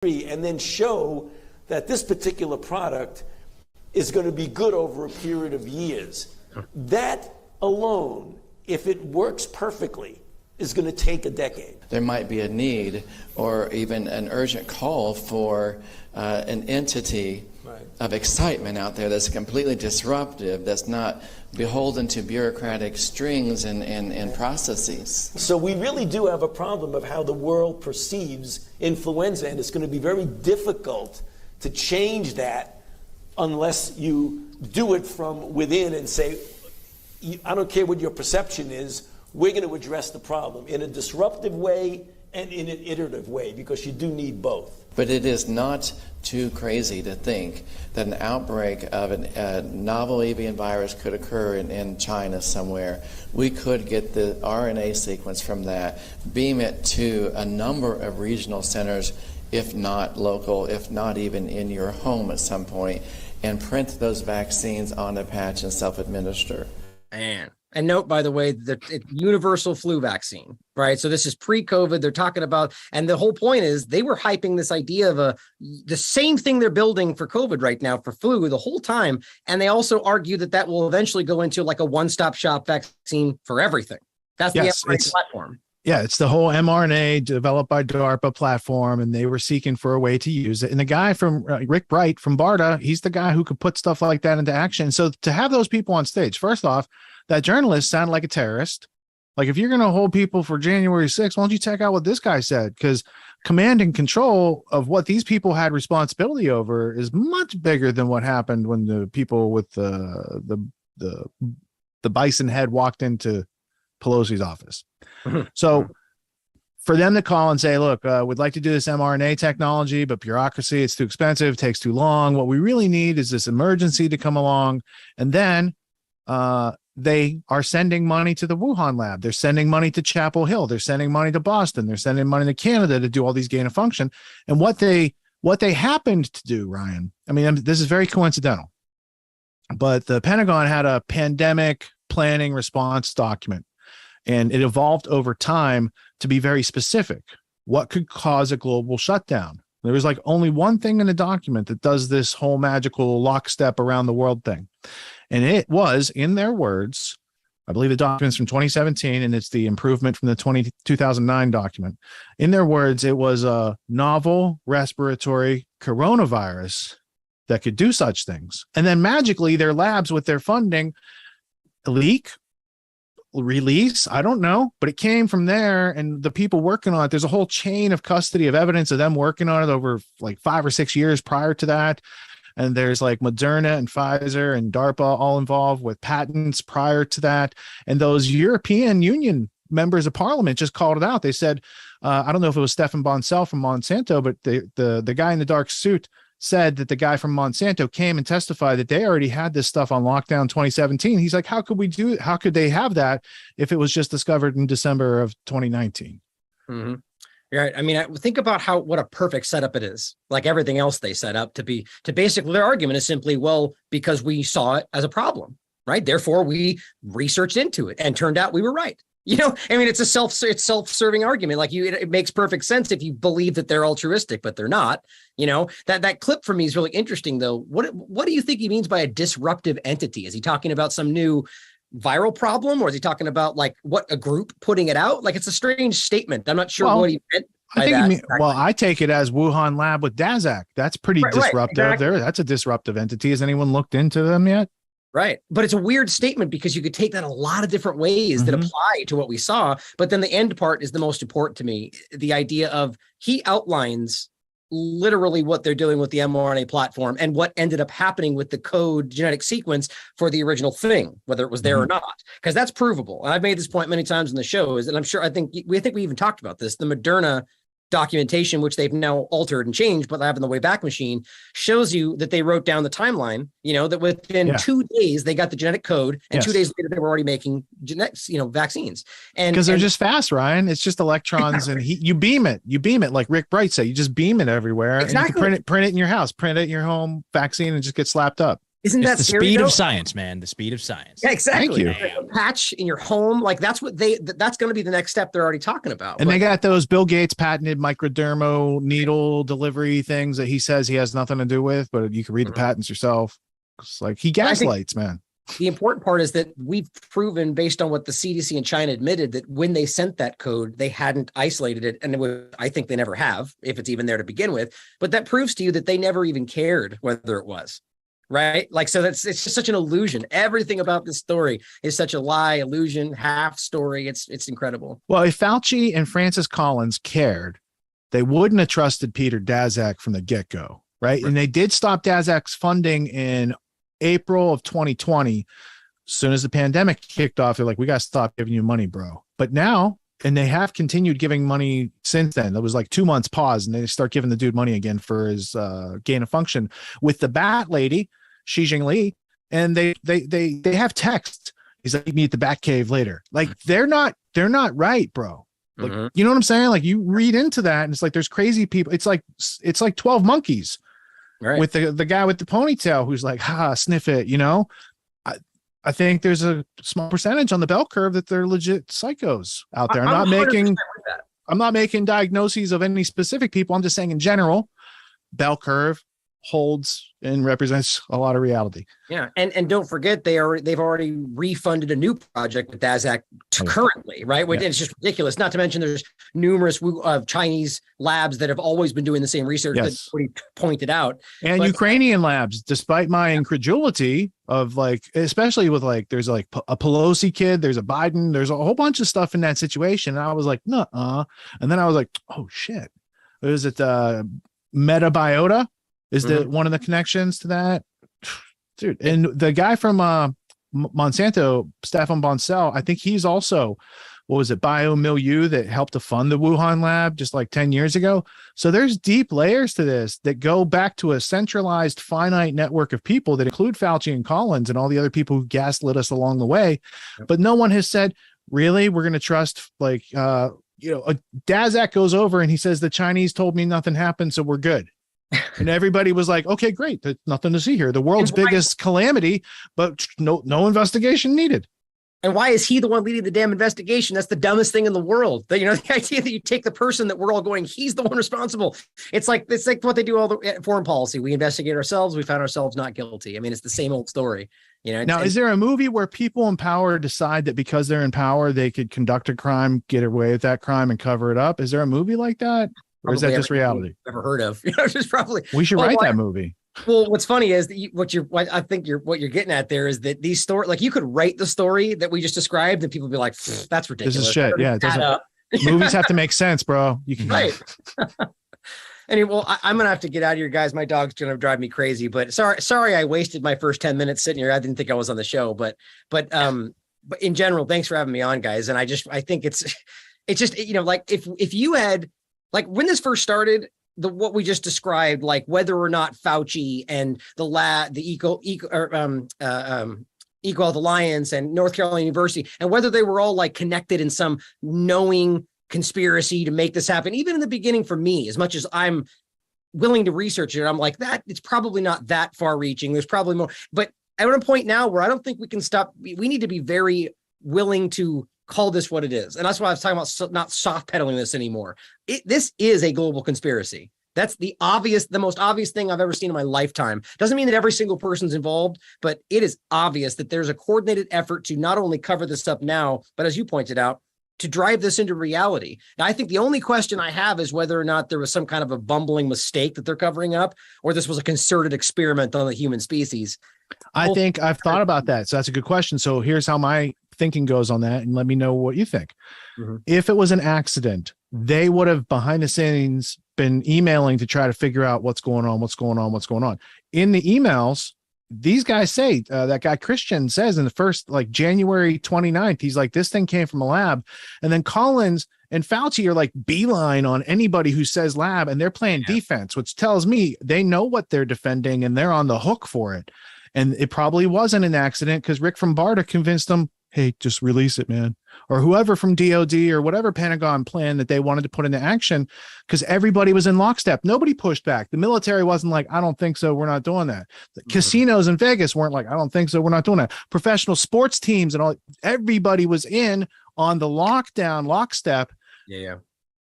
and then show that this particular product is going to be good over a period of years. That alone, if it works perfectly, is going to take a decade. There might be a need or even an urgent call for an entity of excitement out there that's completely disruptive, that's not beholden to bureaucratic strings and processes. So we really do have a problem of how the world perceives influenza, and it's going to be very difficult to change that unless you do it from within and say, I don't care what your perception is, we're going to address the problem in a disruptive way and in an iterative way, because you do need both. But it is not too crazy to think that an outbreak of a novel avian virus could occur in China somewhere. We could get the RNA sequence from that, beam it to a number of regional centers, if not local, if not even in your home at some point, and print those vaccines on a patch and self-administer. And note, by the way, the universal flu vaccine, right? So this is pre-COVID. They're talking about, and the whole point is they were hyping this idea of the same thing they're building for COVID right now for flu the whole time. And they also argue that will eventually go into like a one-stop shop vaccine for everything. That's the mRNA platform. Yeah, it's the whole mRNA developed by DARPA platform, and they were seeking for a way to use it. And the guy from Rick Bright from BARDA, he's the guy who could put stuff like that into action. So to have those people on stage, first off, that journalist sounded like a terrorist. Like, if you're going to hold people for January 6th, why don't you check out what this guy said? Because command and control of what these people had responsibility over is much bigger than what happened when the people with the bison head walked into Pelosi's office. So for them to call and say, look, we'd like to do this mRNA technology, but bureaucracy, it's too expensive, takes too long. What we really need is this emergency to come along. And then they are sending money to the Wuhan lab. They're sending money to Chapel Hill. They're sending money to Boston. They're sending money to Canada to do all these gain of function. And what they happened to do, Ryan, I mean, this is very coincidental, but the Pentagon had a pandemic planning response document, and it evolved over time to be very specific. What could cause a global shutdown? There was like only one thing in the document that does this whole magical lockstep around the world thing. And it was, in their words, I believe the document's from 2017, and it's the improvement from the 2009 document. In their words, it was a novel respiratory coronavirus that could do such things. And then magically, their labs with their funding release, I don't know, but it came from there, and the people working on it, there's a whole chain of custody of evidence of them working on it over like 5 or 6 years prior to that. And there's like Moderna and Pfizer and DARPA all involved with patents prior to that. And those European Union members of parliament just called it out. They said, I don't know if it was Stefan Bonsell from Monsanto, but the guy in the dark suit said that the guy from Monsanto came and testified that they already had this stuff on lockdown 2017. He's like, how could they have that if it was just discovered in December of 2019? Mm-hmm. Right. I mean, think about what a perfect setup it is. Like everything else they set up to basically, their argument is simply, well, because we saw it as a problem, right? Therefore, we researched into it and turned out we were right. You know, I mean, it's self-serving argument. Like it makes perfect sense if you believe that they're altruistic, but they're not. You know, that clip for me is really interesting, though. What do you think he means by a disruptive entity? Is he talking about some new viral problem, or is he talking about like a group putting it out? Like, it's a strange statement. I'm not sure what he meant. I take it as Wuhan lab with Daszak. That's pretty disruptive. Right, exactly. That's a disruptive entity. Has anyone looked into them yet? Right. But it's a weird statement because you could take that a lot of different ways that apply to what we saw. But then the end part is the most important to me. The idea of he outlines literally what they're doing with the mRNA platform and what ended up happening with the code genetic sequence for the original thing, whether it was there or not, because that's provable. And I've made this point many times in the shows, and I think we even talked about this. The Moderna documentation, which they've now altered and changed, but I have in the Wayback Machine, shows you that they wrote down the timeline, you know, that within 2 days, they got the genetic code, and 2 days later, they were already making genetics, vaccines. And because they're just fast, Ryan. It's just electrons and you beam it, like Rick Bright said, you just beam it everywhere. Exactly. And you can print it in your house, print it in your home vaccine, and just get slapped up. Isn't It's that the scary, speed though? of science, man. The speed of science. Yeah, exactly. Thank you. A patch in your home, like that's going to be the next step they're already talking about. And But they got those Bill Gates patented microdermal needle delivery things that he says he has nothing to do with, but you can read the patents yourself. It's like he I think gaslights, man. the important part is that we've proven, based on what the CDC in China admitted, that when they sent that code, they hadn't isolated it. And I think they never have, if it's even there to begin with. But that proves to you that they never even cared whether it was. Right. Like, so it's just such an illusion. Everything about this story is such a lie, illusion, half story. It's incredible. Well, if Fauci and Francis Collins cared, they wouldn't have trusted Peter Daszak from the get-go. Right. And they did stop Daszak's funding in April of 2020. As soon as the pandemic kicked off, they're like, we got to stop giving you money, bro. But now, and they have continued giving money since then. There was like 2 months pause, and they start giving the dude money again for his gain of function with the bat lady, Xi Jinping, and they have text. He's like, meet me at the bat cave later. Like they're not right, bro. Like, you know what I'm saying? Like you read into that, and it's like there's crazy people. It's like 12 monkeys. Right. With the guy with the ponytail who's like, sniff it, you know. I think there's a small percentage on the bell curve that they're legit psychos out there. I'm not making diagnoses of any specific people. I'm just saying in general, bell curve holds and represents a lot of reality. Yeah, and don't forget they've already refunded a new project with Daszak currently, right? Which it's just ridiculous. Not to mention there's numerous Chinese labs that have always been doing the same research that he pointed out, and Ukrainian labs. Despite my incredulity of like, especially with like, there's like a Pelosi kid, there's a Biden, there's a whole bunch of stuff in that situation. And I was like, nuh-uh. And then I was like, oh shit, is it Metabiota? Is the one of the connections to that, dude? And the guy from Monsanto, Stefan Bonsell, I think he's also, what was it, Biomilieu that helped to fund the Wuhan lab just like 10 years ago. So there's deep layers to this that go back to a centralized, finite network of people that include Fauci and Collins and all the other people who gaslit us along the way. But no one has said, really, we're going to trust like, Daszak goes over and he says the Chinese told me nothing happened, so we're good. And everybody was like, okay, great. There's nothing to see here. The world's biggest calamity, but no investigation needed. And why is he the one leading the damn investigation? That's the dumbest thing in the world. The idea that you take the person that we're all going, he's the one responsible. It's like what they do all the foreign policy. We investigate ourselves. We found ourselves not guilty. I mean, it's the same old story. Now, is there a movie where people in power decide that because they're in power, they could conduct a crime, get away with that crime and cover it up? Is there a movie like that? Or is that just reality? Never heard of. Just probably. We should write that movie. Well, what's funny is that what you're getting at there is that these stories, like you could write the story that we just described, and people would be like, "That's ridiculous." This is shit. Yeah, it doesn't. Movies have to make sense, bro. You can right. Anyway, well, I'm gonna have to get out of here, guys. My dog's gonna drive me crazy. But sorry, I wasted my first 10 minutes sitting here. I didn't think I was on the show, but in general, thanks for having me on, guys. And I think it's just like if you had. Like when this first started, what we just described, like whether or not Fauci and the Eco Health Alliance and North Carolina University, and whether they were all like connected in some knowing conspiracy to make this happen. Even in the beginning, for me, as much as I'm willing to research it, I'm like that. It's probably not that far reaching. There's probably more. But I'm at a point now where I don't think we can stop. We need to be very willing to call this what it is. And that's why I was talking about not soft pedaling this anymore. This is a global conspiracy. That's the most obvious thing I've ever seen in my lifetime. Doesn't mean that every single person's involved, but it is obvious that there's a coordinated effort to not only cover this up now, but as you pointed out, to drive this into reality. Now, I think the only question I have is whether or not there was some kind of a bumbling mistake that they're covering up, or this was a concerted experiment on the human species. I think I've thought about that. So that's a good question. So here's how my thinking goes on that, and let me know what you think. If it was an accident, they would have behind the scenes been emailing to try to figure out what's going on. In the emails, these guys say, that guy Christian says in the first, like January 29th, he's like, this thing came from a lab. And then Collins and Fauci are like beeline on anybody who says lab, and they're playing defense, which tells me they know what they're defending and they're on the hook for it. And it probably wasn't an accident because Rick from BARDA convinced them hey, just release it, man. Or whoever from DOD or whatever Pentagon plan that they wanted to put into action, because everybody was in lockstep. Nobody pushed back. The military wasn't like, I don't think so, we're not doing that. The casinos in Vegas weren't like, I don't think so, we're not doing that. Professional sports teams and all, everybody was in on the lockstep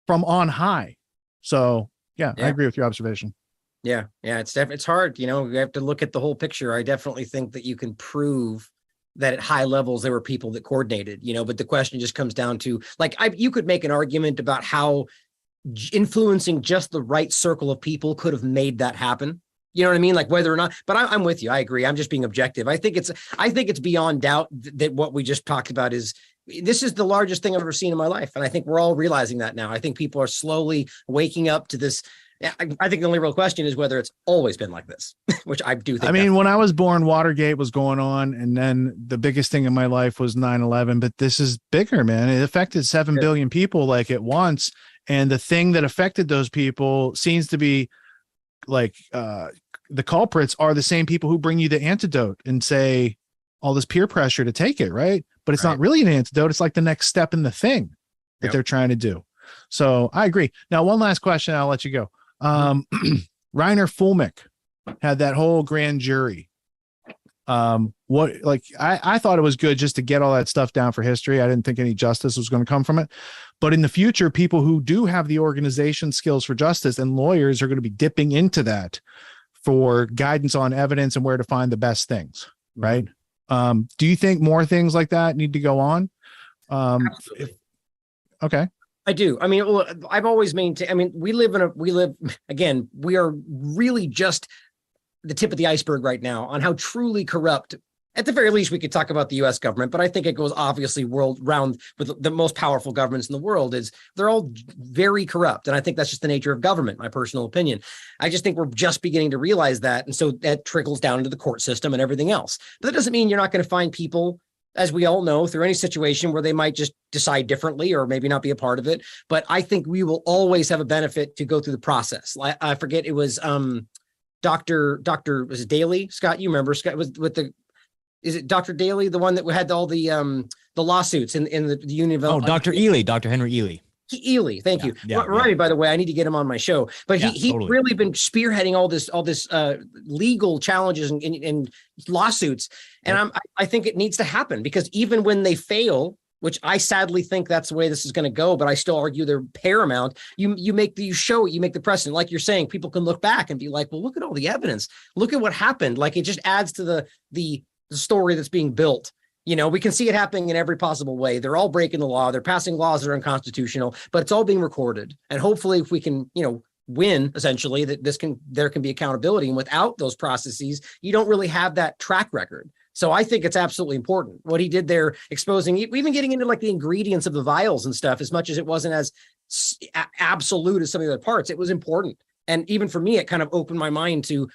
from on high. So yeah, I agree with your observation. Yeah. It's hard. You have to look at the whole picture. I definitely think that you can prove that at high levels there were people that coordinated, but the question just comes down to, like, you could make an argument about how influencing just the right circle of people could have made that happen. You know what I mean? Like whether or not, but I'm with you. I agree. I'm just being objective. I think it's beyond doubt that what we just talked about this is the largest thing I've ever seen in my life. And I think we're all realizing that now. I think people are slowly waking up to this. I think the only real question is whether it's always been like this, which I do think. I mean, when I was born, Watergate was going on, and then the biggest thing in my life was 9/11. But this is bigger, man. It affected 7 billion people like at once. And the thing that affected those people seems to be like the culprits are the same people who bring you the antidote and say all this peer pressure to take it, right? But it's not really an antidote. It's like the next step in the thing that they're trying to do. So I agree. Now, one last question, I'll let you go. Reiner Fulmick had that whole grand jury. I thought it was good just to get all that stuff down for history. I didn't think any justice was going to come from it. But in the future, people who do have the organization skills for justice and lawyers are going to be dipping into that for guidance on evidence and where to find the best things, right? Do you think more things like that need to go on? Okay. I do. I mean, I've always maintained, we are really just the tip of the iceberg right now on how truly corrupt, at the very least, we could talk about the US government, but I think it goes obviously world round with the most powerful governments in the world they're all very corrupt. And I think that's just the nature of government, my personal opinion. I just think we're just beginning to realize that. And so that trickles down into the court system and everything else. But that doesn't mean you're not going to find people, as we all know, through any situation where they might just decide differently or maybe not be a part of it. But I think we will always have a benefit to go through the process. I forget, it was Dr. Was it Daly? Scott, you remember Scott was is it Dr. Daly, the one that had all the lawsuits in the Union of Dr. Ely, Dr. Henry Ely. Ely, thank you. Remind me, by the way, I need to get him on my show. But he's totally really been spearheading all this legal challenges and lawsuits. And I think it needs to happen, because even when they fail, which I sadly think that's the way this is going to go, but I still argue they're paramount. You make the precedent, like you're saying. People can look back and be like, well, look at all the evidence. Look at what happened. Like, it just adds to the story that's being built. We can see it happening in every possible way. They're all breaking the law. They're passing laws that are unconstitutional, but it's all being recorded. And hopefully, if we can, win, essentially, that there can be accountability. And without those processes, you don't really have that track record. So I think it's absolutely important what he did there, exposing, even getting into like the ingredients of the vials and stuff. As much as it wasn't as absolute as some of the other parts, it was important. And even for me, it kind of opened my mind to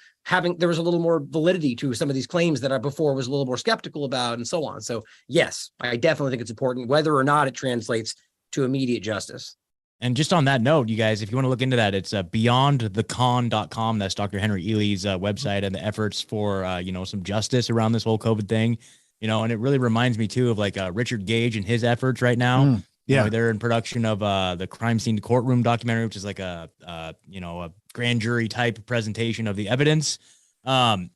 there was a little more validity to some of these claims that I before was a little more skeptical about, and so on. So yes, I definitely think it's important, whether or not it translates to immediate justice. And just on that note, you guys, if you want to look into that, it's beyondthecon.com. That's Dr. Henry Ely's website, and the efforts for, some justice around this whole COVID thing, and it really reminds me too of like Richard Gage and his efforts right now. They're in production of the Crime Scene Courtroom documentary, which is like a grand jury type presentation of the evidence. And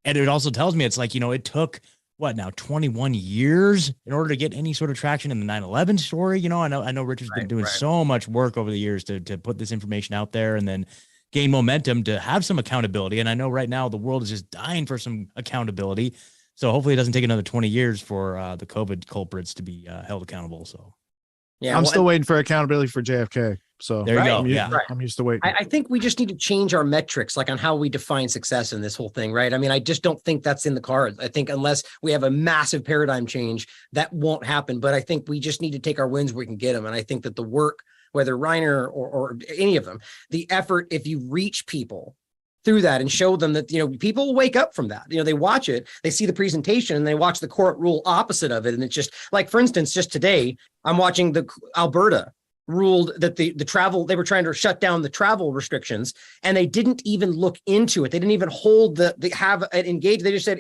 it also tells me it's like, it took 21 years in order to get any sort of traction in the 9/11 story. I know Richard's been doing so much work over the years to put this information out there and then gain momentum to have some accountability. And I know right now the world is just dying for some accountability. So hopefully it doesn't take another 20 years for the COVID culprits to be held accountable. So. Yeah, I'm still waiting for accountability for JFK. So there you go. I'm used to waiting. I think we just need to change our metrics, like on how we define success in this whole thing, right? I mean, I just don't think that's in the cards. I think unless we have a massive paradigm change, that won't happen. But I think we just need to take our wins where we can get them. And I think that the work, whether Reiner or any of them, the effort, if you reach people through that and show them that, people will wake up from that. They watch it, they see the presentation, and they watch the court rule opposite of it. And it's just like, for instance, just today, I'm watching the Alberta ruled that the travel, they were trying to shut down the travel restrictions, and they didn't even look into it. They didn't even hold have it engaged. They just said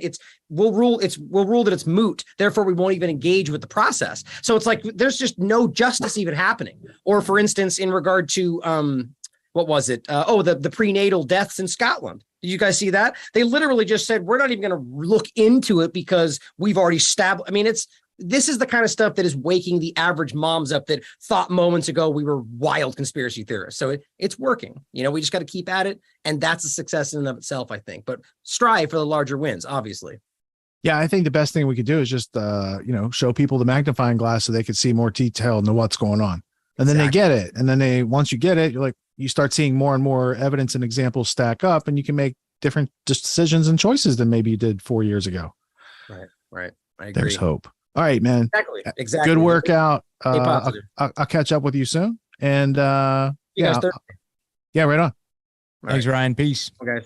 we'll rule that it's moot. Therefore, we won't even engage with the process. So it's like there's just no justice even happening. Or for instance, in regard to what was it? The prenatal deaths in Scotland. Did you guys see that? They literally just said, we're not even going to look into it because we've already established. I mean, this is the kind of stuff that is waking the average moms up that thought moments ago we were wild conspiracy theorists. So it's working. We just got to keep at it. And that's a success in and of itself, I think. But strive for the larger wins, obviously. Yeah, I think the best thing we could do is just, show people the magnifying glass so they could see more detail into what's going on. And then they get it. And then once you get it, you're like, you start seeing more and more evidence and examples stack up, and you can make different decisions and choices than maybe you did 4 years ago. Right. I agree. There's hope. All right, man. Exactly. Good workout. Stay positive. I'll catch up with you soon. And guys yeah, right on. Thanks, Ryan. Peace. Okay.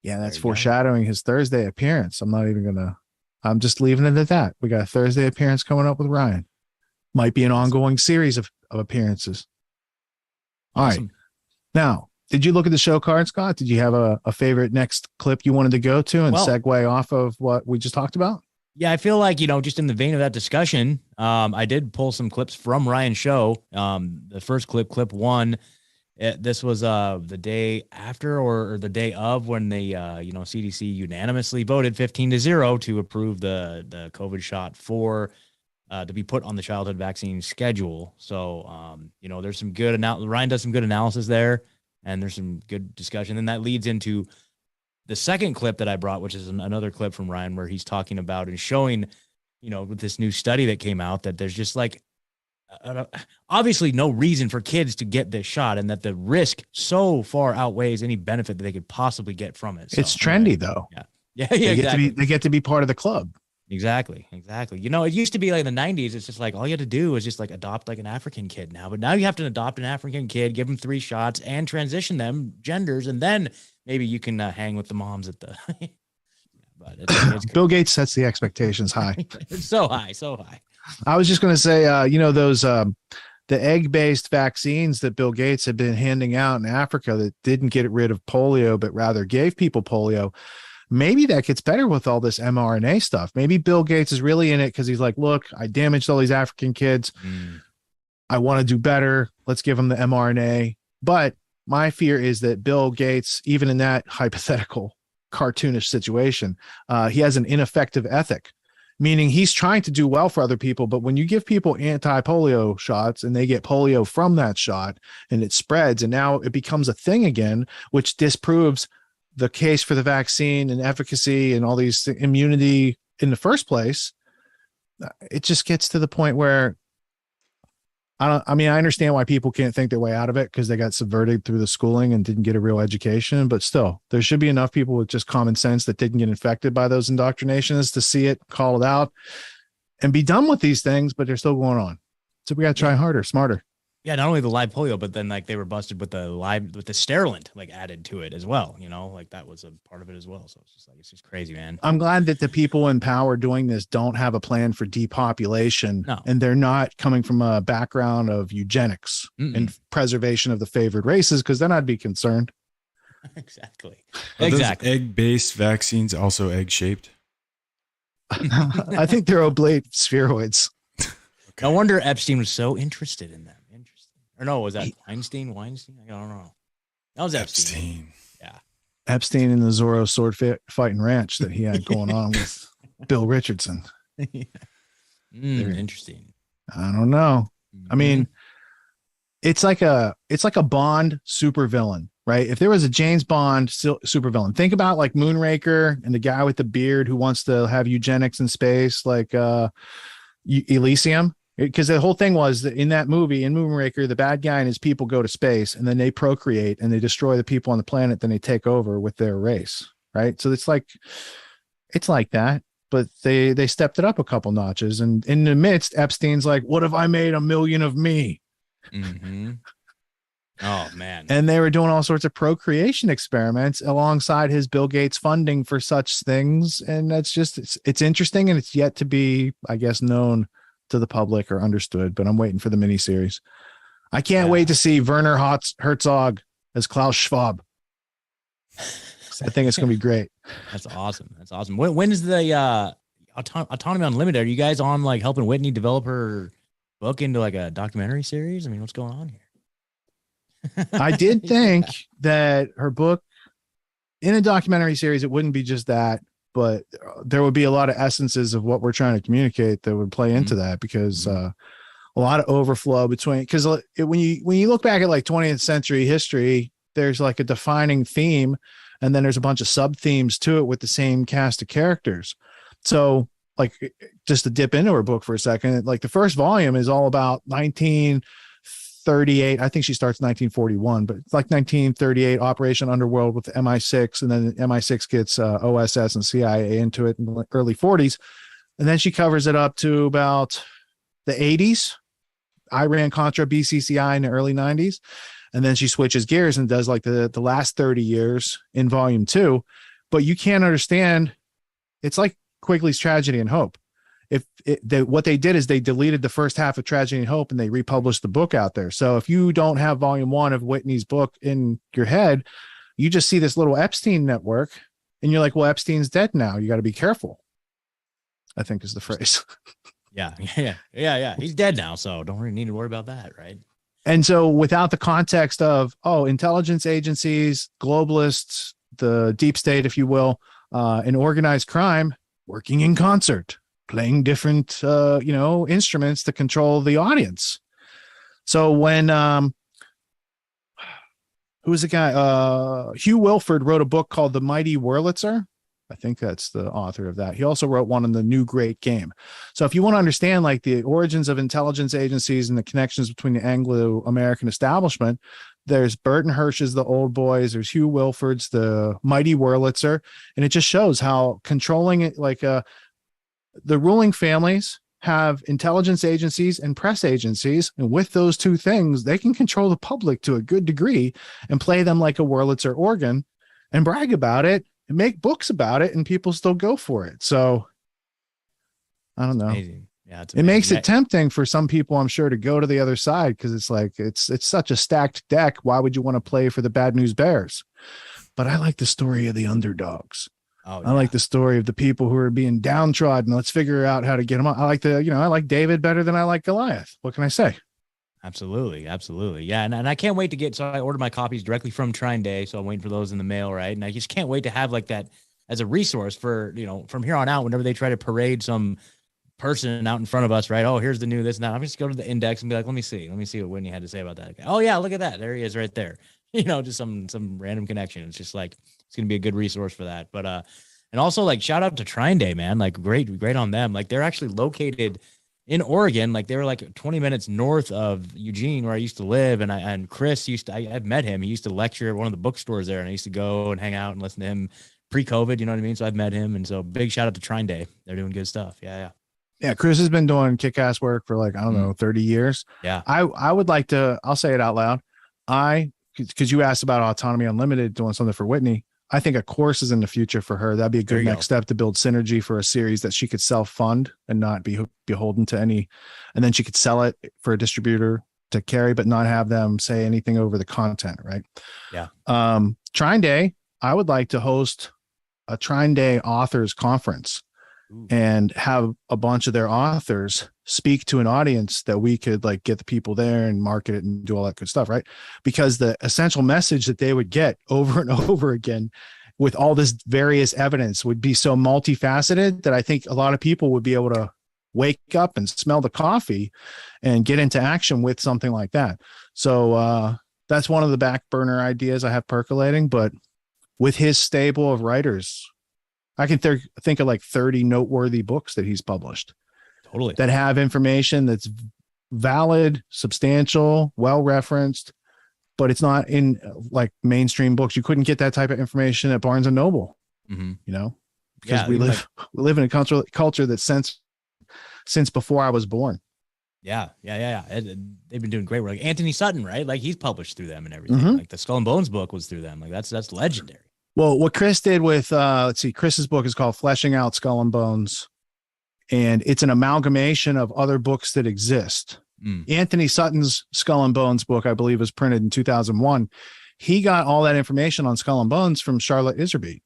Yeah, that's foreshadowing his Thursday appearance. I'm just leaving it at that. We got a Thursday appearance coming up with Ryan. Might be an ongoing series of appearances. All right. Now, did you look at the show card, Scott? Did you have a favorite next clip you wanted to go to and segue off of what we just talked about? Yeah, I feel like, just in the vein of that discussion, I did pull some clips from Ryan's show. The first clip one, this was the day after or the day of when the CDC unanimously voted 15-0 to approve the COVID shot to be put on the childhood vaccine schedule. So, there's some good Ryan does some good analysis there, and there's some good discussion. And that leads into the second clip that I brought, which is another clip from Ryan where he's talking about and showing, with this new study that came out, that there's just like, obviously no reason for kids to get this shot, and that the risk so far outweighs any benefit that they could possibly get from it. So, it's trendy though. Yeah. Exactly. They get to be part of the club. Exactly. It used to be like in the 90s. It's just like all you had to do was just like adopt like an African kid now. But now you have to adopt an African kid, give them 3 shots, and transition them genders, and then maybe you can hang with the moms at the. But it's Bill Gates sets the expectations high. It's so high. I was just going to say, those the egg-based vaccines that Bill Gates had been handing out in Africa that didn't get rid of polio, but rather gave people polio. Maybe that gets better with all this mRNA stuff. Maybe Bill Gates is really in it because he's like, look, I damaged all these African kids. I want to do better. Let's give them the mRNA. But my fear is that Bill Gates, even in that hypothetical cartoonish situation, he has an ineffective ethic, meaning he's trying to do well for other people. But when you give people anti-polio shots and they get polio from that shot and it spreads and now it becomes a thing again, which disproves the case for the vaccine and efficacy and all these immunity in the first place, it just gets to the point where I understand why people can't think their way out of it because they got subverted through the schooling and didn't get a real education, but still there should be enough people with just common sense that didn't get infected by those indoctrinations to see it, call it out, and be done with these things, but they're still going on. So we got to try harder, smarter. Yeah, not only the live polio, but then like they were busted with the sterilant like added to it as well. Like that was a part of it as well. So it's just crazy, man. I'm glad that the people in power doing this don't have a plan for depopulation, and they're not coming from a background of eugenics and preservation of the favored races, because then I'd be concerned. Exactly. Are those egg-based vaccines also egg-shaped? I think they're oblate spheroids. No wonder Epstein was so interested in them. Or no, was that Weinstein? I don't know. That was Epstein. Yeah. Epstein and the Zorro sword fighting ranch that he had going on with Bill Richardson. Interesting. I don't know. I mean, it's like a Bond supervillain, right? If there was a James Bond supervillain, think about like Moonraker and the guy with the beard who wants to have eugenics in space, like Elysium. Because the whole thing was that in that movie, in Moonraker, the bad guy and his people go to space and then they procreate and they destroy the people on the planet. Then they take over with their race, right? So it's like that, but they stepped it up a couple notches. And in the midst, Epstein's like, "What if I made 1 million of me?" Mm-hmm. Oh man! And they were doing all sorts of procreation experiments alongside his Bill Gates funding for such things. And that's just it's interesting, and it's yet to be, I guess, known to the public or understood, but I'm waiting for the miniseries. I can't wait to see Werner Herzog as Klaus Schwab. I think it's going to be great. That's awesome. That's awesome. When is the Autonomy Unlimited? Are you guys on like helping Whitney develop her book into like a documentary series? I mean, what's going on here? I did think that her book in a documentary series, it wouldn't be just that, but there would be a lot of essences of what we're trying to communicate that would play into that, because a lot of overflow between, because when you look back at like 20th century history, there's like a defining theme, and then there's a bunch of sub themes to it with the same cast of characters. So like, just to dip into her book for a second, like the first volume is all about 1938. I think she starts 1941, but it's like 1938 Operation Underworld with the MI6, and then MI6 gets OSS and CIA into it in the early 40s. And then she covers it up to about the 80s, Iran Contra, BCCI in the early 90s. And then she switches gears and does like the last 30 years in volume 2. But you can't understand. It's like Quigley's Tragedy and Hope. What they did is they deleted the first half of Tragedy and Hope and they republished the book out there. So if you don't have volume 1 of Whitney's book in your head, you just see this little Epstein network and you're like, well, Epstein's dead now. You got to be careful, I think is the phrase. Yeah. He's dead now, so don't really need to worry about that, right? And so without the context of, intelligence agencies, globalists, the deep state, if you will, and organized crime working in concert, playing different, instruments to control the audience. So when, who was the guy? Hugh Wilford wrote a book called The Mighty Wurlitzer. I think that's the author of that. He also wrote one on the New Great Game. So if you want to understand like the origins of intelligence agencies and the connections between the Anglo-American establishment, there's Burton Hirsch's The Old Boys, there's Hugh Wilford's The Mighty Wurlitzer, and it just shows how controlling it, like the ruling families have intelligence agencies and press agencies, and with those two things, they can control the public to a good degree and play them like a Wurlitzer organ and brag about it and make books about it, and people still go for it. So I don't know. Amazing. Yeah, it makes it tempting for some people, I'm sure, to go to the other side, because it's like it's such a stacked deck. Why would you want to play for the Bad News Bears? But I like the story of the underdogs. Oh, I like the story of the people who are being downtrodden. Let's figure out how to get them up. I like David better than I like Goliath. What can I say? Absolutely. Yeah. And I can't wait to get, so I ordered my copies directly from Trine Day. So I'm waiting for those in the mail. Right. And I just can't wait to have like that as a resource for, from here on out, whenever they try to parade some person out in front of us, right? Oh, here's the new this and that. I'm just go to the index and be like, let me see what Whitney had to say about that. Okay. Oh yeah, look at that. There he is right there. Just some random connection. It's just like, it's going to be a good resource for that. But, and also like shout out to Trine Day, man. Like great on them. Like they're actually located in Oregon. Like they were like 20 minutes north of Eugene, where I used to live. And Chris I've met him. He used to lecture at one of the bookstores there, and I used to go and hang out and listen to him pre-COVID. You know what I mean? So I've met him. And so big shout out to Trine Day. They're doing good stuff. Yeah. Yeah, Chris has been doing kick-ass work for like, I don't know, 30 years. Yeah. I would like to, I'll say it out loud. Because you asked about Autonomy Unlimited doing something for Whitney. I think a course is in the future for her. That'd be a good next step to build synergy for a series that she could self-fund and not be beholden to any. And then she could sell it for a distributor to carry, but not have them say anything over the content, right? Yeah. Trine Day, I would like to host a Trine Day authors conference. Ooh. And have a bunch of their authors speak to an audience that we could like get the people there and market it and do all that good stuff, right? Because the essential message that they would get over and over again with all this various evidence would be so multifaceted that I think a lot of people would be able to wake up and smell the coffee and get into action with something like that. So that's one of the back burner ideas I have percolating, but with his stable of writers, I can think of like 30 noteworthy books that he's published. Totally. That have information that's valid, substantial, well-referenced, but it's not in like mainstream books. You couldn't get that type of information at Barnes and Noble, because we live in a culture that since before I was born. Yeah. They've been doing great work. Like Anthony Sutton, right? Like he's published through them and everything. Like the Skull and Bones book was through them. Like that's legendary. Well, what Chris did with, Chris's book is called Fleshing Out Skull and Bones. And it's an amalgamation of other books that exist. Anthony Sutton's Skull and Bones book, I believe, was printed in 2001. He got all that information on Skull and Bones from Charlotte Iserbyt.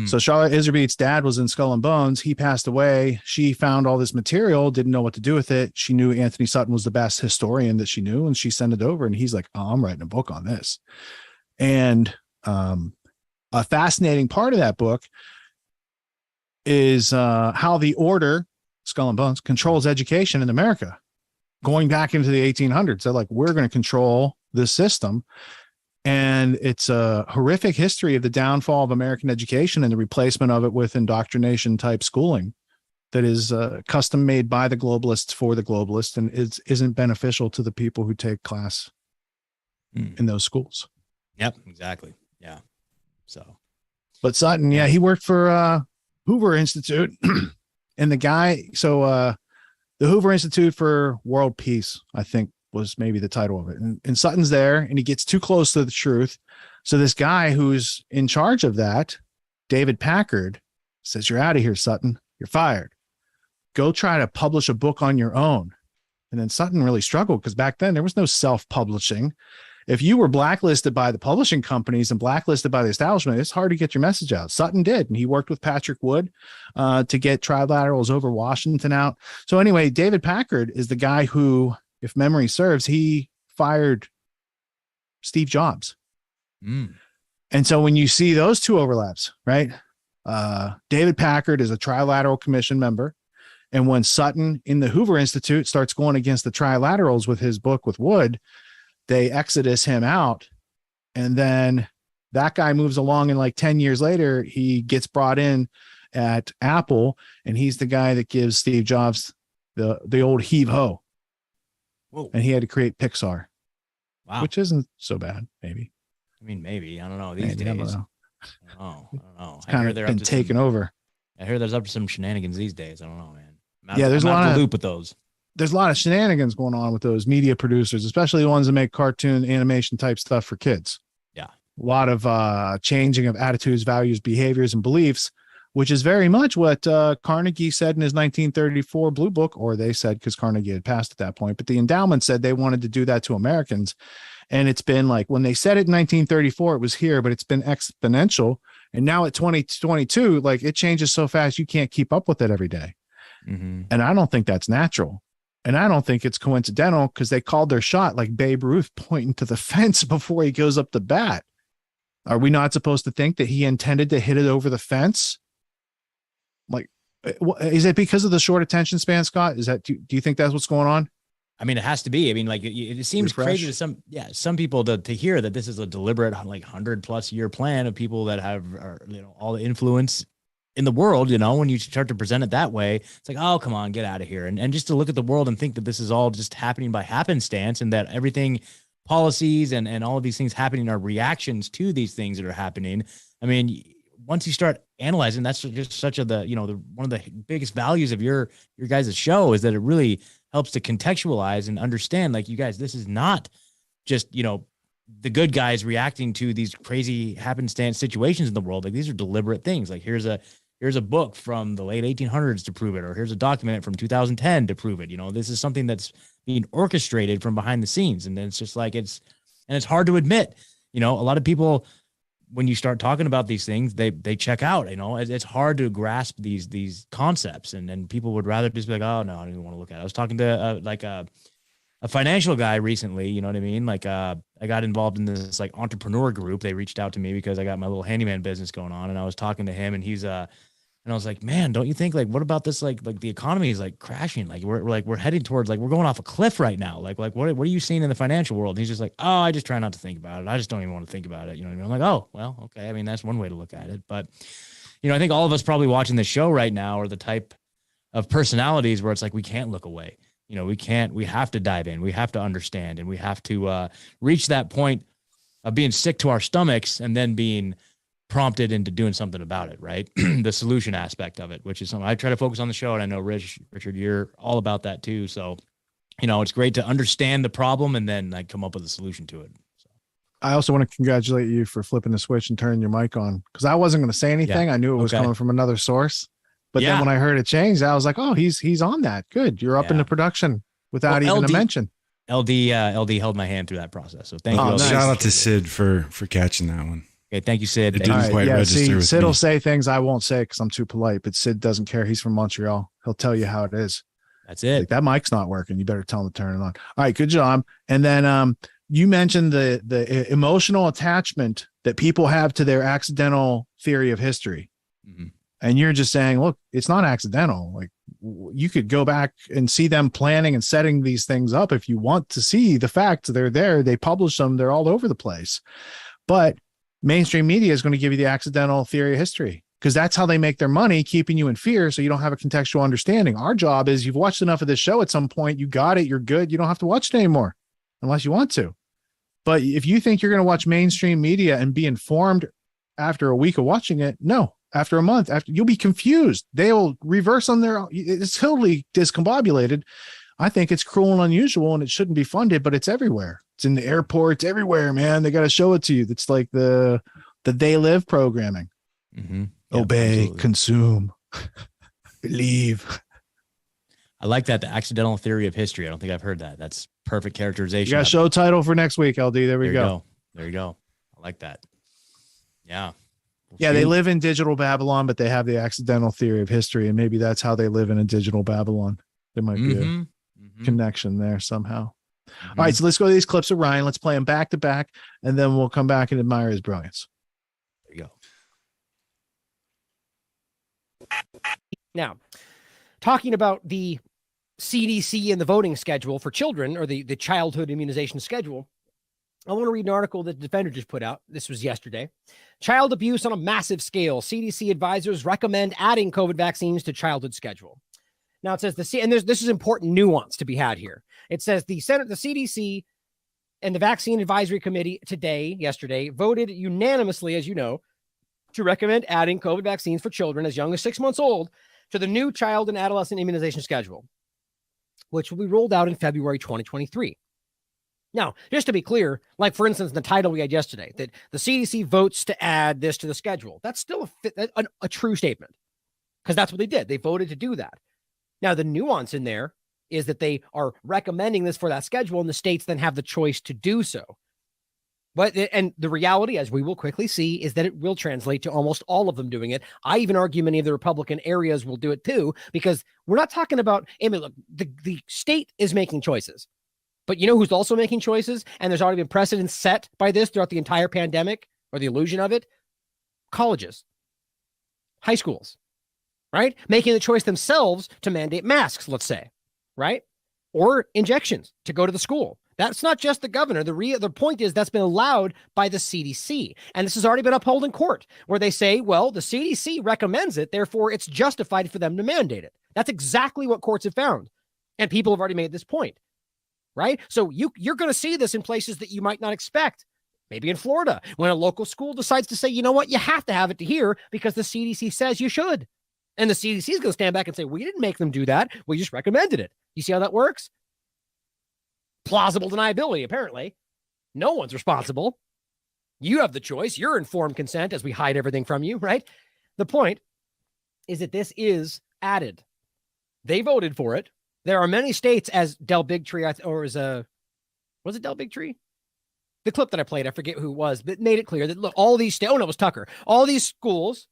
So Charlotte Iserbyt's dad was in Skull and Bones. He passed away. She found all this material, didn't know what to do with it. She knew Anthony Sutton was the best historian that she knew, and she sent it over. And he's like, "Oh, I'm writing a book on this." And a fascinating part of that book is how the order, Skull and Bones, controls education in America, going back into the 1800s. They're like, we're going to control this system. And it's a horrific history of the downfall of American education and the replacement of it with indoctrination type schooling that is custom made by the globalists for the globalists, and isn't beneficial to the people who take class in those schools. Yep, exactly. Yeah. So, but Sutton, yeah, he worked for Hoover Institute and the guy. So the Hoover Institute for World Peace, I think, was maybe the title of it. And Sutton's there, and he gets too close to the truth. So this guy who's in charge of that, David Packard, says, "You're out of here, Sutton. You're fired. Go try to publish a book on your own." And then Sutton really struggled, because back then there was no self-publishing. If you were blacklisted by the publishing companies and blacklisted by the establishment, it's hard to get your message out. Sutton did, and he worked with Patrick Wood to get Trilaterals over Washington out. So anyway, David Packard is the guy who, if memory serves, he fired Steve Jobs. And so when you see those two overlaps, right? David Packard is a Trilateral Commission member. And when Sutton in the Hoover Institute starts going against the Trilaterals with his book with Wood, they exodus him out. And then that guy moves along, and like 10 years later, he gets brought in at Apple, and he's the guy that gives Steve Jobs the old heave ho. Whoa. And he had to create Pixar. Wow. Which isn't so bad, maybe. I mean, maybe. I don't know. These Maybe, I don't days. know. I don't know. It's kind of been taken over. I hear there's up to some shenanigans these days. I don't know, man. There's I'm a lot out of loop with those. There's a lot of shenanigans going on with those media producers, especially the ones that make cartoon animation type stuff for kids. Yeah. A lot of changing of attitudes, values, behaviors, and beliefs, which is very much what Carnegie said in his 1934 Blue Book, or they said, because Carnegie had passed at that point, but the endowment said they wanted to do that to Americans. And it's been like, when they said it in 1934, it was here, but it's been exponential. And now at 2022, like, it changes so fast, you can't keep up with it every day. And I don't think that's natural. And I don't think it's coincidental, because they called their shot like Babe Ruth pointing to the fence before he goes up to bat. Are we not supposed to think that he intended to hit it over the fence? Like, is it because of the short attention span, Scott? Is that, do you think that's what's going on? I mean, it has to be. I mean, like, it seems crazy to some people to hear that this is a deliberate, like, 100+ year plan of people that have, all the influence in the world. When you start to present it that way, it's like, oh, come on, get out of here. And just to look at the world and think that this is all just happening by happenstance, and that everything, policies and all of these things happening are reactions to these things that are happening. I mean, once you start analyzing, that's just such a, one of the biggest values of your guys' show is that it really helps to contextualize and understand, like, you guys, this is not just, the good guys reacting to these crazy happenstance situations in the world. Like, these are deliberate things. Like, here's a book from the late 1800s to prove it, or here's a document from 2010 to prove it. This is something that's being orchestrated from behind the scenes. And then it's just like, it's hard to admit, a lot of people, when you start talking about these things, they check out. It's hard to grasp these concepts, and people would rather just be like, oh no, I don't even want to look at it. I was talking to a financial guy recently, you know what I mean? Like, I got involved in this like entrepreneur group. They reached out to me because I got my little handyman business going on, and I was talking to him, and he's and I was like, man, don't you think, like, what about this? Like the economy is like crashing. Like we're heading towards, like, we're going off a cliff right now. Like what are you seeing in the financial world? And he's just like, oh, I just try not to think about it. I just don't even want to think about it. You know what I mean? I'm like, oh, well, okay. I mean, that's one way to look at it. But, I think all of us probably watching this show right now are the type of personalities where it's like, we can't look away. We have to dive in. We have to understand, and we have to reach that point of being sick to our stomachs and then being prompted into doing something about it, right? The solution aspect of it, which is something I try to focus on the show. And I know, Richard, you're all about that too. So, it's great to understand the problem and then like come up with a solution to it. So. I also want to congratulate you for flipping the switch and turning your mic on, because I wasn't going to say anything. Yeah. I knew it was coming from another source. But then Yeah. when I heard it change, I was like, oh, he's on that. Good. You're up Yeah. into production without Well, even a LD mention. LD held my hand through that process. So thank you, Oh, LD. nice. Shout out to Sid for catching that one. Okay, thank you, Sid. It Thank didn't you. quite register with Sid me. will say things I won't say because I'm too polite, but Sid doesn't care. He's from Montreal. He'll tell you how it is. That's it. Like, that mic's not working. You better tell him to turn it on. All right, good job. And then you mentioned the emotional attachment that people have to their accidental theory of history. Mm-hmm. And you're just saying, look, it's not accidental. Like, you could go back and see them planning and setting these things up if you want to see the facts. They're there. They publish them. They're all over the place. But mainstream media is going to give you the accidental theory of history because that's how they make their money, keeping you in fear so you don't have a contextual understanding. Our job is you've watched enough of this show at some point. You got it. You're good. You don't have to watch it anymore unless you want to. But if you think you're going to watch mainstream media and be informed after a week of watching it, no. After a month, you'll be confused. They'll reverse on their own. It's totally discombobulated. I think it's cruel and unusual and it shouldn't be funded, but it's everywhere. It's in the airports, everywhere, man. They got to show it to you. It's like the They Live programming. Mm-hmm. Obey, absolutely. consume, believe. I like that. The accidental theory of history. I don't think I've heard that. That's perfect characterization. You got a show title for next week, LD. There we go. There you go. I like that. Yeah. Yeah, they live in digital Babylon, but they have the accidental theory of history, and maybe that's how they live in a digital Babylon. There might be a connection there somehow. All right, so let's go to these clips of Ryan. Let's play them back to back, and then we'll come back and admire his brilliance. There you go. Now, talking about the CDC and the voting schedule for children, or the childhood immunization schedule, I want to read an article that the Defender just put out. This was yesterday. Child abuse on a massive scale. CDC advisors recommend adding COVID vaccines to childhood schedule. Now it says and this is important nuance to be had here. It says the CDC and the Vaccine Advisory Committee yesterday, voted unanimously, as you know, to recommend adding COVID vaccines for children as young as 6 months old to the new child and adolescent immunization schedule, which will be rolled out in February 2023. Now, just to be clear, like for instance, the title we had yesterday, that the CDC votes to add this to the schedule. That's still a true statement because that's what they did. They voted to do that. Now, the nuance in there is that they are recommending this for that schedule and the states then have the choice to do so. And the reality, as we will quickly see, is that it will translate to almost all of them doing it. I even argue many of the Republican areas will do it too, because we're not talking about, I mean, look, the state is making choices. But you know who's also making choices? And there's already been precedent set by this throughout the entire pandemic, or the illusion of it. Colleges, high schools, right? Making the choice themselves to mandate masks, let's say, right? Or injections to go to the school. That's not just the governor. The point is that's been allowed by the CDC. And this has already been upheld in court, where they say, well, the CDC recommends it, therefore it's justified for them to mandate it. That's exactly what courts have found. And people have already made this point. Right? So you're going to see this in places that you might not expect. Maybe in Florida, when a local school decides to say, you know what, you have to have it to here because the CDC says you should. And the CDC is going to stand back and say, we didn't make them do that. We just recommended it. You see how that works? Plausible deniability, apparently. No one's responsible. You have the choice. You're informed consent as we hide everything from you, right? The point is that this is added. They voted for it. There are many states, as Del Bigtree, was it Del Bigtree? The clip that I played, I forget who it was, but made it clear that, look, all these states, it was Tucker. All these schools,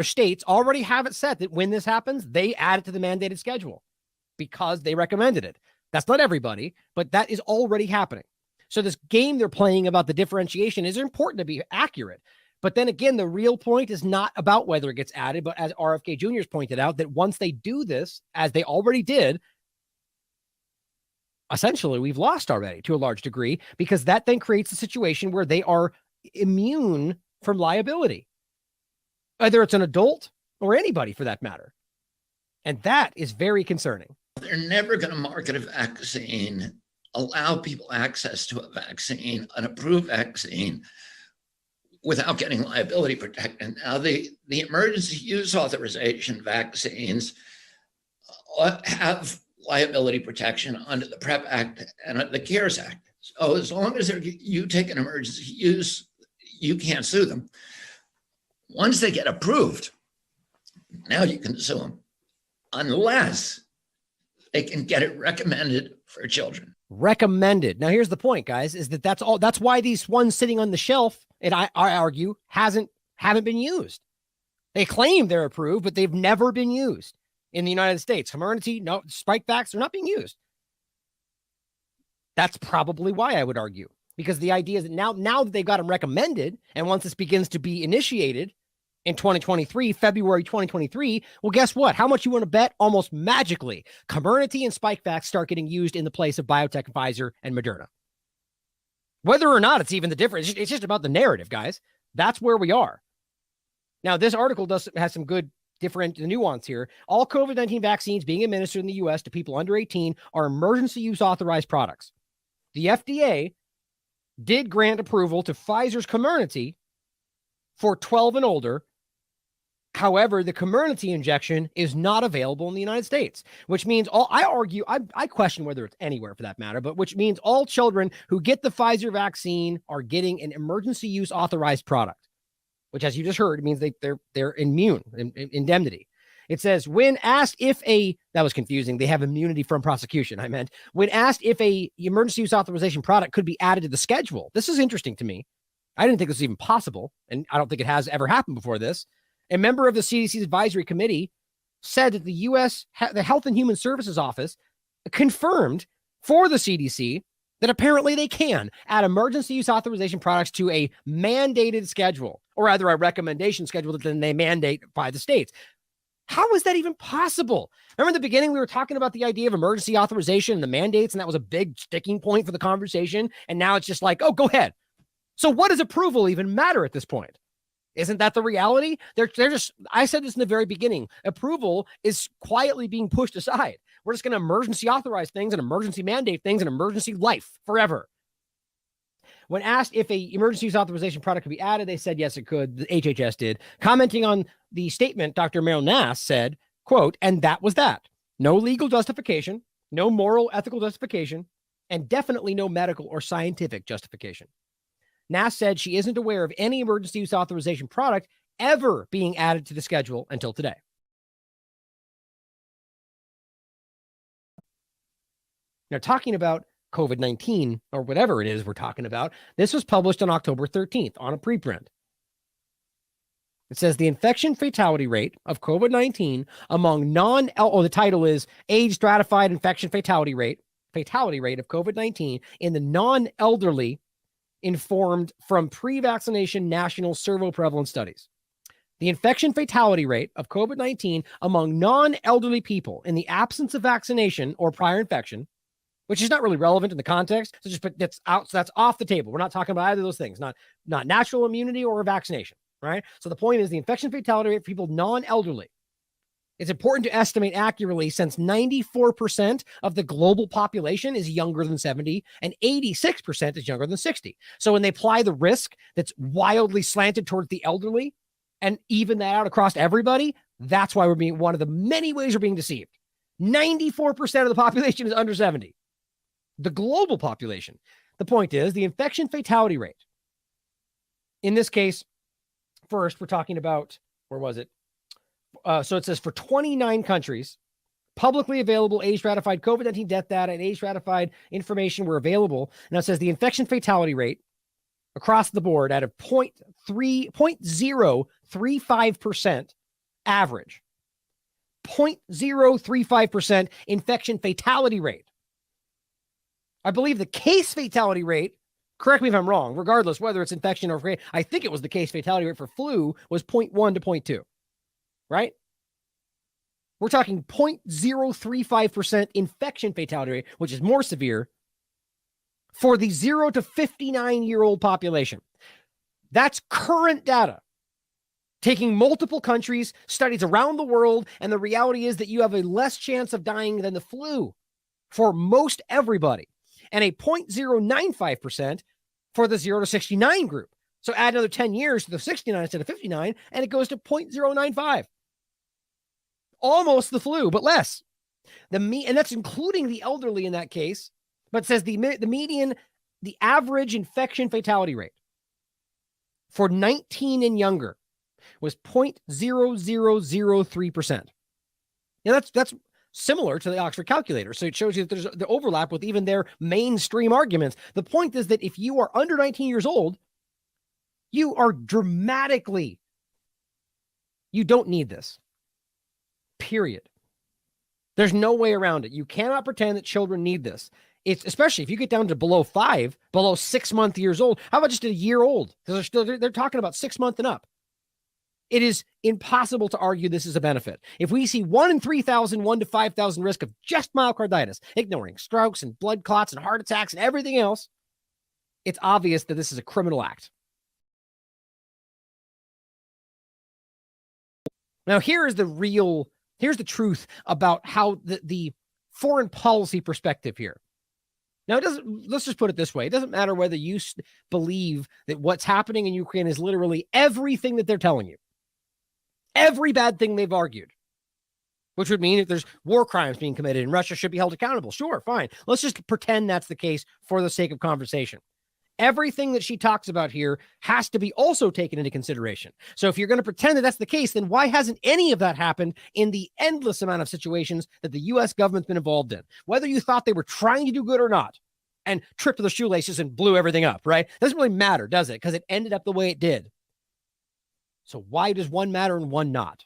states, already have it set that when this happens, they add it to the mandated schedule because they recommended it. That's not everybody, but that is already happening. So this game they're playing about the differentiation is important to be accurate. But then again, the real point is not about whether it gets added, but as RFK Jr. has pointed out, that once they do this, as they already did, essentially we've lost already to a large degree, because that then creates a situation where they are immune from liability, whether it's an adult or anybody for that matter. And that is very concerning. They're never going to market a vaccine, allow people access to a vaccine, an approved vaccine, without getting liability protection. Now, the emergency use authorization vaccines have liability protection under the PrEP Act and the CARES Act. So as long as you take an emergency use, you can't sue them. Once they get approved, Now you can sue them unless they can get it recommended for children. Recommended. Now, here's the point, guys, is that that's all. That's why these ones sitting on the shelf, and I argue, haven't been used. They claim they're approved, but they've never been used in the United States. Comirnaty, no, Spikevax, they're not being used. That's probably why, I would argue, because the idea is that now that they've got them recommended, and once this begins to be initiated in 2023, February 2023, well, guess what? How much you want to bet? Almost magically, Comirnaty and Spikevax start getting used in the place of biotech, Pfizer, and Moderna. Whether or not it's even the difference, it's just about the narrative, guys. That's where we are. Now, this article has some good different nuance here. All COVID-19 vaccines being administered in the U.S. to people under 18 are emergency use authorized products. The FDA did grant approval to Pfizer's Comirnaty for 12 and older. However, the Comirnaty injection is not available in the United States, which means I question whether it's anywhere for that matter, but which means all children who get the Pfizer vaccine are getting an emergency use authorized product, which, as you just heard, means they're immune, indemnity. It says, when asked if that was confusing. They have immunity from prosecution. I meant when asked if a emergency use authorization product could be added to the schedule. This is interesting to me. I didn't think this was even possible. And I don't think it has ever happened before this. A member of the CDC's advisory committee said that the Health and Human Services Office confirmed for the CDC that apparently they can add emergency use authorization products to a mandated schedule, or rather a recommendation schedule that then they mandate by the states. How is that even possible? Remember in the beginning, we were talking about the idea of emergency authorization and the mandates, and that was a big sticking point for the conversation. And now it's just like, oh, go ahead. So what does approval even matter at this point? Isn't that the reality? They're just, I said this in the very beginning, approval is quietly being pushed aside. We're just going to emergency authorize things and emergency mandate things and emergency life forever. When asked if a emergency use authorization product could be added, they said, yes, it could. The HHS did. Commenting on the statement, Dr. Meryl Nass said, quote, and that was that. No legal justification, no moral, ethical justification, and definitely no medical or scientific justification. Nass said she isn't aware of any emergency use authorization product ever being added to the schedule until today. Now, talking about COVID-19 or whatever it is we're talking about, this was published on October 13th on a preprint. It says the infection fatality rate of COVID-19 among the title is Age Stratified Infection Fatality Rate of COVID-19 in the non-elderly informed from pre-vaccination national seroprevalence studies. The infection fatality rate of COVID-19 among non-elderly people in the absence of vaccination or prior infection, which is not really relevant in the context. So just put that's out. So that's off the table. We're not talking about either of those things, not natural immunity or vaccination, right? So the point is the infection fatality rate for people non-elderly. It's important to estimate accurately since 94% of the global population is younger than 70 and 86% is younger than 60. So when they apply the risk that's wildly slanted towards the elderly and even that out across everybody, that's why we're being one of the many ways we're being deceived. 94% of the population is under 70. The global population. The point is the infection fatality rate. In this case, first, we're talking about, where was it? So it says for 29 countries, publicly available age-stratified COVID-19 death data and age-stratified information were available. Now it says the infection fatality rate across the board at a 0.035% average. 0.035% infection fatality rate. I believe the case fatality rate, correct me if I'm wrong, regardless whether it's infection or I think it was the case fatality rate for flu was 0.1 to 0.2. Right? We're talking 0.035% infection fatality rate, which is more severe for the 0 to 59-year-old population. That's current data. Taking multiple countries, studies around the world, and the reality is that you have a less chance of dying than the flu for most everybody, and a 0.095% for the 0 to 69 group. So add another 10 years to the 69 instead of 59, and it goes to 0.095. Almost the flu, but less. And that's including the elderly in that case. But it says the median, the average infection fatality rate for 19 and younger was 0.0003%. Now that's similar to the Oxford calculator. So it shows you that there's the overlap with even their mainstream arguments. The point is that if you are under 19 years old, you are dramatically, you don't need this. Period. There's no way around it. You cannot pretend that children need this. It's especially if you get down to below 6 month years old. How about just a year old? Because they're talking about 6 months and up. It is impossible to argue this is a benefit. If we see 1 in 3,000, 1 to 5,000 risk of just myocarditis, ignoring strokes and blood clots and heart attacks and everything else, it's obvious that this is a criminal act. Now, here's the truth about how the foreign policy perspective here. Now, let's just put it this way. It doesn't matter whether you believe that what's happening in Ukraine is literally everything that they're telling you. Every bad thing they've argued, which would mean if there's war crimes being committed and Russia should be held accountable. Sure, fine. Let's just pretend that's the case for the sake of conversation. Everything that she talks about here has to be also taken into consideration. So if you're going to pretend that that's the case, then why hasn't any of that happened in the endless amount of situations that the U.S. government's been involved in? Whether you thought they were trying to do good or not, and tripped to the shoelaces and blew everything up, right? Doesn't really matter, does it? Because it ended up the way it did. So why does one matter and one not?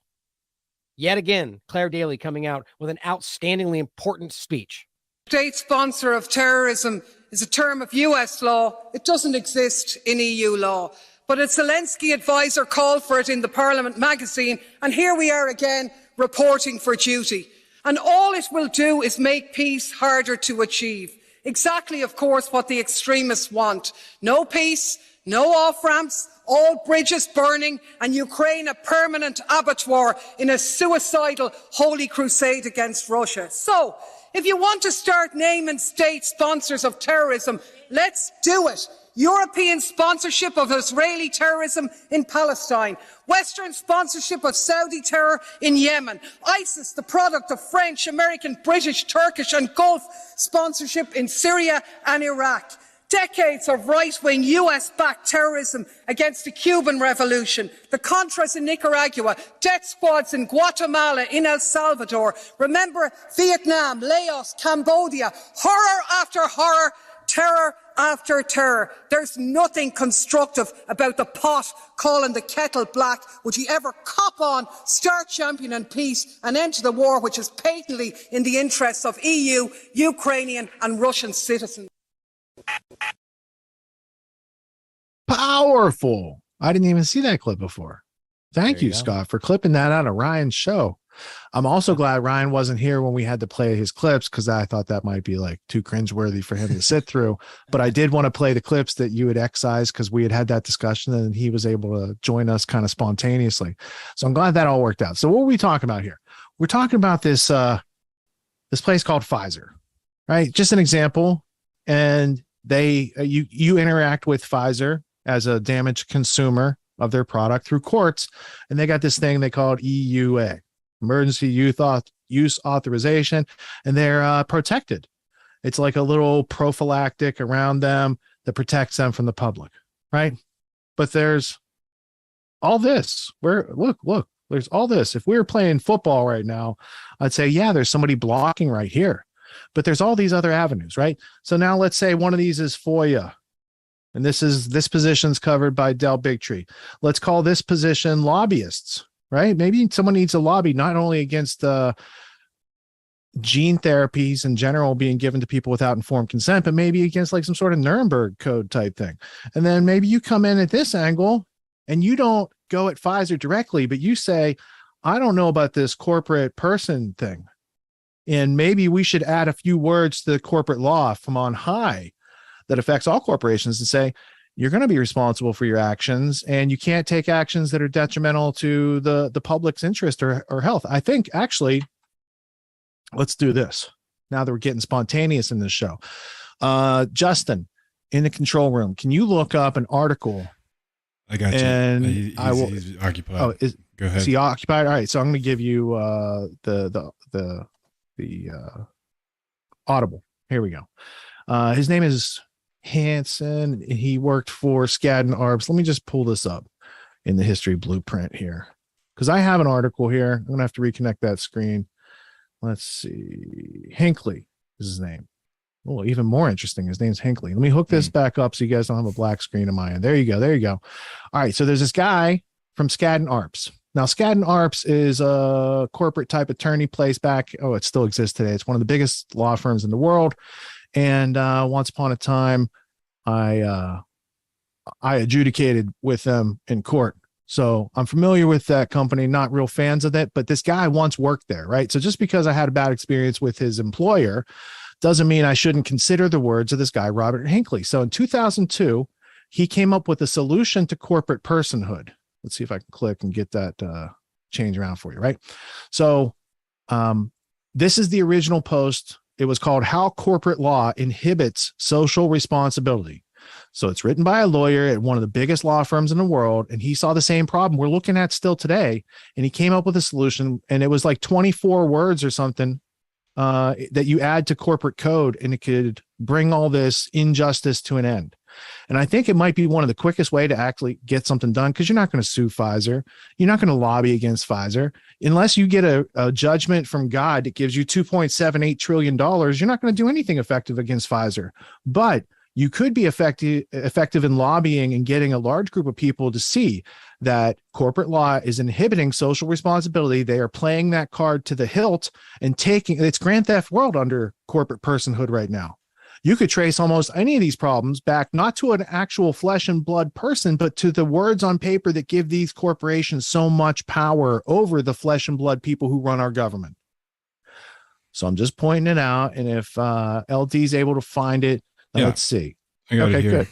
Yet again, Claire Daly coming out with an outstandingly important speech. State sponsor of terrorism is a term of US law. It doesn't exist in EU law. But a Zelensky advisor called for it in the Parliament magazine, and here we are again reporting for duty. And all it will do is make peace harder to achieve. Exactly, of course, what the extremists want. No peace, no off-ramps, all bridges burning, and Ukraine a permanent abattoir in a suicidal holy crusade against Russia. So, if you want to start naming state sponsors of terrorism, let's do it. European sponsorship of Israeli terrorism in Palestine, Western sponsorship of Saudi terror in Yemen, ISIS, the product of French, American, British, Turkish and Gulf sponsorship in Syria and Iraq. Decades of right-wing US-backed terrorism against the Cuban Revolution, the Contras in Nicaragua, death squads in Guatemala, in El Salvador. Remember Vietnam, Laos, Cambodia, horror after horror, terror after terror. There's nothing constructive about the pot calling the kettle black. Would you ever cop on, start championing peace and end the war, which is patently in the interests of EU, Ukrainian and Russian citizens? Powerful. I didn't even see that clip before. Thank you, Scott, for clipping that out of Ryan's show. I'm also glad Ryan wasn't here when we had to play his clips, because I thought that might be like too cringeworthy for him to sit through. But I did want to play the clips that you had excised, because we had that discussion and he was able to join us kind of spontaneously. So I'm glad that all worked out. So what are we talking about here? We're talking about this place called Pfizer, right? Just an example. And you interact with Pfizer as a damaged consumer of their product through courts, and they got this thing they called EUA, emergency use authorization, and they're protected. It's like a little prophylactic around them that protects them from the public, right? But there's all this. Look, there's all this. If we were playing football right now, I'd say, yeah, there's somebody blocking right here. But there's all these other avenues, right? So now let's say one of these is FOIA, and this position's covered by Del Bigtree. Let's call this position lobbyists, right? Maybe someone needs a lobby not only against gene therapies in general being given to people without informed consent, but maybe against like some sort of Nuremberg code type thing. And then maybe you come in at this angle and you don't go at Pfizer directly, but you say, I don't know about this corporate person thing. And maybe we should add a few words to the corporate law from on high that affects all corporations and say, you're going to be responsible for your actions, and you can't take actions that are detrimental to the public's interest or health. I think actually, let's do this now that we're getting spontaneous in this show. Justin, in the control room, can you look up an article? I got you. And he's occupied. Oh, go ahead. Is he occupied? All right. So I'm going to give you the Audible. Here we go. His name is Hansen. He worked for Skadden Arps. Let me just pull this up in the history blueprint here, because I have an article here. I'm going to have to reconnect that screen. Let's see. Hinckley is his name. Oh, even more interesting. His name's Hinckley. Let me hook this back up so you guys don't have a black screen on my end. There you go. There you go. All right. So there's this guy from Skadden Arps. Now, Skadden Arps is a corporate type attorney place back. Oh, it still exists today. It's one of the biggest law firms in the world. And once upon a time, I adjudicated with them in court. So I'm familiar with that company, not real fans of it, but this guy once worked there, right? So just because I had a bad experience with his employer doesn't mean I shouldn't consider the words of this guy, Robert Hinckley. So in 2002, he came up with a solution to corporate personhood. Let's see if I can click and get that change around for you, right? So this is the original post. It was called How Corporate Law Inhibits Social Responsibility. So it's written by a lawyer at one of the biggest law firms in the world, and he saw the same problem we're looking at still today, and he came up with a solution, and it was like 24 words or something that you add to corporate code, and it could bring all this injustice to an end. And I think it might be one of the quickest way to actually get something done, because you're not going to sue Pfizer. You're not going to lobby against Pfizer. Unless you get a judgment from God that gives you $2.78 trillion, you're not going to do anything effective against Pfizer. But you could be effective in lobbying and getting a large group of people to see that corporate law is inhibiting social responsibility. They are playing that card to the hilt and taking it's Grand Theft World under corporate personhood right now. You could trace almost any of these problems back not to an actual flesh and blood person, but to the words on paper that give these corporations so much power over the flesh and blood people who run our government. So I'm just pointing it out. And if LD is able to find it, let's see. I got it here. Good.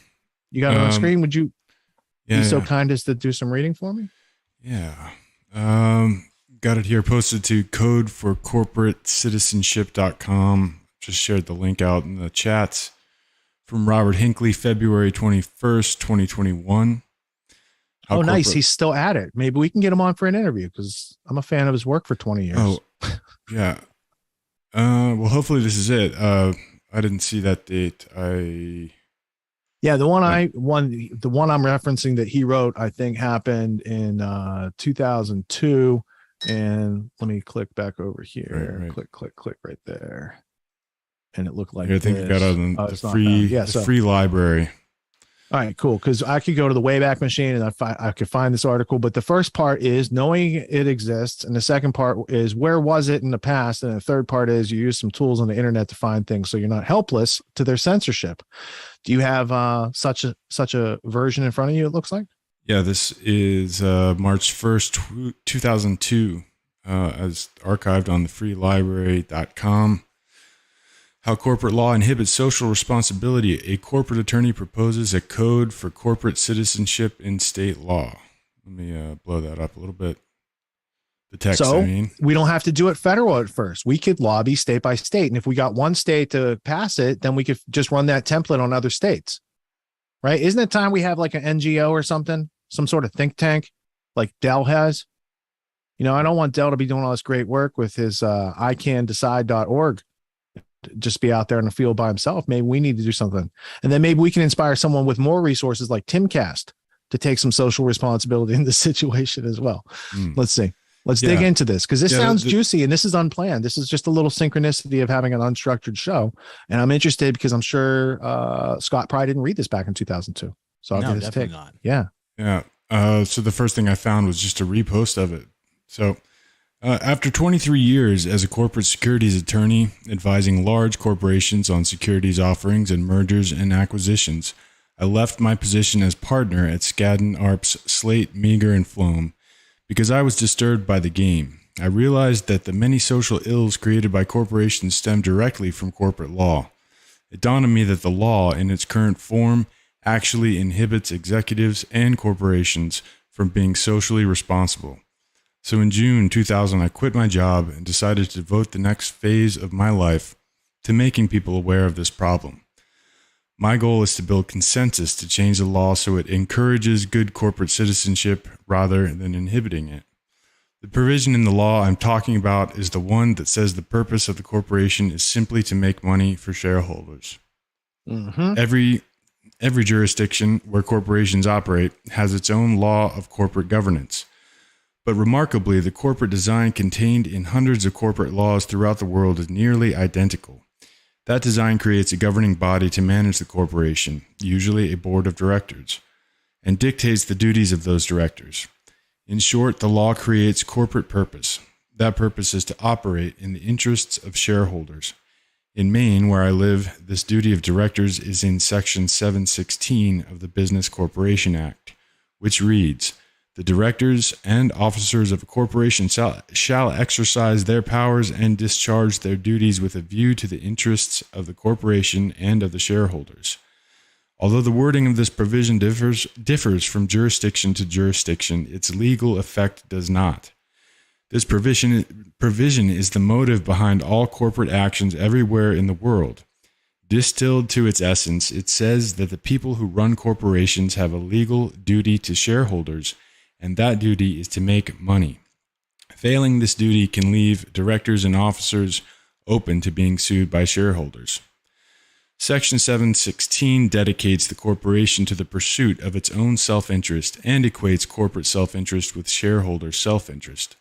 You got it on the screen. Would you be so yeah. kind as to do some reading for me? Yeah. Got it here posted to codeforcorporatecitizenship.com. Just shared the link out in the chats from Robert Hinckley, February 21st, 2021. Oh, nice. He's still at it. Maybe we can get him on for an interview, because I'm a fan of his work for 20 years. Oh, yeah. Well, hopefully this is it. I didn't see that date. The one I'm referencing that he wrote, I think happened in 2002. And let me click back over here. Right. Click right there. And it looked like I think you got it on the free library. All right, cool. Because I could go to the Wayback Machine and I could find this article. But the first part is knowing it exists, and the second part is where was it in the past, and the third part is you use some tools on the internet to find things so you're not helpless to their censorship. Do you have such a version in front of you? It looks like. Yeah, this is March 1st, 2002, as archived on the freelibrary.com. How corporate law inhibits social responsibility. A corporate attorney proposes a code for corporate citizenship in state law. Let me blow that up a little bit. The text, we don't have to do it federal at first. We could lobby state by state. And if we got one state to pass it, then we could just run that template on other states. Right? Isn't it time we have like an NGO or something? Some sort of think tank like Dell has? You know, I don't want Dell to be doing all this great work with his ICanDecide.org. Just be out there in the field by himself. Maybe we need to do something. And then maybe we can inspire someone with more resources like Timcast to take some social responsibility in this situation as well. Let's see. Let's dig into this, because this sounds juicy and this is unplanned. This is just a little synchronicity of having an unstructured show. And I'm interested because I'm sure Scott probably didn't read this back in 2002. So I'll get his take. Not. Yeah. So the first thing I found was just a repost of it. So after 23 years as a corporate securities attorney, advising large corporations on securities offerings and mergers and acquisitions, I left my position as partner at Skadden Arps, Slate, Meagher, and Flom because I was disturbed by the game. I realized that the many social ills created by corporations stem directly from corporate law. It dawned on me that the law, in its current form, actually inhibits executives and corporations from being socially responsible. So in June 2000, I quit my job and decided to devote the next phase of my life to making people aware of this problem. My goal is to build consensus to change the law so it encourages good corporate citizenship rather than inhibiting it. The provision in the law I'm talking about is the one that says the purpose of the corporation is simply to make money for shareholders. every jurisdiction where corporations operate has its own law of corporate governance. But remarkably, the corporate design contained in hundreds of corporate laws throughout the world is nearly identical. That design creates a governing body to manage the corporation, usually a board of directors, and dictates the duties of those directors. In short, the law creates corporate purpose. That purpose is to operate in the interests of shareholders. In Maine, where I live, this duty of directors is in Section 716 of the Business Corporation Act, which reads, "The directors and officers of a corporation shall exercise their powers and discharge their duties with a view to the interests of the corporation and of the shareholders." Although the wording of this provision differs from jurisdiction to jurisdiction, its legal effect does not. This provision is the motive behind all corporate actions everywhere in the world. Distilled to its essence, it says that the people who run corporations have a legal duty to shareholders, and that duty is to make money. Failing this duty can leave directors and officers open to being sued by shareholders. Section 716 dedicates the corporation to the pursuit of its own self-interest and equates corporate self-interest with shareholder self-interest.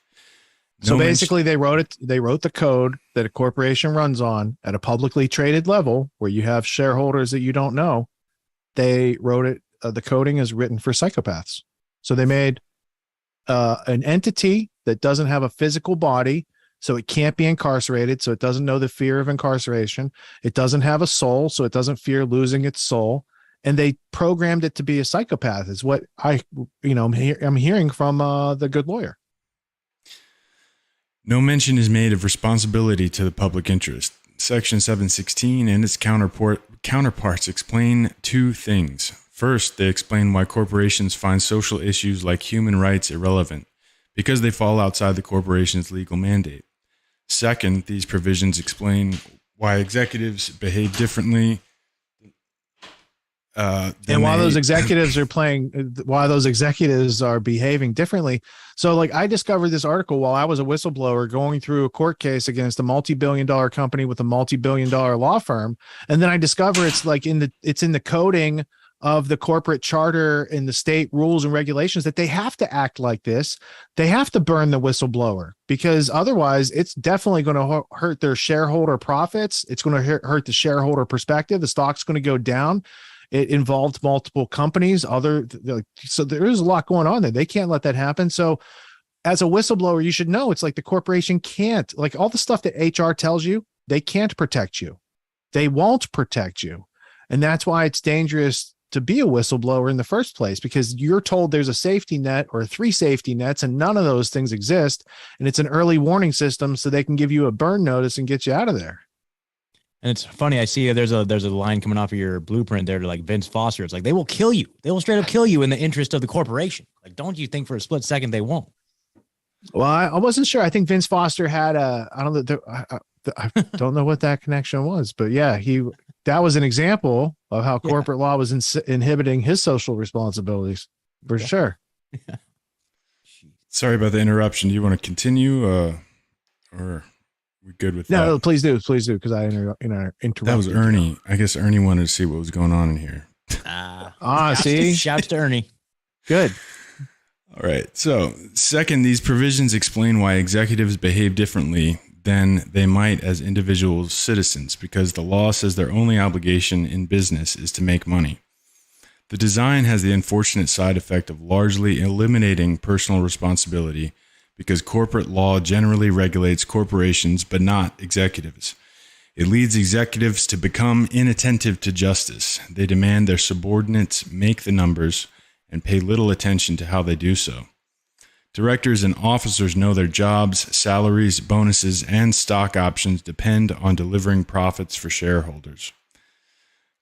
So basically, they wrote the code that a corporation runs on at a publicly traded level where you have shareholders that you don't know. They wrote it. The coding is written for psychopaths. So they made an entity that doesn't have a physical body, so it can't be incarcerated. So it doesn't know the fear of incarceration. It doesn't have a soul, so it doesn't fear losing its soul. And they programmed it to be a psychopath. Is what I'm hearing from the good lawyer. No mention is made of responsibility to the public interest. Section 716 and its counterparts explain two things. First, they explain why corporations find social issues like human rights irrelevant, because they fall outside the corporation's legal mandate. Second, these provisions explain why executives behave differently. And while those executives are behaving differently. So like I discovered this article while I was a whistleblower going through a court case against a multi-billion-dollar company with a multi-billion-dollar law firm. And then I discover it's in the coding of the corporate charter and the state rules and regulations that they have to act like this. They have to burn the whistleblower because otherwise it's definitely going to hurt their shareholder profits. It's going to hurt the shareholder perspective. The stock's going to go down. It involved multiple companies, so there is a lot going on there. They can't let that happen. So as a whistleblower, you should know it's like the corporation can't, like all the stuff that HR tells you, they can't protect you. They won't protect you. And that's why it's dangerous to be a whistleblower in the first place, because you're told there's a safety net or 3 safety nets and none of those things exist. And it's an early warning system so they can give you a burn notice and get you out of there. And it's funny. I see there's a line coming off of your blueprint there to like Vince Foster. It's like, they will kill you. They will straight up kill you in the interest of the corporation. Like, don't you think for a split second they won't? Well, I wasn't sure. I think Vince Foster had I don't know what that connection was, but yeah, that was an example of how corporate law was inhibiting his social responsibilities for sure. Yeah. Sorry about the interruption. Do you want to continue or we good with that? No, please do. Because I interrupted. That was Ernie. I guess Ernie wanted to see what was going on in here. See? Shouts to Ernie. Good. All right. So, second, these provisions explain why executives behave differently than they might as individual citizens, because the law says their only obligation in business is to make money. The design has the unfortunate side effect of largely eliminating personal responsibility, because corporate law generally regulates corporations but not executives. It leads executives to become inattentive to justice. They demand their subordinates make the numbers and pay little attention to how they do so. Directors and officers know their jobs, salaries, bonuses, and stock options depend on delivering profits for shareholders.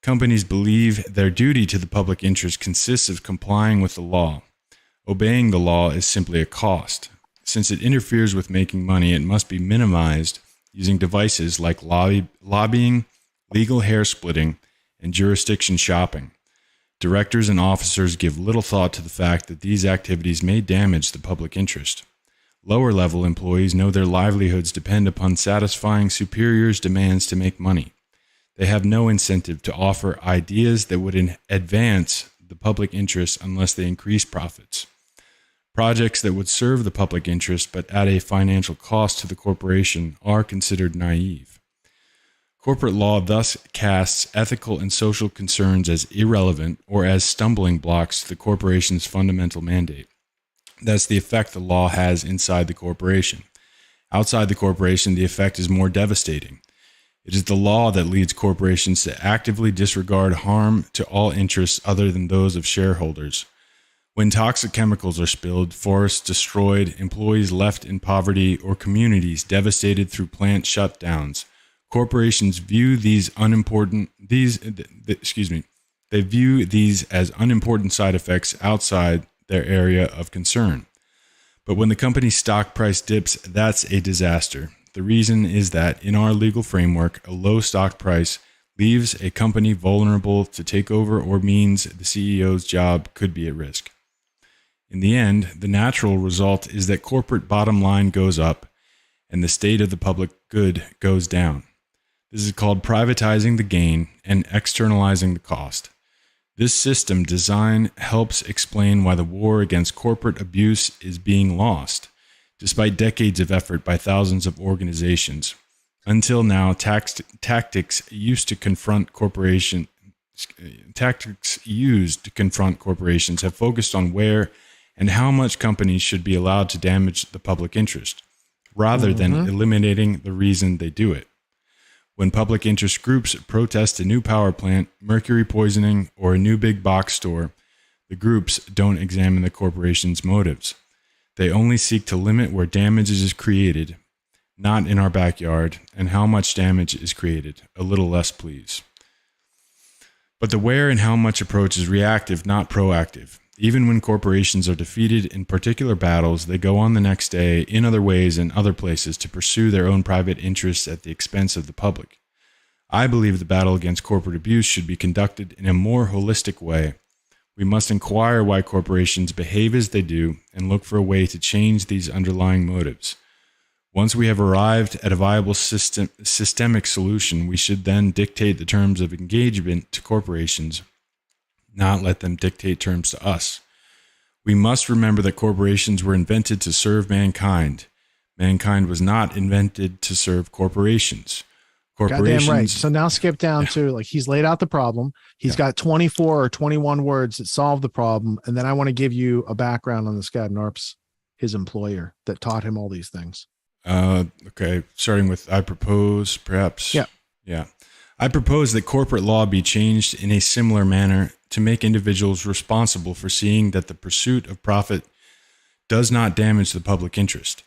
Companies believe their duty to the public interest consists of complying with the law. Obeying the law is simply a cost. Since it interferes with making money, it must be minimized using devices like lobbying, legal hair splitting, and jurisdiction shopping. Directors and officers give little thought to the fact that these activities may damage the public interest. Lower-level employees know their livelihoods depend upon satisfying superiors' demands to make money. They have no incentive to offer ideas that would advance the public interest unless they increase profits. Projects that would serve the public interest but at a financial cost to the corporation are considered naive. Corporate law thus casts ethical and social concerns as irrelevant or as stumbling blocks to the corporation's fundamental mandate. That's the effect the law has inside the corporation. Outside the corporation, the effect is more devastating. It is the law that leads corporations to actively disregard harm to all interests other than those of shareholders. When toxic chemicals are spilled, forests destroyed, employees left in poverty, or communities devastated through plant shutdowns, corporations view these they view these as unimportant side effects outside their area of concern. But when the company's stock price dips, that's a disaster. The reason is that in our legal framework, a low stock price leaves a company vulnerable to takeover or means the CEO's job could be at risk. In the end, the natural result is that corporate bottom line goes up and the state of the public good goes down. This is called privatizing the gain and externalizing the cost. This system design helps explain why the war against corporate abuse is being lost, despite decades of effort by thousands of organizations. Until now, tactics used to confront corporations have focused on where and how much companies should be allowed to damage the public interest, rather than eliminating the reason they do it. When public interest groups protest a new power plant, mercury poisoning, or a new big box store, the groups don't examine the corporation's motives. They only seek to limit where damage is created, not in our backyard, and how much damage is created. A little less, please. But the where and how much approach is reactive, not proactive. Even when corporations are defeated in particular battles, they go on the next day in other ways and other places to pursue their own private interests at the expense of the public. I believe the battle against corporate abuse should be conducted in a more holistic way. We must inquire why corporations behave as they do and look for a way to change these underlying motives. Once we have arrived at a viable systemic solution, we should then dictate the terms of engagement to corporations, not let them dictate terms to us. We must remember that corporations were invented to serve mankind. Mankind was not invented to serve corporations. Goddamn right. So now skip down to, like, he's laid out the problem. He's got 24 or 21 words that solve the problem. And then I want to give you a background on this guy, Narps, his employer, that taught him all these things. Okay. Starting with, I propose, perhaps. Yeah. I propose that corporate law be changed in a similar manner to make individuals responsible for seeing that the pursuit of profit does not damage the public interest.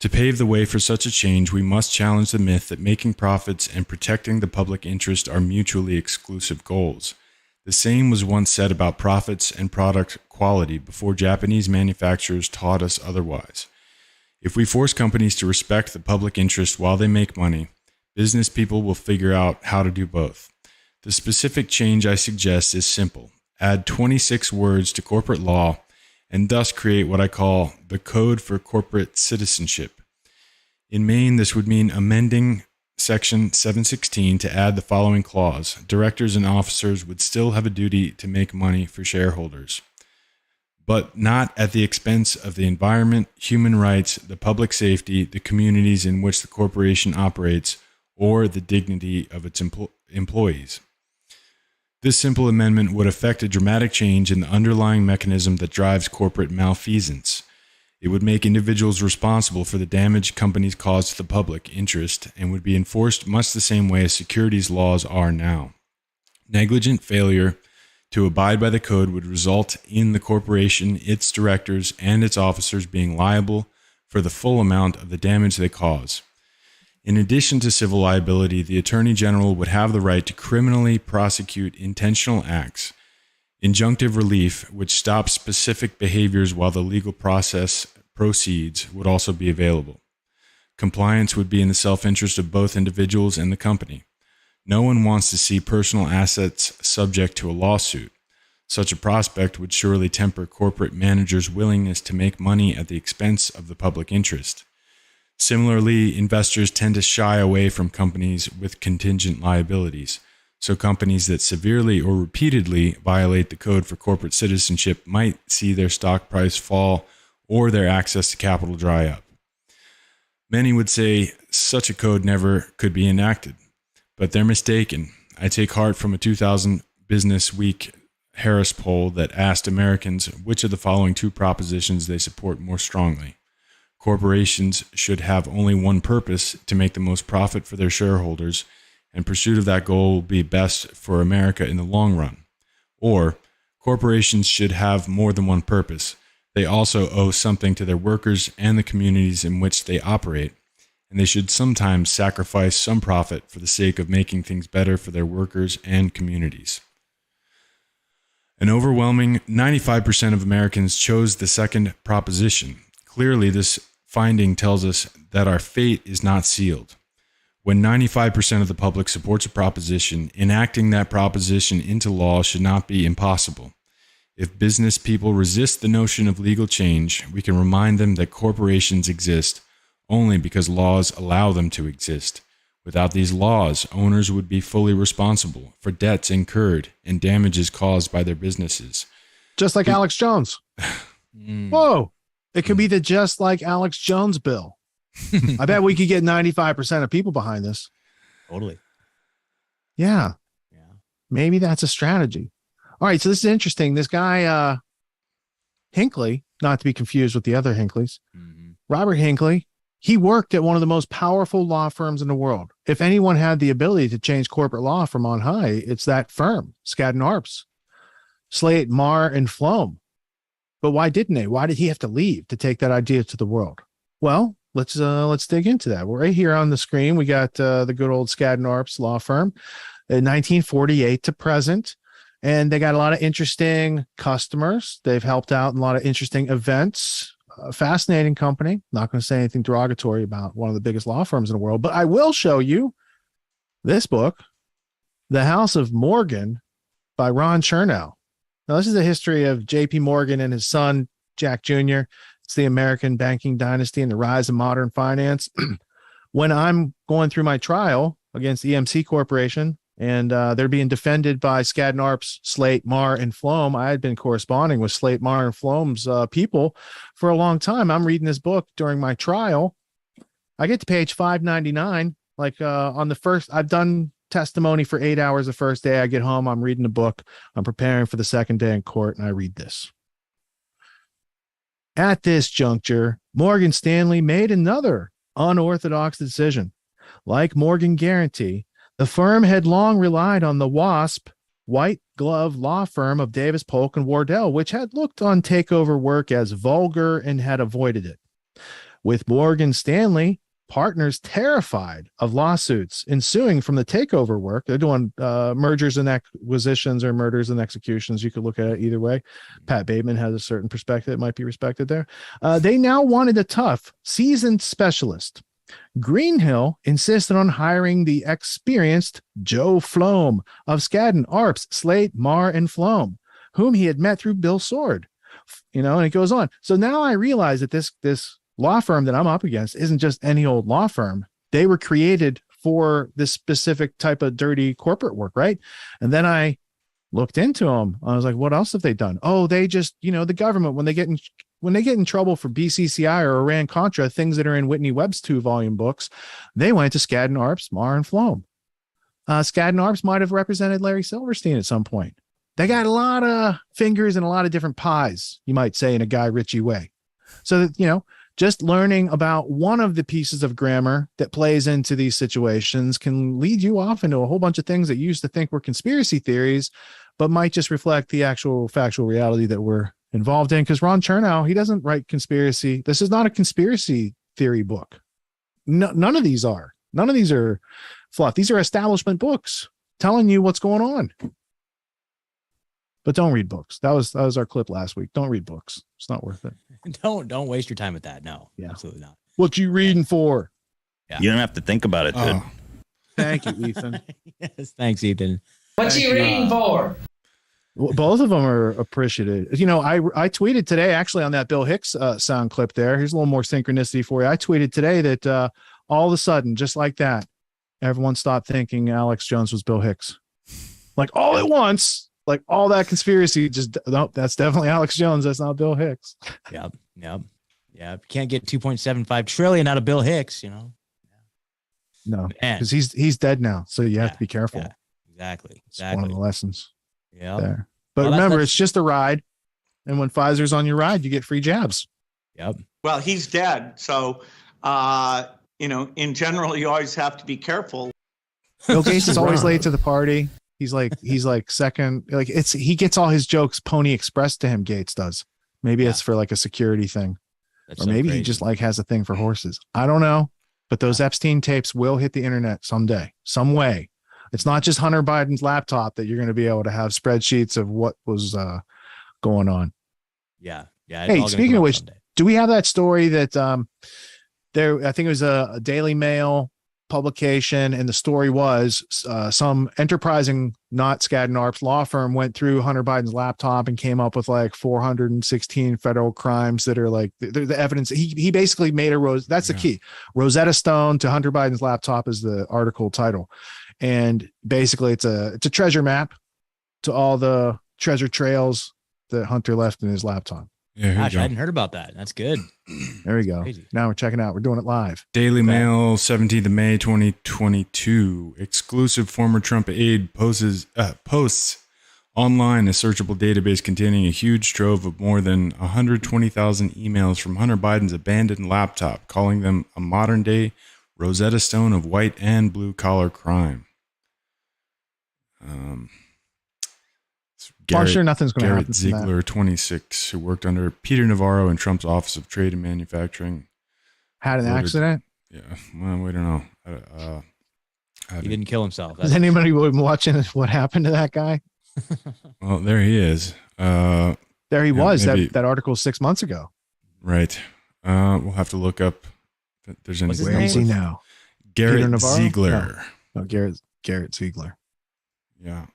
To pave the way for such a change, we must challenge the myth that making profits and protecting the public interest are mutually exclusive goals. The same was once said about profits and product quality before Japanese manufacturers taught us otherwise. If we force companies to respect the public interest while they make money, business people will figure out how to do both. The specific change I suggest is simple. Add 26 words to corporate law and thus create what I call the Code for Corporate Citizenship. In Maine, this would mean amending Section 716 to add the following clause. Directors and officers would still have a duty to make money for shareholders, but not at the expense of the environment, human rights, the public safety, the communities in which the corporation operates, or the dignity of its employees. This simple amendment would effect a dramatic change in the underlying mechanism that drives corporate malfeasance. It would make individuals responsible for the damage companies cause to the public interest and would be enforced much the same way as securities laws are now. Negligent failure to abide by the code would result in the corporation, its directors, and its officers being liable for the full amount of the damage they cause. In addition to civil liability, the Attorney General would have the right to criminally prosecute intentional acts. Injunctive relief, which stops specific behaviors while the legal process proceeds, would also be available. Compliance would be in the self-interest of both individuals and the company. No one wants to see personal assets subject to a lawsuit. Such a prospect would surely temper corporate managers' willingness to make money at the expense of the public interest. Similarly, investors tend to shy away from companies with contingent liabilities. So companies that severely or repeatedly violate the code for corporate citizenship might see their stock price fall or their access to capital dry up. Many would say such a code never could be enacted, but they're mistaken. I take heart from a 2000 Business Week Harris poll that asked Americans which of the following two propositions they support more strongly. Corporations should have only one purpose, to make the most profit for their shareholders, and pursuit of that goal will be best for America in the long run. Or, corporations should have more than one purpose. They also owe something to their workers and the communities in which they operate, and they should sometimes sacrifice some profit for the sake of making things better for their workers and communities. An overwhelming 95% of Americans chose the second proposition. Clearly, this finding tells us that our fate is not sealed. When 95% of the public supports a proposition, enacting that proposition into law should not be impossible. If business people resist the notion of legal change, we can remind them that corporations exist only because laws allow them to exist. Without these laws, owners would be fully responsible for debts incurred and damages caused by their businesses. Just like Alex Jones. Whoa. It could be the just like Alex Jones bill. I bet we could get 95% of people behind this. Totally. Yeah. Maybe that's a strategy. All right. So this is interesting. This guy, Hinckley, not to be confused with the other Hinkleys, Robert Hinckley, he worked at one of the most powerful law firms in the world. If anyone had the ability to change corporate law from on high, it's that firm, Skadden Arps, Slate, Marr, and Flom. But why didn't they? Why did he have to leave to take that idea to the world? Well, let's dig into that. We're right here on the screen. We got the good old Skadden Arps law firm in 1948 to present. And they got a lot of interesting customers. They've helped out in a lot of interesting events. Fascinating company. Not going to say anything derogatory about one of the biggest law firms in the world, but I will show you this book, The House of Morgan by Ron Chernow. Now, this is the history of J.P. Morgan and his son, Jack Jr. It's the American banking dynasty and the rise of modern finance. When I'm going through my trial against EMC Corporation and they're being defended by Skadden Arps, Slate, Marr, and Flom, I had been corresponding with Slate, Marr, and Flom's people for a long time. I'm reading this book during my trial. I get to page 599. On the first, I've done testimony for 8 hours the first day. I get home, I'm reading the book. I'm preparing for the second day in court, and I read this. At this juncture, Morgan Stanley made another unorthodox decision. Like Morgan Guaranty, the firm had long relied on the WASP, white glove law firm of Davis, Polk, and Wardell, which had looked on takeover work as vulgar and had avoided it. With Morgan Stanley, partners terrified of lawsuits ensuing from the takeover work. They're doing mergers and acquisitions or murders and executions. You could look at it either way. Pat Bateman has a certain perspective that might be respected there. They now wanted a tough, seasoned specialist. Greenhill insisted on hiring the experienced Joe Flom of Skadden Arps, Slate, Marr, and Flom, whom he had met through Bill Sword. And it goes on. So now I realize that this law firm that I'm up against isn't just any old law firm. They were created for this specific type of dirty corporate work, right? And then I looked into them. I was like, what else have they done? Oh, they just, the government, when they get in trouble for BCCI or Iran-Contra, things that are in Whitney Webb's 2-volume books, they went to Skadden Arps, Marr, and Flom. Skadden Arps might have represented Larry Silverstein at some point. They got a lot of fingers and a lot of different pies, you might say, in a Guy Ritchie way. So that, just learning about one of the pieces of grammar that plays into these situations can lead you off into a whole bunch of things that you used to think were conspiracy theories, but might just reflect the actual factual reality that we're involved in. Because Ron Chernow, he doesn't write conspiracy. This is not a conspiracy theory book. None of these are. None of these are fluff. These are establishment books telling you what's going on. But don't read books. That was our clip last week. Don't read books. It's not worth it. Don't waste your time with that. No, absolutely not. What you reading for? Yeah. You don't have to think about it. Thank you, Ethan. Yes, thanks, Ethan. What you reading for? Both of them are appreciative. You know, I tweeted today actually on that Bill Hicks sound clip there. Here's a little more synchronicity for you. I tweeted today that all of a sudden, just like that, everyone stopped thinking Alex Jones was Bill Hicks. Like all at once, like all that conspiracy just, nope, that's definitely Alex Jones. That's not Bill Hicks. Yep. You can't get 2.75 trillion out of Bill Hicks, you know? No, because he's dead now. So you have to be careful. Yeah, exactly. It's one of the lessons. Yeah. There. But remember, it's just a ride. And when Pfizer's on your ride, you get free jabs. Yep. Well, he's dead. So, in general, you always have to be careful. Bill Gates is always late to the party. He's like second, like he gets all his jokes Pony Express to him. Gates does. Maybe it's for like a security thing. Or maybe he just like has a thing for horses. I don't know. But those Epstein tapes will hit the internet someday, some way. It's not just Hunter Biden's laptop that you're going to be able to have spreadsheets of what was going on. Yeah. Hey, speaking of which, someday. Do we have that story that I think it was a Daily Mail publication, and the story was some enterprising, not Skadden Arps law firm went through Hunter Biden's laptop and came up with like 416 federal crimes that are like the evidence. He basically made that's the key. Rosetta Stone to Hunter Biden's laptop is the article title. And basically it's a treasure map to all the treasure trails that Hunter left in his laptop. Yeah, gosh, I hadn't heard about that. That's good. There we go. Crazy. Now we're checking out. We're doing it live. Daily Mail, 17th of May, 2022. Exclusive former Trump aide posts online a searchable database containing a huge trove of more than 120,000 emails from Hunter Biden's abandoned laptop, calling them a modern-day Rosetta Stone of white and blue-collar crime. I'm sure nothing's going to happen. Ziegler, 26, who worked under Peter Navarro in Trump's Office of Trade and Manufacturing. Had an accident? Yeah. Well, we don't know. He didn't kill himself. Is anybody watching what happened to that guy? Well, there he is. There he was. That article 6 months ago. Right. We'll have to look up if there's any. Where is he now? Garrett Ziegler. No, Garrett Ziegler. Yeah.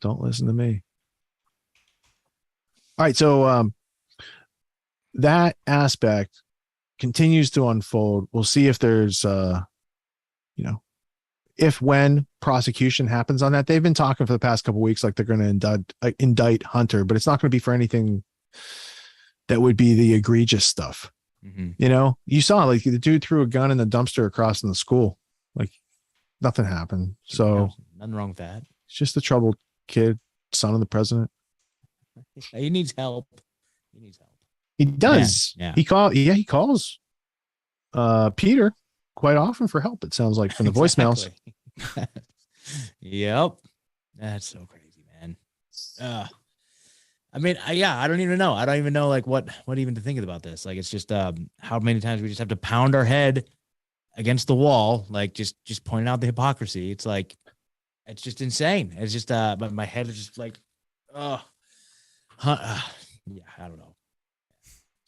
Don't listen to me. All right. So that aspect continues to unfold. We'll see if there's, when prosecution happens on that. They've been talking for the past couple of weeks like they're going to indict Hunter, but it's not going to be for anything that would be the egregious stuff. Mm-hmm. You saw like the dude threw a gun in the dumpster across from the school. Like nothing happened. So nothing wrong with that. It's just a troubled kid, son of the president. He needs help. He does. Yeah. He calls Peter quite often for help. It sounds like from the voicemails. Yep. That's so crazy, man. I don't even know. I don't even know like what even to think about this. Like, it's just how many times we just have to pound our head against the wall, like just pointing out the hypocrisy. It's like, it's just insane. It's just but my head is just like, yeah, I don't know.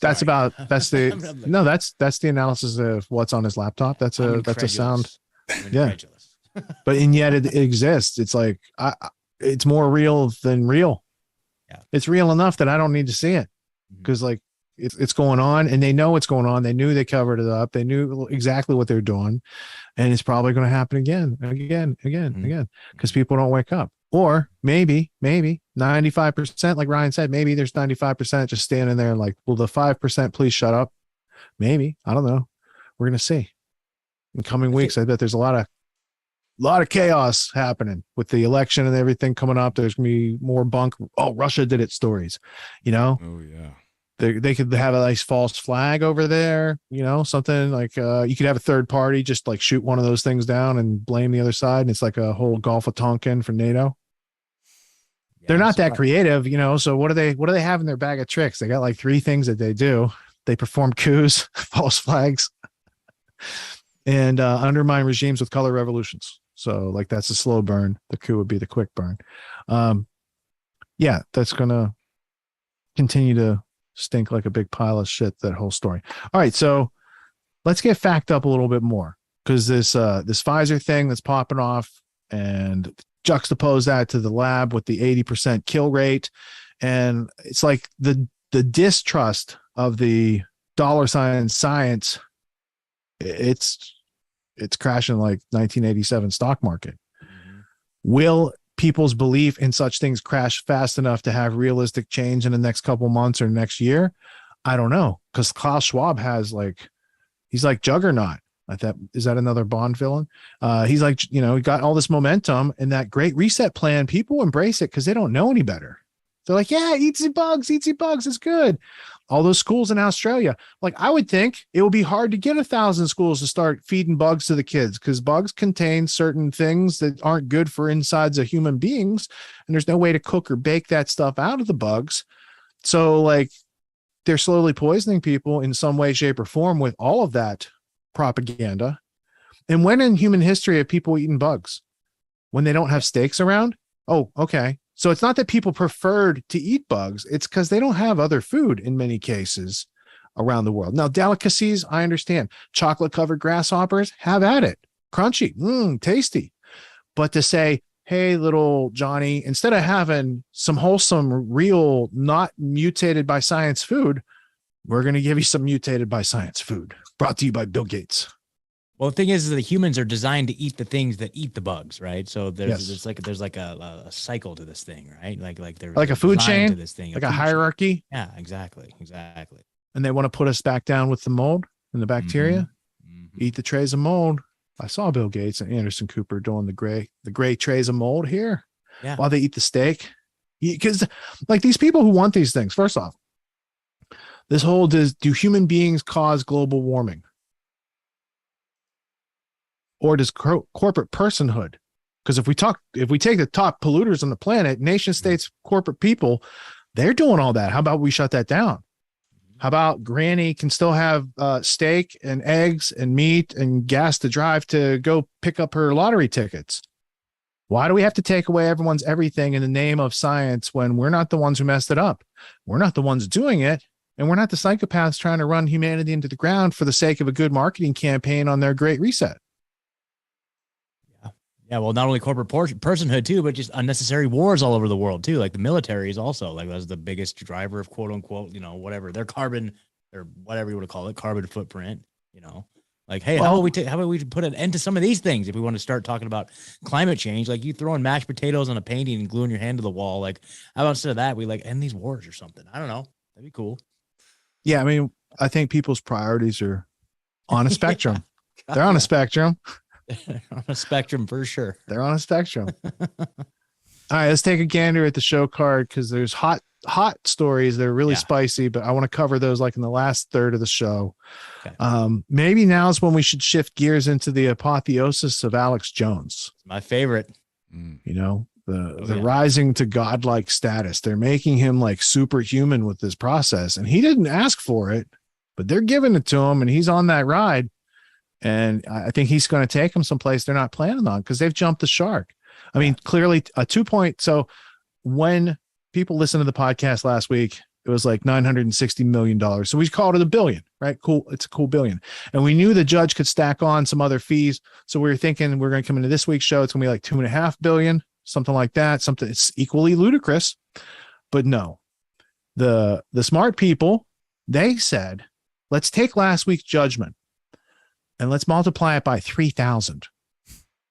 That's the analysis of what's on his laptop. That's a sound. Yeah. But and yet it exists. It's like it's more real than real. Yeah. It's real enough that I don't need to see it because like it's going on and they know what's going on. They knew they covered it up. They knew exactly what they're doing, and it's probably going to happen again, because people don't wake up. Or maybe 95%, like Ryan said, maybe there's 95% just standing there like, will the 5% please shut up? Maybe. I don't know. We're going to see. In coming weeks, I bet there's a lot of chaos happening with the election and everything coming up. There's going to be more Russia did it stories, Oh, yeah. They could have a nice false flag over there, something like you could have a third party just like shoot one of those things down and blame the other side. And it's like a whole Gulf of Tonkin for NATO. Yeah, they're not that creative, so what do they have in their bag of tricks? They got like 3 things that they do. They perform coups, false flags, and undermine regimes with color revolutions. So like that's a slow burn. The coup would be the quick burn. That's going to continue to stink like a big pile of shit, that whole story. All right, so let's get fact up a little bit more, because this Pfizer thing that's popping off and juxtapose that to the lab with the 80% kill rate. And it's like the distrust of the dollar sign science, it's crashing like 1987 stock market. Will people's belief in such things crash fast enough to have realistic change in the next couple months or next year? I don't know, because Klaus Schwab he's like Juggernaut. Is that another Bond villain? He's like, he got all this momentum, and that great reset plan, people embrace it because they don't know any better. They're like, yeah, eat some bugs, it's good. All those schools in Australia, like I would think it would be hard to get 1,000 schools to start feeding bugs to the kids because bugs contain certain things that aren't good for insides of human beings. And there's no way to cook or bake that stuff out of the bugs. So like they're slowly poisoning people in some way, shape, or form with all of that propaganda. And when in human history have people eaten bugs? When they don't have steaks around? Oh, okay. So it's not that people preferred to eat bugs. It's because they don't have other food in many cases around the world. Now, delicacies, I understand. Chocolate covered grasshoppers, have at it. Crunchy, tasty. But to say, hey, little Johnny, instead of having some wholesome, real, not mutated by science food, we're going to give you some mutated by science food. Brought to you by Bill Gates. Well, the thing is that the humans are designed to eat the things that eat the bugs, right? So there's Yes. a cycle to this thing, right? Like there's Like a food chain, to this thing, like a food hierarchy. chain. Yeah, exactly. And they want to put us back down with the mold and the bacteria. Eat the trays of mold. I saw Bill Gates and Anderson Cooper doing the gray trays of mold here. Yeah. While they eat the steak. Because like these people who want these things, first off, this whole do human beings cause global warming? Or does corporate personhood? Because if we take the top polluters on the planet, nation states, corporate people, they're doing all that. How about we shut that down? How about Granny can still have steak and eggs and meat and gas to drive to go pick up her lottery tickets? Why do we have to take away everyone's everything in the name of science when we're not the ones who messed it up? We're not the ones doing it. And we're not the psychopaths trying to run humanity into the ground for the sake of a good marketing campaign on their great reset. Yeah, well, not only corporate personhood too, but just unnecessary wars all over the world too. Like the military is also like that's the biggest driver of quote unquote, whatever their carbon or whatever you want to call it, carbon footprint. Like, hey, how about we put an end to some of these things if we want to start talking about climate change? Like you throwing mashed potatoes on a painting and gluing your hand to the wall. Like, how about instead of that, we end these wars or something? I don't know. That'd be cool. Yeah, I mean, I think people's priorities are on a spectrum. They're on a spectrum. On a spectrum for sure. They're on a spectrum. All right, let's take a gander at the show card because there's hot stories. They're really spicy, but I want to cover those like in the last third of the show. Okay. Maybe now's when we should shift gears into the apotheosis of Alex Jones. My favorite. The rising to godlike status. They're making him like superhuman with this process, and he didn't ask for it, but they're giving it to him, and he's on that ride. And I think he's going to take them someplace they're not planning on because they've jumped the shark. I mean, clearly a 2 So when people listened to the podcast last week, it was like $960 million. So we called it $1 billion, right? Cool. It's a cool $1 billion. And we knew the judge could stack on some other fees. So we were thinking we're going to come into this week's show. It's going to be like $2.5 billion, something like that. Something it's equally ludicrous, but no, the smart people, they said, let's take last week's judgment and let's multiply it by 3,000.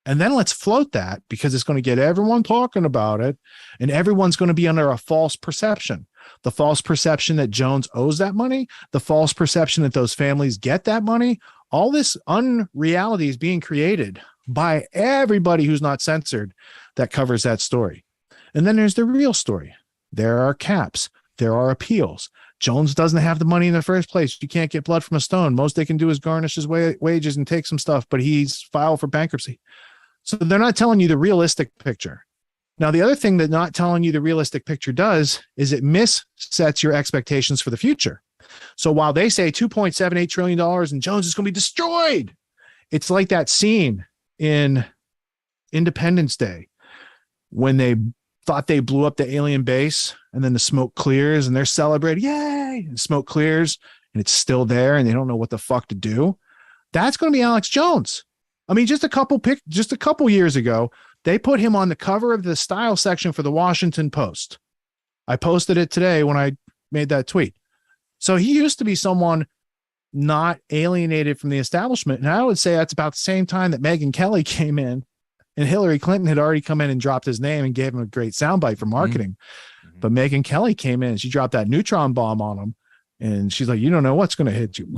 And then let's float that because it's going to get everyone talking about it. And everyone's going to be under a false perception. The false perception that Jones owes that money, the false perception that those families get that money. All this unreality is being created by everybody who's not censored that covers that story. And then there's the real story. There are caps. There are appeals. Jones doesn't have the money in the first place. You can't get blood from a stone. Most they can do is garnish his wages and take some stuff, but he's filed for bankruptcy. So they're not telling you the realistic picture. Now, the other thing that not telling you the realistic picture does is it missets your expectations for the future. So while they say $2.78 trillion and Jones is going to be destroyed, it's like that scene in Independence Day when they thought they blew up the alien base and then the smoke clears and they're celebrating, yay, and smoke clears and it's still there and they don't know what the fuck to do. That's going to be Alex Jones. I mean, just a couple years ago, They put him on the cover of the style section for the Washington Post. I posted it today when I made that tweet. So he used to be someone not alienated from the establishment. And I would say that's about the same time that Megyn Kelly came in, and Hillary Clinton had already come in and dropped his name and gave him a great soundbite for marketing. Mm-hmm. But Megyn Kelly came in and she dropped that neutron bomb on him. And she's like, you don't know what's going to hit you.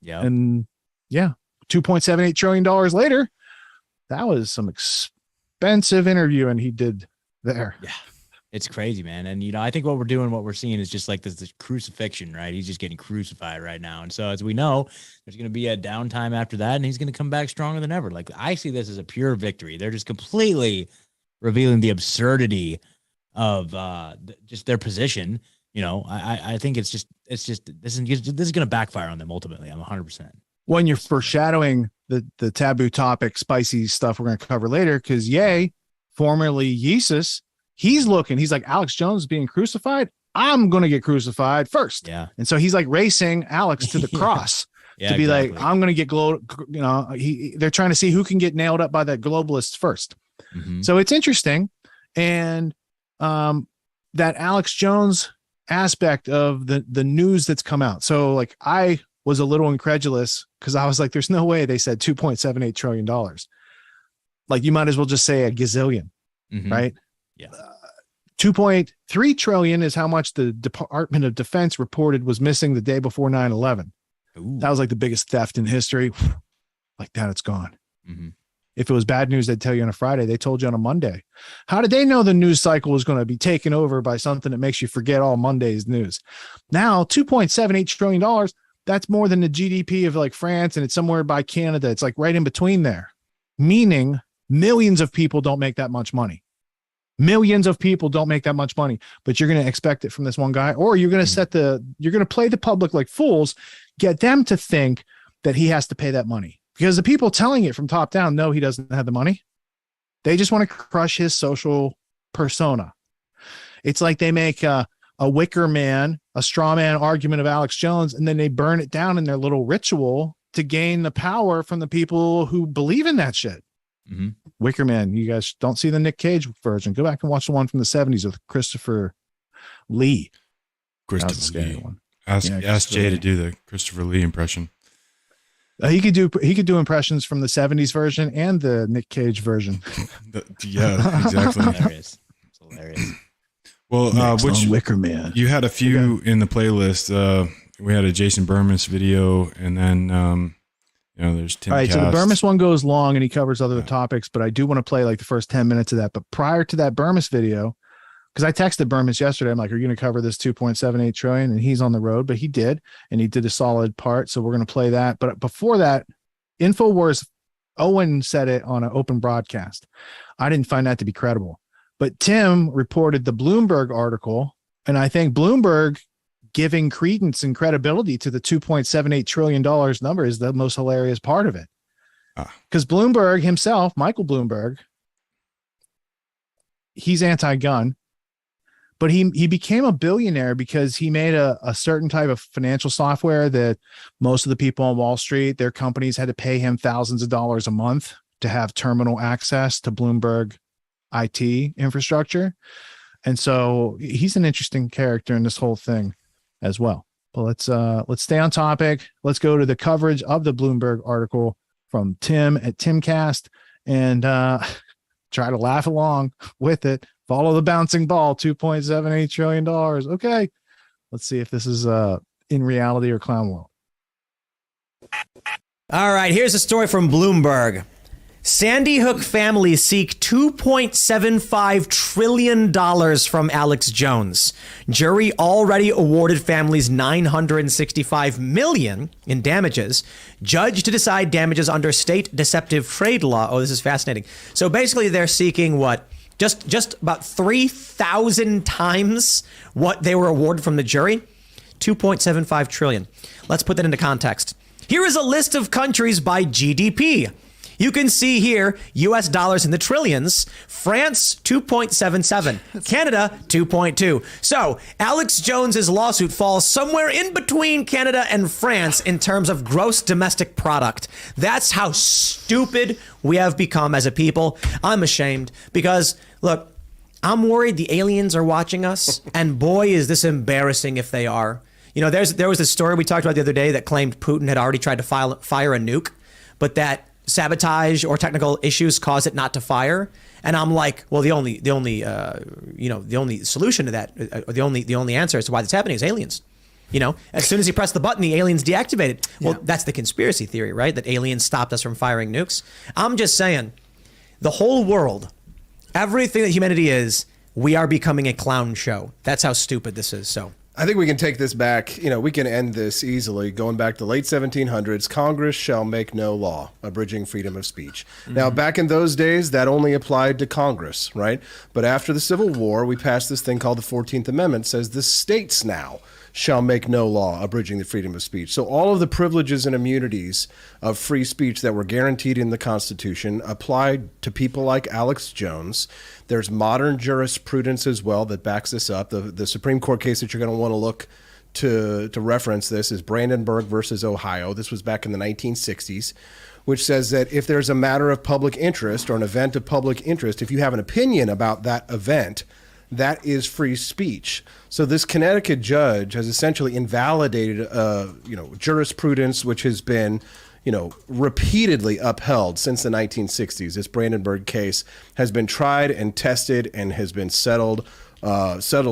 Yeah. And yeah, $2.78 trillion later, that was some expensive interviewing he did there. Yeah. It's crazy, man. And, you know, I think what we're seeing is just like this crucifixion, right? He's just getting crucified right now. And so as we know, there's going to be a downtime after that, and he's going to come back stronger than ever. Like, I see this as a pure victory. They're just completely revealing the absurdity of just their position. You know, I think it's just this is going to backfire on them ultimately. I'm 100%. When you're foreshadowing the taboo topic, spicy stuff we're going to cover later, because Ye, formerly Yeesus, he's like, Alex Jones being crucified, I'm going to get crucified first. Yeah. And so he's like racing Alex to the cross to be exactly. Like, I'm going to get they're trying to see who can get nailed up by the globalists first. Mm-hmm. So it's interesting. And that Alex Jones aspect of the news that's come out. So like, I was a little incredulous because I was like, there's no way they said $2.78 trillion. Like, you might as well just say a gazillion, mm-hmm. right? Yeah. 2.3 trillion is how much the Department of Defense reported was missing the day before 9/11. That was like the biggest theft in history. Like that, it's gone. Mm-hmm. If it was bad news, they'd tell you on a Friday. They told you on a Monday. How did they know the news cycle was going to be taken over by something that makes you forget all Monday's news? Now, $2.78 trillion, that's more than the GDP of like France, and it's somewhere by Canada. It's like right in between there, meaning millions of people don't make that much money. Millions of people don't make that much money, but you're going to expect it from this one guy, or you're going to you're going to play the public like fools, get them to think that he has to pay that money, because the people telling it from top down know he doesn't have the money. They just want to crush his social persona. It's like they make a wicker man, a straw man argument of Alex Jones, and then they burn it down in their little ritual to gain the power from the people who believe in that shit. Mm-hmm. Wicker Man. You guys don't see the Nick Cage version. Go back and watch the one from the 70s with Christopher Lee. Christopher Lee. One. Ask Jay to do the Christopher Lee impression. He could do impressions from the 70s version and the Nick Cage version. Yeah, exactly. Hilarious. It's hilarious. Well, which Wicker Man? You had a few in the playlist. We had a Jason Burmis video, and then there's Tim. All right, Cast. so the Burmis one goes long and he covers other topics, but I do want to play like the first 10 minutes of that. But prior to that Burmis video, because I texted Burmis yesterday, I'm like, are you going to cover this 2.78 trillion? And he's on the road, but he did, and he did a solid part. So we're going to play that. But before that, InfoWars, Owen said it on an open broadcast. I didn't find that to be credible, but Tim reported the Bloomberg article, and I think Bloomberg giving credence and credibility to the $2.78 trillion number is the most hilarious part of it. Because Bloomberg himself, Michael Bloomberg, he's anti-gun, but he became a billionaire because he made a certain type of financial software that most of the people on Wall Street, their companies had to pay him thousands of dollars a month to have terminal access to Bloomberg IT infrastructure. And so he's an interesting character in this whole thing as well. But let's stay on topic. Let's go to the coverage of the Bloomberg article from Tim at Timcast and try to laugh along with it. Follow the bouncing ball, $2.78 trillion. Okay, let's see if this is in reality or clown world. All right, here's a story from Bloomberg. Sandy Hook families seek $2.75 trillion from Alex Jones. Jury already awarded families $965 million in damages. Judge to decide damages under state deceptive trade law. Oh, this is fascinating. So basically they're seeking what? Just about 3,000 times what they were awarded from the jury. $2.75 trillion. Let's put that into context. Here is a list of countries by GDP. You can see here US dollars in the trillions. France 2.77, Canada 2.2. So Alex Jones's lawsuit falls somewhere in between Canada and France in terms of gross domestic product. That's how stupid we have become as a people. I'm ashamed because, look, I'm worried the aliens are watching us, and boy, is this embarrassing if they are. You know, there was a story we talked about the other day that claimed Putin had already tried to fire a nuke, but that sabotage or technical issues caused it not to fire. And I'm like, well, the only solution to that, or the only answer as to why that's happening is aliens. You know, as soon as you press the button, the aliens deactivate it. Well, that's the conspiracy theory, right? That aliens stopped us from firing nukes. I'm just saying, the whole world, everything that humanity is, we are becoming a clown show. That's how stupid this is. So I think we can take this back. You know, we can end this easily. Going back to late 1700s, Congress shall make no law abridging freedom of speech. Now, back in those days, that only applied to Congress, right? But after the Civil War, we passed this thing called the 14th Amendment. It says the states now shall make no law abridging the freedom of speech. So all of the privileges and immunities of free speech that were guaranteed in the Constitution applied to people like Alex Jones. There's modern jurisprudence as well that backs this up. The Supreme Court case that you're going to want to look to reference this is Brandenburg versus Ohio. This was back in the 1960s, which says that if there's a matter of public interest or an event of public interest, if you have an opinion about that event, that is free speech. So this Connecticut judge has essentially invalidated, jurisprudence which has been, repeatedly upheld since the 1960s. This Brandenburg case has been tried and tested and has been settled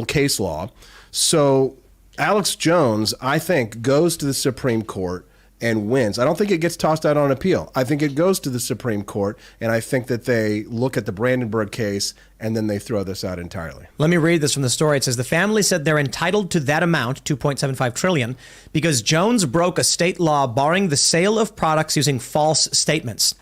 case law. So Alex Jones, I think, goes to the Supreme Court and wins. I don't think it gets tossed out on appeal. I think it goes to the Supreme Court, and I think that they look at the Brandenburg case and then they throw this out entirely. Let me read this from the story. It says the family said they're entitled to that amount, 2.75 trillion, because Jones broke a state law barring the sale of products using false statements.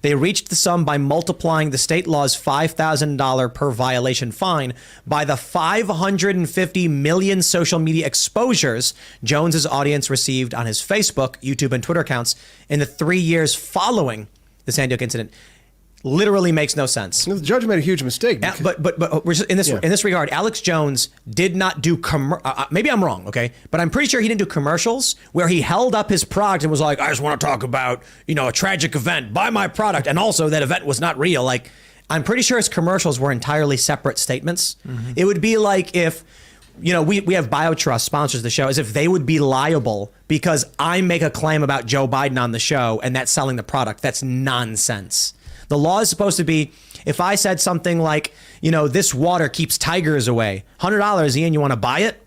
They reached the sum by multiplying the state law's $5,000 per violation fine by the 550 million social media exposures Jones's audience received on his Facebook, YouTube, and Twitter accounts in the 3 years following the Sandy Hook incident. Literally makes no sense. The judge made a huge mistake. But we're just in this regard, Alex Jones did not do maybe I'm wrong, okay? But I'm pretty sure he didn't do commercials where he held up his product and was like, I just want to talk about, a tragic event, buy my product, and also that event was not real. Like, I'm pretty sure his commercials were entirely separate statements. Mm-hmm. It would be like if, we have BioTrust sponsors the show, as if they would be liable because I make a claim about Joe Biden on the show and that's selling the product. That's nonsense. The law is supposed to be, if I said something like, this water keeps tigers away, $100, Ian, you want to buy it?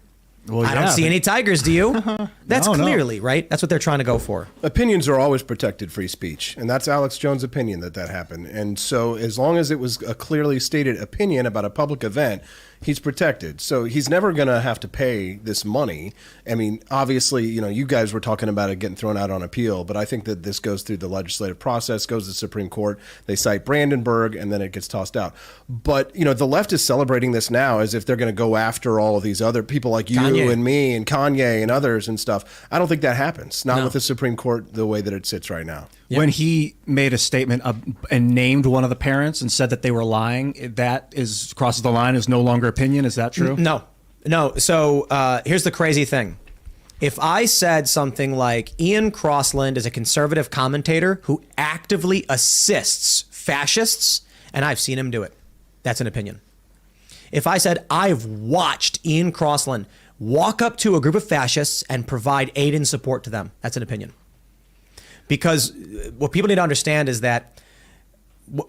Well, I don't see any tigers, do you? That's clearly, right? That's what they're trying to go for. Opinions are always protected free speech, and that's Alex Jones' opinion that happened. And so as long as it was a clearly stated opinion about a public event, he's protected. So he's never going to have to pay this money. I mean, obviously, you guys were talking about it getting thrown out on appeal, but I think that this goes through the legislative process, goes to the Supreme Court. They cite Brandenburg, and then it gets tossed out. But, the left is celebrating this now as if they're going to go after all of these other people like you and me and Kanye and others and stuff. I don't think that happens. Not with the Supreme Court the way that it sits right now. Yep. When he made a statement and named one of the parents and said that they were lying, that crosses the line, is no longer opinion. Is that true? No. So here's the crazy thing. If I said something like Ian Crossland is a conservative commentator who actively assists fascists, and I've seen him do it, that's an opinion. If I said I've watched Ian Crossland walk up to a group of fascists and provide aid and support to them, that's an opinion. Because what people need to understand is that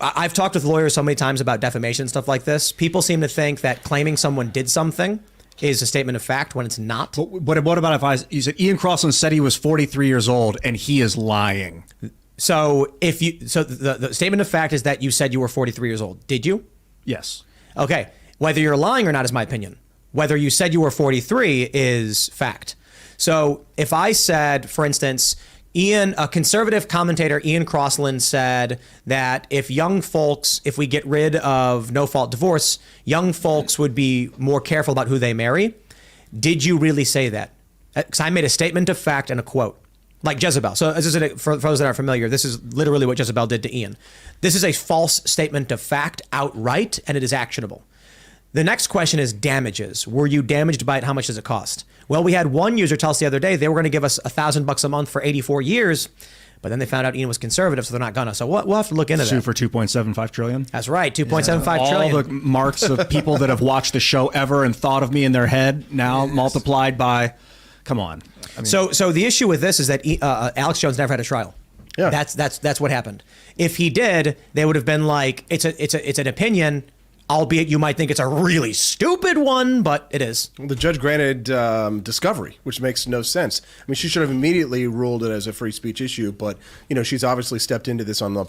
I've talked with lawyers so many times about defamation and stuff like this. People seem to think that claiming someone did something is a statement of fact when it's not. What about if you said Ian Crossland said he was 43 years old and he is lying? So the statement of fact is that you said you were 43 years old. Did you? Yes. Okay. Whether you're lying or not is my opinion. Whether you said you were 43 is fact. So if I said, for instance, a conservative commentator, Ian Crossland, said that if we get rid of no-fault divorce, young folks would be more careful about who they marry. Did you really say that? Because I made a statement of fact and a quote. like Jezebel. So as for those that aren't familiar, this is literally what Jezebel did to Ian. This is a false statement of fact outright, and it is actionable. The next question is damages. Were you damaged by it? How much does it cost? Well, we had one user tell us the other day they were going to give us $1,000 a month for 84 years, but then they found out Ian was conservative, so they're not gonna. So we'll have to look into Sue that. for $2.75 trillion. That's right, 2.75 trillion. All the marks of people that have watched the show ever and thought of me in their head now multiplied by. Come on. I mean, So the issue with this is that Alex Jones never had a trial. Yeah. That's what happened. If he did, they would have been like, it's an opinion, albeit you might think it's a really stupid one, but it is. Well, the judge granted discovery, which makes no sense. I mean, she should have immediately ruled it as a free speech issue, but she's obviously stepped into this on a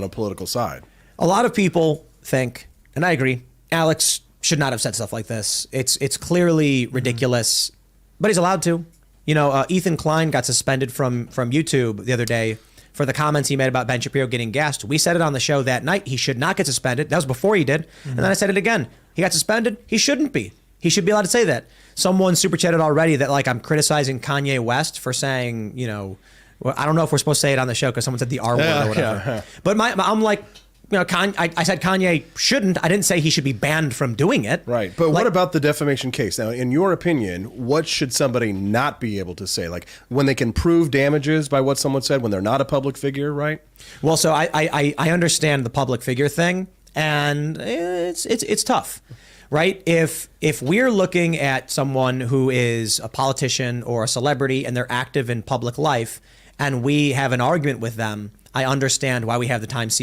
political side. A lot of people think, and I agree, Alex should not have said stuff like this. It's clearly ridiculous, but he's allowed to. Ethan Klein got suspended from YouTube the other day for the comments he made about Ben Shapiro getting gassed. We said it on the show that night. He should not get suspended. That was before he did. And then I said it again. He got suspended. He shouldn't be. He should be allowed to say that. Someone super chatted already that I'm criticizing Kanye West for saying, well, I don't know if we're supposed to say it on the show because someone said the R word or whatever. Yeah. But I'm like, I said Kanye shouldn't. I didn't say he should be banned from doing it. Right. But what about the defamation case? Now, in your opinion, what should somebody not be able to say? Like when they can prove damages by what someone said, when they're not a public figure, right? Well, so I understand the public figure thing, and it's tough, right? If we're looking at someone who is a politician or a celebrity and they're active in public life, and we have an argument with them, I understand why we have the Times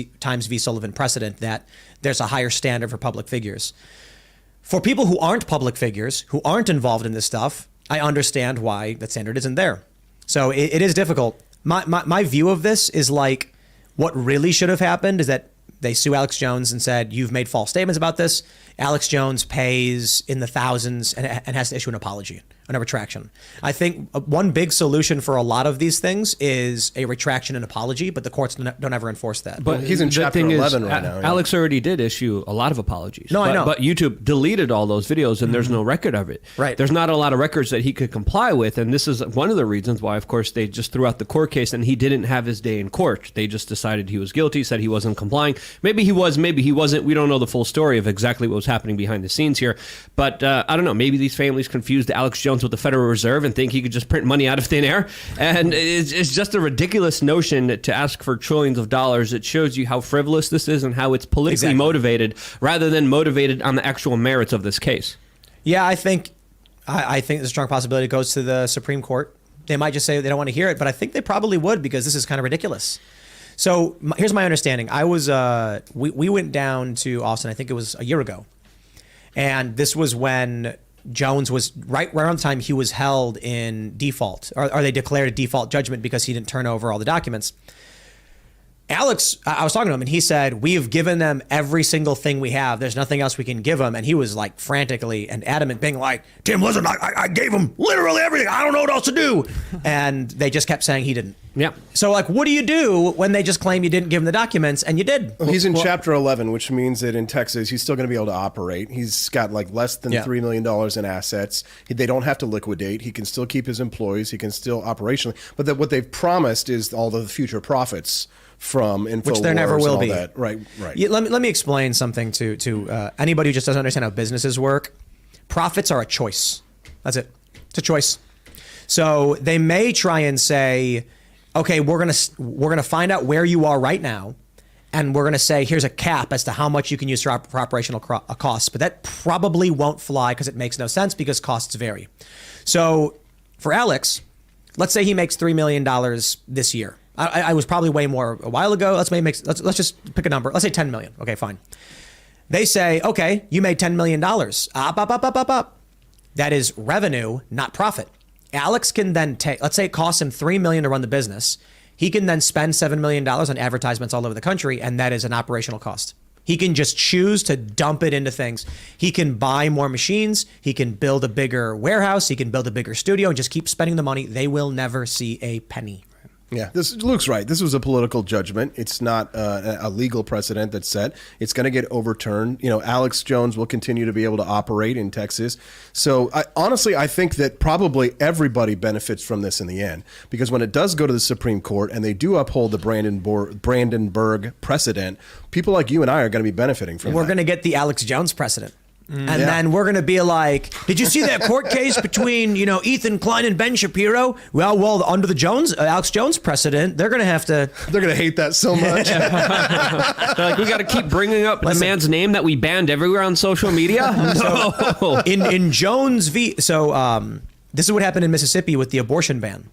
v. Sullivan precedent that there's a higher standard for public figures. For people who aren't public figures, who aren't involved in this stuff, I understand why that standard isn't there. So it is difficult. My view of this is like what really should have happened is that they sue Alex Jones and said, you've made false statements about this. Alex Jones pays in the thousands and has to issue an apology and a retraction. I think one big solution for a lot of these things is a retraction and apology, but the courts don't ever enforce that. But he's in chapter 11 right now. Yeah. Alex already did issue a lot of apologies. No, I know. But YouTube deleted all those videos and there's no record of it. Right. There's not a lot of records that he could comply with. And this is one of the reasons why, of course, they just threw out the court case and he didn't have his day in court. They just decided he was guilty, said he wasn't complying. Maybe he was, maybe he wasn't. We don't know the full story of exactly what was happening behind the scenes here. But I don't know, maybe these families confused Alex Jones with the Federal Reserve and think he could just print money out of thin air. And it's just a ridiculous notion to ask for trillions of dollars. It shows you how frivolous this is and how it's politically motivated rather than motivated on the actual merits of this case. Yeah, I think there's a strong possibility it goes to the Supreme Court. They might just say they don't want to hear it, but I think they probably would because this is kind of ridiculous. So here's my understanding. We went down to Austin, I think it was a year ago. And this was when Jones was right around the time he was held in default, or they declared a default judgment because he didn't turn over all the documents. Alex, I was talking to him and he said, we've given them every single thing we have. There's nothing else we can give them. And he was like frantically and adamant being like, Tim, listen, I gave him literally everything. I don't know what else to do. And they just kept saying he didn't. Yeah. So what do you do when they just claim you didn't give him the documents and you did? Well, he's in chapter 11, which means that in Texas, he's still going to be able to operate. He's got less than $3 million in assets. They don't have to liquidate. He can still keep his employees. He can still operationally. But what they've promised is all the future profits from InfoWars, which there never will be. That. Right. Yeah, let me explain something to anybody who just doesn't understand how businesses work. Profits are a choice. That's it. It's a choice. So they may try and say, okay, we're gonna find out where you are right now, and we're gonna say here's a cap as to how much you can use for operational costs. But that probably won't fly because it makes no sense because costs vary. So for Alex, let's say he makes $3 million this year. I was probably way more a while ago. Let's just pick a number. Let's say 10 million. Okay, fine. They say, okay, you made $10 million. Up. That is revenue, not profit. Alex can then take, let's say it costs him $3 million to run the business. He can then spend $7 million on advertisements all over the country, and that is an operational cost. He can just choose to dump it into things. He can buy more machines. He can build a bigger warehouse. He can build a bigger studio and just keep spending the money. They will never see a penny. Yeah, Luke's right. This was a political judgment. It's not a legal precedent that's set. It's going to get overturned. Alex Jones will continue to be able to operate in Texas. So honestly, I think that probably everybody benefits from this in the end, because when it does go to the Supreme Court and they do uphold the Brandenburg precedent, people like you and I are going to be benefiting from it. We're going to get the Alex Jones precedent. And then we're going to be like, did you see that court case between, Ethan Klein and Ben Shapiro? Well, under the Alex Jones precedent, they're going to have to. They're going to hate that so much. They're like, we got to keep bringing up the man's name that we banned everywhere on social media. No. In Jones v. So this is what happened in Mississippi with the abortion ban.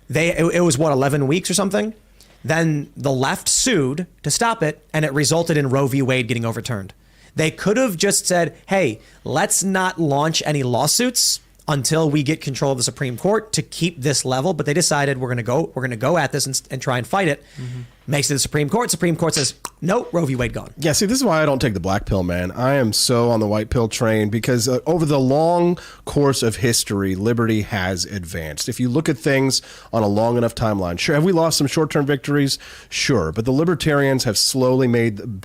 It was 11 weeks or something. Then the left sued to stop it, and it resulted in Roe v. Wade getting overturned. They could have just said, hey, let's not launch any lawsuits until we get control of the Supreme Court to keep this level. But they decided we're going to go at this and try and fight it. Mm-hmm. Makes it to the Supreme Court. Supreme Court says, no, Roe v. Wade gone. Yeah, see, this is why I don't take the black pill, man. I am so on the white pill train because over the long course of history, liberty has advanced. If you look at things on a long enough timeline, sure, have we lost some short-term victories? Sure, but the libertarians have slowly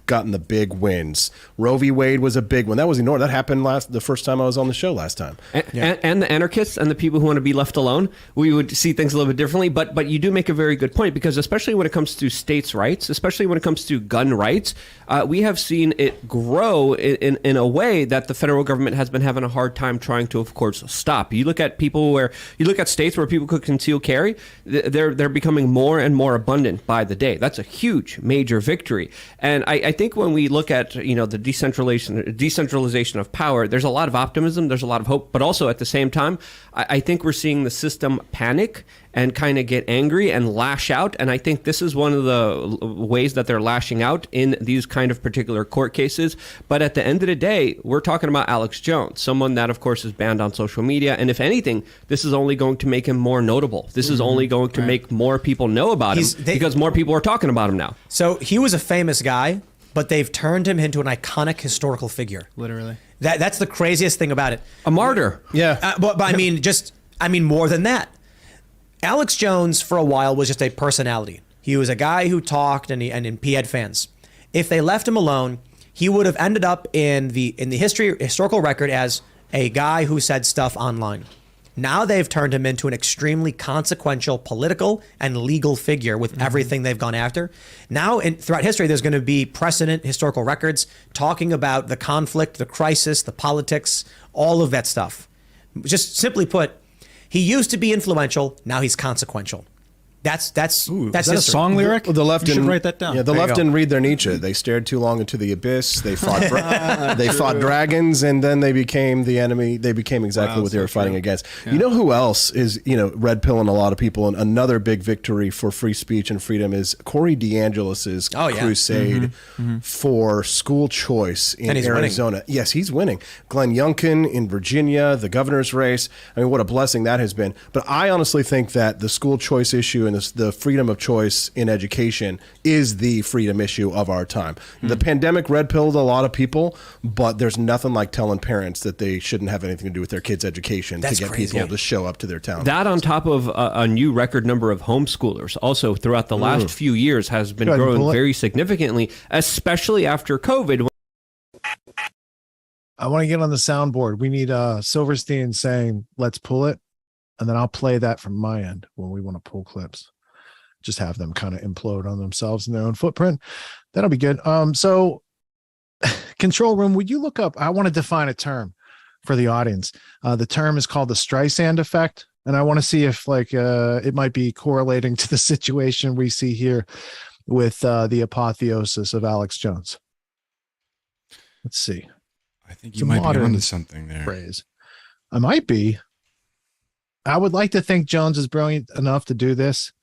gotten the big wins. Roe v. Wade was a big one. That was ignored. That happened the first time I was on the show last time. And the anarchists and the people who want to be left alone, we would see things a little bit differently. But you do make a very good point, because especially when it comes to states' rights, especially when it comes to gun rights, we have seen it grow in a way that the federal government has been having a hard time trying to, of course, stop. You look at states where people could conceal carry, they're becoming more and more abundant by the day. That's a huge, major victory. And I think when we look at the decentralization of power, there's a lot of optimism, there's a lot of hope, but also at the same time, I think we're seeing the system panic and kind of get angry and lash out. And I think this is one of the ways that they're lashing out in these kind of particular court cases. But at the end of the day, we're talking about Alex Jones, someone that, of course, is banned on social media. And if anything, this is only going to make him more notable. This is only going to make more people know about him because more people are talking about him now. So he was a famous guy, but they've turned him into an iconic historical figure. Literally. That's the craziest thing about it. A martyr. Yeah. But I mean, more than that. Alex Jones, for a while, was just a personality. He was a guy who talked and he had fans. If they left him alone, he would have ended up in the historical record as a guy who said stuff online. Now they've turned him into an extremely consequential political and legal figure with everything they've gone after. Now, throughout history, there's going to be precedent historical records talking about the conflict, the crisis, the politics, all of that stuff. Just simply put, he used to be influential. Now he's consequential. That's is that history. a song lyric? The left you should write that down. Yeah, the left didn't read their Nietzsche. They stared too long into the abyss. They fought. They fought dragons, and then they became the enemy. They became exactly what they were fighting against. Yeah. You know who else is red pilling a lot of people? And another big victory for free speech and freedom is Corey DeAngelis's crusade for school choice in Arizona. Winning. Yes, he's winning. Glenn Youngkin in Virginia, the governor's race. I mean, what a blessing that has been. But I honestly think that the school choice issue and the freedom of choice in education is the freedom issue of our time. The pandemic red pilled a lot of people, but there's nothing like telling parents that they shouldn't have anything to do with their kids' education to get people to show up to their town. That on top of a new record number of homeschoolers also throughout the last few years has been growing very significantly, especially after COVID. I want to get on the soundboard. We need Silverstein saying, let's pull it. And then I'll play that from my end when we want to pull clips. Just have them kind of implode on themselves in their own footprint. That'll be good. So control room, would you look up, I want to define a term for the audience. The term is called the Streisand effect. And I want to see if it might be correlating to the situation we see here with the apotheosis of Alex Jones. Let's see. I think you might be onto something there. Phrase. I might be. I would like to think Jones is brilliant enough to do this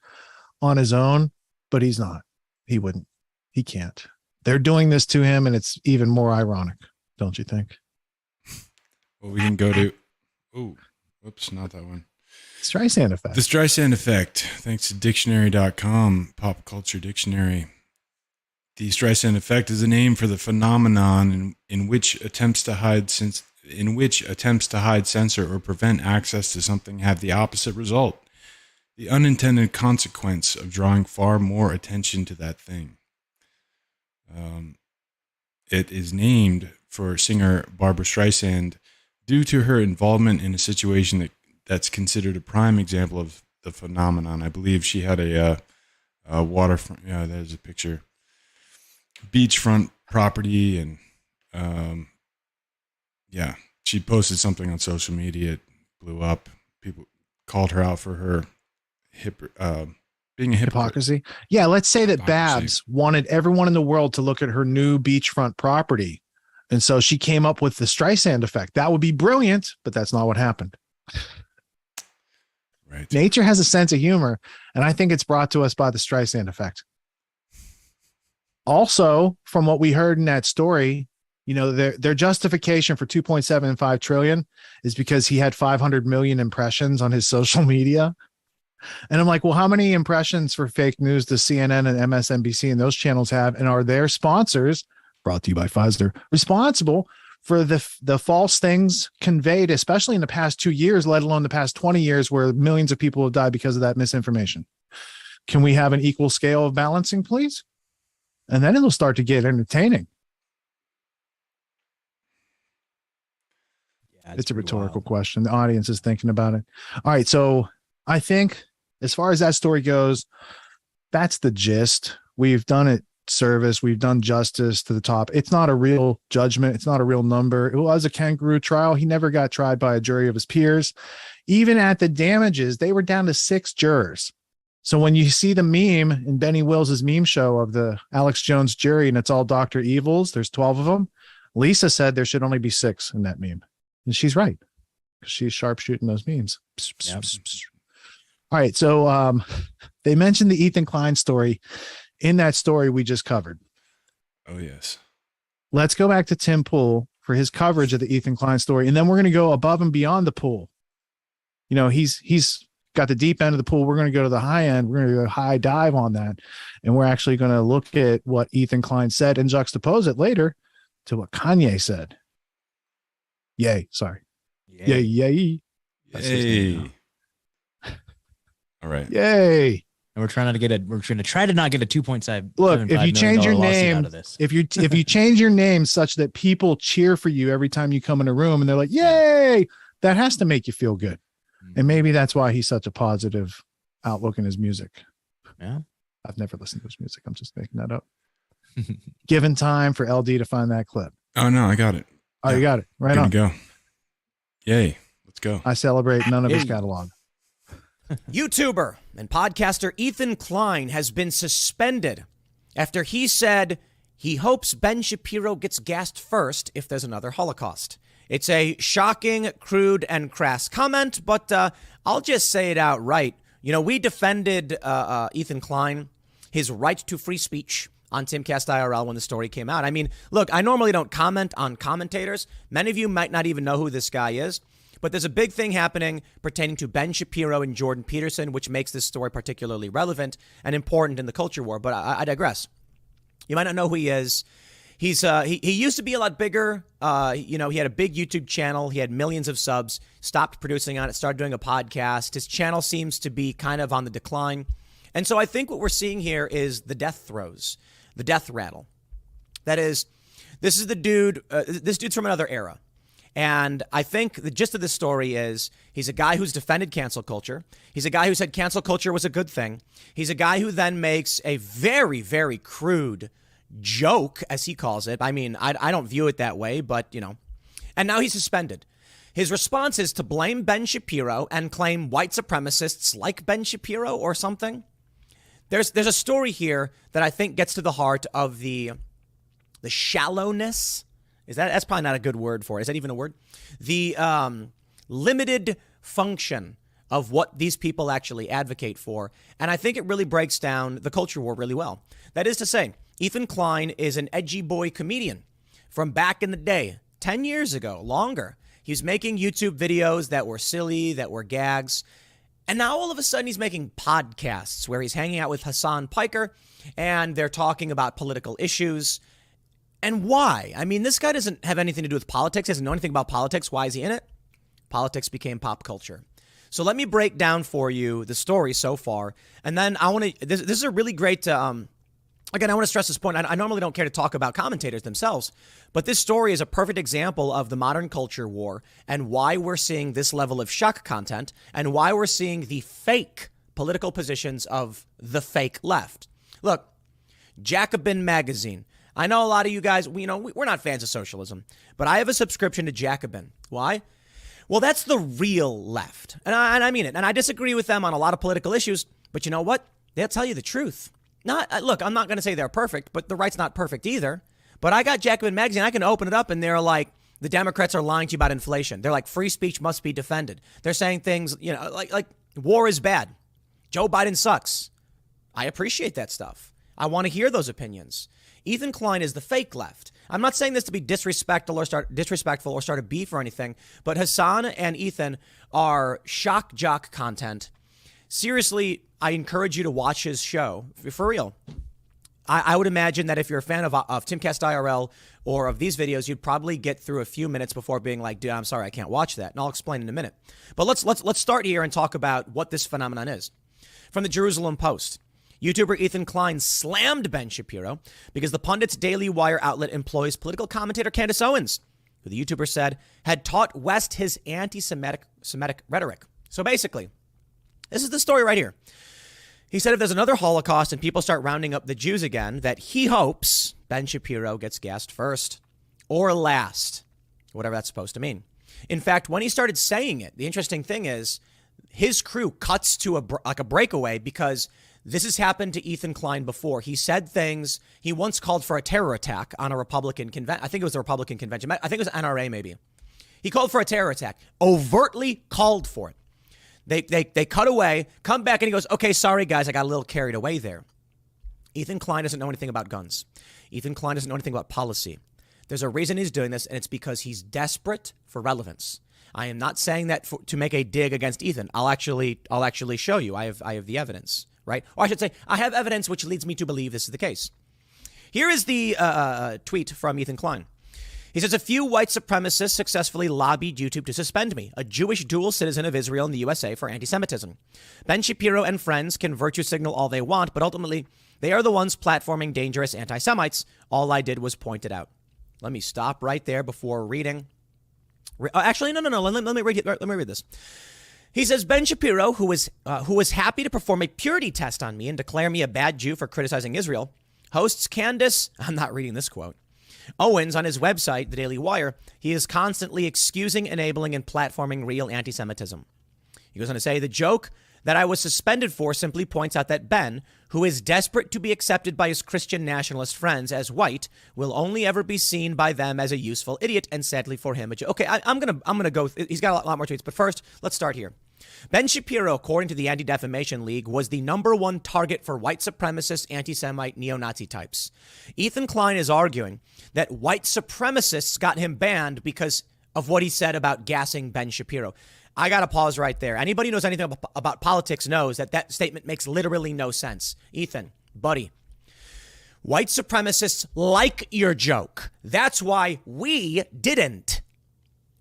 on his own, but he's not. He wouldn't. He can't. They're doing this to him, and it's even more ironic, don't you think? Well, we can go to... Oh, whoops, not that one. Streisand effect. The Streisand effect, thanks to dictionary.com, pop culture dictionary. The Streisand effect is a name for the phenomenon in which attempts to hide, censor, or prevent access to something have the opposite result. the unintended consequence of drawing far more attention to that thing. It is named for singer Barbra Streisand due to her involvement in a situation that's considered a prime example of the phenomenon. I believe she had a waterfront. Yeah, there's a picture. Beachfront property, and yeah, she posted something on social media. It blew up. People called her out for her being a hypocrisy. Yeah, let's say that Hypocrisy. Babs wanted everyone in the world to look at her new beachfront property. And so she came up with the Streisand effect. That would be brilliant, but that's not what happened. Right. Nature has a sense of humor, and I think it's brought to us by the Streisand effect. Also, from what we heard in that story, you know, their justification for 2.75 trillion is because he had 500 million impressions on his social media. And I'm like, well, how many impressions for fake news does CNN and MSNBC and those channels have? And are their sponsors, brought to you by Pfizer, responsible for the false things conveyed, especially in the past 2 years, let alone the past 20 years, where millions of people have died because of that misinformation? Can we have an equal scale of balancing, please? And then it'll start to get entertaining. Yeah, it's a rhetorical question. The audience is thinking about it. All right. So I think as far as that story goes, that's the gist. We've done it service. We've done justice to the top. It's not a real judgment. It's not a real number. It was a kangaroo trial. He never got tried by a jury of his peers. Even at the damages, they were down to 6 jurors. So when you see the meme in Benny Wills's meme show of the Alex Jones jury and it's all Dr. Evils, there's 12 of them. Lisa said there should only be 6 in that meme. And she's right, because she's sharpshooting those memes. Yep. All right. So they mentioned the Ethan Klein story in that story we just covered. Oh, yes. Let's go back to Tim Pool for his coverage of the Ethan Klein story. And then we're going to go above and beyond the pool. You know, he's got the deep end of the pool. We're going to go to the high end. We're going to go high dive on that. And we're actually going to look at what Ethan Klein said and juxtapose it later to what Kanye said. Yay. Sorry. Yay. Yay. Yay. All right. Yay. And we're trying to try to not get a 2.5. Look, if you change your name, if you change your name such that people cheer for you every time you come in a room and they're like, yay, that has to make you feel good. And maybe that's why he's such a positive outlook in his music. Yeah. I've never listened to his music. I'm just making that up. Given time for LD to find that clip. Oh, no, I got it. Oh, you got it. Right on. Go. Yay. Let's go. I celebrate none of his catalog. YouTuber and podcaster Ethan Klein has been suspended after he said he hopes Ben Shapiro gets gassed first if there's another Holocaust. It's a shocking, crude, and crass comment, but I'll just say it outright. You know, we defended Ethan Klein, his right to free speech on Timcast IRL when the story came out. I mean, look, I normally don't comment on commentators. Many of you might not even know who this guy is. But there's a big thing happening pertaining to Ben Shapiro and Jordan Peterson, which makes this story particularly relevant and important in the culture war. But I digress. You might not know who he is. He used to be a lot bigger. You know, he had a big YouTube channel. He had millions of subs, stopped producing on it, started doing a podcast. His channel seems to be kind of on the decline. And so I think what we're seeing here is the death throes, the death rattle. That is, this is the dude, this dude's from another era. And I think the gist of this story is he's a guy who's defended cancel culture. He's a guy who said cancel culture was a good thing. He's a guy who then makes a very, very crude joke, as he calls it. I mean, I don't view it that way, but, you know. And now he's suspended. His response is to blame Ben Shapiro and claim white supremacists like Ben Shapiro or something. There's a story here that I think gets to the heart of the shallowness. That's probably not a good word for it. Is that even a word? The limited function of what these people actually advocate for. And I think it really breaks down the culture war really well. That is to say, Ethan Klein is an edgy boy comedian from back in the day, 10 years ago, longer. He was making YouTube videos that were silly, that were gags. And now all of a sudden he's making podcasts where he's hanging out with Hassan Piker and they're talking about political issues. And why? I mean, this guy doesn't have anything to do with politics. He doesn't know anything about politics. Why is he in it? Politics became pop culture. So let me break down for you the story so far. And then I want to, this is a really great, again, I want to stress this point. I normally don't care to talk about commentators themselves, but this story is a perfect example of the modern culture war and why we're seeing this level of shock content and why we're seeing the fake political positions of the fake left. Look, Jacobin magazine. I know a lot of you guys, we're not fans of socialism, but I have a subscription to Jacobin. Why? Well, that's the real left. And I mean it. And I disagree with them on a lot of political issues, but you know what? They'll tell you the truth. Look, I'm not going to say they're perfect, but the right's not perfect either. But I got Jacobin magazine. I can open it up and they're like, the Democrats are lying to you about inflation. They're like, free speech must be defended. They're saying things, like war is bad. Joe Biden sucks. I appreciate that stuff. I want to hear those opinions. Ethan Klein is the fake left. I'm not saying this to be disrespectful or start a beef or anything, but Hassan and Ethan are shock jock content. Seriously, I encourage you to watch his show for real. I would imagine that if you're a fan of Timcast IRL or of these videos, you'd probably get through a few minutes before being like, dude, I'm sorry, I can't watch that. And I'll explain in a minute. But let's start here and talk about what this phenomenon is. From the Jerusalem Post. YouTuber Ethan Klein slammed Ben Shapiro because the pundit's Daily Wire outlet employs political commentator Candace Owens, who the YouTuber said had taught West his anti-Semitic rhetoric. So basically, this is the story right here. He said if there's another Holocaust and people start rounding up the Jews again, that he hopes Ben Shapiro gets gassed first or last, whatever that's supposed to mean. In fact, when he started saying it, the interesting thing is his crew cuts to a breakaway because this has happened to Ethan Klein before. He said things. He once called for a terror attack on a Republican convention. I think it was a Republican convention. I think it was NRA maybe. He called for a terror attack, overtly called for it. They cut away, come back, and he goes, okay, sorry, guys, I got a little carried away there. Ethan Klein doesn't know anything about guns. Ethan Klein doesn't know anything about policy. There's a reason he's doing this, and it's because he's desperate for relevance. I am not saying that to make a dig against Ethan. I'll actually show you. I have the evidence. Right? Or I should say, I have evidence which leads me to believe this is the case. Here is the tweet from Ethan Klein. He says, a few white supremacists successfully lobbied YouTube to suspend me, a Jewish dual citizen of Israel and the USA, for anti-Semitism. Ben Shapiro and friends can virtue signal all they want, but ultimately, they are the ones platforming dangerous anti-Semites. All I did was point it out. Let me stop right there before reading. Actually, no. Let me read this. He says, Ben Shapiro, who was happy to perform a purity test on me and declare me a bad Jew for criticizing Israel, hosts Candace, I'm not reading this quote, Owens on his website, The Daily Wire. He is constantly excusing, enabling, and platforming real anti-Semitism. He goes on to say, the joke that I was suspended for simply points out that Ben, who is desperate to be accepted by his Christian nationalist friends as white, will only ever be seen by them as a useful idiot, and sadly for him, a joke. Okay, I'm gonna go. He's got a lot more tweets, but first, let's start here. Ben Shapiro, according to the Anti-Defamation League, was the #1 target for white supremacist, anti-Semite, neo-Nazi types. Ethan Klein is arguing that white supremacists got him banned because of what he said about gassing Ben Shapiro. I got to pause right there. Anybody who knows anything about politics knows that statement makes literally no sense. Ethan, buddy, white supremacists like your joke. That's why we didn't.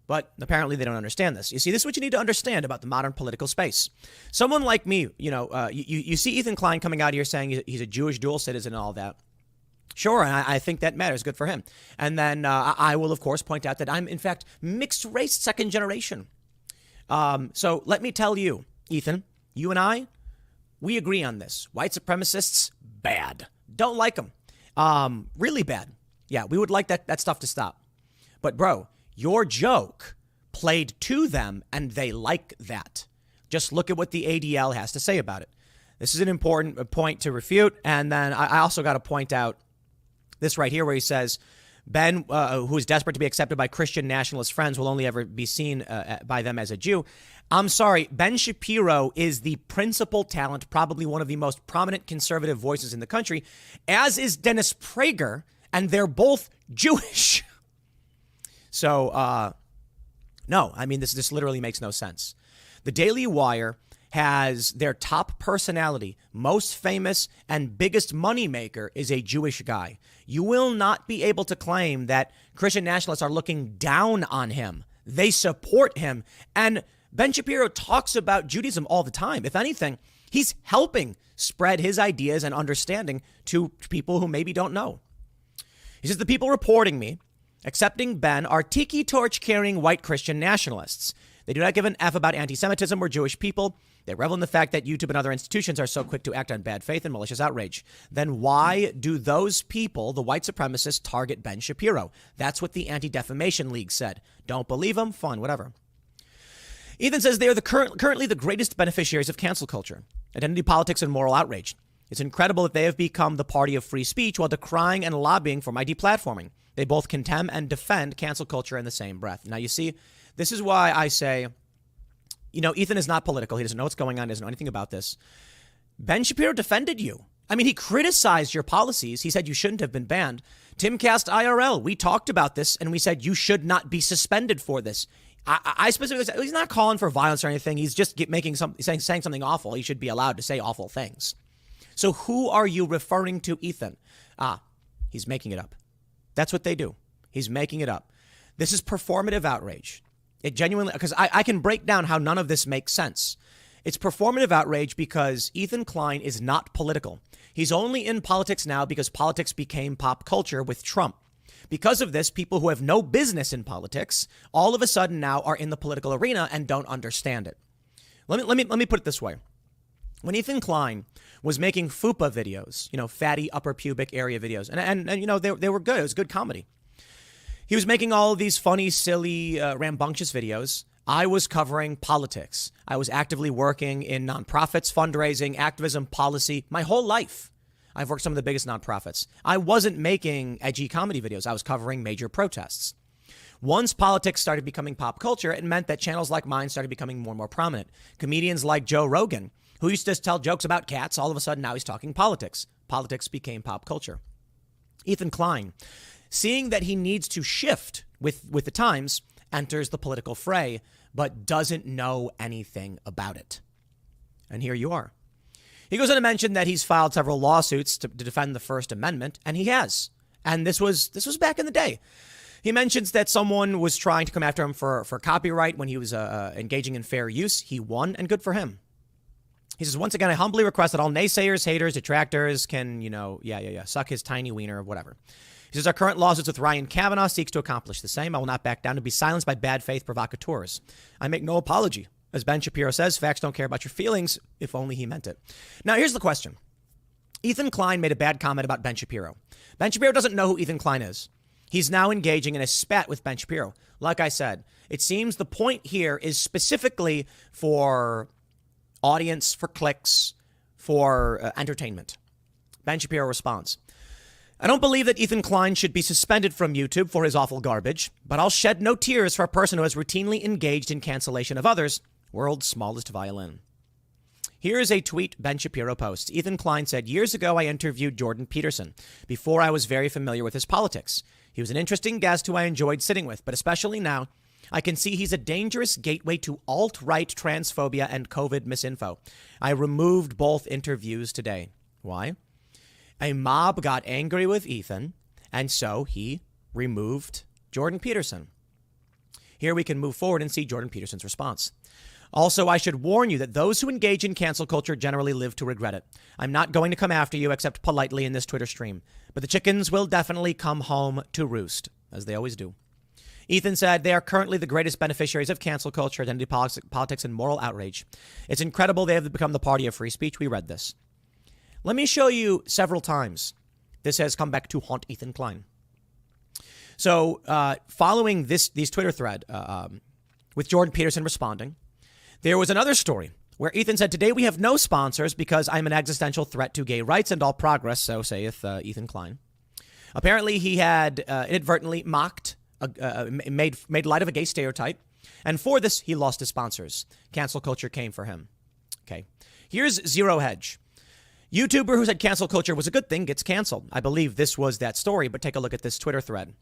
But apparently they don't understand this. You see, this is what you need to understand about the modern political space. Someone like me, you see Ethan Klein coming out here saying he's a Jewish dual citizen and all that. Sure, and I think that matters. Good for him. And then I will, of course, point out that I'm, in fact, mixed race second generation. So let me tell you, Ethan, you and I, we agree on this. White supremacists, bad. Don't like them. Really bad. Yeah, we would like that stuff to stop. But bro, your joke played to them and they like that. Just look at what the ADL has to say about it. This is an important point to refute. And then I also got to point out this right here where he says, Ben, who is desperate to be accepted by Christian nationalist friends, will only ever be seen by them as a Jew. I'm sorry, Ben Shapiro is the principal talent, probably one of the most prominent conservative voices in the country, as is Dennis Prager, and they're both Jewish. So, no, I mean, this literally makes no sense. The Daily Wire has their top personality, most famous and biggest moneymaker is a Jewish guy. You will not be able to claim that Christian nationalists are looking down on him. They support him. And Ben Shapiro talks about Judaism all the time. If anything, he's helping spread his ideas and understanding to people who maybe don't know. He says, the people reporting me, accepting Ben, are tiki torch carrying white Christian nationalists. They do not give an F about anti-Semitism or Jewish people. They revel in the fact that YouTube and other institutions are so quick to act on bad faith and malicious outrage. Then why do those people, the white supremacists, target Ben Shapiro? That's what the Anti-Defamation League said. Don't believe them? Fine, whatever. Ethan says they are currently the greatest beneficiaries of cancel culture, identity politics, and moral outrage. It's incredible that they have become the party of free speech while decrying and lobbying for my deplatforming. They both condemn and defend cancel culture in the same breath. Now, you see, this is why I say, Ethan is not political. He doesn't know what's going on. He doesn't know anything about this. Ben Shapiro defended you. I mean, he criticized your policies. He said you shouldn't have been banned. Timcast IRL, we talked about this, and we said you should not be suspended for this. I specifically said he's not calling for violence or anything. He's just saying something awful. He should be allowed to say awful things. So who are you referring to, Ethan? He's making it up. That's what they do. He's making it up. This is performative outrage. It genuinely, because I can break down how none of this makes sense. It's performative outrage because Ethan Klein is not political. He's only in politics now because politics became pop culture with Trump. Because of this, people who have no business in politics all of a sudden now are in the political arena and don't understand it. Let me put it this way. When Ethan Klein was making FUPA videos, fatty upper pubic area videos, and they were good. It was good comedy. He was making all of these funny, silly, rambunctious videos. I was covering politics. I was actively working in nonprofits, fundraising, activism, policy, my whole life. I've worked some of the biggest nonprofits. I wasn't making edgy comedy videos. I was covering major protests. Once politics started becoming pop culture, it meant that channels like mine started becoming more and more prominent. Comedians like Joe Rogan, who used to just tell jokes about cats, all of a sudden now he's talking politics. Politics became pop culture. Ethan Klein, seeing that he needs to shift with the times, enters the political fray, but doesn't know anything about it. And here you are. He goes on to mention that he's filed several lawsuits to defend the First Amendment, and he has. And this was back in the day. He mentions that someone was trying to come after him for copyright when he was engaging in fair use. He won, and good for him. He says, once again, I humbly request that all naysayers, haters, detractors can, suck his tiny wiener or whatever. He says, our current lawsuits with Ryan Kavanaugh seeks to accomplish the same. I will not back down to be silenced by bad faith provocateurs. I make no apology. As Ben Shapiro says, facts don't care about your feelings, if only he meant it. Now, here's the question. Ethan Klein made a bad comment about Ben Shapiro. Ben Shapiro doesn't know who Ethan Klein is. He's now engaging in a spat with Ben Shapiro. Like I said, it seems the point here is specifically for audience, for clicks, for entertainment. Ben Shapiro responds, I don't believe that Ethan Klein should be suspended from YouTube for his awful garbage, but I'll shed no tears for a person who has routinely engaged in cancellation of others. World's smallest violin. Here's a tweet Ben Shapiro posts. Ethan Klein said, years ago, I interviewed Jordan Peterson before I was very familiar with his politics. He was an interesting guest who I enjoyed sitting with, but especially now, I can see he's a dangerous gateway to alt-right transphobia and COVID misinfo. I removed both interviews today. Why? A mob got angry with Ethan, and so he removed Jordan Peterson. Here we can move forward and see Jordan Peterson's response. Also, I should warn you that those who engage in cancel culture generally live to regret it. I'm not going to come after you except politely in this Twitter stream, but the chickens will definitely come home to roost, as they always do. Ethan said they are currently the greatest beneficiaries of cancel culture, identity politics, and moral outrage. It's incredible they have become the party of free speech. We read this. Let me show you several times this has come back to haunt Ethan Klein. So following these Twitter thread with Jordan Peterson responding, there was another story where Ethan said, today we have no sponsors because I'm an existential threat to gay rights and all progress, so saith Ethan Klein. Apparently he had inadvertently mocked, made light of a gay stereotype, and for this he lost his sponsors. Cancel culture came for him. Okay, here's Zero Hedge. YouTuber who said cancel culture was a good thing gets canceled. I believe this was that story, but take a look at this Twitter thread.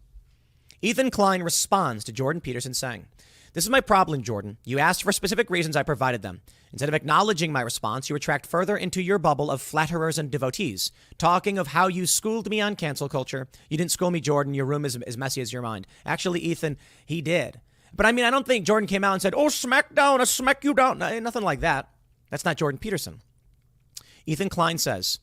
Ethan Klein responds to Jordan Peterson saying, this is my problem, Jordan. You asked for specific reasons, I provided them. Instead of acknowledging my response, you retract further into your bubble of flatterers and devotees, talking of how you schooled me on cancel culture. You didn't school me, Jordan. Your room is as messy as your mind. Actually, Ethan, he did. But I mean, I don't think Jordan came out and said, "Oh, SmackDown, I smack you down." No, nothing like that. That's not Jordan Peterson. Ethan Klein says,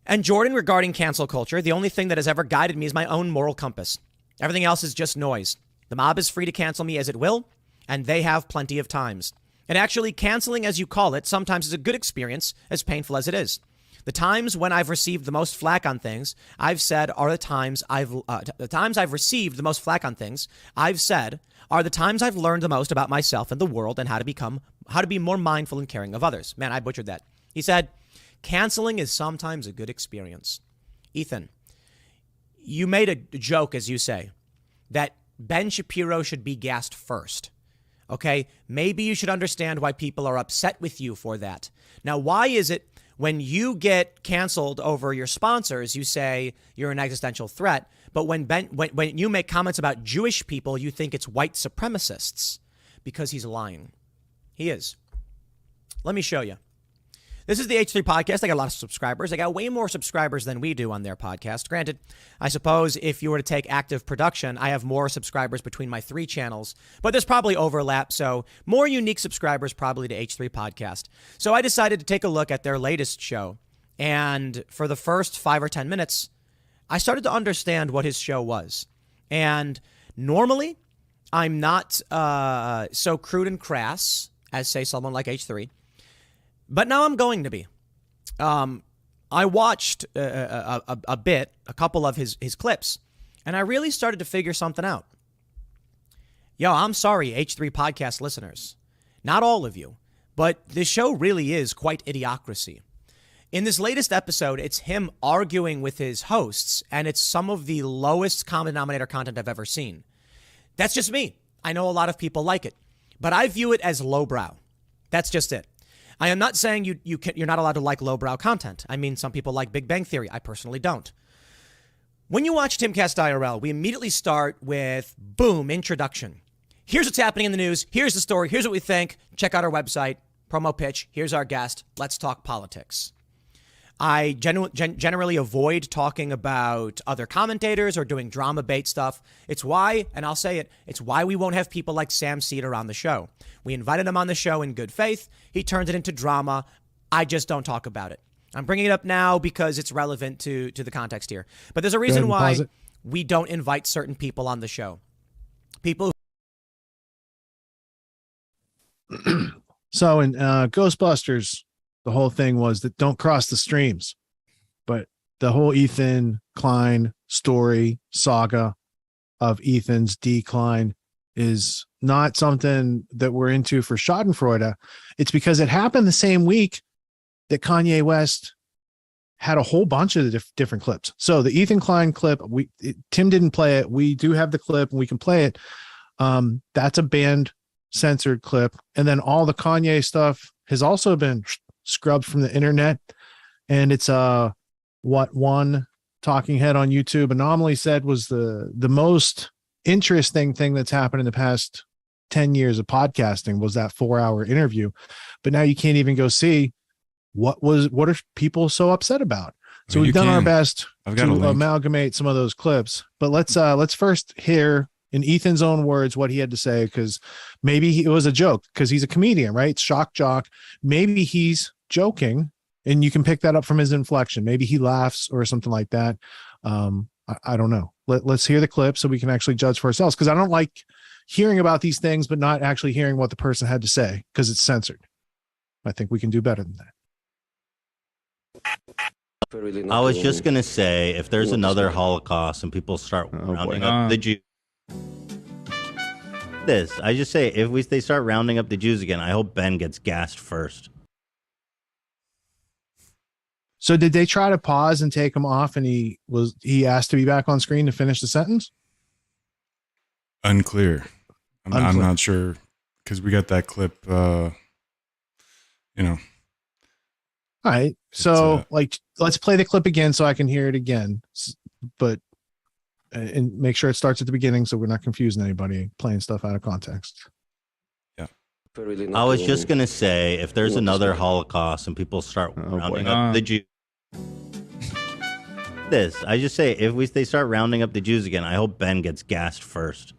and Jordan, regarding cancel culture, the only thing that has ever guided me is my own moral compass. Everything else is just noise. The mob is free to cancel me as it will, and they have plenty of times. And actually, canceling, as you call it, sometimes is a good experience, as painful as it is. The times when I've received the most flack on things, I've said are the times I've received the most flack on things, I've said are the times I've learned the most about myself and the world and how to be more mindful and caring of others. Man, I butchered that. He said, canceling is sometimes a good experience. Ethan, you made a joke, as you say, that Ben Shapiro should be gassed first. Okay, maybe you should understand why people are upset with you for that. Now, why is it when you get canceled over your sponsors, you say you're an existential threat, but when you make comments about Jewish people, you think it's white supremacists? Because he's lying. He is. Let me show you. This is the H3 podcast. I got a lot of subscribers. They got way more subscribers than we do on their podcast. Granted, I suppose if you were to take active production, I have more subscribers between my 3 channels, but there's probably overlap. So more unique subscribers probably to H3 podcast. So I decided to take a look at their latest show. And for the first 5 or 10 minutes, I started to understand what his show was. And normally I'm not so crude and crass as, say, someone like H3. But now I'm going to be. I watched a couple of his clips, and I really started to figure something out. Yo, I'm sorry, H3 podcast listeners. Not all of you, but this show really is quite idiocracy. In this latest episode, it's him arguing with his hosts, and it's some of the lowest common denominator content I've ever seen. That's just me. I know a lot of people like it, but I view it as lowbrow. That's just it. I am not saying you're not allowed to like lowbrow content. I mean, some people like Big Bang Theory. I personally don't. When you watch Timcast IRL, we immediately start with, boom, introduction. Here's what's happening in the news. Here's the story. Here's what we think. Check out our website. Promo pitch. Here's our guest. Let's talk politics. I generally avoid talking about other commentators or doing drama bait stuff. It's why, and I'll say it, it's why we won't have people like Sam Cedar on the show. We invited him on the show in good faith. He turned it into drama. I just don't talk about it. I'm bringing it up now because it's relevant to the context here. But there's a reason why we don't invite certain people on the show. People. So in Ghostbusters, the whole thing was that don't cross the streams. But the whole Ethan Klein story saga of Ethan's decline is not something that we're into for Schadenfreude. It's because it happened the same week that Kanye West had a whole bunch of different clips. So the Ethan Klein clip, Tim didn't play it. We do have the clip and we can play it. That's a banned censored clip. And then all the Kanye stuff has also been scrubbed from the internet. And it's what one talking head on YouTube Anomaly said was the most interesting thing that's happened in the past 10 years of podcasting was that 4-hour interview. But now you can't even go see what are people so upset about. So we've done our best to amalgamate some of those clips, but let's first hear in Ethan's own words what he had to say, because maybe it was a joke because he's a comedian, right? Shock jock. Maybe he's joking and you can pick that up from his inflection. Maybe he laughs or something like that. I don't know. Let's hear the clip so we can actually judge for ourselves, because I don't like hearing about these things but not actually hearing what the person had to say because it's censored. I think we can do better than that. I was just going to say, if there's another Holocaust and people start rounding up the Jews, if they start rounding up the Jews again, I hope Ben gets gassed first. So did they try to pause and take him off and he asked to be back on screen to finish the sentence? Unclear. I'm not sure, because we got that clip, All right. So let's play the clip again so I can hear it again, but and make sure it starts at the beginning so we're not confusing anybody playing stuff out of context. Yeah. I was just going to say, if there's another Holocaust and people start rounding up the Jews, if they start rounding up the Jews again, I hope Ben gets gassed first.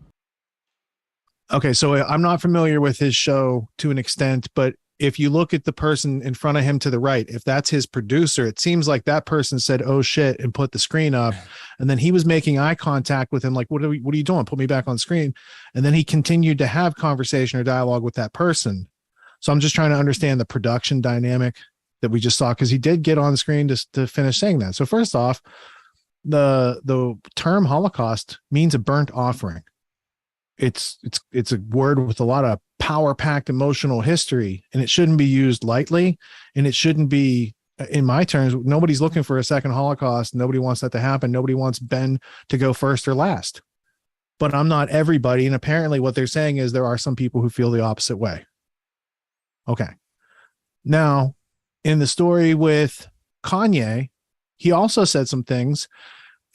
Okay, so I'm not familiar with his show to an extent, but if you look at the person in front of him to the right, if that's his producer, it seems like that person said, "Oh shit," and put the screen up. And then he was making eye contact with him, like, what are you doing? Put me back on screen. And then he continued to have conversation or dialogue with that person. So I'm just trying to understand the production dynamic that we just saw, because he did get on screen to finish saying that. So first off, the term Holocaust means a burnt offering. It's a word with a lot of power-packed emotional history, and it shouldn't be used lightly, and it shouldn't be, in my terms, nobody's looking for a second Holocaust. Nobody wants that to happen. Nobody wants Ben to go first or last. But I'm not everybody, and apparently what they're saying is there are some people who feel the opposite way. Okay. Now, in the story with Kanye, he also said some things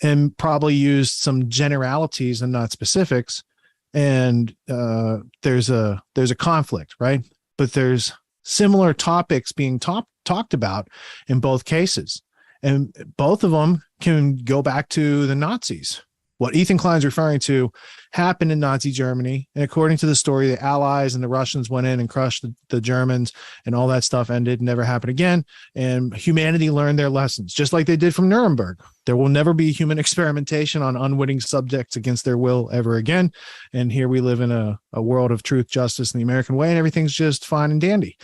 and probably used some generalities and not specifics. And there's a conflict, right? But there's similar topics being talked about in both cases, and both of them can go back to the Nazis. What Ethan Klein's referring to happened in Nazi Germany, and according to the story, the Allies and the Russians went in and crushed the Germans, and all that stuff ended, never happened again. And humanity learned their lessons, just like they did from Nuremberg. There will never be human experimentation on unwitting subjects against their will ever again. And here we live in a world of truth, justice, and the American way, and everything's just fine and dandy.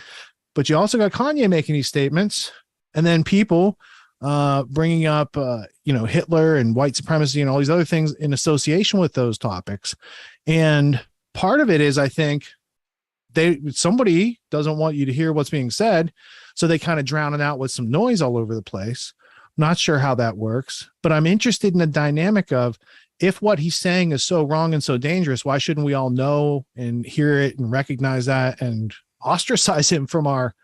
But you also got Kanye making these statements, and then people bringing up, Hitler and white supremacy and all these other things in association with those topics. And part of it is, I think, somebody doesn't want you to hear what's being said, so they kind of drown it out with some noise all over the place. Not sure how that works, but I'm interested in the dynamic of, if what he's saying is so wrong and so dangerous, why shouldn't we all know and hear it and recognize that and ostracize him from our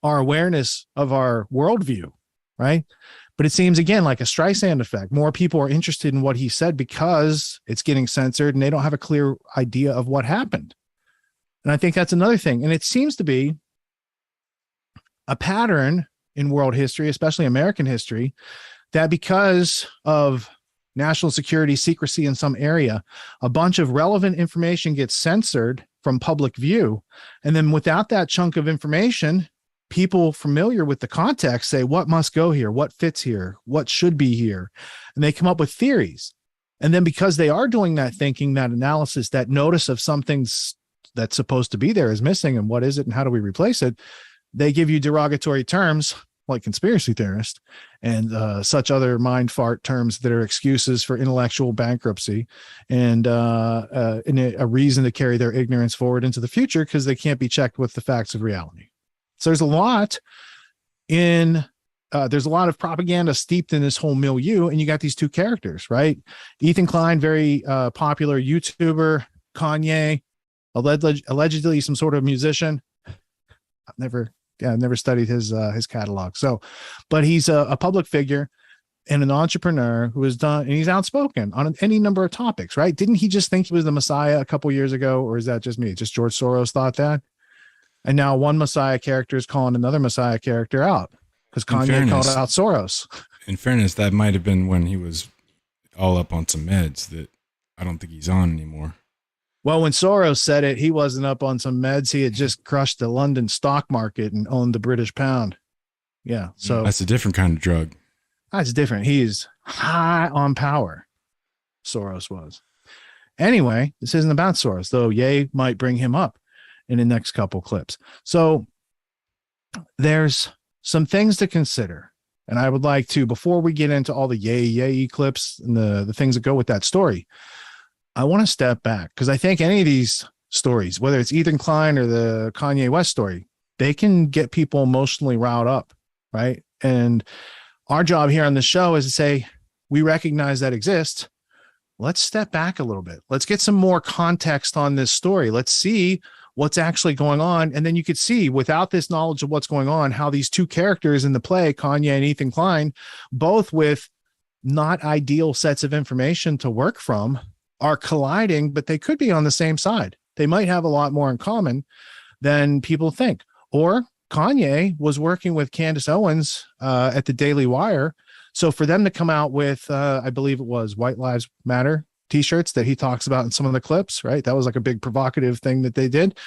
awareness of our worldview, right? But it seems, again, like a Streisand effect. More people are interested in what he said because it's getting censored and they don't have a clear idea of what happened. And I think that's another thing. And it seems to be a pattern in world history, especially American history, that because of national security secrecy in some area, a bunch of relevant information gets censored from public view. And then without that chunk of information, people familiar with the context say, what must go here? What fits here? What should be here? And they come up with theories. And then because they are doing that thinking, that analysis, that notice of something that's supposed to be there is missing, and what is it and how do we replace it? They give you derogatory terms like conspiracy theorist and such other mind fart terms that are excuses for intellectual bankruptcy and a reason to carry their ignorance forward into the future because they can't be checked with the facts of reality. So there's a lot of propaganda steeped in this whole milieu, and you got these two characters, right? Ethan Klein, very popular YouTuber, Kanye, allegedly some sort of musician. I've never studied his catalog. So, but he's a public figure and an entrepreneur who has done, and he's outspoken on any number of topics, right? Didn't he just think he was the Messiah a couple years ago, or is that just me? Just George Soros thought that? And now one Messiah character is calling another Messiah character out because Kanye called out Soros. In fairness, that might have been when he was all up on some meds that I don't think he's on anymore. Well, when Soros said it, he wasn't up on some meds. He had just crushed the London stock market and owned the British pound. Yeah. So that's a different kind of drug. That's different. He's high on power. Soros was. Anyway, this isn't about Soros, though. Ye might bring him up in the next couple clips. So there's some things to consider. And I would like to, before we get into all the yay clips and the things that go with that story, I want to step back because I think any of these stories, whether it's Ethan Klein or the Kanye West story, they can get people emotionally riled up, right? And our job here on the show is to say, we recognize that exists. Let's step back a little bit. Let's get some more context on this story. Let's see what's actually going on. And then you could see, without this knowledge of what's going on, how these two characters in the play, Kanye and Ethan Klein, both with not ideal sets of information to work from, are colliding, but they could be on the same side. They might have a lot more in common than people think. Or Kanye was working with Candace Owens at the Daily Wire. So for them to come out with, I believe it was White Lives Matter t-shirts that he talks about in some of the clips, right? That was like a big provocative thing that they did.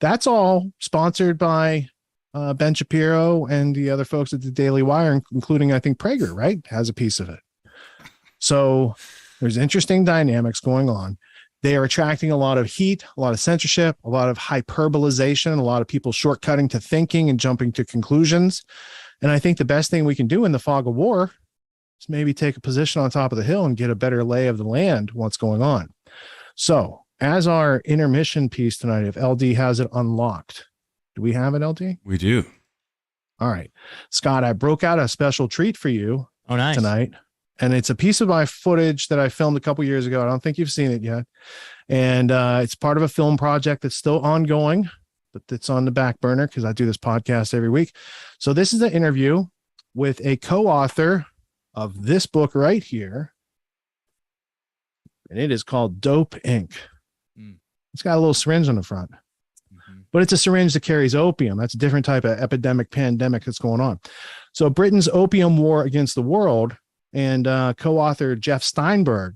That's all sponsored by Ben Shapiro and the other folks at the Daily Wire, including, I think, Prager, right? Has a piece of it. So there's interesting dynamics going on. They are attracting a lot of heat, a lot of censorship, a lot of hyperbolization, a lot of people shortcutting to thinking and jumping to conclusions. And I think the best thing we can do in the fog of war is maybe take a position on top of the hill and get a better lay of the land, what's going on. So as our intermission piece tonight, if LD has it unlocked, do we have it, LD? We do. All right. Scott, I broke out a special treat for you tonight. And it's a piece of my footage that I filmed a couple years ago. I don't think you've seen it yet. And it's part of a film project that's still ongoing, but it's on the back burner because I do this podcast every week. So this is an interview with a co-author of this book right here. And it is called Dope Inc. It's got a little syringe on the front. But it's a syringe that carries opium. That's a different type of epidemic, pandemic that's going on. So Britain's opium war against the world, and co-author Jeff Steinberg,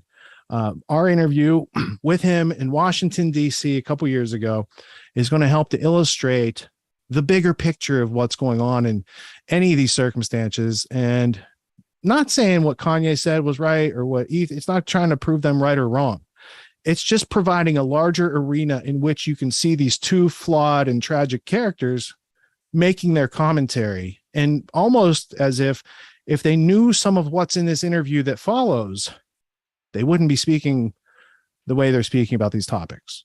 our interview with him in Washington, D.C. a couple years ago is going to help to illustrate the bigger picture of what's going on in any of these circumstances. And not saying what Kanye said was right or what it's not trying to prove them right or wrong. It's just providing a larger arena in which you can see these two flawed and tragic characters making their commentary, and almost as if they knew some of what's in this interview that follows, they wouldn't be speaking the way they're speaking about these topics.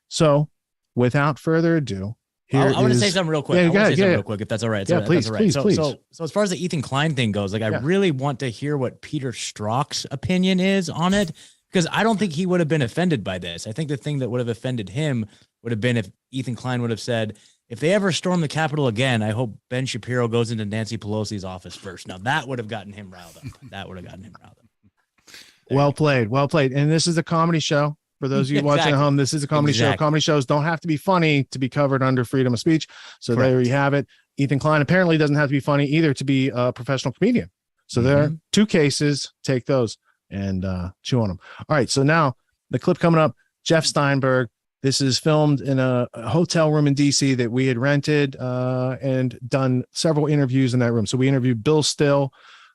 So without further ado, I want to say something real quick. I want to say something real quick, if that's all right. Please. So as far as the Ethan Klein thing goes, like I really want to hear what Peter Strzok's opinion is on it, because I don't think he would have been offended by this. I think the thing that would have offended him would have been if Ethan Klein would have said, if they ever storm the Capitol again, I hope Ben Shapiro goes into Nancy Pelosi's office first. Now that would have gotten him riled up. Well played. And this is a comedy show. For those of you watching at home, this is a comedy show. Comedy shows don't have to be funny to be covered under freedom of speech. So there you have it. Ethan Klein apparently doesn't have to be funny either to be a professional comedian. So there are two cases. Take those and chew on them. All right. So now the clip coming up, Jeff Steinberg. This is filmed in a hotel room in DC that we had rented and done several interviews in that room. So we interviewed Bill Still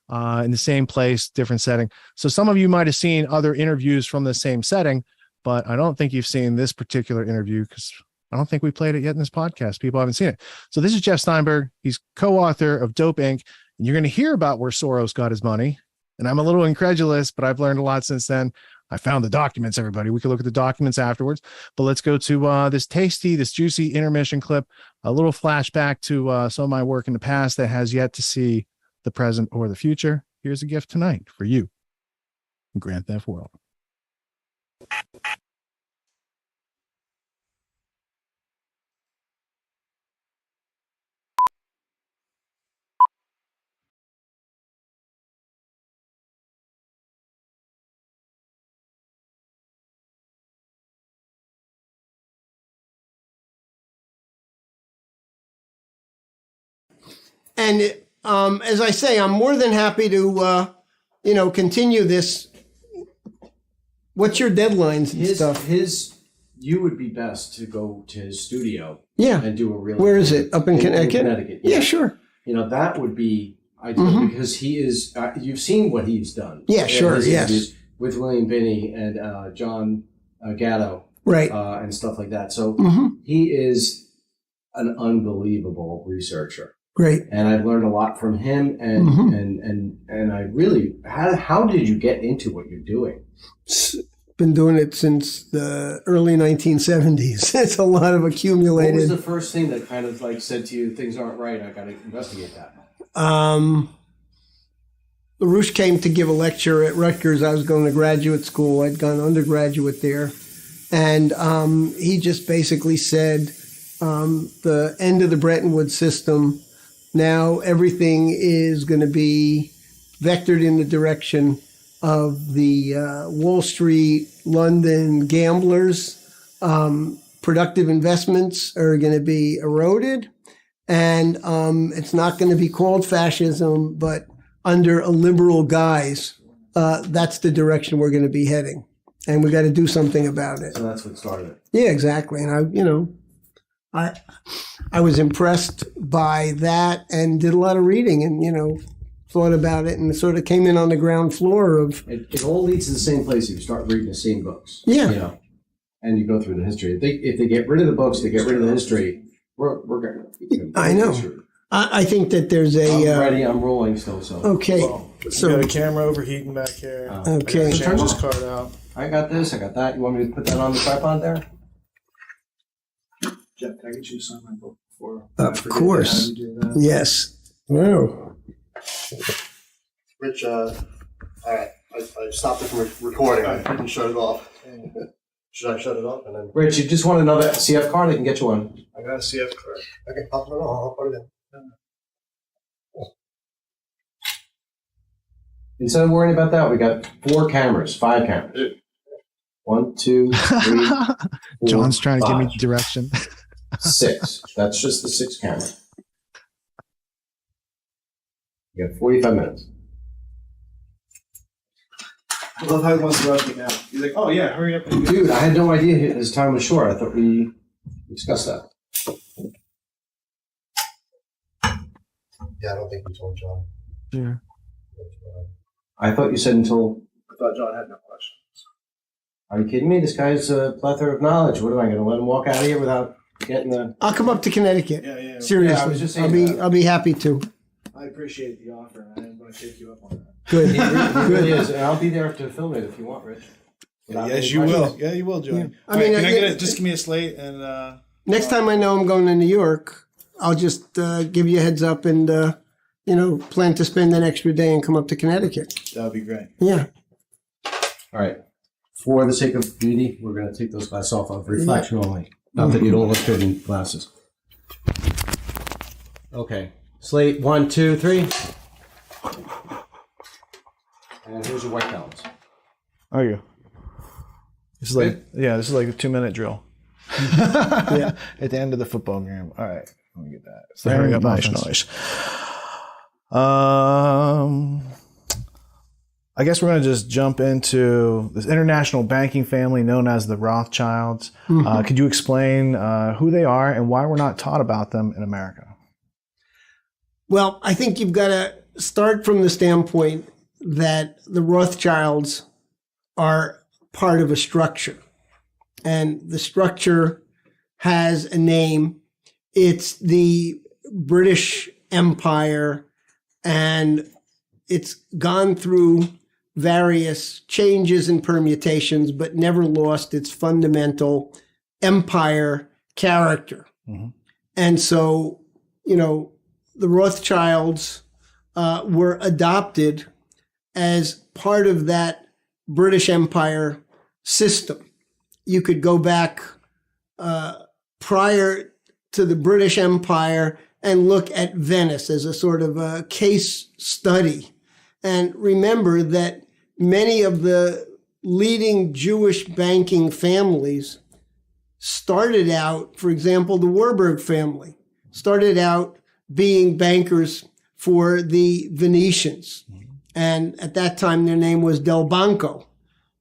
in the same place, different setting. So some of you might have seen other interviews from the same setting, but I don't think you've seen this particular interview because I don't think we played it yet in this podcast. People haven't seen it. So this is Jeff Steinberg. He's co-author of Dope Inc. And you're going to hear about where Soros got his money. And I'm a little incredulous, but I've learned a lot since then. I found the documents, everybody. We could look at the documents afterwards, but let's go to this juicy intermission clip, a little flashback to some of my work in the past that has yet to see the present or the future. Here's a gift tonight for you in Grand Theft World. And as I say, I'm more than happy to, continue this. What's your deadlines and stuff? You would be best to go to his studio. Yeah. And do a real. Where is it? Up in Connecticut? Connecticut. Yeah, sure. That would be ideal because he is. You've seen what he's done. Yeah, sure. Yes. With William Binney and John Gatto. Right. And stuff like that. So he is an unbelievable researcher. Great. And I've learned a lot from him. And I really, how did you get into what you're doing? Been doing it since the early 1970s. It's a lot of accumulated. What was the first thing that kind of said to you, things aren't right, I got to investigate that? LaRouche came to give a lecture at Rutgers. I was going to graduate school. I'd gone undergraduate there. And he just basically said the end of the Bretton Woods system. Now everything is going to be vectored in the direction of the Wall Street, London gamblers. Productive investments are going to be eroded. And it's not going to be called fascism, but under a liberal guise, that's the direction we're going to be heading. and we got to do something about it. So that's what started it. Yeah, exactly. And I was impressed by that and did a lot of reading and, thought about it and sort of came in on the ground floor of. It all leads to the same place if you start reading the same books. Yeah. And you go through the history. If they get rid of the books, they get rid of the history, we're going to. I know. I think that there's a. I'm ready. I'm rolling still. So. Okay. So got a camera overheating back here. Okay. Change this card out. I got this. I got that. You want me to put that on the tripod there? Jeff, can I get you to sign my book before? Of course. Yes. Wow. Rich, all right. I stopped it from recording. I didn't shut it off. Should I shut it off? And then Rich, you just want another CF card? I can get you one. I got a CF card. Okay, I'll put it in. Instead of worrying about that, we got 5 cameras. 1, 2, 3. 4, John's trying to give 5. me direction. 6. That's just the 6th camera. You got 45 minutes. I love how he wants to rush me now. He's like, oh yeah, hurry up. Dude, I had no idea his time was short. I thought we discussed that. Yeah, I don't think we told John. Sure. I thought you said until. I thought John had no questions. Are you kidding me? This guy's a plethora of knowledge. What am I going to let him walk out of here without getting the? I'll come up to Connecticut. Yeah. Seriously, Yeah, I was just saying I'll be happy to. I appreciate the offer. I am going to take you up on that. Good. He really is. And I'll be there to film it if you want, Rich. Yes, you will. Yeah, you will, Joey. Yeah. I mean, can I get it? Just give me a slate and. Next time I know I'm going to New York, I'll just give you a heads up and plan to spend an extra day and come up to Connecticut. That would be great. Yeah. All right. For the sake of beauty, we're going to take those glasses off of reflection only. Not that you don't look good in glasses. Okay. Slate 1, 2, 3. And here's your white balance. Are you? This is like this is like a 2-minute drill. Yeah. At the end of the football game. All right. Let me get that. It's the Very hurry up nice noise. I guess we're going to just jump into this international banking family known as the Rothschilds. Mm-hmm. Could you explain who they are and why we're not taught about them in America? Well, I think you've got to start from the standpoint that the Rothschilds are part of a structure. And the structure has a name. It's the British Empire, and it's gone through various changes and permutations, but never lost its fundamental empire character. Mm-hmm. And so, the Rothschilds were adopted as part of that British Empire system. You could go back prior to the British Empire and look at Venice as a sort of a case study. And remember that many of the leading Jewish banking families started out, for example, the Warburg family, started out being bankers for the Venetians. And at that time, their name was Del Banco.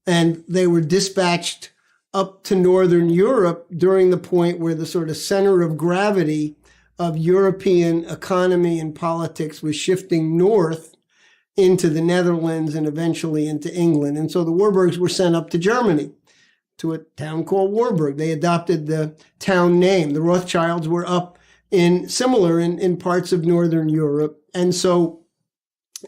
And they were dispatched up to Northern Europe during the point where the sort of center of gravity of European economy and politics was shifting north into the Netherlands and eventually into England. And so the Warburgs were sent up to Germany to a town called Warburg. They adopted the town name. The Rothschilds were up in parts of Northern Europe. And so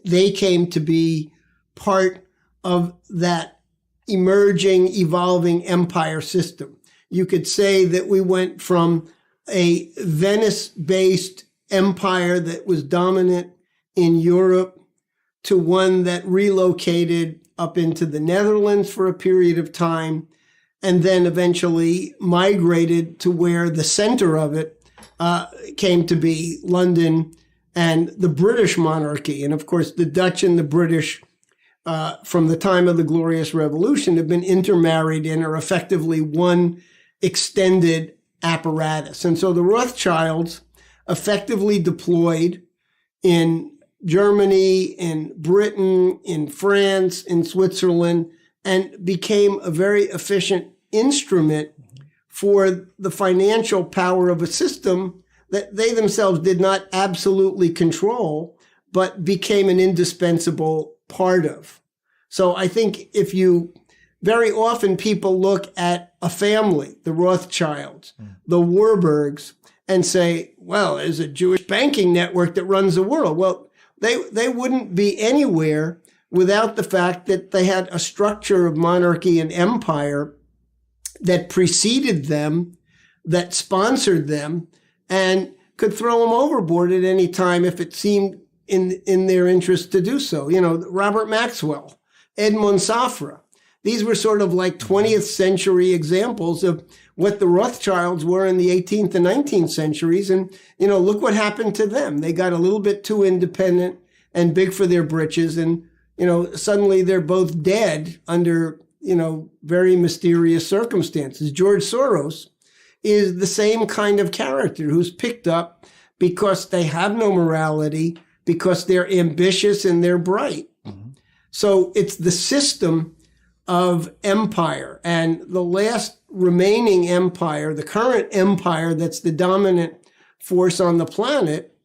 they came to be part of that emerging, evolving empire system. You could say that we went from a Venice-based empire that was dominant in Europe to one that relocated up into the Netherlands for a period of time, and then eventually migrated to where the center of it came to be London and the British monarchy. And of course, the Dutch and the British, from the time of the Glorious Revolution, have been intermarried and are effectively one extended apparatus. And so the Rothschilds effectively deployed in Germany, in Britain, in France, in Switzerland, and became a very efficient instrument for the financial power of a system that they themselves did not absolutely control, but became an indispensable part of. So I think very often people look at a family, the Rothschilds, the Warburgs, and say, well, there's a Jewish banking network that runs the world. Well, they wouldn't be anywhere without the fact that they had a structure of monarchy and empire that preceded them, that sponsored them, and could throw them overboard at any time if it seemed in their interest to do so. Robert Maxwell, Edmond Safra. These were sort of like 20th century examples of what the Rothschilds were in the 18th and 19th centuries. And, look what happened to them. They got a little bit too independent and big for their britches. And, suddenly they're both dead under, very mysterious circumstances. George Soros is the same kind of character who's picked up because they have no morality, because they're ambitious and they're bright. So it's the system of empire, and the last remaining empire, the current empire that's the dominant force on the planet,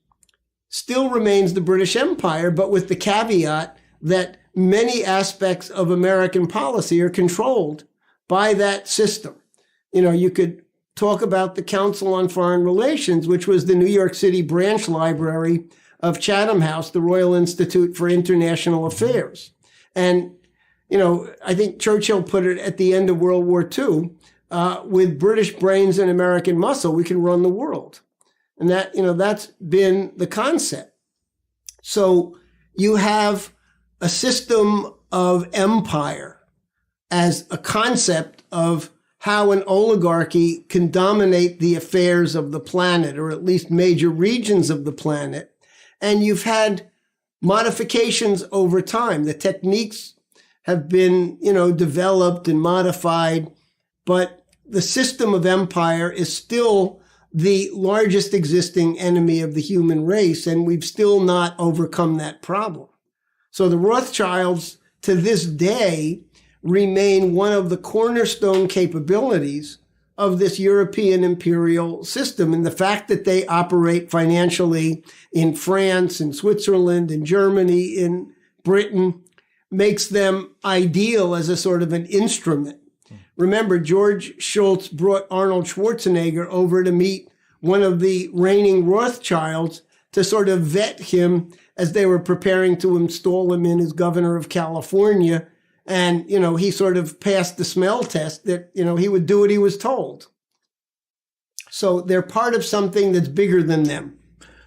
still remains the British Empire, but with the caveat that many aspects of American policy are controlled by that system. You could talk about the Council on Foreign Relations, which was the New York City branch library of Chatham House, the Royal Institute for International Affairs. And, I think Churchill put it at the end of World War II, with British brains and American muscle, we can run the world. And that's been the concept. So you have a system of empire as a concept of how an oligarchy can dominate the affairs of the planet, or at least major regions of the planet. And you've had modifications over time. The techniques have been, developed and modified, but the system of empire is still the largest existing enemy of the human race, and we've still not overcome that problem. So the Rothschilds, to this day, remain one of the cornerstone capabilities of this European imperial system. And the fact that they operate financially in France, in Switzerland, in Germany, in Britain, makes them ideal as a sort of an instrument. Remember, George Shultz brought Arnold Schwarzenegger over to meet one of the reigning Rothschilds to sort of vet him as they were preparing to install him in as governor of California. And, he sort of passed the smell test that, he would do what he was told. So they're part of something that's bigger than them.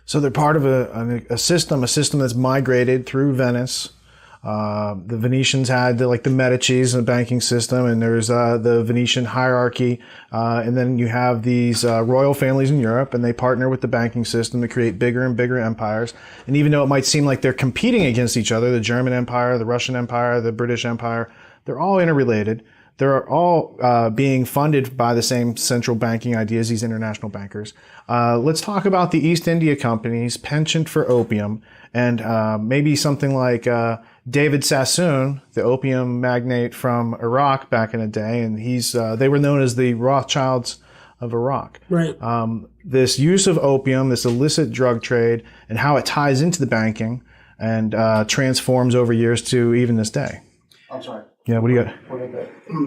So they're part of a system that's migrated through Venice. The Venetians had the Medicis and the banking system, and there's the Venetian hierarchy. And then you have these royal families in Europe, and they partner with the banking system to create bigger and bigger empires. And even though it might seem like they're competing against each other, the German Empire, the Russian Empire, the British Empire, they're all interrelated. They're all being funded by the same central banking ideas, these international bankers. Let's talk about the East India Company's penchant for opium, and maybe something like David Sassoon, the opium magnate from Iraq back in the day, and they were known as the Rothschilds of Iraq. Right. This use of opium, this illicit drug trade, and how it ties into the banking and transforms over years to even this day. I'm sorry. Yeah, what do you got?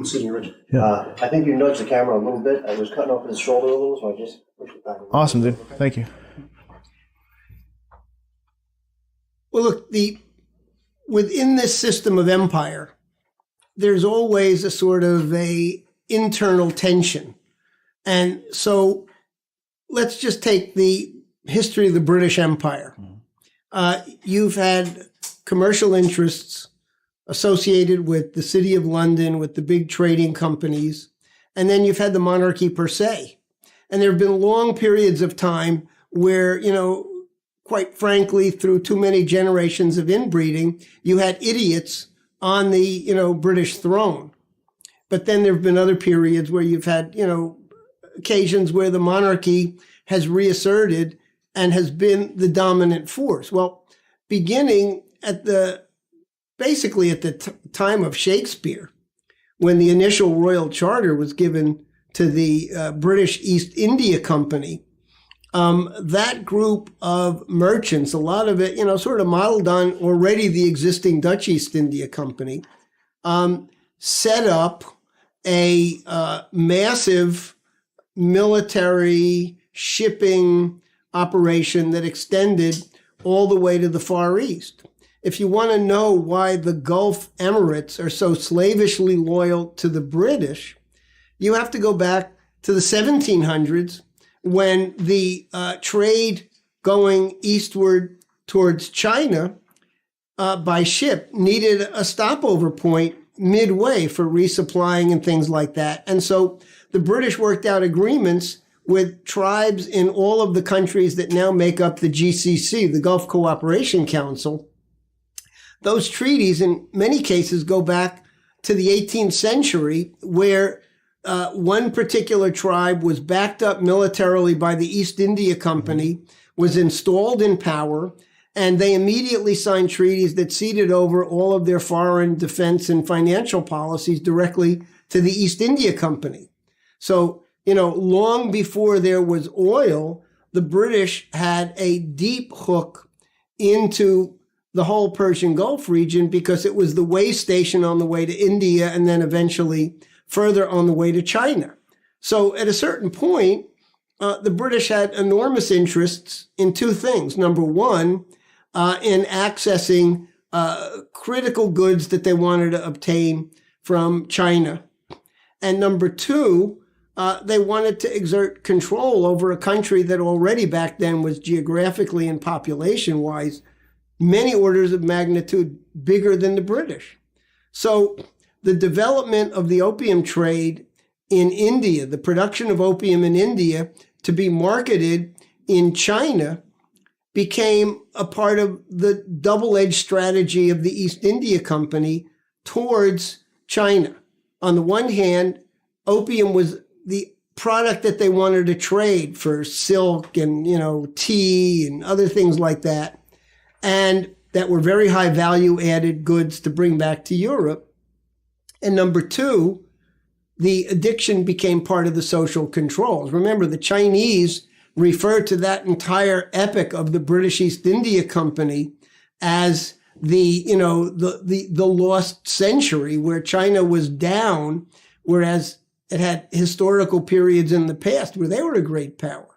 Excuse me, Rich. Yeah. I think you nudged the camera a little bit. I was cutting off his shoulder a little, so I just pushed it back a little. Awesome, dude. Thank you. Well, look, within this system of empire, there's always a sort of a internal tension. And so let's just take the history of the British Empire. You've had commercial interests associated with the City of London, with the big trading companies, and then you've had the monarchy per se. And there have been long periods of time where, quite frankly, through too many generations of inbreeding, you had idiots on the, British throne. But then there have been other periods where you've had, occasions where the monarchy has reasserted and has been the dominant force. Well, beginning at basically at the time of Shakespeare, when the initial royal charter was given to the British East India Company, that group of merchants, a lot of it, sort of modeled on already the existing Dutch East India Company, set up a massive military shipping operation that extended all the way to the Far East. If you want to know why the Gulf Emirates are so slavishly loyal to the British, you have to go back to the 1700s when the trade going eastward towards China by ship needed a stopover point midway for resupplying and things like that. And so the British worked out agreements with tribes in all of the countries that now make up the GCC, the Gulf Cooperation Council. Those treaties, in many cases, go back to the 18th century, where one particular tribe was backed up militarily by the East India Company, was installed in power, and they immediately signed treaties that ceded over all of their foreign defense and financial policies directly to the East India Company. So, long before there was oil, the British had a deep hook into the whole Persian Gulf region because it was the way station on the way to India and then eventually further on the way to China. So at a certain point, the British had enormous interests in two things. Number one, in accessing critical goods that they wanted to obtain from China. And number two, they wanted to exert control over a country that already back then was geographically and population-wise many orders of magnitude bigger than the British. So the development of the opium trade in India, the production of opium in India to be marketed in China, became a part of the double-edged strategy of the East India Company towards China. On the one hand, opium was the product that they wanted to trade for silk and, tea and other things like that, and that were very high value added goods to bring back to Europe. And number two, the addiction became part of the social controls. Remember, the Chinese refer to that entire epic of the British East India Company as the lost century, where China was down, whereas it had historical periods in the past where they were a great power.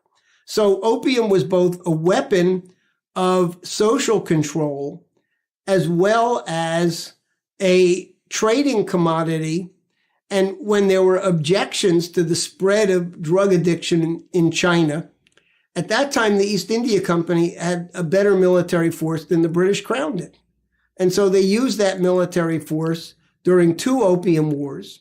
So opium was both a weapon of social control as well as a trading commodity. And when there were objections to the spread of drug addiction in China, at that time, the East India Company had a better military force than the British Crown did. And so they used that military force during two opium wars.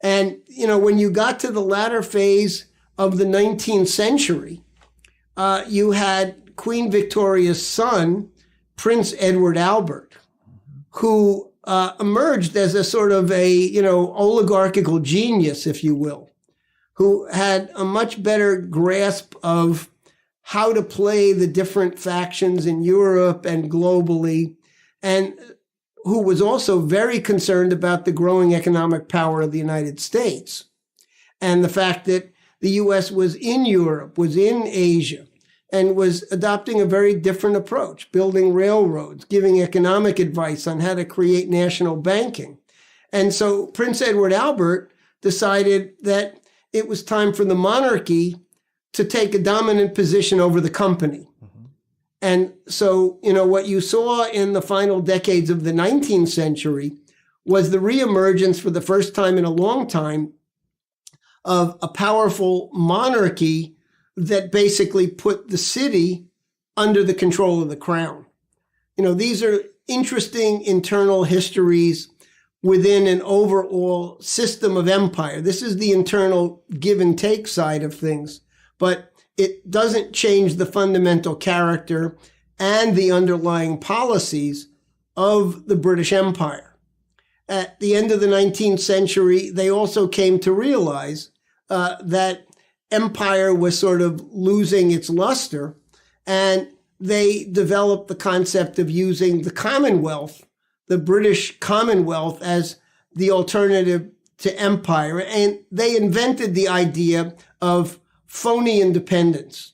And, when you got to the latter phase of the 19th century, you had Queen Victoria's son, Prince Edward Albert, who emerged as a sort of oligarchical genius, if you will, who had a much better grasp of how to play the different factions in Europe and globally, and who was also very concerned about the growing economic power of the United States and the fact that the U.S. was in Europe, was in Asia, and was adopting a very different approach, building railroads, giving economic advice on how to create national banking. And so Prince Edward Albert decided that it was time for the monarchy to take a dominant position over the company. And so, what you saw in the final decades of the 19th century was the reemergence for the first time in a long time of a powerful monarchy that basically put the city under the control of the crown. These are interesting internal histories within an overall system of empire. This is the internal give and take side of things, but it doesn't change the fundamental character and the underlying policies of the British Empire. At the end of the 19th century, they also came to realize that empire was sort of losing its luster, and they developed the concept of using the Commonwealth, the British Commonwealth, as the alternative to empire. And they invented the idea of phony independence.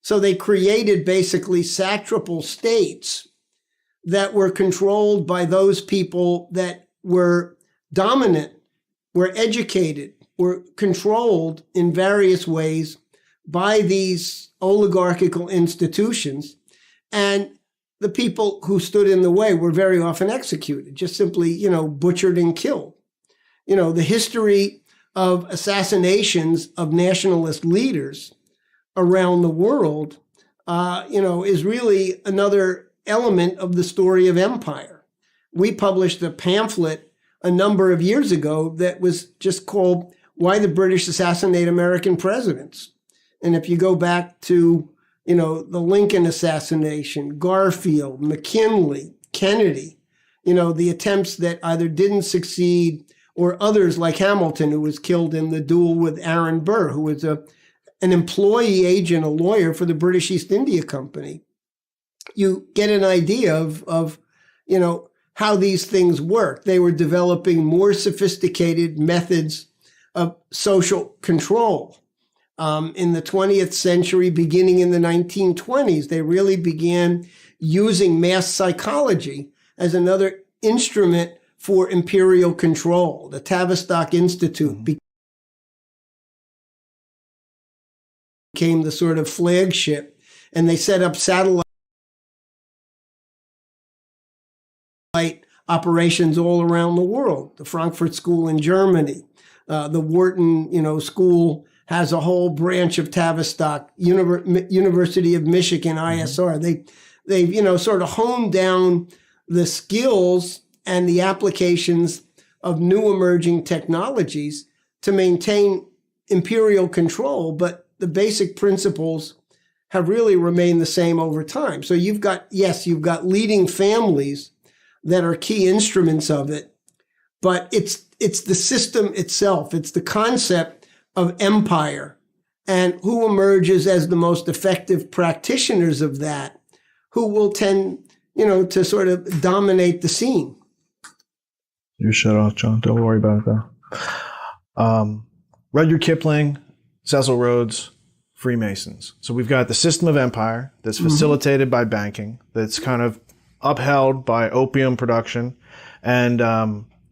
So they created basically satrapal states that were controlled by those people that were dominant, were educated, were controlled in various ways by these oligarchical institutions. And the people who stood in the way were very often executed, just simply, butchered and killed. The history of assassinations of nationalist leaders around the world, is really another element of the story of empire. We published a pamphlet a number of years ago that was just called Why the British Assassinate American Presidents. And if you go back to, the Lincoln assassination, Garfield, McKinley, Kennedy, the attempts that either didn't succeed or others like Hamilton, who was killed in the duel with Aaron Burr, who was an employee agent, a lawyer for the British East India Company. You get an idea of how these things work. They were developing more sophisticated methods of social control. In the 20th century, beginning in the 1920s, they really began using mass psychology as another instrument for imperial control. The Tavistock Institute became the sort of flagship, and they set up satellite operations all around the world. The Frankfurt School in Germany, the Wharton, school has a whole branch of Tavistock, University of Michigan, ISR. They've sort of honed down the skills and the applications of new emerging technologies to maintain imperial control, but the basic principles have really remained the same over time. So you've got leading families that are key instruments of it, but it's the system itself. It's the concept of empire and who emerges as the most effective practitioners of that, who will tend, to sort of dominate the scene. You shut off, John. Don't worry about it, though. Rudyard Kipling, Cecil Rhodes, Freemasons. So we've got the system of empire that's facilitated by banking, that's kind of upheld by opium production. And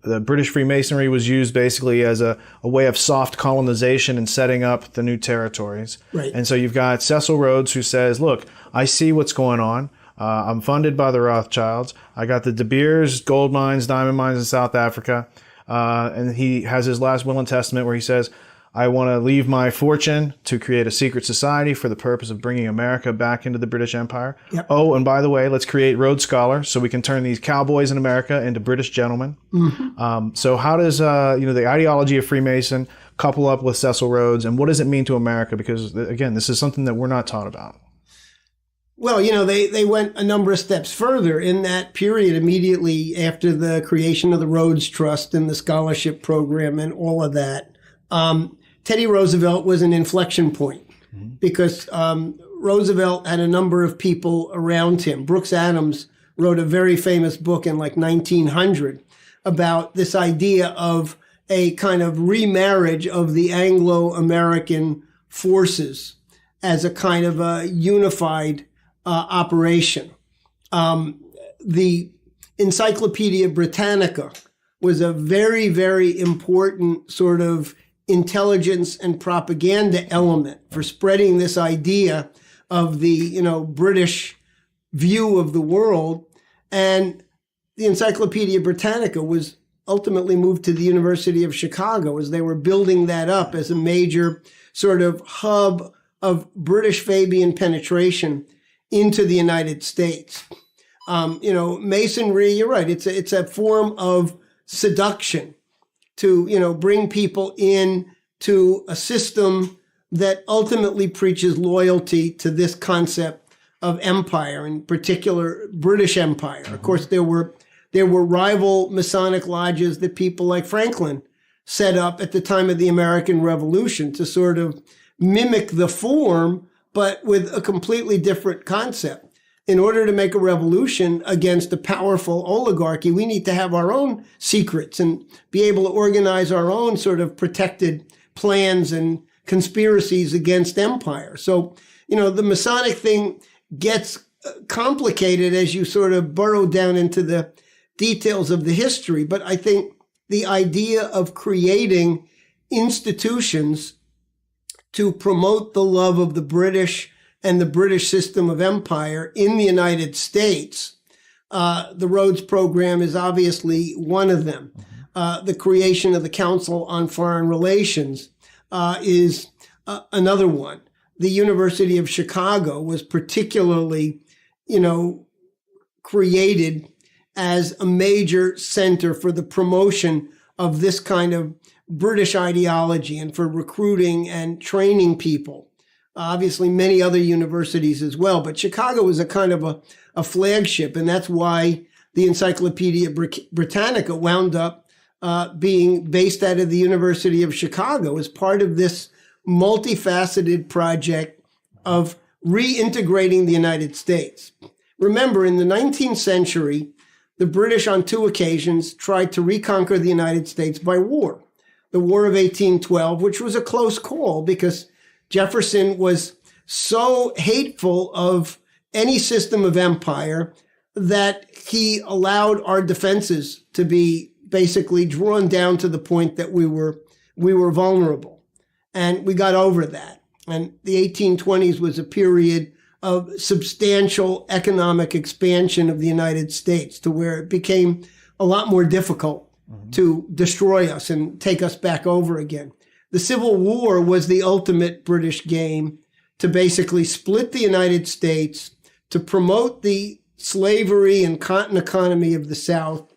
the British Freemasonry was used basically as a way of soft colonization and setting up the new territories. Right. And so you've got Cecil Rhodes, who says, look, I see what's going on. I'm funded by the Rothschilds. I got the De Beers gold mines, diamond mines in South Africa. And he has his last will and testament where he says, I want to leave my fortune to create a secret society for the purpose of bringing America back into the British Empire. Yep. Oh, and by the way, let's create Rhodes Scholars so we can turn these cowboys in America into British gentlemen. So how does the ideology of Freemason couple up with Cecil Rhodes, and what does it mean to America? Because again, this is something that we're not taught about. Well, they went a number of steps further in that period immediately after the creation of the Rhodes Trust and the scholarship program and all of that. Teddy Roosevelt was an inflection point because Roosevelt had a number of people around him. Brooks Adams wrote a very famous book in 1900 about this idea of a kind of remarriage of the Anglo-American forces as a kind of a unified operation. The Encyclopedia Britannica was a very, very important sort of intelligence and propaganda element for spreading this idea of the, British view of the world. And the Encyclopedia Britannica was ultimately moved to the University of Chicago as they were building that up as a major sort of hub of British Fabian penetration into the United States. Masonry, you're right, it's a form of seduction to, bring people in to a system that ultimately preaches loyalty to this concept of empire, in particular British Empire. Of course, there were rival Masonic lodges that people like Franklin set up at the time of the American Revolution to sort of mimic the form, but with a completely different concept. in order to make a revolution against a powerful oligarchy, we need to have our own secrets and be able to organize our own sort of protected plans and conspiracies against empire. So, the Masonic thing gets complicated as you sort of burrow down into the details of the history. But I think the idea of creating institutions to promote the love of the British and the British system of empire in the United States, the Rhodes Program is obviously one of them. The creation of the Council on Foreign Relations is another one. The University of Chicago was particularly, created as a major center for the promotion of this kind of British ideology and for recruiting and training people. Obviously, many other universities as well, but Chicago was a kind of a flagship, and that's why the Encyclopedia Britannica wound up being based out of the University of Chicago as part of this multifaceted project of reintegrating the United States. Remember, in the 19th century, the British on 2 occasions tried to reconquer the United States by war. The War of 1812, which was a close call because Jefferson was so hateful of any system of empire that he allowed our defenses to be basically drawn down to the point that we were vulnerable. And we got over that. And the 1820s was a period of substantial economic expansion of the United States to where it became a lot more difficult to destroy us and take us back over again. The Civil War was the ultimate British game to basically split the United States, to promote the slavery and cotton economy of the South.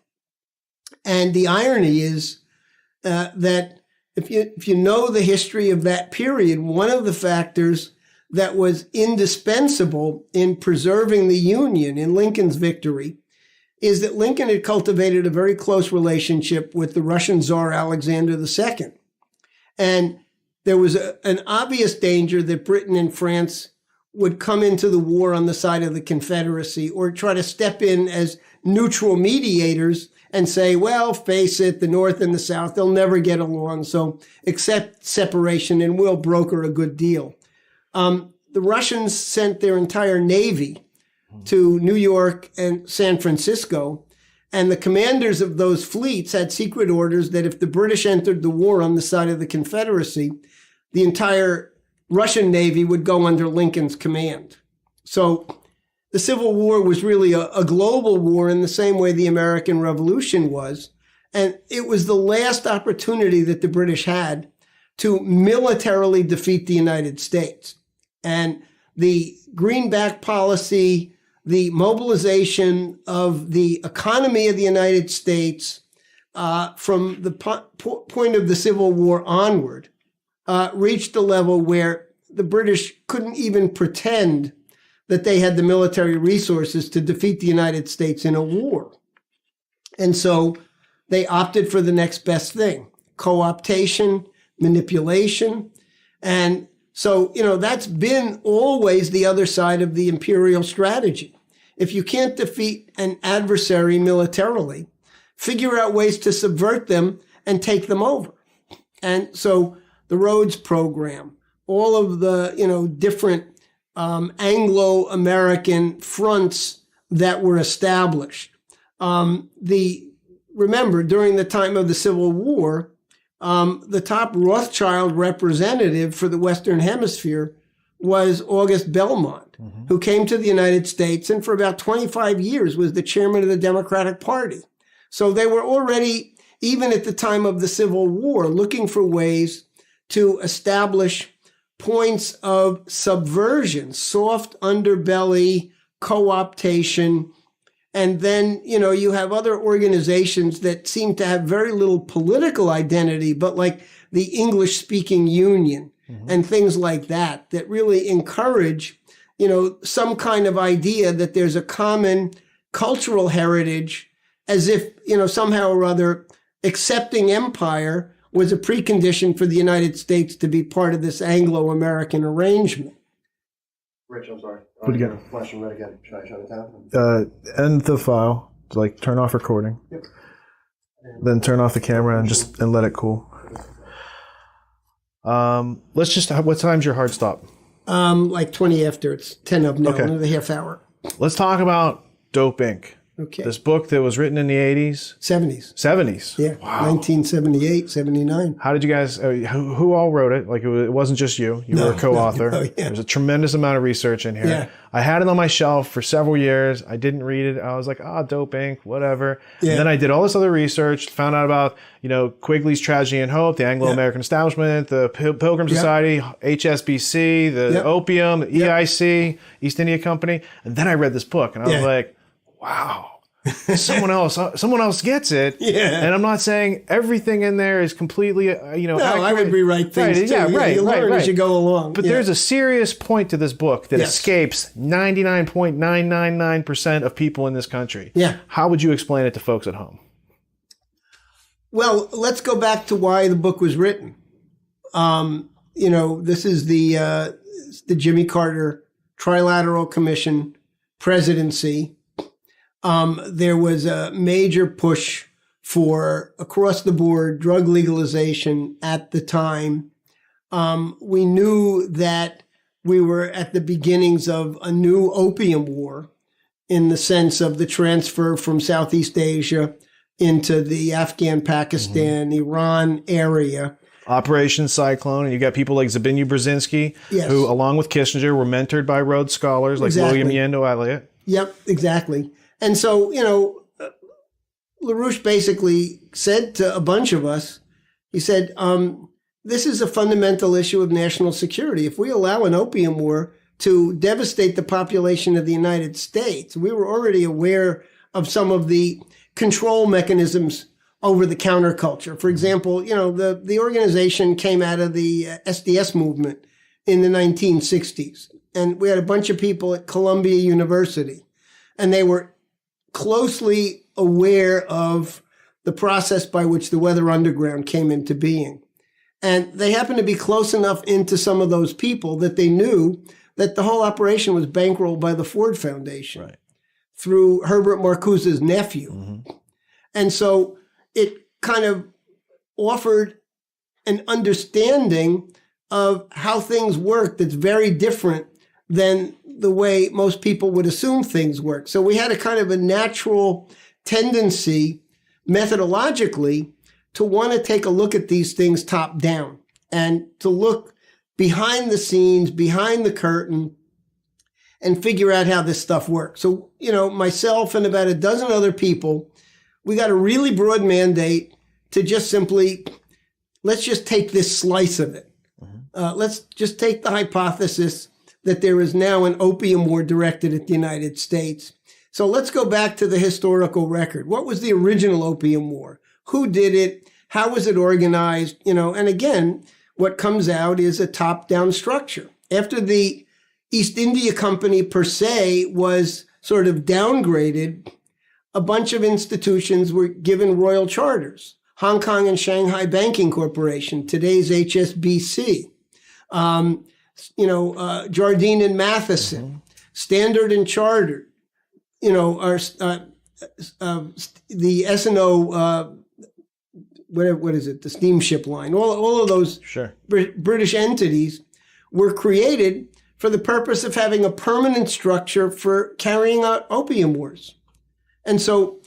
And the irony is that if you know the history of that period, one of the factors that was indispensable in preserving the Union in Lincoln's victory is that Lincoln had cultivated a very close relationship with the Russian Tsar Alexander II. And there was an obvious danger that Britain and France would come into the war on the side of the Confederacy or try to step in as neutral mediators and say, well, face it, the North and the South, they'll never get along, so accept separation and we'll broker a good deal. The Russians sent their entire navy to New York and San Francisco, and the commanders of those fleets had secret orders that if the British entered the war on the side of the Confederacy, the entire Russian Navy would go under Lincoln's command. So the Civil War was really a global war in the same way the American Revolution was. And it was the last opportunity that the British had to militarily defeat the United States. And the greenback policy, the mobilization of the economy of the United States from the point of the Civil War onward reached a level where the British couldn't even pretend that they had the military resources to defeat the United States in a war. And so they opted for the next best thing, co-optation, manipulation. And so, that's been always the other side of the imperial strategy. If you can't defeat an adversary militarily, figure out ways to subvert them and take them over. And so the Rhodes Program, all of the, different Anglo-American fronts that were established. Remember, during the time of the Civil War, the top Rothschild representative for the Western Hemisphere was August Belmont, who came to the United States and for about 25 years was the chairman of the Democratic Party. So they were already, even at the time of the Civil War, looking for ways to establish points of subversion, soft underbelly, co-optation. And then, you have other organizations that seem to have very little political identity, but like the English-speaking Union and things like that, that really encourage, some kind of idea that there's a common cultural heritage, as if, somehow or other accepting empire was a precondition for the United States to be part of this Anglo-American arrangement. Rich, I'm sorry. Put again. Flashing red again. Should I shut it down? End the file. Like turn off recording. Yep. Then turn off the camera and let it cool. Let's just. What time's your hard stop? Like 20 after. It's 10 of now. Okay. Another half hour. Let's talk about Dope Inc. Okay. This book that was written in the 80s? 70s. 70s? Yeah. Wow. 1978, 79. How did you guys, who all wrote it? Like, it wasn't just you. You were a co-author. No, yeah. There's a tremendous amount of research in here. Yeah. I had it on my shelf for several years. I didn't read it. I was like, Dope Inc., whatever. Yeah. And then I did all this other research, found out about, Quigley's Tragedy and Hope, the Anglo-American Establishment, the Pilgrim Society, HSBC, the Opium, the EIC, East India Company. And then I read this book, and I was like, wow. someone else gets it. Yeah. And I'm not saying everything in there is completely, No, I would rewrite things too. Yeah, right, you learn as you go along. But there's a serious point to this book that escapes 99.999% of people in this country. Yeah. How would you explain it to folks at home? Well, let's go back to why the book was written. This is the Jimmy Carter Trilateral Commission presidency. There was a major push for across the board drug legalization at the time. We knew that we were at the beginnings of a new opium war in the sense of the transfer from Southeast Asia into the Afghan, Pakistan, Iran area. Operation Cyclone, and you got people like Zbigniew Brzezinski, who, along with Kissinger, were mentored by Rhodes scholars like William Yandell Elliott. Yep, exactly. And so, LaRouche basically said to a bunch of us, he said, this is a fundamental issue of national security. If we allow an opium war to devastate the population of the United States, we were already aware of some of the control mechanisms over the counterculture. For example, the organization came out of the SDS movement in the 1960s. And we had a bunch of people at Columbia University, and they were closely aware of the process by which the Weather Underground came into being. And they happened to be close enough into some of those people that they knew that the whole operation was bankrolled by the Ford Foundation through Herbert Marcuse's nephew. Mm-hmm. And so it kind of offered an understanding of how things work that's very different than the way most people would assume things work. So we had a kind of a natural tendency methodologically to want to take a look at these things top down and to look behind the scenes, behind the curtain, and figure out how this stuff works. So, myself and about a dozen other people, we got a really broad mandate to just simply, let's just take this slice of it. Let's just take the hypothesis that there is now an opium war directed at the United States. So let's go back to the historical record. What was the original opium war? Who did it? How was it organized? And again, what comes out is a top-down structure. After the East India Company per se was sort of downgraded, a bunch of institutions were given royal charters. Hong Kong and Shanghai Banking Corporation, today's HSBC. Jardine and Matheson, Standard and Chartered, the S&O, what is it? The steamship line. All of those British entities were created for the purpose of having a permanent structure for carrying out opium wars. And so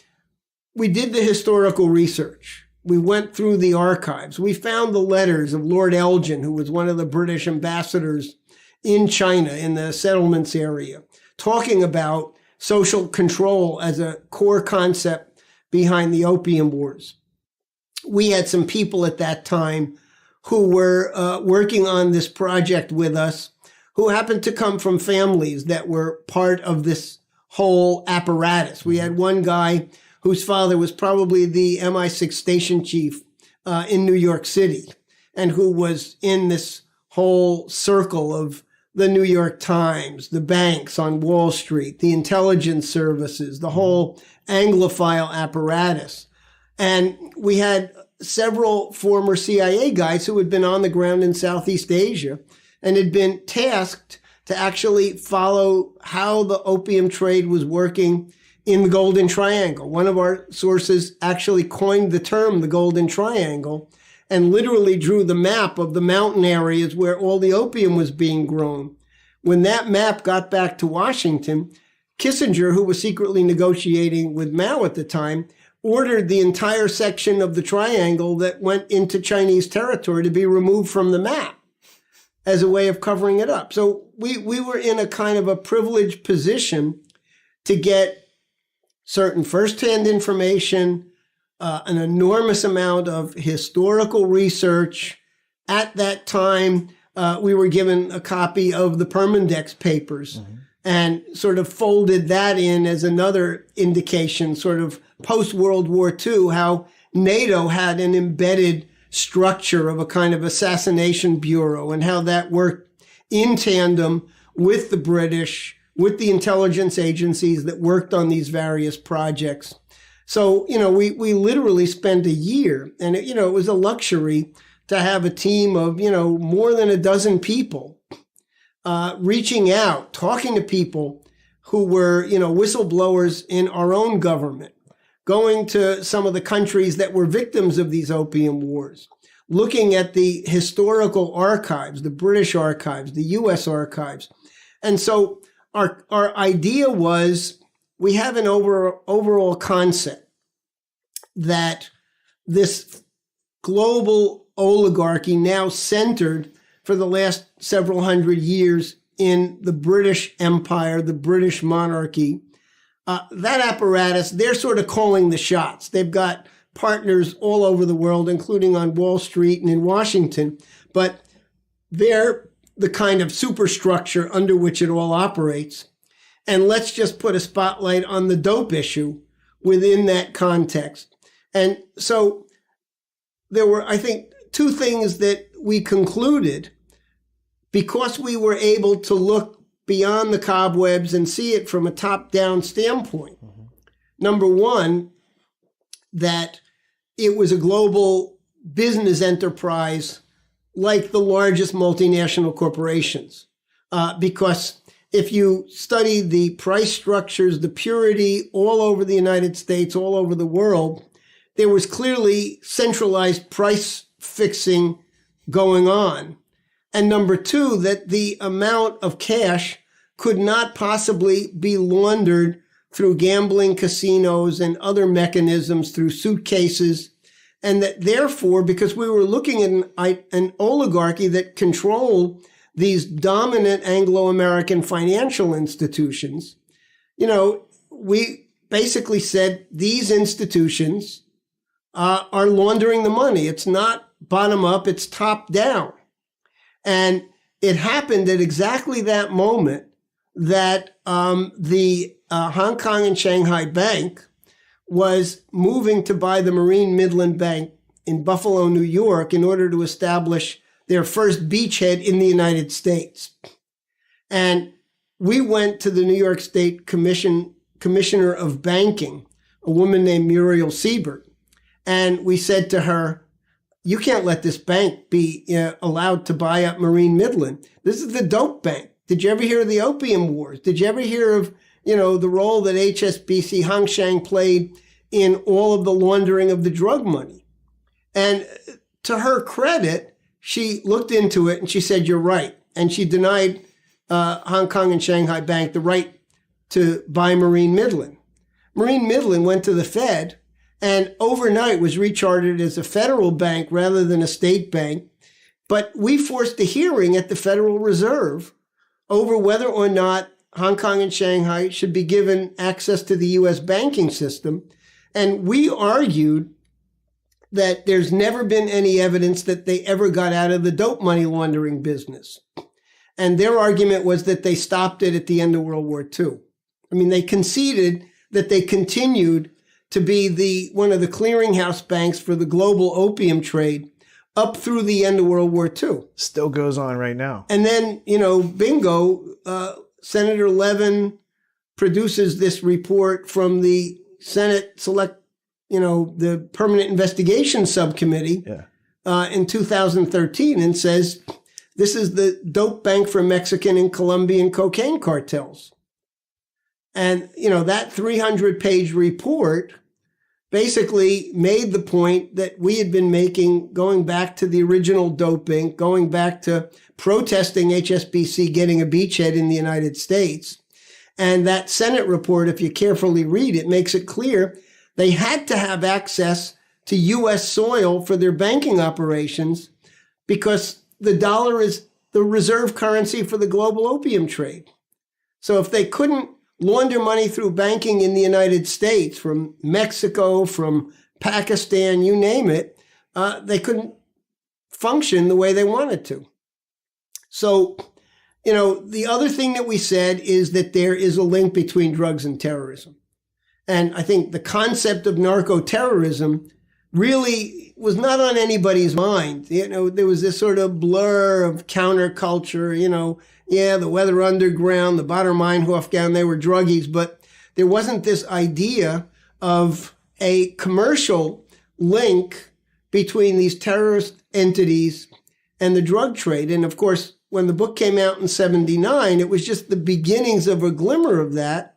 we did the historical research. We went through the archives. We found the letters of Lord Elgin, who was one of the British ambassadors in China in the settlements area, talking about social control as a core concept behind the opium wars. We had some people at that time who were working on this project with us, who happened to come from families that were part of this whole apparatus. We had one guy whose father was probably the MI6 station chief in New York City, and who was in this whole circle of the New York Times, the banks on Wall Street, the intelligence services, the whole Anglophile apparatus. And we had several former CIA guys who had been on the ground in Southeast Asia and had been tasked to actually follow how the opium trade was working in the Golden Triangle. One of our sources actually coined the term the Golden Triangle and literally drew the map of the mountain areas where all the opium was being grown. When that map got back to Washington, Kissinger, who was secretly negotiating with Mao at the time, ordered the entire section of the triangle that went into Chinese territory to be removed from the map as a way of covering it up. So we were in a kind of a privileged position to get certain firsthand information, an enormous amount of historical research. At that time, we were given a copy of the Permindex papers and sort of folded that in as another indication, sort of post-World War II, how NATO had an embedded structure of a kind of assassination bureau and how that worked in tandem with the British, with the intelligence agencies that worked on these various projects. So, we literally spent a year, and it was a luxury to have a team of, more than a dozen people reaching out, talking to people who were, whistleblowers in our own government, going to some of the countries that were victims of these opium wars, looking at the historical archives, the British archives, the US archives. And so our idea was we have an overall concept that this global oligarchy now centered for the last several hundred years in the British Empire, the British monarchy, that apparatus, they're sort of calling the shots. They've got partners all over the world, including on Wall Street and in Washington, but they're the kind of superstructure under which it all operates. And let's just put a spotlight on the dope issue within that context. And so there were, I think, two things that we concluded because we were able to look beyond the cobwebs and see it from a top-down standpoint. Number one, that it was a global business enterprise like the largest multinational corporations. Because if you study the price structures, the purity all over the United States, all over the world, there was clearly centralized price fixing going on. And number two, that the amount of cash could not possibly be laundered through gambling casinos and other mechanisms, through suitcases. And that therefore, because we were looking at an oligarchy that controlled these dominant Anglo-American financial institutions, we basically said these institutions are laundering the money. It's not bottom up, it's top down. And it happened at exactly that moment that the Hong Kong and Shanghai Bank was moving to buy the Marine Midland Bank in Buffalo, New York, in order to establish their first beachhead in the United States. And we went to the New York State Commissioner of Banking, a woman named Muriel Siebert, and we said to her, you can't let this bank be allowed to buy up Marine Midland. This is the dope bank. Did you ever hear of the opium wars? Did you ever hear of, the role that HSBC Hongshang played in all of the laundering of the drug money? And to her credit, she looked into it and she said, you're right. And she denied Hong Kong and Shanghai Bank the right to buy Marine Midland. Marine Midland went to the Fed and overnight was rechartered as a federal bank rather than a state bank. But we forced a hearing at the Federal Reserve over whether or not Hong Kong and Shanghai should be given access to the U.S. banking system. And we argued that there's never been any evidence that they ever got out of the dope money laundering business. And their argument was that they stopped it at the end of World War II. I mean, they conceded that they continued to be one of the clearinghouse banks for the global opium trade up through the end of World War II. Still goes on right now. And then, bingo, Senator Levin produces this report from the Senate Select, the Permanent Investigation Subcommittee in 2013 and says This is the dope bank for Mexican and Colombian cocaine cartels. And, that 300-page report basically made the point that we had been making going back to the original doping, going back to protesting HSBC getting a beachhead in the United States. And that Senate report, if you carefully read it, makes it clear they had to have access to U.S. soil for their banking operations because the dollar is the reserve currency for the global opium trade. So if they couldn't launder money through banking in the United States, from Mexico, from Pakistan, you name it, they couldn't function the way they wanted to. So, the other thing that we said is that there is a link between drugs and terrorism. And I think the concept of narco-terrorism really was not on anybody's mind. There was this sort of blur of counterculture, the Weather Underground, the Bader Meinhof gang, they were druggies, but there wasn't this idea of a commercial link between these terrorist entities and the drug trade. And of course, when the book came out in 79, it was just the beginnings of a glimmer of that.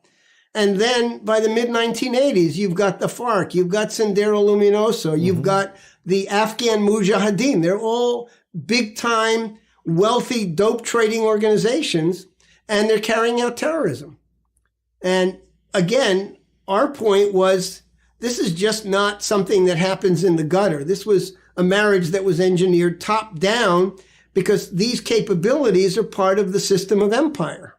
And then by the mid-1980s, you've got the FARC, you've got Sendero Luminoso, you've got the Afghan Mujahideen. They're all big-time, wealthy dope trading organizations, and they're carrying out terrorism. And again, our point was, this is just not something that happens in the gutter. This was a marriage that was engineered top-down because these capabilities are part of the system of empire.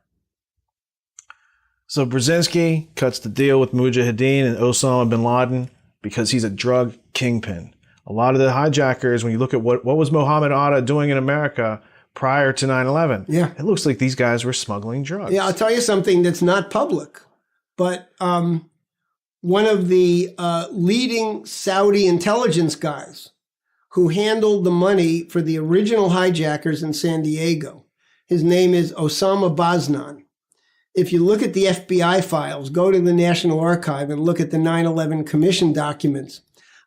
So Brzezinski cuts the deal with Mujahideen and Osama bin Laden because he's a drug kingpin. A lot of the hijackers, when you look at what was Mohammed Atta doing in America prior to 9/11, it looks like these guys were smuggling drugs. Yeah, I'll tell you something that's not public, but one of the leading Saudi intelligence guys who handled the money for the original hijackers in San Diego, his name is Osama Baznan. If you look at the FBI files, go to the National Archive and look at the 9/11 Commission documents.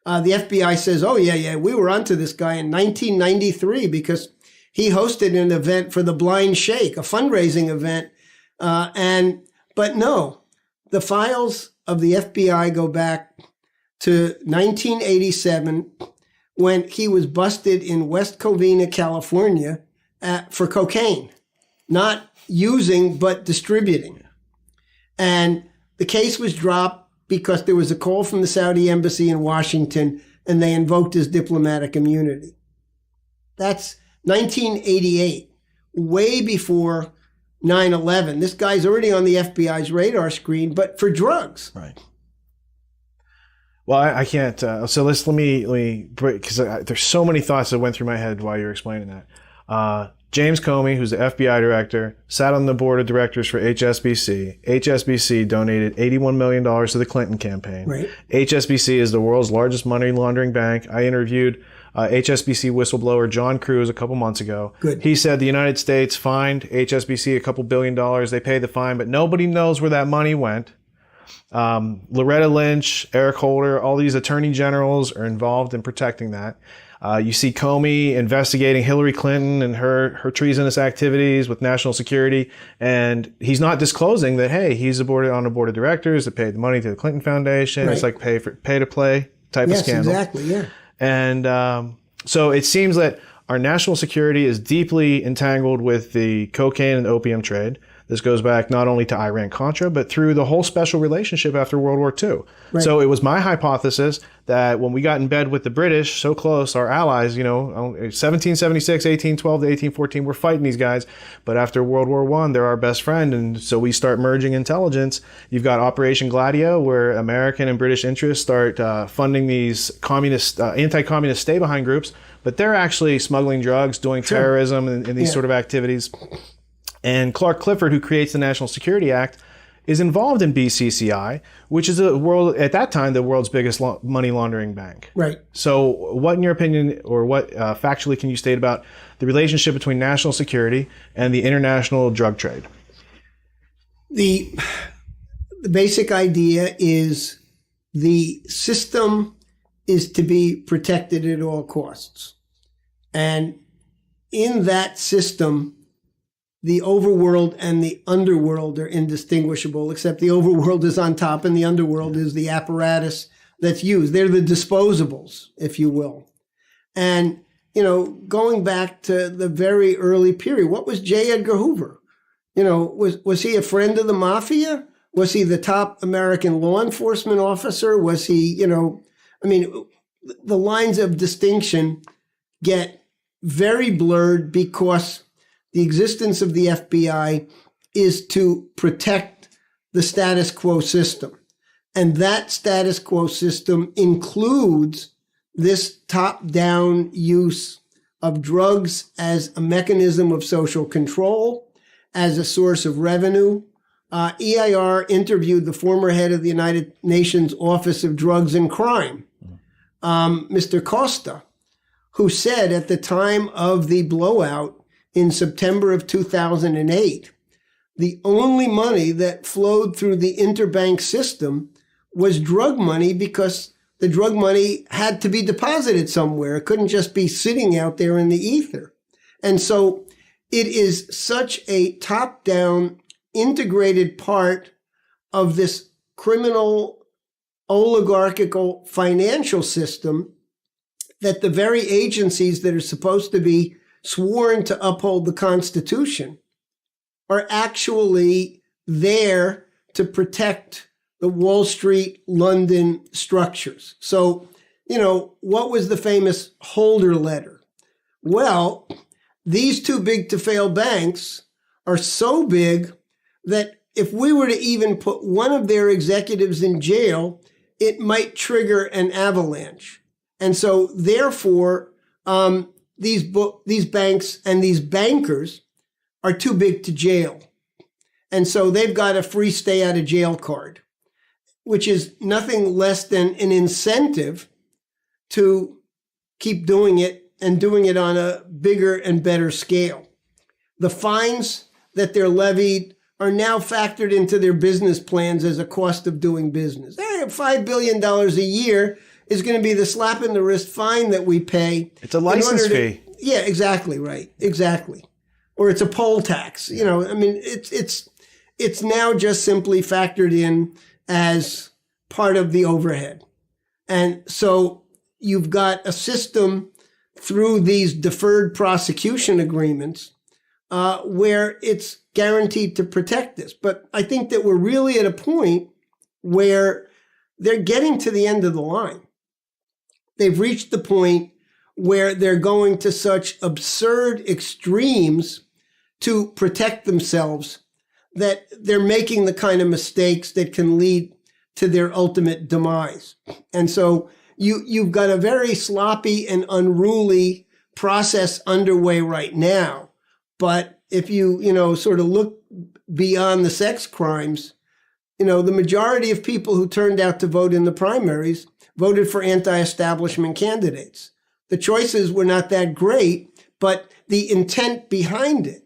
The FBI says, we were onto this guy in 1993 because he hosted an event for the Blind Sheikh, a fundraising event. But no, the files of the FBI go back to 1987 when he was busted in West Covina, California for cocaine, not using, but distributing. And the case was dropped because there was a call from the Saudi embassy in Washington and they invoked his diplomatic immunity. That's 1988, way before 9/11. This guy's already on the FBI's radar screen, but for drugs. Right. Well, I can't. So let me break, because there's so many thoughts that went through my head while you were explaining that. James Comey, who's the FBI director, sat on the board of directors for HSBC. HSBC donated $81 million to the Clinton campaign. Right. HSBC is the world's largest money laundering bank. I interviewed HSBC whistleblower John Cruz a couple months ago. Good. He said the United States fined HSBC a couple $1 billion. They paid the fine, but nobody knows where that money went. Loretta Lynch, Eric Holder, all these attorney generals are involved in protecting that. You see Comey investigating Hillary Clinton and her treasonous activities with national security, and he's not disclosing that, hey, he's on a board of directors that paid the money to the Clinton Foundation. Right. It's like pay to play type of scandal. Yes, exactly, yeah. And so it seems that our national security is deeply entangled with the cocaine and opium trade. This goes back not only to Iran-Contra, but through the whole special relationship after World War II. Right. So it was my hypothesis that when we got in bed with the British, so close, our allies, 1776, 1812 to 1814, we're fighting these guys. But after World War I, they're our best friend. And so we start merging intelligence. You've got Operation Gladio, where American and British interests start funding these communist, anti-communist stay-behind groups. But they're actually smuggling drugs, doing terrorism and these sort of activities. And Clark Clifford, who creates the National Security Act, is involved in BCCI, which is at that time, the world's biggest money laundering bank. Right. So what, in your opinion, or what factually can you state about the relationship between national security and the international drug trade? The basic idea is the system is to be protected at all costs. And in that system, the overworld and the underworld are indistinguishable, except the overworld is on top and the underworld is the apparatus that's used. They're the disposables, if you will. And, going back to the very early period, what was J. Edgar Hoover? Was he a friend of the mafia? Was he the top American law enforcement officer? Was he, the lines of distinction get very blurred because the existence of the FBI is to protect the status quo system. And that status quo system includes this top-down use of drugs as a mechanism of social control, as a source of revenue. EIR interviewed the former head of the United Nations Office of Drugs and Crime, Mr. Costa, who said at the time of the blowout in September of 2008, the only money that flowed through the interbank system was drug money because the drug money had to be deposited somewhere. It couldn't just be sitting out there in the ether. And so it is such a top-down, integrated part of this criminal, oligarchical financial system that the very agencies that are supposed to be sworn to uphold the Constitution are actually there to protect the Wall Street, London structures. So, what was the famous Holder letter? Well, these too big to fail banks are so big that if we were to even put one of their executives in jail, it might trigger an avalanche. And so, therefore, these banks and these bankers are too big to jail. And so they've got a free stay out of jail card, which is nothing less than an incentive to keep doing it and doing it on a bigger and better scale. The fines that they're levied are now factored into their business plans as a cost of doing business. $5 billion a year is going to be the slap in the wrist fine that we pay. It's a license fee. Yeah, exactly right. Exactly. Or it's a poll tax. It's now just simply factored in as part of the overhead. And so you've got a system through these deferred prosecution agreements where it's guaranteed to protect this. But I think that we're really at a point where they're getting to the end of the line. They've reached the point where they're going to such absurd extremes to protect themselves that they're making the kind of mistakes that can lead to their ultimate demise. And so you've got a very sloppy and unruly process underway right now. But if you sort of look beyond the sex crimes, the majority of people who turned out to vote in the primaries voted for anti-establishment candidates. The choices were not that great, but the intent behind it.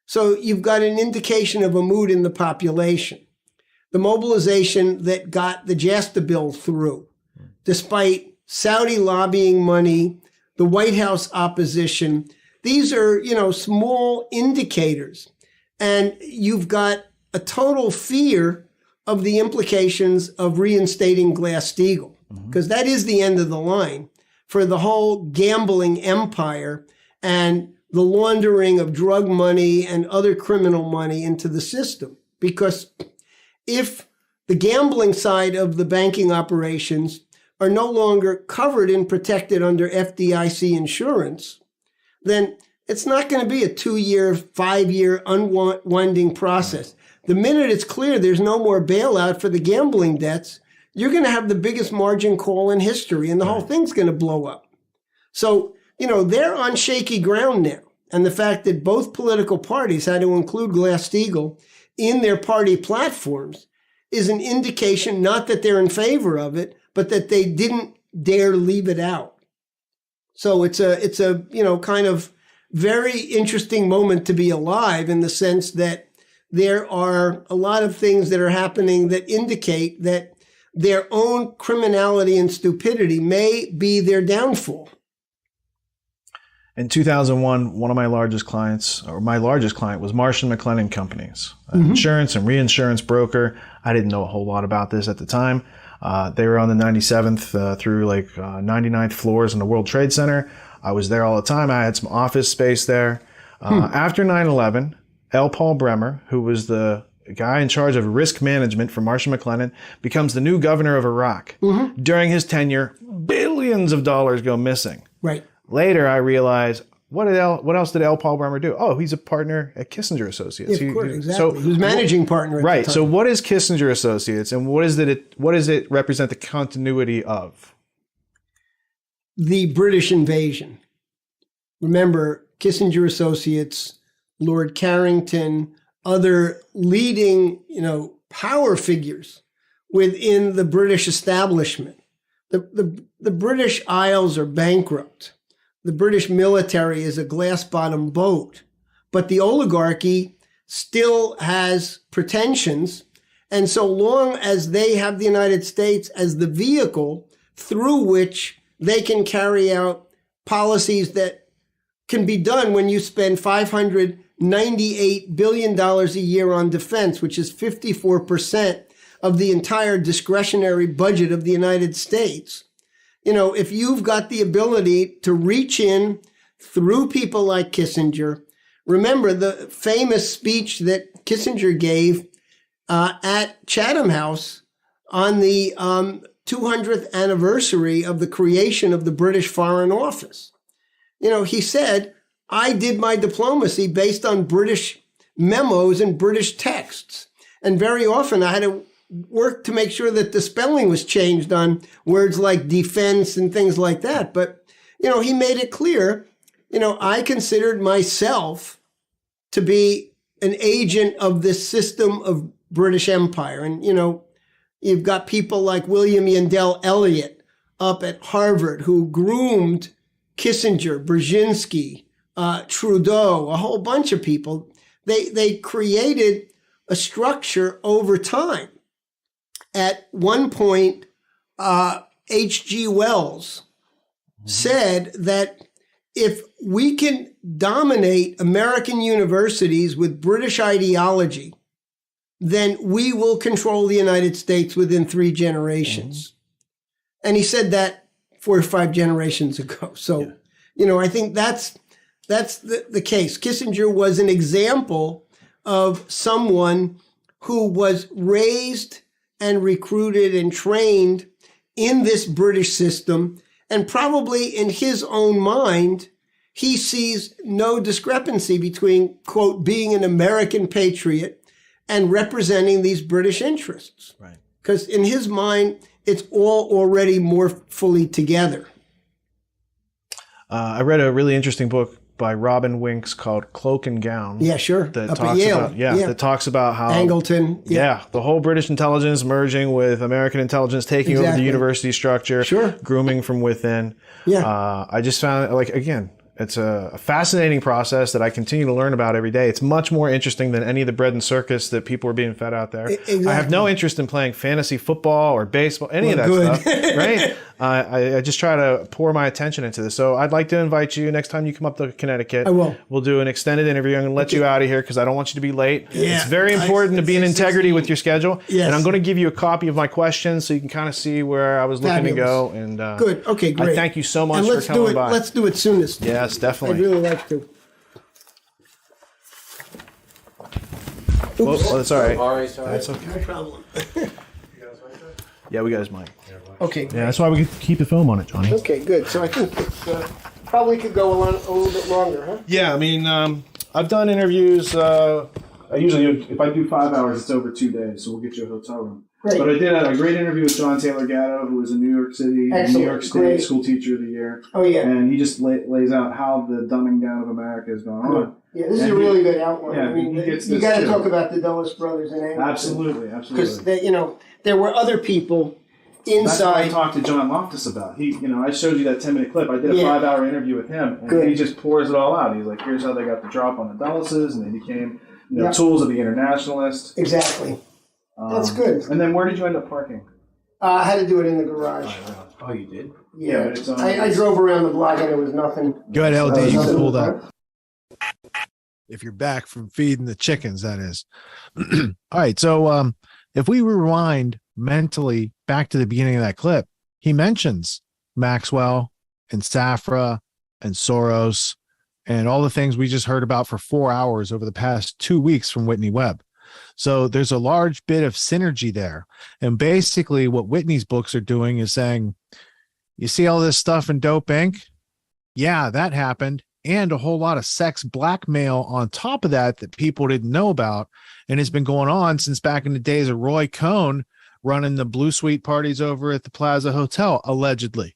So you've got an indication of a mood in the population. The mobilization that got the JASTA bill through, despite Saudi lobbying money, the White House opposition, these are, small indicators. And you've got a total fear of the implications of reinstating Glass-Steagall, because that is the end of the line for the whole gambling empire and the laundering of drug money and other criminal money into the system. Because if the gambling side of the banking operations are no longer covered and protected under FDIC insurance, then it's not going to be a 2-year, 5-year unwinding process. The minute it's clear there's no more bailout for the gambling debts, you're going to have the biggest margin call in history, and the whole thing's going to blow up. So, they're on shaky ground now. And the fact that both political parties had to include Glass-Steagall in their party platforms is an indication not that they're in favor of it, but that they didn't dare leave it out. So it's a kind of very interesting moment to be alive, in the sense that there are a lot of things that are happening that indicate that their own criminality and stupidity may be their downfall. In 2001, one of my largest clients, or my largest client, was Marsh & McLennan Companies, an insurance and reinsurance broker. I didn't know a whole lot about this at the time. They were on the 97th through 99th floors in the World Trade Center. I was there all the time. I had some office space there. After 9/11, L. Paul Bremer, who was the guy in charge of risk management for Marsh & McLennan, becomes the new governor of Iraq. During his tenure, billions of dollars go missing. Right. Later, I realized, what else did L. Paul Bremer do? Oh, he's a partner at Kissinger Associates. Yeah, of course, exactly. He was managing partner at right. the time. So what is Kissinger Associates, and what does it represent the continuity of? The British invasion. Remember, Kissinger Associates, Lord Carrington, other leading, power figures within the British establishment. The British Isles are bankrupt. The British military is a glass-bottom boat, but the oligarchy still has pretensions. And so long as they have the United States as the vehicle through which they can carry out policies that can be done when you spend $598 billion a year on defense, which is 54% of the entire discretionary budget of the United States. If you've got the ability to reach in through people like Kissinger, remember the famous speech that Kissinger gave at Chatham House on the 200th anniversary of the creation of the British Foreign Office. He said, I did my diplomacy based on British memos and British texts. And very often I had to work to make sure that the spelling was changed on words like defense and things like that. But, he made it clear, I considered myself to be an agent of this system of British Empire. And, you've got people like William Yandell Elliott up at Harvard who groomed Kissinger, Brzezinski, Trudeau, a whole bunch of people. They created a structure over time. At one point, H.G. Wells said that if we can dominate American universities with British ideology, then we will control the United States within 3 generations. And he said that 4 or 5 generations ago. So, I think that's the case. Kissinger was an example of someone who was raised and recruited and trained in this British system. And probably in his own mind, he sees no discrepancy between, quote, being an American patriot and representing these British interests. Right. Because in his mind, it's all already more fully together. I read a really interesting book by Robin Winks called Cloak and Gown. Yeah, sure. That Up at talks Yale. about that talks about how Angleton. the whole British intelligence merging with American intelligence, taking over the Exactly. university structure, grooming from within. I just found again, it's a fascinating process that I continue to learn about every day. It's much more interesting than any of the bread and circus that people are being fed out there. Exactly. I have no interest in playing fantasy football or baseball, any of that stuff, right? I just try to pour my attention into this. So I'd like to invite you next time you come up to Connecticut. I will. We'll do an extended interview. I'm going to let you out of here because I don't want you to be late. Yeah. It's very important to be in integrity with your schedule. Yes. And I'm going to give you a copy of my questions so you can kind of see where I was looking to go. And Good. Okay, great. I thank you so much and for coming by. Let's do it soonest. Yes, definitely. I'd really like to. Well, that's all right. Sorry. That's okay. No problem. Yeah, we got his mic. Okay, Yeah, that's why we could keep the film on it, Johnny. Okay, good. So I think it's probably could go a little bit longer, huh? Yeah, I mean, I've done interviews. I usually, if I do 5 hours, it's over 2 days, so we'll get you a hotel room. Great. But I did have a great interview with John Taylor Gatto, who was a New York City, Excellent. New York State Great. School Teacher of the Year. Oh, yeah. And he just lays out how the dumbing down of America has gone on. Yeah, this is And a really good outline. Yeah, I mean, he gets you this got to too. talk about the Dulles brothers and Angleton. Absolutely, Because absolutely. there were other people That's what I inside. talked to John Loftus about. I showed you that 10-minute clip. I did a Yeah. 5-hour interview with him, and Good. he just pours it all out. He's like, here's how they got the drop on the Dulleses, and they became Yeah. tools of the internationalists. Exactly. That's good. And then where did you end up parking? I had to do it in the garage. Oh, you did? Yeah, I drove around the block and there was nothing. Go ahead, LD. You can pull Nothing. that. If you're back from feeding the chickens, that is. All right. So if we rewind mentally back to the beginning of that clip, he mentions Maxwell and Safra and Soros and all the things we just heard about for 4 hours over the past 2 weeks from Whitney Webb. So there's a large bit of synergy there. And basically what Whitney's books are doing is saying, you see all this stuff in Dope Inc.? Yeah, that happened. And a whole lot of sex blackmail on top of that people didn't know about. And it's been going on since back in the days of Roy Cohn running the Blue Suite parties over at the Plaza Hotel, allegedly.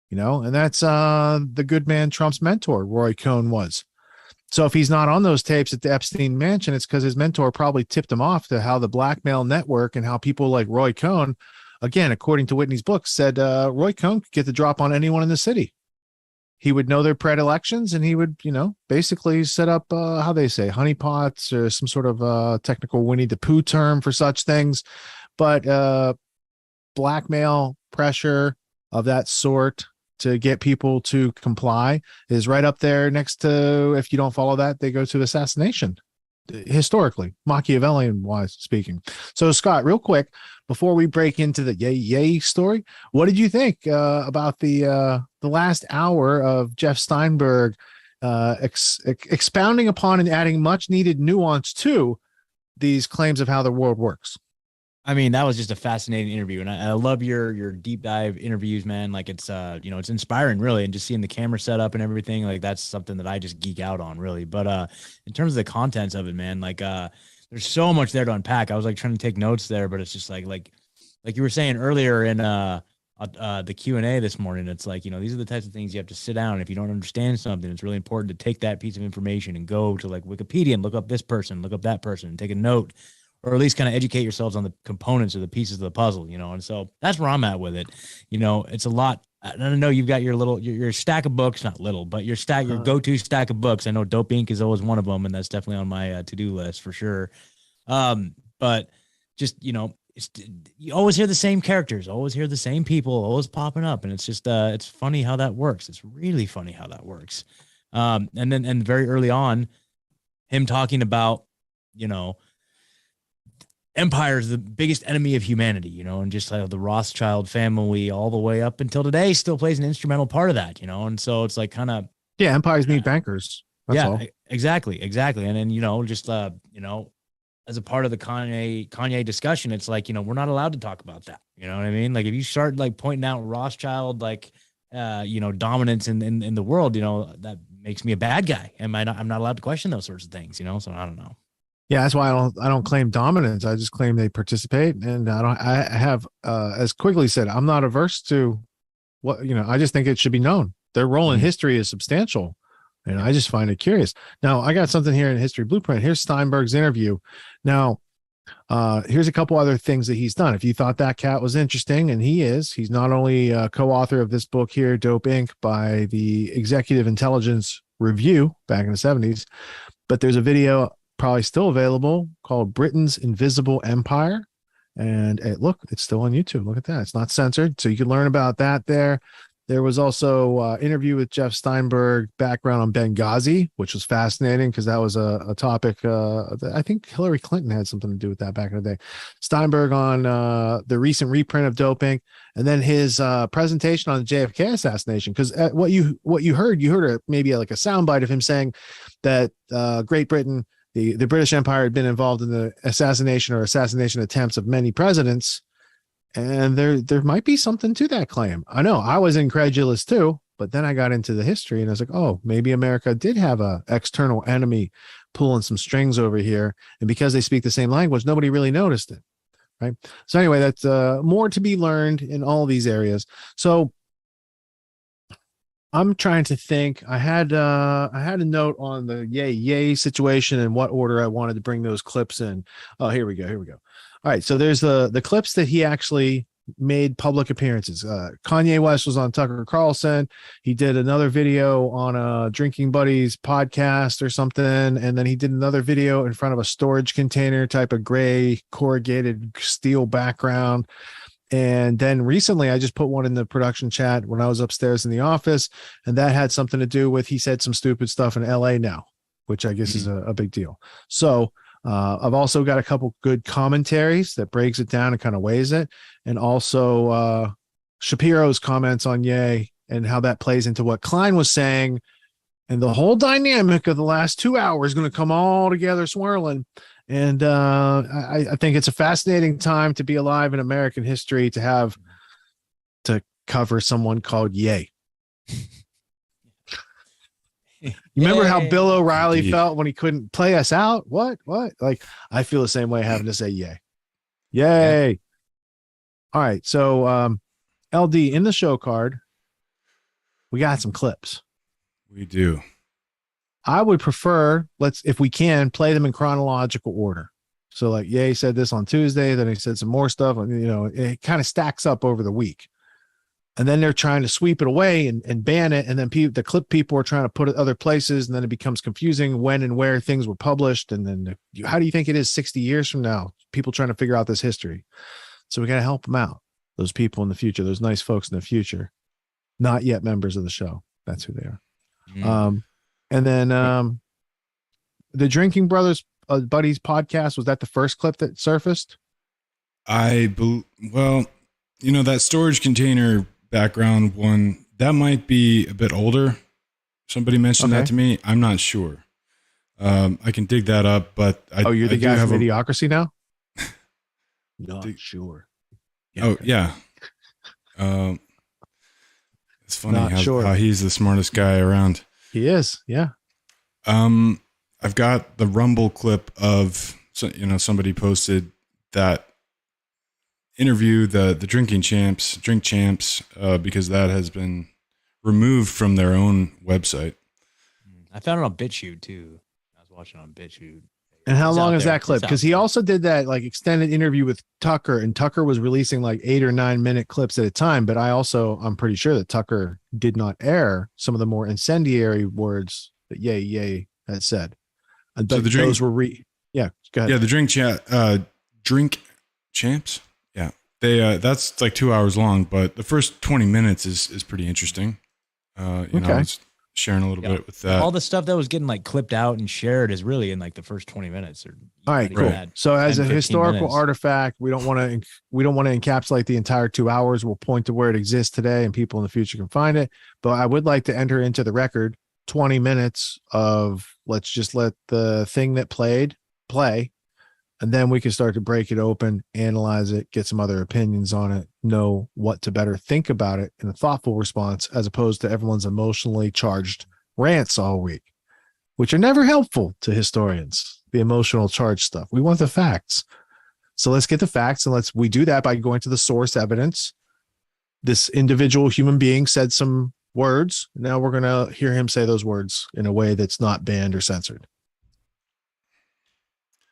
And that's the good man Trump's mentor, Roy Cohn, was. So if he's not on those tapes at the Epstein Mansion, it's because his mentor probably tipped him off to how the blackmail network and how people like Roy Cohn, again, according to Whitney's book, said Roy Cohn could get the drop on anyone in the city. He would know their predilections and he would, basically set up, how they say, honeypots or some sort of technical Winnie the Pooh term for such things. But blackmail, pressure of that sort to get people to comply is right up there next to, if you don't follow that, they go to assassination, historically, Machiavellian wise speaking. So Scott, real quick, before we break into the yay story, what did you think about the last hour of Jeff Steinberg expounding upon and adding much needed nuance to these claims of how the world works? I mean, that was just a fascinating interview, and I love your deep dive interviews, man. Like it's it's inspiring, really, and just seeing the camera set up and everything. Like that's something that I just geek out on, really. But in terms of the contents of it, man, like there's so much there to unpack. I was like trying to take notes there, but it's just like you were saying earlier in the Q&A this morning. It's like, these are the types of things you have to sit down. If you don't understand something, it's really important to take that piece of information and go to like Wikipedia and look up this person, look up that person, and take a note. Or at least kind of educate yourselves on the components or the pieces of the puzzle, and so that's where I'm at with it. It's a lot. I don't know. You've got your stack of books, not little, but your go-to stack of books. I know Dope Inc. is always one of them, and that's definitely on my to-do list for sure. But just, you always hear the same characters, always hear the same people, always popping up. And it's just, it's funny how that works. It's really funny how that works. And very early on, him talking about, empire is the biggest enemy of humanity, and just like the Rothschild family all the way up until today still plays an instrumental part of that, and so it's like kind of, yeah, empires need bankers. That's all. Exactly. And then, just, as a part of the Kanye discussion, it's like, we're not allowed to talk about that. You know what I mean? Like if you start like pointing out Rothschild, like, dominance in the world, that makes me a bad guy. I'm not allowed to question those sorts of things, so I don't know. Yeah, that's why I don't claim dominance. I just claim they participate, and I have, as Quigley said, I'm not averse to what, I just think it should be known. Their role in history is substantial, and I just find it curious. Now, I got something here in History Blueprint. Here's Steinberg's interview. Now, here's a couple other things that he's done. If you thought that cat was interesting, and he's not only a co-author of this book here, Dope Inc., by the Executive Intelligence Review back in the 70s, but there's a video probably still available called Britain's Invisible Empire. And look, it's still on YouTube. Look at that. It's not censored. So you can learn about that there. There was also interview with Jeff Steinberg, background on Benghazi, which was fascinating because that was a topic that I think Hillary Clinton had something to do with that back in the day. Steinberg on the recent reprint of Dope Inc., and then his presentation on the JFK assassination. Because what you heard maybe like a soundbite of him saying that Great Britain, the British Empire, had been involved in the assassination attempts of many presidents. And there might be something to that claim. I know I was incredulous too, but then I got into the history and I was like, oh, maybe America did have a external enemy pulling some strings over here. And because they speak the same language, nobody really noticed it. Right. So anyway, that's more to be learned in all these areas. So I'm trying to think. I had a note on the yay situation and what order I wanted to bring those clips in. Oh, here we go. All right, so there's the clips that he actually made public appearances. Kanye West was on Tucker Carlson. He did another video on a Drinking Buddies podcast or something, and then he did another video in front of a storage container type of gray corrugated steel background. And then recently, I just put one in the production chat when I was upstairs in the office, and that had something to do with he said some stupid stuff in LA now, which I guess is a big deal. So I've also got a couple good commentaries that breaks it down and kind of weighs it, and also Shapiro's comments on Ye and how that plays into what Klein was saying, and the whole dynamic of the last 2 hours is going to come all together swirling. And I think it's a fascinating time to be alive in American history to have to cover someone called Ye. You remember how Bill O'Reilly felt when he couldn't play us out? What? Like, I feel the same way having to say yay. Yay. All right. So, LD, in the show card, we got some clips. We do. I would prefer, if we can, play them in chronological order. So, like, Ye said this on Tuesday, then he said some more stuff, and, it kind of stacks up over the week. And then they're trying to sweep it away and ban it. And then the clip people are trying to put it other places. And then it becomes confusing when and where things were published. And then how do you think it is 60 years from now? People trying to figure out this history. So we got to help them out. Those people in the future, those nice folks in the future, not yet members of the show. That's who they are. And then the Drinking Brothers Buddies podcast, was that the first clip that surfaced? Well, that storage container background one, that might be a bit older. Somebody mentioned that to me. I'm not sure. I can dig that up, but you're the guy from Idiocracy now? Not sure. Yeah. It's funny how he's the smartest guy around. He is, yeah. I've got the Rumble clip of somebody posted that interview, the drink champs, because that has been removed from their own website. I found it on BitChute too. I was watching on BitChute. And how long is that clip? Because he also did that like extended interview with Tucker, and Tucker was releasing like 8 or 9 minute clips at a time. But I'm pretty sure that Tucker did not air some of the more incendiary words that Ye had said. And so those were go ahead. Yeah, the drink champs. Yeah, they that's like 2 hours long, but the first 20 minutes is pretty interesting. I was sharing a little bit with that. All the stuff that was getting like clipped out and shared is really in like the first 20 minutes. All right, cool. So as a historical artifact, we don't want to encapsulate the entire 2 hours. We'll point to where it exists today, and people in the future can find it. But I would like to enter into the record 20 minutes of let's just let the thing that play, and then we can start to break it open, analyze it, get some other opinions on it, know what to better think about it in a thoughtful response, as opposed to everyone's emotionally charged rants all week, which are never helpful to historians, the emotional charge stuff. We want the facts. So let's get the facts, and we do that by going to the source evidence. This individual human being said some words. Now we're going to hear him say those words in a way that's not banned or censored.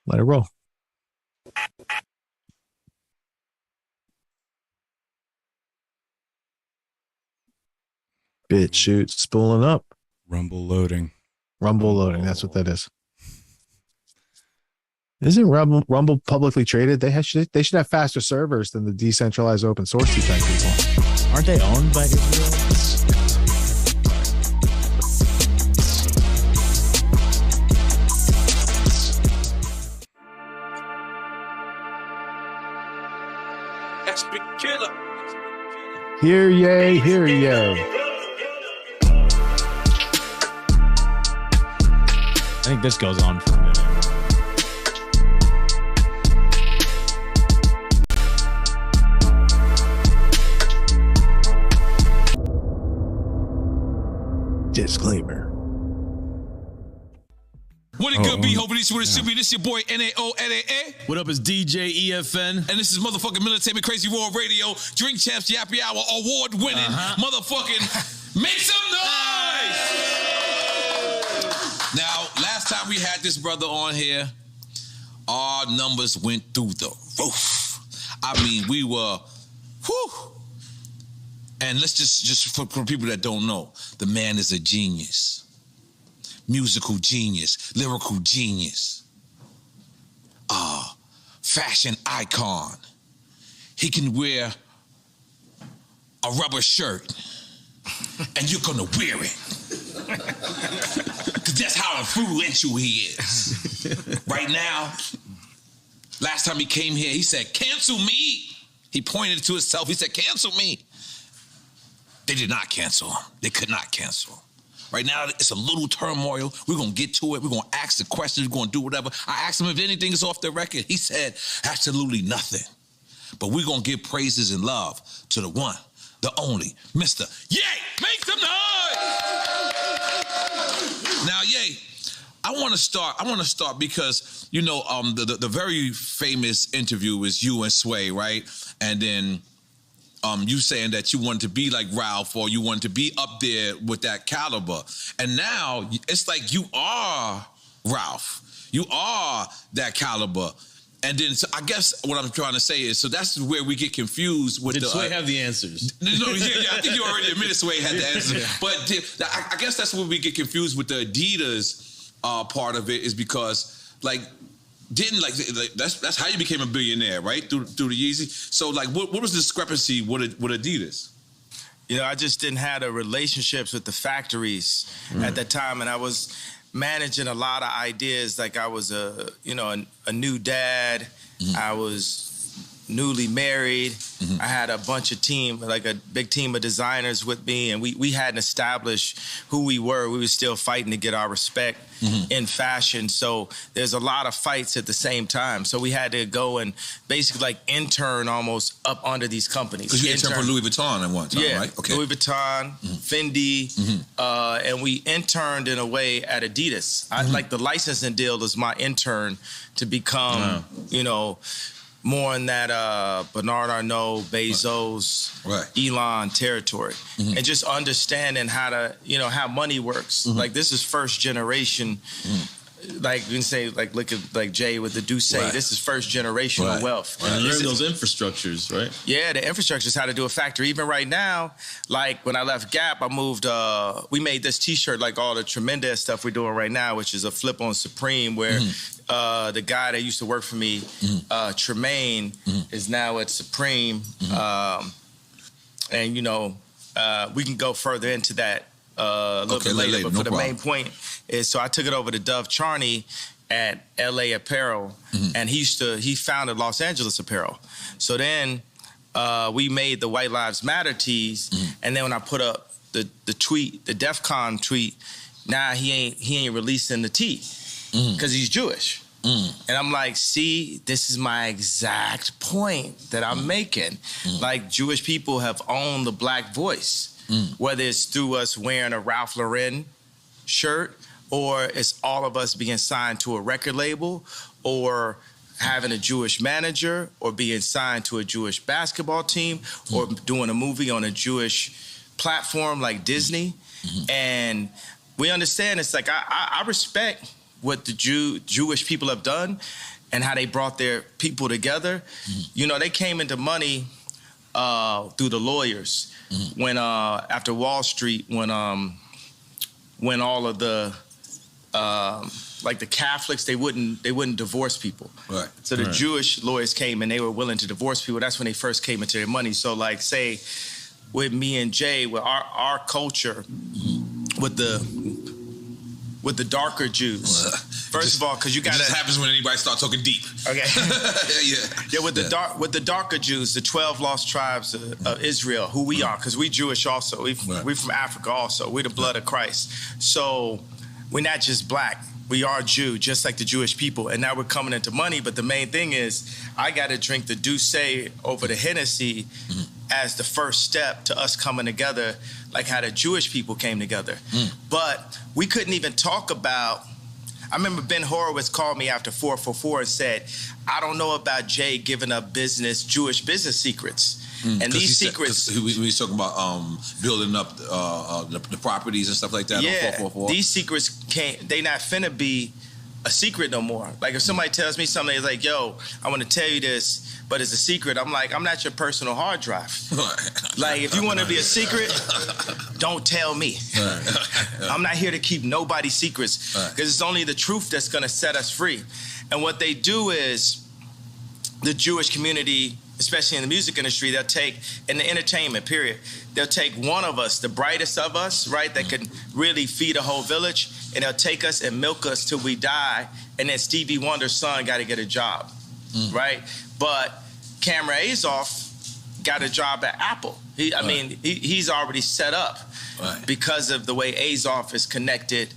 Let it roll. BitChute spooling up. Rumble loading. That's what that is. Isn't Rumble publicly traded? They should have faster servers than the decentralized open source tech people. Aren't they owned by Israel? Hear ye, hear ye. I think this goes on for a minute. Disclaimer. What it could be, hoping this should be. This your boy NAONAA. What up, is DJ EFN. And this is motherfucking Military Crazy World Radio, Drink Champs Yappy Hour, award winning, motherfucking make some noise! Now, last time we had this brother on here, our numbers went through the roof. I mean, we were, whew. And let's just for people that don't know, the man is a genius. Musical genius, lyrical genius, fashion icon. He can wear a rubber shirt and you're gonna wear it. Because that's how influential he is. Right now, last time he came here, he said, cancel me. He pointed to himself, he said, cancel me. They did not cancel him. They could not cancel him. Right now, it's a little turmoil. We're going to get to it. We're going to ask the questions. We're going to do whatever. I asked him if anything is off the record. He said, absolutely nothing. But we're going to give praises and love to the one, the only, Mr. Ye. Make some noise! Now, Ye, I want to start because, you know, the very famous interview was you and Sway, right? And then you saying that you wanted to be like Ralph or you wanted to be up there with that caliber. And now it's like you are Ralph. You are that caliber. And then so I guess what I'm trying to say is, so that's where we get confused with Did Sway have the answers? No, yeah, I think you already admitted Sway had the answers. Yeah. But I guess that's where we get confused with the Adidas part of it is because, like, that's how you became a billionaire, right? Through the Yeezy. So like, what was the discrepancy with Adidas? You know, I just didn't have the relationships with the factories at that time, and I was managing a lot of ideas. Like I was a new dad. I was newly married. I had a bunch of team, like a big team of designers with me, and we hadn't established who we were. We were still fighting to get our respect in fashion. So there's a lot of fights at the same time. So we had to go and basically like intern almost up under these companies. Because you interned for Louis Vuitton at one time, right? Okay. Louis Vuitton, Fendi, and we interned in a way at Adidas. I like the licensing deal was my intern to become, more in that Bernard Arnault, Bezos, Elon territory. And just understanding how to, how money works. Like this is first generation, like you can say, like look at like Jay with the Duce, this is first generational wealth. And learn those infrastructures, right? Yeah, the infrastructure is how to do a factory. Even right now, like when I left Gap, I moved, we made this t-shirt, like all the tremendous stuff we're doing right now, which is a flip on Supreme where the guy that used to work for me, Tremaine, is now at Supreme. And, we can go further into that a little bit later. But for the main point is, so I took it over to Dove Charney at LA Apparel, and he founded Los Angeles Apparel. So then we made the White Lives Matter tees, and then when I put up the tweet, the DEF CON tweet, now he ain't releasing the tee because he's Jewish. And I'm like, see, this is my exact point that I'm making. Like Jewish people have owned the black voice, whether it's through us wearing a Ralph Lauren shirt, or it's all of us being signed to a record label, or having a Jewish manager, or being signed to a Jewish basketball team, or doing a movie on a Jewish platform like Disney. And we understand it's like, I respect what the Jewish people have done and how they brought their people together. They came into money through the lawyers when after Wall Street, when all of the like the Catholics, they wouldn't divorce people. Right. So the Jewish lawyers came and they were willing to divorce people. That's when they first came into their money. So like say with me and Jay, with our culture, with the darker Jews. First of all, because you got It just happens when anybody starts talking deep. Okay. With the darker Jews, the 12 lost tribes of Israel, who we are, because we Jewish also. We from Africa also. We're the blood of Christ. So we're not just black. We are Jew, just like the Jewish people. And now we're coming into money. But the main thing is, I got to drink the Douce over the Hennessy as the first step to us coming together, like how the Jewish people came together. But we couldn't even talk about, I remember Ben Horowitz called me after 444 and said, I don't know about Jay giving up Jewish business secrets. And these secrets, we was talking about building up the properties and stuff like that. Yeah, on 444. These secrets they not finna be a secret no more. Like if somebody tells me something, it's like, yo, I want to tell you this, but it's a secret. I'm like, I'm not your personal hard drive. Like if you want to be a secret, don't tell me. I'm not here to keep nobody's secrets, because it's only the truth that's gonna set us free. And what they do is, the Jewish community especially in the music industry, they'll take, in the entertainment period, they'll take one of us, the brightest of us, right, that can really feed a whole village, and they'll take us and milk us till we die, and then Stevie Wonder's son got to get a job, right? But Cameron Azoff got a job at Apple. He's already set up because of the way Azoff is connected,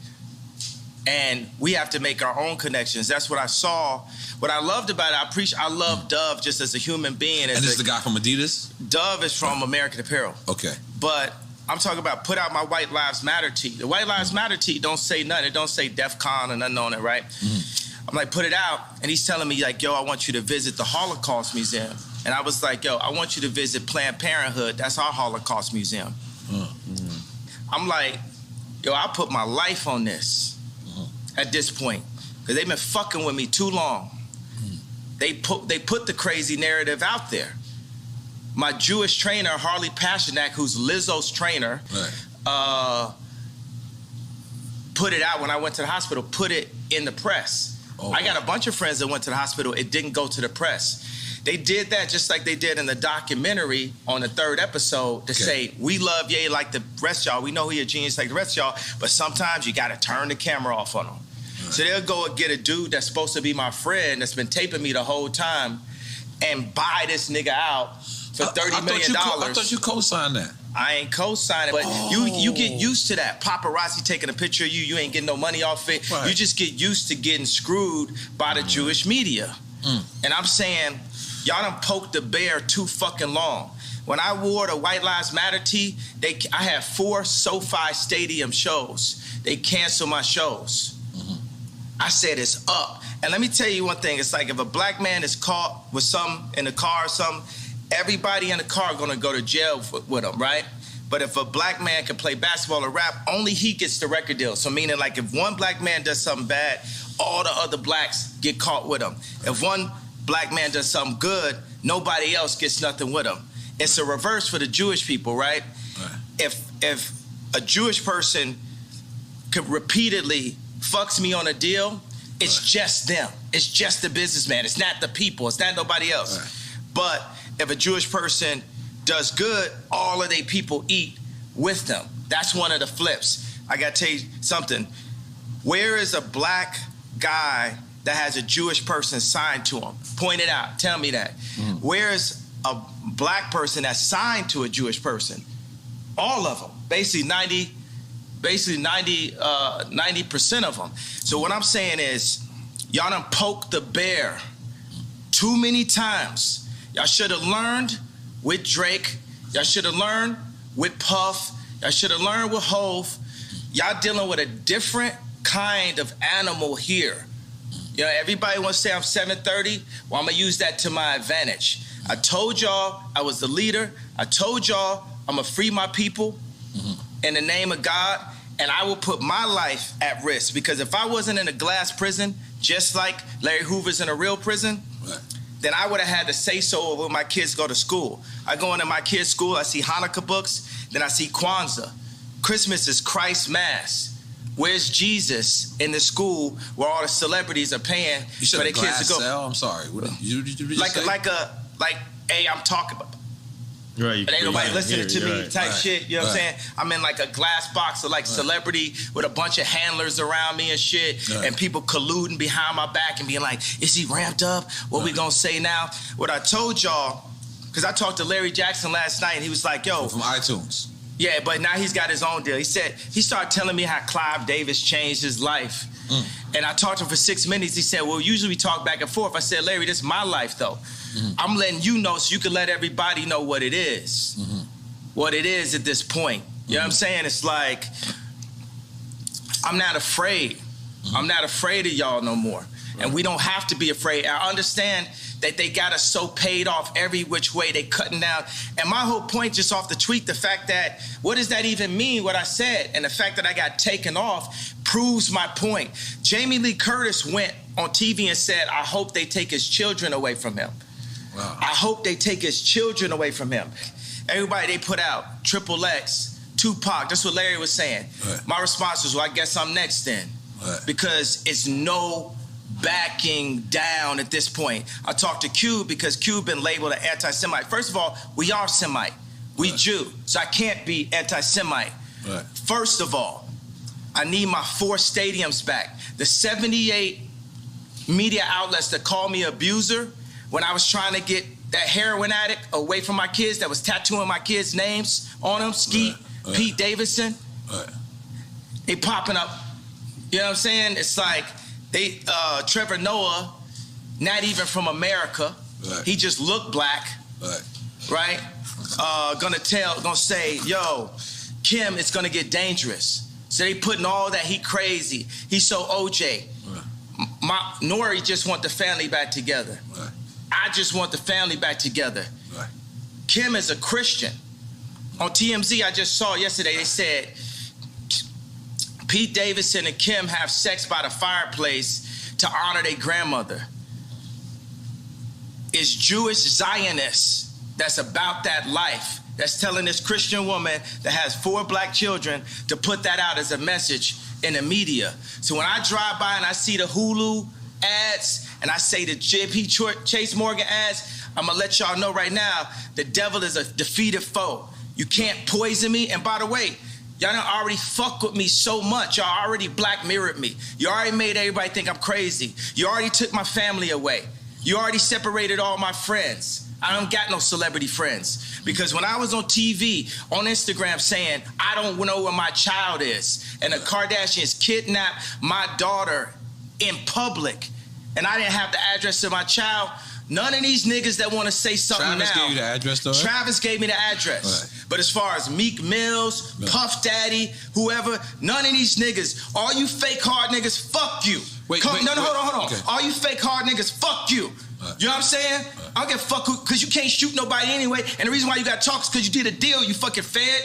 and we have to make our own connections. That's what I saw. What I loved about it, I love Dove just as a human being. And this is the guy from Adidas? Dove is from American Apparel. Okay. But I'm talking about put out my White Lives Matter tee. The White Lives Matter tee don't say nothing. It don't say DEF CON or nothing on it, right? I'm like, put it out. And he's telling me, like, yo, I want you to visit the Holocaust Museum. And I was like, yo, I want you to visit Planned Parenthood. That's our Holocaust Museum. I'm like, yo, I'll put my life on this at this point. Because they've been fucking with me too long. They put the crazy narrative out there. My Jewish trainer, Harley Pasternak, who's Lizzo's trainer, put it out when I went to the hospital, put it in the press. I got a bunch of friends that went to the hospital. It didn't go to the press. They did that just like they did in the documentary on the 3rd episode to say, we love Ye like the rest of y'all. We know he a genius like the rest of y'all, but sometimes you got to turn the camera off on him. So they'll go and get a dude that's supposed to be my friend that's been taping me the whole time and buy this nigga out for $30 million. I thought you co-signed that. I ain't co-signing, but you get used to that. Paparazzi taking a picture of you, you ain't getting no money off it. You just get used to getting screwed by the Jewish media. And I'm saying, y'all done poked the bear too fucking long. When I wore the White Lives Matter tee, I had 4 SoFi Stadium shows. They canceled my shows. I said it's up. And let me tell you one thing. It's like if a black man is caught with something in the car or something, everybody in the car gonna go to jail with him, right? But if a black man can play basketball or rap, only he gets the record deal. So meaning like if one black man does something bad, all the other blacks get caught with him. If one black man does something good, nobody else gets nothing with him. It's a reverse for the Jewish people, right? If a Jewish person could repeatedly fucks me on a deal, it's just them. It's just the businessman. It's not the people. It's not nobody else. But if a Jewish person does good, all of their people eat with them. That's one of the flips. I got to tell you something. Where is a black guy that has a Jewish person signed to him? Point it out. Tell me that. Where is a black person that's signed to a Jewish person? All of them. Basically 90% of them. So what I'm saying is, y'all done poked the bear too many times. Y'all should have learned with Drake. Y'all should have learned with Puff. Y'all should have learned with Hove. Y'all dealing with a different kind of animal here. You know, everybody wants to say I'm 730. Well, I'm gonna use that to my advantage. I told y'all I was the leader. I told y'all I'm gonna free my people in the name of God. And I will put my life at risk, because if I wasn't in a glass prison, just like Larry Hoover's in a real prison, then I would have had to say so when my kids go to school. I go into my kids' school, I see Hanukkah books, then I see Kwanzaa. Christmas is Christ's Mass. Where's Jesus in the school where all the celebrities are paying for their kids to go? Cell? I'm sorry. What did you just say? Hey, I'm talking about. Right. But ain't nobody listening to me type shit. You know what I'm saying? I'm in like a glass box of like celebrity with a bunch of handlers around me and shit, and people colluding behind my back and being like, is he ramped up? What we gonna say now? What I told y'all, because I talked to Larry Jackson last night and he was like, yo. From iTunes. Yeah, but now he's got his own deal. He started telling me how Clive Davis changed his life. And I talked to him for 6 minutes. He said, well, usually we talk back and forth. I said, Larry, this is my life, though. I'm letting you know so you can let everybody know what it is. What it is at this point. You know what I'm saying? It's like, I'm not afraid. I'm not afraid of y'all no more. And we don't have to be afraid. I understand that they got us so paid off every which way. They cutting down. And my whole point just off the tweet, the fact that, what does that even mean, what I said? And the fact that I got taken off proves my point. Jamie Lee Curtis went on TV and said, I hope they take his children away from him. Wow. I hope they take his children away from him. Everybody they put out, Triple X, Tupac, that's what Larry was saying. My response was, well, I guess I'm next then. Because it's no backing down at this point. I talked to Q because Q been labeled an anti-Semite. First of all, we are Semite. We Jew. So I can't be anti-Semite. Right. First of all, I need my 4 stadiums back. The 78 media outlets that called me abuser when I was trying to get that heroin addict away from my kids that was tattooing my kids' names on them, Skeet, Right. Pete Davidson. Right. They popping up. You know what I'm saying? It's like they Trevor Noah, not even from America. Right. He just looked black. Right? Gonna say, yo, Kim, it's gonna get dangerous. So they putting all that he crazy. He's so OJ. Right. Nori just want the family back together. Right. I just want the family back together. Right. Kim is a Christian. On TMZ, I just saw yesterday, they said Pete Davidson and Kim have sex by the fireplace to honor their grandmother. It's Jewish Zionists that's about that life, that's telling this Christian woman that has 4 black children to put that out as a message in the media. So when I drive by and I see the Hulu ads and I say the JP Chase Morgan ads, I'm gonna let y'all know right now, the devil is a defeated foe. You can't poison me. And by the way, y'all done already fuck with me so much. Y'all already black mirrored me. You already made everybody think I'm crazy. You already took my family away. You already separated all my friends. I don't got no celebrity friends. Because when I was on TV, on Instagram saying, I don't know where my child is, and the Kardashians kidnapped my daughter in public, and I didn't have the address of my child, none of these niggas that want to say something Travis now. gave you the address, though? Right? Travis gave me the address. Right. But as far as Meek Mills, Right. Puff Daddy, whoever, none of these niggas, all you fake hard niggas, fuck you. Wait, Hold on. Okay. All you fake hard niggas, fuck you. You know what I'm saying? I don't give a fuck because you can't shoot nobody anyway. And the reason why you got to talk is because you did a deal, you fucking fed.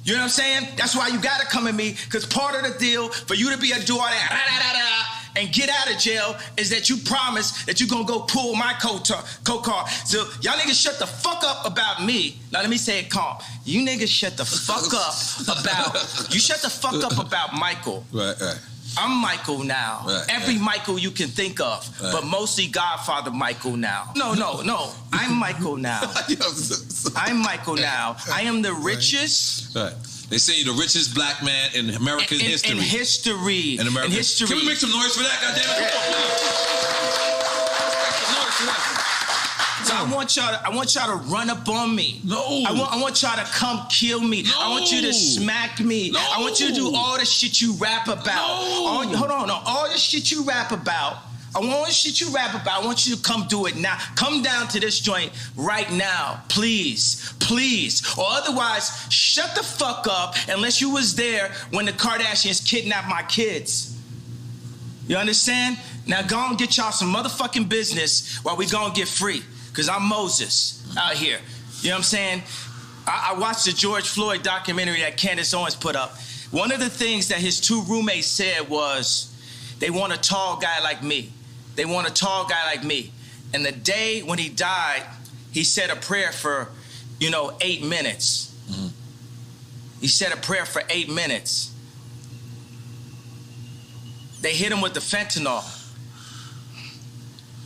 You know what I'm saying? That's why you got to come at me, because part of the deal for you to be a do all that and get out of jail is that you promise that you're going to go pull my co-car. So y'all niggas shut the fuck up about me. Now let me say it calm. You niggas shut the fuck up about Michael. Right. I'm Michael now. Right, Every Michael you can think of, but mostly Godfather Michael now. No. I'm Michael now. I'm Michael now. I am the richest. Right. They say you're the richest black man in American history. In history. In American history. Can we make some noise for that? Goddammit. So I want y'all to run up on me. No. I want y'all to come kill me. No. I want you to smack me. No. I want you to do all the shit you rap about. No. All the shit you rap about. I want you to come do it now. Come down to this joint right now, please. Or otherwise, shut the fuck up unless you was there when the Kardashians kidnapped my kids. You understand? Now go and get y'all some motherfucking business while we go and get free. Because I'm Moses out here. You know what I'm saying? I watched the George Floyd documentary that Candace Owens put up. One of the things that his 2 roommates said was, they want a tall guy like me. They want a tall guy like me. And the day when he died, he said a prayer for, 8 minutes. Mm-hmm. He said a prayer for 8 minutes. They hit him with the fentanyl.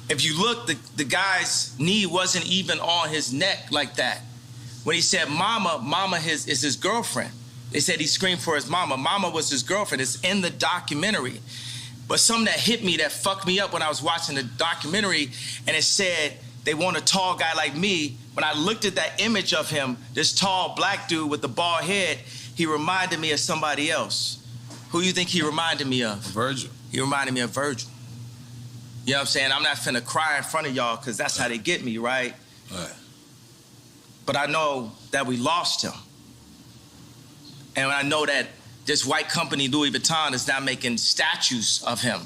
If you look, the guy's knee wasn't even on his neck like that. When he said mama is his girlfriend. They said he screamed for his mama. Mama was his girlfriend. It's in the documentary. But something that hit me, that fucked me up when I was watching the documentary, and it said, they want a tall guy like me. When I looked at that image of him, this tall black dude with the bald head, he reminded me of somebody else. Who you think he reminded me of? Virgil. He reminded me of Virgil. You know what I'm saying? I'm not finna cry in front of y'all because that's how they get me, right? Right. But I know that we lost him. And I know that this white company, Louis Vuitton, is now making statues of him,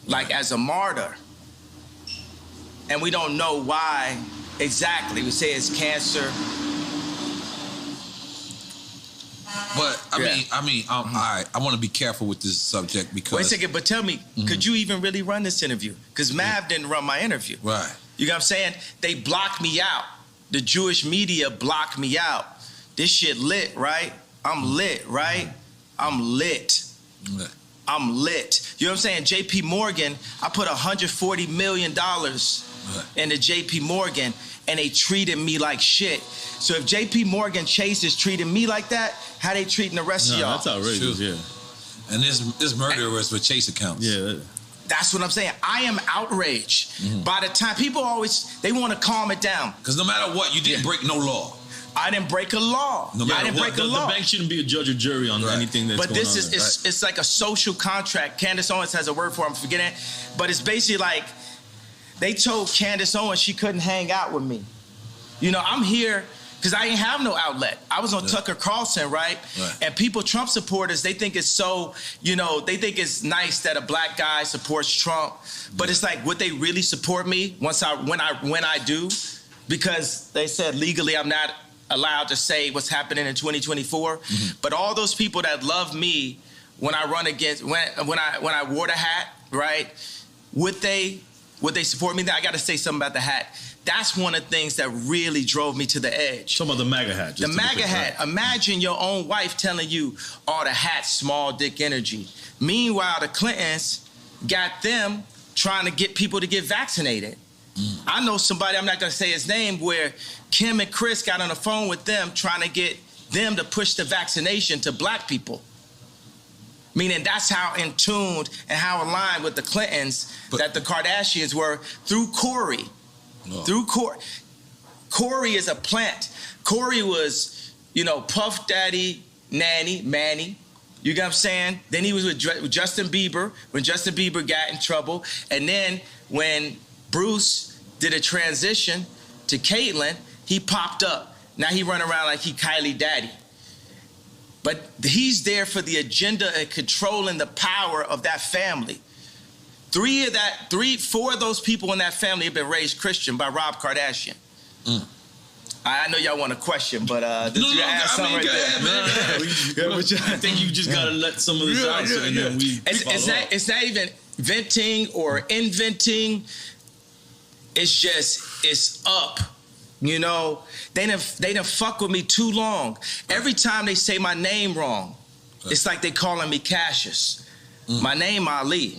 like as a martyr. And we don't know why exactly. We say it's cancer. But I mean, all right. I want to be careful with this subject because. Wait a second, but tell me, could you even really run this interview? Because Mav didn't run my interview. Right. You know what I'm saying? They blocked me out. The Jewish media blocked me out. This shit lit, right? I'm lit, right? I'm lit. Right. I'm lit. You know what I'm saying? JP Morgan, I put $140 million into JP Morgan, and they treated me like shit. So if JP Morgan Chase is treating me like that, how they treating the rest of y'all? That's outrageous, yeah. And there's murderers with Chase accounts. Yeah. That's what I'm saying. I am outraged. By the time people they want to calm it down. Because no matter what, you didn't break no law. I didn't break a law. No matter I didn't break a law. The bank shouldn't be a judge or jury on anything that's but going this on. is it's like a social contract. Candace Owens has a word for it, I'm forgetting it. But it's basically like they told Candace Owens she couldn't hang out with me. You know, I'm here because I didn't have no outlet. I was on Tucker Carlson, right? And people, Trump supporters, they think it's so, you know, they think it's nice that a black guy supports Trump. But it's like, would they really support me when I do? Because they said legally I'm not allowed to say what's happening in 2024. But all those people that love me when I run against, when I wore the hat, right? Would they support me? I got to say something about the hat. That's one of the things that really drove me to the edge. Talking about the MAGA hat. The MAGA hat. Right? Imagine your own wife telling you, the hat's small dick energy. Meanwhile, the Clintons got them trying to get people to get vaccinated. I know somebody, I'm not going to say his name, where Kim and Chris got on the phone with them trying to get them to push the vaccination to black people. Meaning that's how in tuned and how aligned with the Clintons that the Kardashians were through Corey. Through Corey. Corey is a plant. Corey was, you know, Puff Daddy, Manny. You get what I'm saying? Then he was with Justin Bieber when Justin Bieber got in trouble. And then when Bruce did a transition to Caitlyn, he popped up. Now he run around like he Kylie Daddy. But he's there for the agenda and controlling the power of that family. 4 of those people in that family have been raised Christian by Rob Kardashian. I know y'all want a question, but I think you just gotta let some of this out, and then we. It's not even venting or inventing. It's up. You know, they done fuck with me too long. Every time they say my name wrong, it's like they calling me Cassius. My name Ali.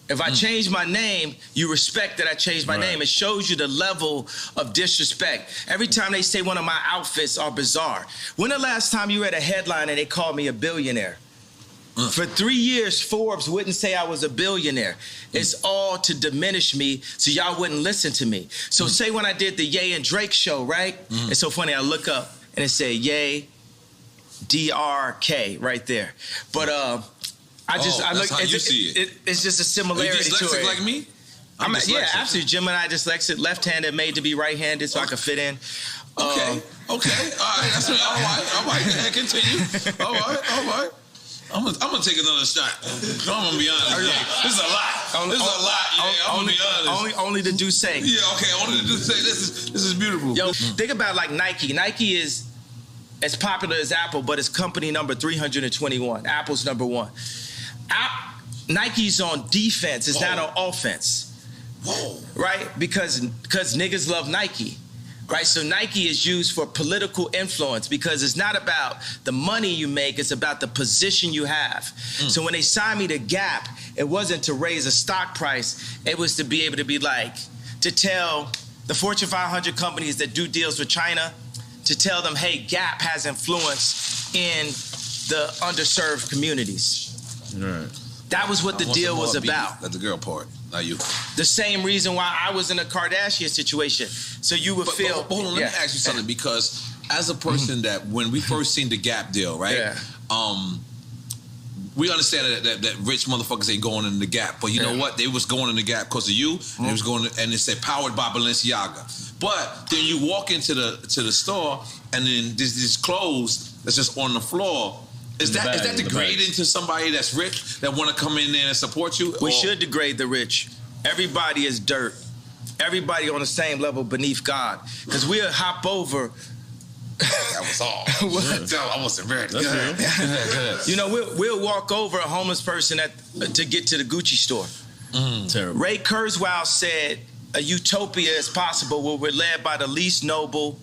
If I change my name, you respect that I changed my name. It shows you the level of disrespect. Every time they say one of my outfits are bizarre. When the last time you read a headline and they called me a billionaire? For 3 years, Forbes wouldn't say I was a billionaire. It's all to diminish me so y'all wouldn't listen to me. So say when I did the Ye and Drake show, right? It's so funny, I look up and it said Ye, DRK right there. But I look. How you see it. It's just a similarity to it. Like me? Yeah, absolutely. Gemini dyslexic, left-handed, made to be right-handed, so I can fit in. Okay. All right. That's all right. Continue. All right. I'm gonna take another shot. I'm gonna be honest. This is a lot. This is a lot. I'm gonna be honest. Only the Duce. Yeah. Okay. Only the Duce. This is beautiful. Yo, think about like Nike. Nike is as popular as Apple, but it's company number 321. Apple's number 1. Nike's on defense. It's not on offense. Right? Because niggas love Nike. Right? So Nike is used for political influence because it's not about the money you make, it's about the position you have. So when they signed me to Gap, it wasn't to raise a stock price. It was to be able to be like, to tell the Fortune 500 companies that do deals with China, to tell them, hey, Gap has influence in the underserved communities. Right. That was what the deal was about. That's the girl part, not you. The same reason why I was in a Kardashian situation. So you would feel. But hold on, let me ask you something, because as a person that when we first seen the Gap deal, right? We understand that rich motherfuckers ain't going in the Gap, but you know what? They was going in the Gap because of you, and it was going, and it said powered by Balenciaga. But then you walk into the store, and then these clothes that's just on the floor. Is that degrading to somebody that's rich that want to come in there and support you? We should degrade the rich. Everybody is dirt. Everybody on the same level beneath God. Because we'll hop over. That was all. I wasn't very good. You know, we'll walk over a homeless person to get to the Gucci store. Terrible. Ray Kurzweil said a utopia is possible where we're led by the least noble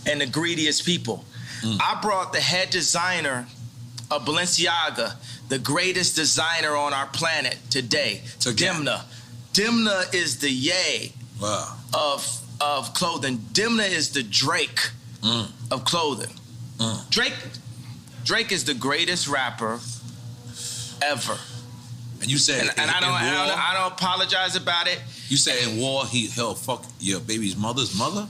and the greediest people. I brought the head designer of Balenciaga, the greatest designer on our planet today, Demna. Demna is the Ye of clothing. Demna is the Drake of clothing. Drake is the greatest rapper ever. And you said, and I don't apologize about it. You said in war he'll fuck your baby's mother's mother?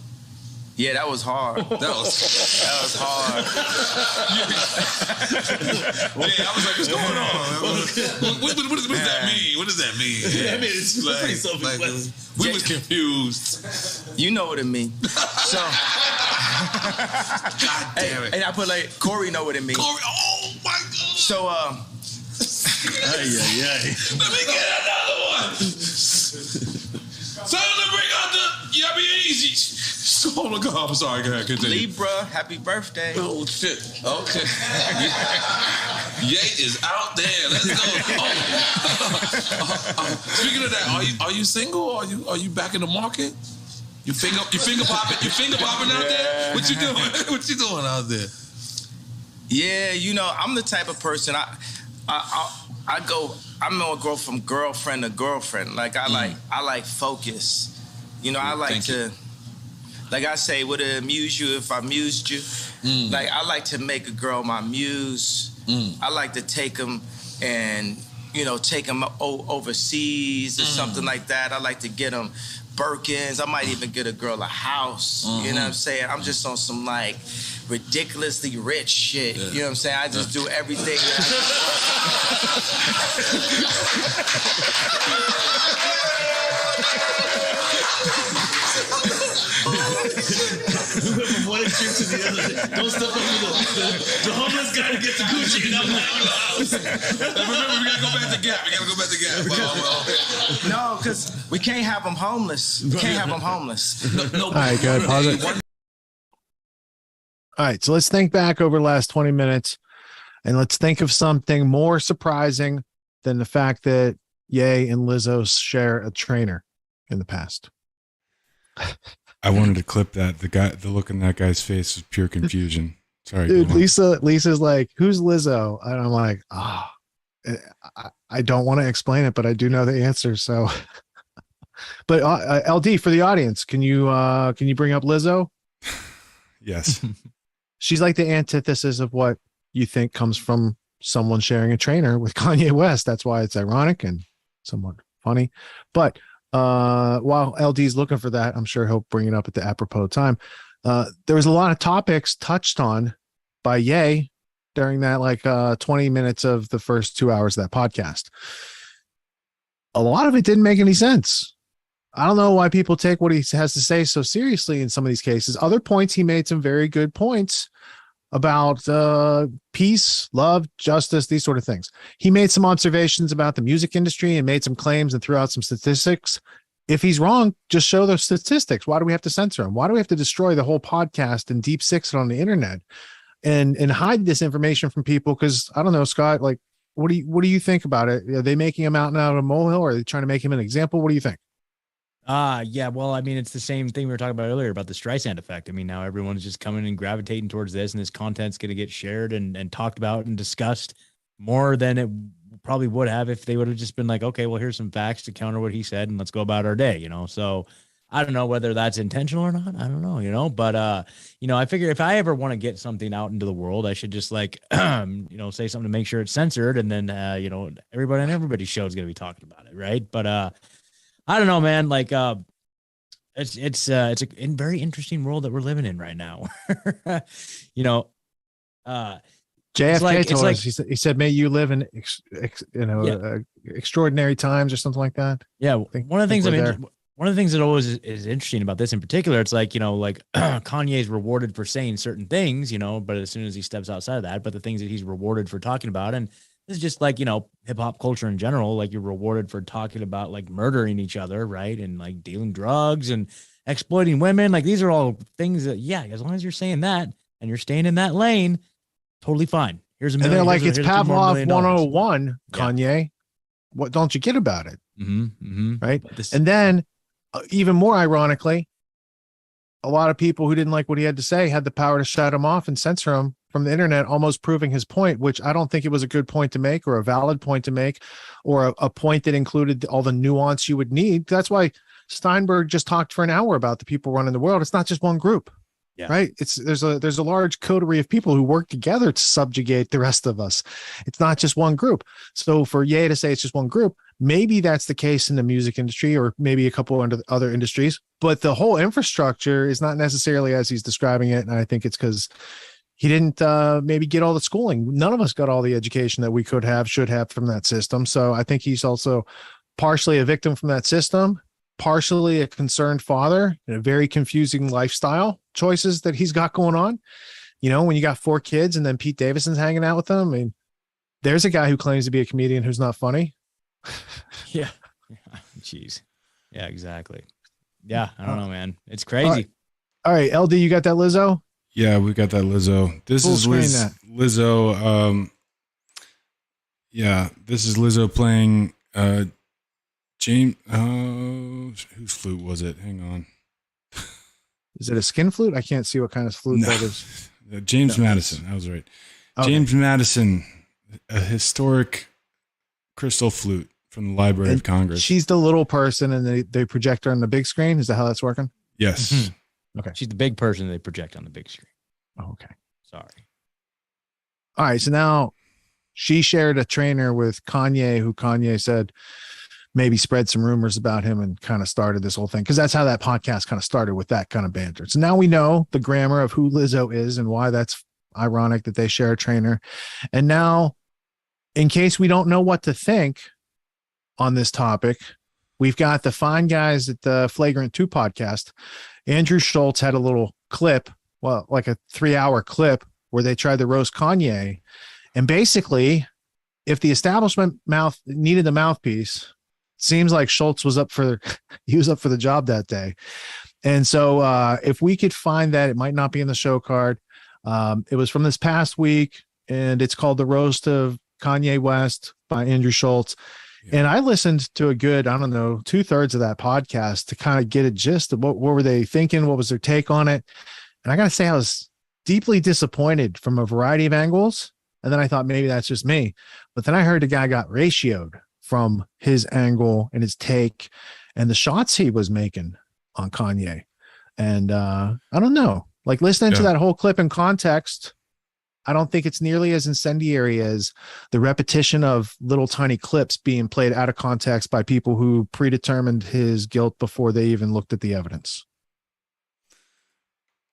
Yeah, that was hard. That was hard. Yeah, I was like, what's going on? What does that mean? What does that mean? Yeah, I mean, it's pretty self-explanatory. We was confused. You know what it means. So, God damn it. And I put like Corey know what it means. Corey, oh my God. So, Let me get another one. Tell them to bring out the Yabby Easy. Oh my God, I'm sorry. Go ahead, continue. Libra, happy birthday. Oh shit. Okay. Ye is out there. Let's go. Speaking of that, are you single? Or are you back in the market? You finger popping? You finger popping out there? What you doing? What you doing out there? Yeah, you know, I'm the type of person I'm gonna go from girlfriend to girlfriend. Like I like focus. You know, I like to. Like I say, would it amuse you if I amused you? Like I like to make a girl my muse. I like to take them and, you know, take them overseas or something like that. I like to get them Birkins. I might even get a girl a house. You know what I'm saying? I'm just on some like ridiculously rich shit. You know what I'm saying? I just do everything. From one extreme to the other. Don't step over the homeless guy to get the Gucci and I'm not your house. Remember, we gotta go back to Gap. We gotta go back to Gap. No, because we can't have them homeless. We can't have them homeless. No. All right, go ahead. Pause it. All right, so let's think back over the last 20 minutes and let's think of something more surprising than the fact that Ye and Lizzo share a trainer in the past. I wanted to clip that. The look in that guy's face was pure confusion. Sorry, dude. Lisa's like, "Who's Lizzo?" And I'm like, I don't want to explain it, but I do know the answer. So, but LD, for the audience, can you bring up Lizzo? Yes. She's like the antithesis of what you think comes from someone sharing a trainer with Kanye West. That's why it's ironic and somewhat funny. But while LD's looking for that, I'm sure he'll bring it up at the apropos time. There was a lot of topics touched on by Ye during that 20 minutes of the first 2 hours of that podcast. A lot of it didn't make any sense. I don't know why people take what he has to say so seriously in some of these cases. Other points, he made some very good points about peace, love, justice, these sort of things. He made some observations about the music industry and made some claims and threw out some statistics. If he's wrong, just show those statistics. Why do we have to censor him? Why do we have to destroy the whole podcast and deep six it on the internet and hide this information from people? Because I don't know, Scott, like, what do you think about it? Are they making him out of a molehill, or are they trying to make him an example? What do you think? Yeah, well, I mean, it's the same thing we were talking about earlier about the Streisand effect. I mean, now everyone's just coming and gravitating towards this, and this content's going to get shared and talked about and discussed more than it probably would have if they would have just been like, okay, well, here's some facts to counter what he said, and let's go about our day, you know? So I don't know whether that's intentional or not. I don't know, you know, but, I figure if I ever want to get something out into the world, I should just say something to make sure it's censored. And then, everybody on everybody's show is going to be talking about it. Right. But, I don't know, man. Like, it's a very interesting world that we're living in right now. JFK told us, he said, may you live in, extraordinary times or something like that. Yeah. One of the things that always is interesting about this in particular, it's like, Kanye's rewarded for saying certain things, but as soon as he steps outside of that, but the things that he's rewarded for talking about, and this is just like, hip hop culture in general, like you're rewarded for talking about like murdering each other, right? And like dealing drugs and exploiting women. Like these are all things that, yeah, as long as you're saying that and you're staying in that lane, totally fine. Here's a million. And they're like, it's Pavlov 101, Kanye. Yeah. What don't you get about it? Right. And then even more ironically, a lot of people who didn't like what he had to say had the power to shut him off and censor him from the internet, almost proving his point, which I don't think it was a good point to make or a valid point to make or a point that included all the nuance you would need. That's why Steinberg just talked for an hour about the people running the world. It's not just one group. Yeah. Right. There's a large coterie of people who work together to subjugate the rest of us. It's not just one group. So for Ye to say it's just one group, maybe that's the case in the music industry or maybe a couple of other industries, but the whole infrastructure is not necessarily as he's describing it. And I think it's because he didn't maybe get all the schooling. None of us got all the education that we should have from that system. So I think he's also partially a victim from that system, partially a concerned father and a very confusing lifestyle choices that he's got going on. You know, when you got 4 kids and then Pete Davidson's hanging out with them, I mean, there's a guy who claims to be a comedian who's not funny. Yeah. Jeez. Yeah, exactly. Yeah. I don't know, man. It's crazy. All right. LD, you got that Lizzo? Yeah, we got that Lizzo. This Full is Lizzo. Yeah, this is Lizzo playing James. Whose flute was it? Hang on. Is it a skin flute? I can't see what kind of flute that is. James Madison. I was right. Okay. James Madison, a historic crystal flute from the Library of Congress. She's the little person and they project her on the big screen. Is that how that's working? Yes. Mm-hmm. Okay. She's the big person they project on the big screen. Oh, okay. Sorry. All right. So now she shared a trainer with Kanye, who Kanye said maybe spread some rumors about him and kind of started this whole thing. Cause that's how that podcast kind of started, with that kind of banter. So now we know the grammar of who Lizzo is and why that's ironic that they share a trainer. And now, in case we don't know what to think on this topic, we've got the fine guys at the Flagrant 2 podcast. Andrew Schultz had a little clip, well, like a 3-hour clip where they tried to roast Kanye. And basically, if the establishment needed the mouthpiece, seems like Schultz was up for the job that day. And so if we could find that, it might not be in the show card. It was from this past week, and it's called The Roast of Kanye West by Andrew Schultz. Yeah. And I listened to a good, 2/3 of that podcast to kind of get a gist of what were they thinking? What was their take on it? And I got to say, I was deeply disappointed from a variety of angles. And then I thought maybe that's just me. But then I heard the guy got ratioed from his angle and his take and the shots he was making on Kanye. And I don't know, like listening to that whole clip in context, I don't think it's nearly as incendiary as the repetition of little tiny clips being played out of context by people who predetermined his guilt before they even looked at the evidence.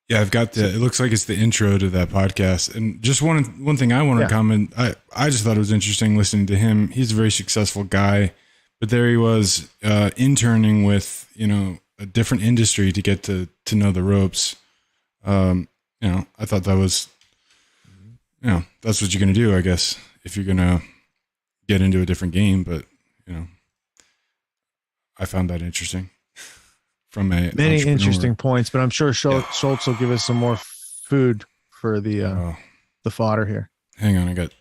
Yeah, I've got it looks like it's the intro to that podcast. And just one thing I want to comment, I just thought it was interesting listening to him. He's a very successful guy, but there he was interning with, a different industry to get to know the ropes. I thought that was, that's what you're going to do, I guess, if you're going to get into a different game. But, I found that interesting. From many interesting points, but I'm sure Schultz will give us some more food for the fodder here. Hang on, I got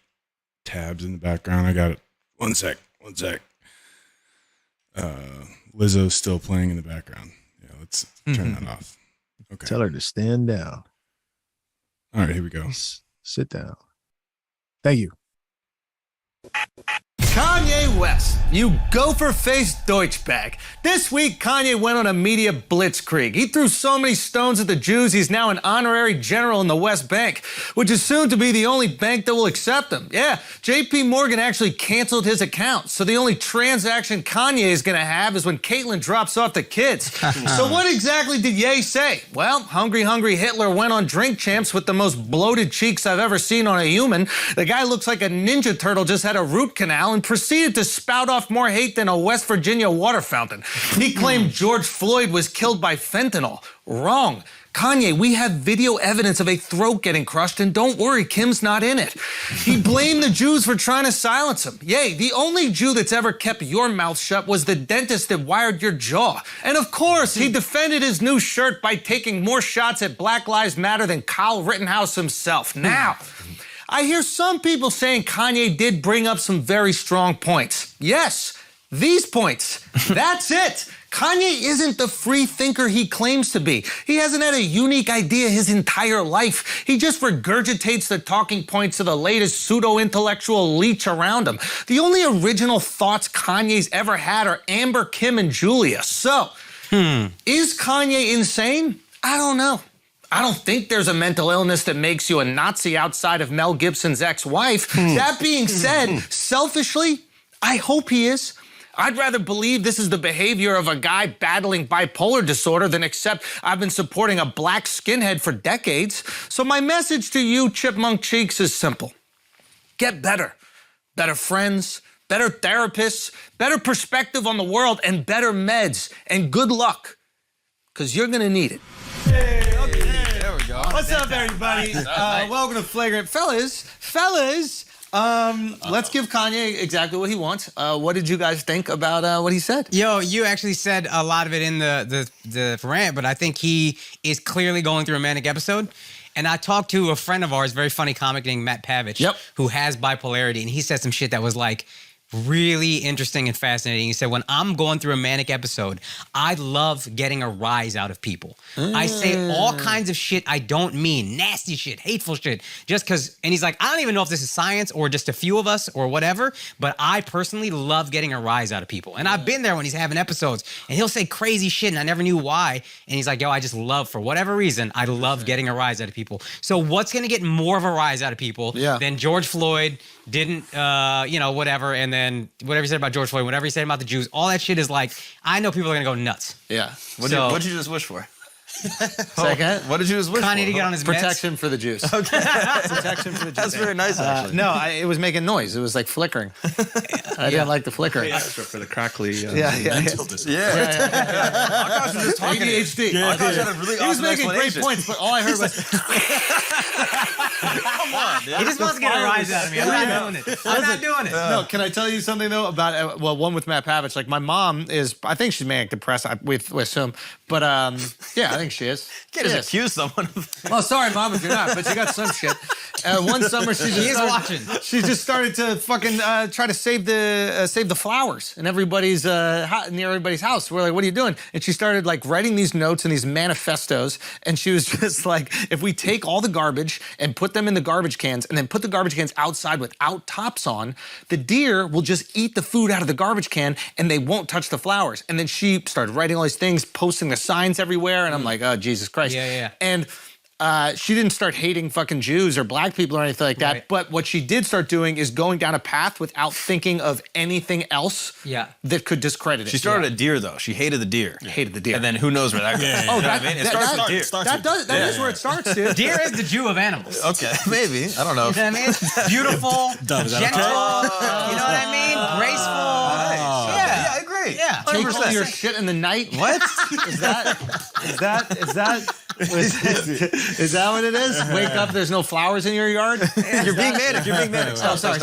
tabs in the background. I got it. One sec. Lizzo's still playing in the background. Yeah, let's turn that off. Okay. Tell her to stand down. All right, here we go. Sit down. Thank you. Kanye West, you gopher-faced Deutschbag. This week, Kanye went on a media blitzkrieg. He threw so many stones at the Jews, he's now an honorary general in the West Bank, which is soon to be the only bank that will accept him. Yeah, JP Morgan actually canceled his account, so the only transaction Kanye is going to have is when Caitlyn drops off the kids. So what exactly did Ye say? Well, Hungry Hitler went on Drink Champs with the most bloated cheeks I've ever seen on a human. The guy looks like a Ninja Turtle just had a root canal and proceeded to spout off more hate than a West Virginia water fountain. He claimed George Floyd was killed by fentanyl. Wrong. Kanye, we have video evidence of a throat getting crushed, and don't worry, Kim's not in it. He blamed the Jews for trying to silence him. Yay, the only Jew that's ever kept your mouth shut was the dentist that wired your jaw. And of course, he defended his new shirt by taking more shots at Black Lives Matter than Kyle Rittenhouse himself. Now, I hear some people saying Kanye did bring up some very strong points. Yes, these points. That's it. Kanye isn't the free thinker he claims to be. He hasn't had a unique idea his entire life. He just regurgitates the talking points of the latest pseudo-intellectual leech around him. The only original thoughts Kanye's ever had are Amber, Kim, and Julia. So, is Kanye insane? I don't know. I don't think there's a mental illness that makes you a Nazi outside of Mel Gibson's ex-wife. That being said, selfishly, I hope he is. I'd rather believe this is the behavior of a guy battling bipolar disorder than accept I've been supporting a black skinhead for decades. So my message to you, Chipmunk Cheeks, is simple. Get better. Better friends, better therapists, better perspective on the world, and better meds. And good luck, because you're going to need it. There we go. What's up, everybody? Welcome to Flagrant. Fellas, let's give Kanye exactly what he wants. What did you guys think about what he said? Yo, you actually said a lot of it in the rant, but I think he is clearly going through a manic episode. And I talked to a friend of ours, very funny comic named Matt Pavich, who has bipolarity, and he said some shit that was like really interesting and fascinating. He said, when I'm going through a manic episode, I love getting a rise out of people. I say all kinds of shit I don't mean, nasty shit, hateful shit, just because, and he's like, I don't even know if this is science or just a few of us or whatever, but I personally love getting a rise out of people. And I've been there when he's having episodes, and he'll say crazy shit, and I never knew why. And he's like, yo, I just love, for whatever reason, I love getting a rise out of people. So what's going to get more of a rise out of people than George Floyd didn't, whatever, and then whatever he said about George Floyd, whatever he said about the Jews, all that shit is like, I know people are gonna go nuts. Yeah. What did you just wish for? Second, what did you just wish for? Kanye to get on his protection meds? for the Jews. Okay. Protection for the Jews. That's very nice, actually. No, it was making noise. It was like flickering. I didn't like the flickering. For the crackly mental disorder. Akash was just talking. ADHD. Akash had a really He was awesome making great explanation. points, but all I heard was. Come on, dude. He just wants to get a rise out of me. I'm not doing it. I'm not doing it. No, can I tell you something though about one with Matt Pavich? Like my mom is, I think she's manic depressed. We assume, but yeah, I think she is. Can't just accuse someone of. Well, sorry, Mom, if you're not, but you got some shit. One summer, she just started to fucking try to save the flowers in everybody's near everybody's house. We're like, what are you doing? And she started like writing these notes and these manifestos, and she was just like, if we take all the garbage and put them in the garbage cans, and then put the garbage cans outside without tops on, the deer will just eat the food out of the garbage can, and they won't touch the flowers. And then she started writing all these things, posting the signs everywhere, and I'm like, oh, Jesus Christ. Yeah. And she didn't start hating fucking Jews or black people or anything like that. Right. But what she did start doing is going down a path without thinking of anything else that could discredit it. She started at deer, though. She hated the deer. Hated the deer. And then who knows where that goes. Oh, It starts with deer. That is where it starts, dude. Deer is the Jew of animals. Okay, maybe. I don't know. You know what I mean? Beautiful, gentle, you know what I mean? Graceful. Yeah, I agree. Yeah. Take all your shit in the night. What? Is that what it is? Wake up, there's no flowers in your yard? You're being manic. Oh, sorry.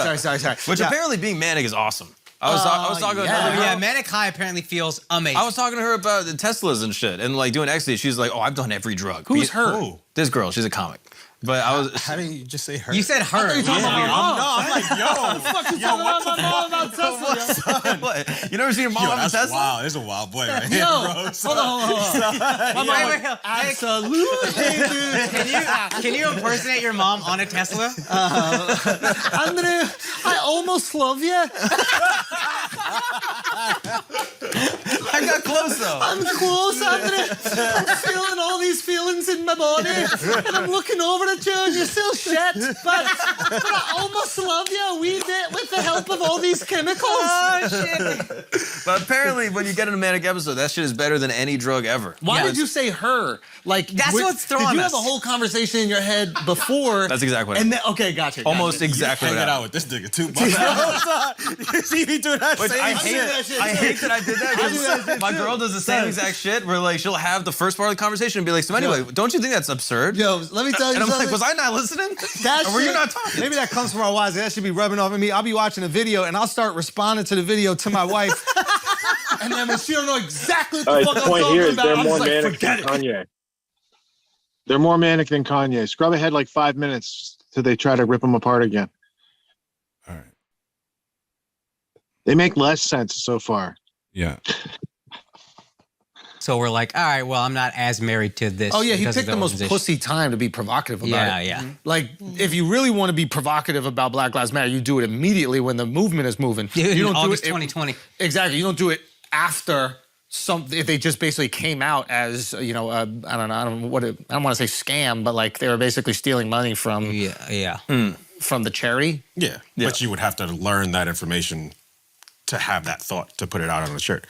Which apparently being manic is awesome. I was talking to her. Yeah, manic high apparently feels amazing. I was talking to her about the Teslas and shit and like doing ecstasy. She's like, oh, I've done every drug. Who's her? This girl. She's a comic. But I was. How do you just say her? You said her. I'm like, yo. What the fuck you talking about my mom about Tesla? What? You never seen your mom have a Tesla? Wow, there's a wild boy right here, Yo, bro. hold on. My mom, absolutely, dude. Can you impersonate your mom on a Tesla? I almost love you. I got close though. I'm close, Andre. I'm feeling all these feelings in my body, and I'm looking over at you, and you're still shit. But I almost love you a wee bit with the help of all these chemicals. Oh shit! But apparently, when you get in a manic episode, that shit is better than any drug ever. Why did you say her? Like that's what's throwing us. Did you us. have a whole conversation in your head before? That's exactly what. And then, okay, gotcha. Almost exactly. Hanging out with this nigga too. You see me doing that same I hate that I did that. My girl does the same exact shit where like she'll have the first part of the conversation and be like, so anyway, don't you think that's absurd? Yo, let me tell you and I'm something. like, was I not listening? Or were you not talking? Maybe that comes from our wives. That should be rubbing off on me. I'll be watching a video and I'll start responding to the video to my wife. And then when she don't know exactly what the fuck I'm talking about, they're I'm more just like, manic forget than it. Kanye. They're more manic than Kanye. Scrub ahead like 5 minutes till they try to rip them apart again. All right. They make less sense so far. Yeah. So we're like, all right, well, I'm not as married to this. Oh yeah, he because of picked the most organization. pussy time to be provocative about it. Yeah. Like, if you really want to be provocative about Black Lives Matter, you do it immediately when the movement is moving. You don't August do it 2020. Exactly. You don't do it after if they just basically came out as I don't want to say scam, but like they were basically stealing money from from the charity. Yeah, but you would have to learn that information to have that thought to put it out on a shirt.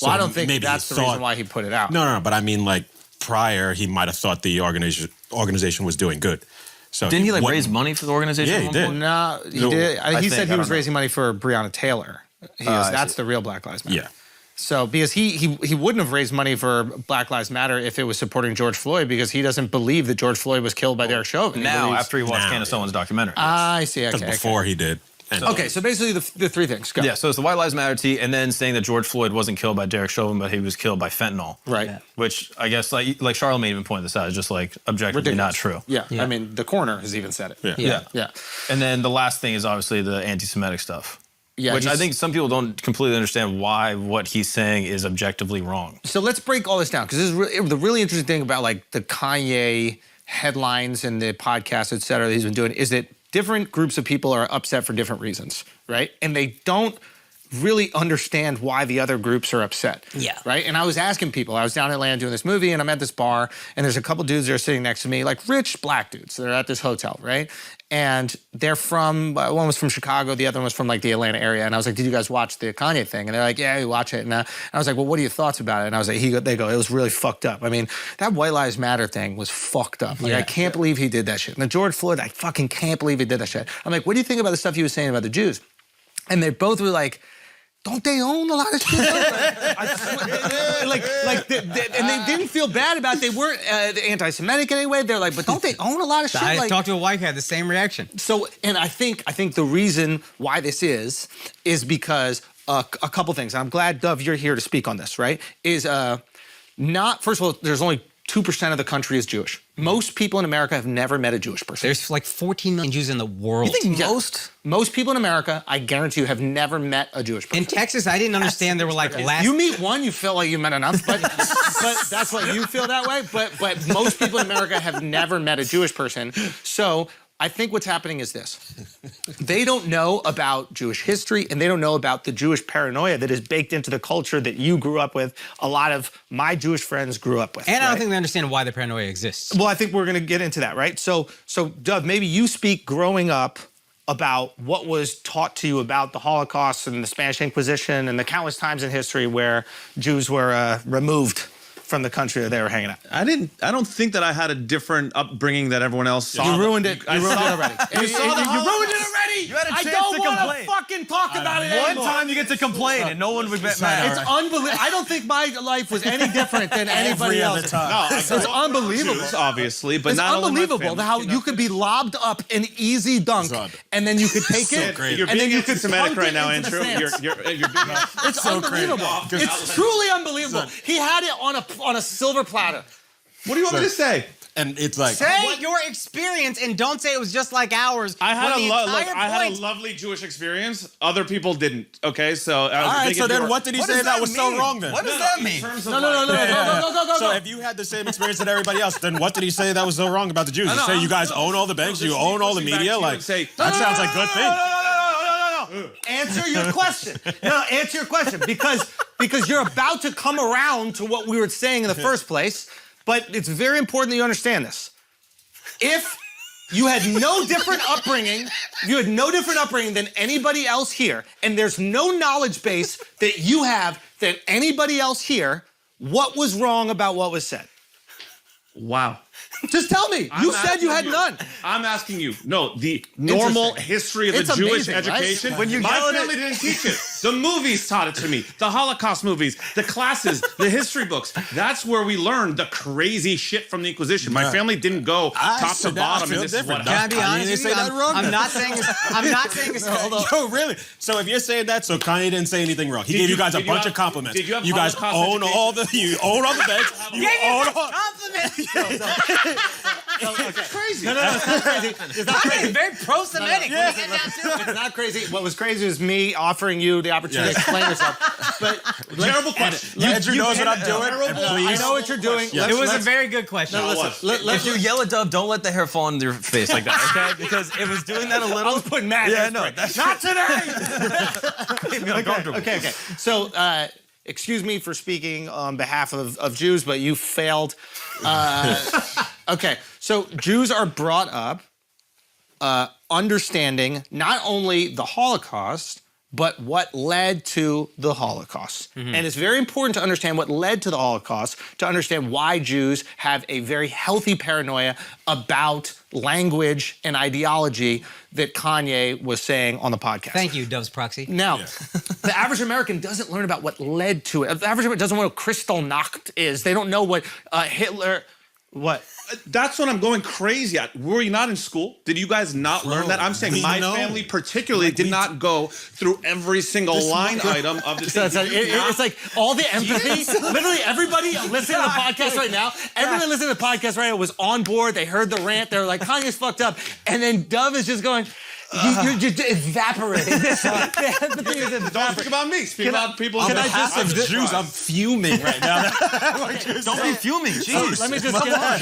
Well, I don't think that's the reason why he put it out. No, but I mean, like prior, he might have thought the organization was doing good. So didn't he like raise money for the organization? Yeah, he did. No, he did. He said he was raising money for Breonna Taylor. That's the real Black Lives Matter. Yeah. So because he wouldn't have raised money for Black Lives Matter if it was supporting George Floyd, because he doesn't believe that George Floyd was killed by Derek Chauvin. Now, after he watched Candace Owens' documentary. I see. Okay. Before he did. Okay, so basically the three things. Go. Yeah, so it's the White Lives Matter tee, and then saying that George Floyd wasn't killed by Derek Chauvin, but he was killed by fentanyl. Right. Yeah. Which I guess, like Charlemagne even pointed this out, is just like objectively not true. Yeah. I mean, the coroner has even said it. Yeah. And then the last thing is obviously the anti-Semitic stuff. Yeah, which I think some people don't completely understand why what he's saying is objectively wrong. So let's break all this down, because this is the really interesting thing about like the Kanye headlines and the podcast, et cetera, that he's been doing, is that different groups of people are upset for different reasons, right? And they don't really understand why the other groups are upset. Yeah. Right? And I was asking people, I was down in Atlanta doing this movie, and I'm at this bar, and there's a couple dudes that are sitting next to me, like rich black dudes. They're at this hotel, right? And they're from, one was from Chicago, the other one was from like the Atlanta area. And I was like, did you guys watch the Kanye thing? And they're like, yeah, we watch it. And I was like, well, what are your thoughts about it? And I was like, they go, it was really fucked up. I mean, that White Lives Matter thing was fucked up. Like, I can't believe he did that shit. And the George Floyd, I fucking can't believe he did that shit. I'm like, what do you think about the stuff he was saying about the Jews? And they both were like, don't they own a lot of shit? And they didn't feel bad about it. They weren't anti-Semitic in any way. They're like, but don't they own a lot of shit? I talked to a white guy, had the same reaction. So, and I think the reason why this is because a couple things. I'm glad, Dov, you're here to speak on this, right? Is not, first of all, there's only 2% of the country is Jewish. Most people in America have never met a Jewish person. There's like 14 million Jews in the world. You think most people in America, I guarantee you, have never met a Jewish person. In Texas, I didn't understand there were like last... You meet one, you feel like you met enough, but that's what you feel that way. But most people in America have never met a Jewish person. So I think what's happening is this. They don't know about Jewish history, and they don't know about the Jewish paranoia that is baked into the culture that you grew up with, a lot of my Jewish friends grew up with. And I don't think they understand why the paranoia exists. Well, I think we're going to get into that, right? So Dov, maybe you speak growing up about what was taught to you about the Holocaust and the Spanish Inquisition and the countless times in history where Jews were removed from the country that they were hanging out. I don't think that I had a different upbringing that everyone else saw. You ruined it. You ruined it already. You ruined it already. You had a chance I don't to want complain. to fucking talk about it anymore. One time you get to complain and no one would get mad. It's unbelievable. I don't think my life was any different than anybody else's. No, it's unbelievable. Jews, obviously, but it's not unbelievable how you could be lobbed up an easy dunk and then you could take it. You're and then being you could anti-Semitic punt right now, it into the Andrew. stands. You're being It's unbelievable. It's truly unbelievable. He had it on a silver platter. What do you want me to say? And it's like, say your experience and don't say it was just like ours. I had a lovely Jewish experience. Other people didn't. Okay, so all right. So then, what did he say that was so wrong? Then what does that mean? No. So if you had the same experience that everybody else, then what did he say that was so wrong about the Jews? You say you guys own all the banks, you own all the media. Like that sounds like good thing. No. Answer your question. No, answer your question because you're about to come around to what we were saying in the first place. But it's very important that you understand this. If you had no different upbringing, than anybody else here, and there's no knowledge base that you have than anybody else here, what was wrong about what was said? Wow. Just tell me. You said you had none. I'm asking you. No, the normal history of the Jewish education. Right? When my family didn't teach it. The movies taught it to me. The Holocaust movies, the classes, the history books. That's where we learned the crazy shit from the Inquisition. My family didn't go top to bottom. And this is what Can I be honest with you? I'm not saying it's Yo, really? So if you're saying that, so Kanye didn't say anything wrong. He gave you guys a bunch of compliments. You guys own all the banks. You own all the banks. It's crazy. No, it's not crazy. It's not crazy. Very pro-Semitic. No, it's not crazy. What was crazy is me offering you the opportunity to explain yourself. But terrible question. Andrew knows what I'm doing. I know what you're doing. It was a very good question. If you yell at Dove, don't let the hair fall on your face like that, okay? Because it was doing that a little. I was putting mad. Yeah, no, that's not today. made me uncomfortable. Okay. So, excuse me for speaking on behalf of Jews, but you failed. Okay, so Jews are brought up understanding not only the Holocaust, but what led to the Holocaust. Mm-hmm. And it's very important to understand what led to the Holocaust, to understand why Jews have a very healthy paranoia about language and ideology that Kanye was saying on the podcast. Thank you, Dove's proxy. Now, the average American doesn't learn about what led to it. The average American doesn't know what Kristallnacht is. They don't know what Hitler... What? That's what I'm going crazy at. Were you not in school? Did you guys not learn that? I'm saying my family particularly did not go through every single line item of the It's like all the empathy. Literally everybody listening to the podcast right now, everyone listening to the podcast right now was on board. They heard the rant. They were like, Kanye's fucked up. And then Dove is just going... You're just evaporating. The empathy is evaporating. Don't speak about me. Speak about people. On behalf of the Jews, I'm fuming right now. Don't be fuming. Jeez. Let me just get on.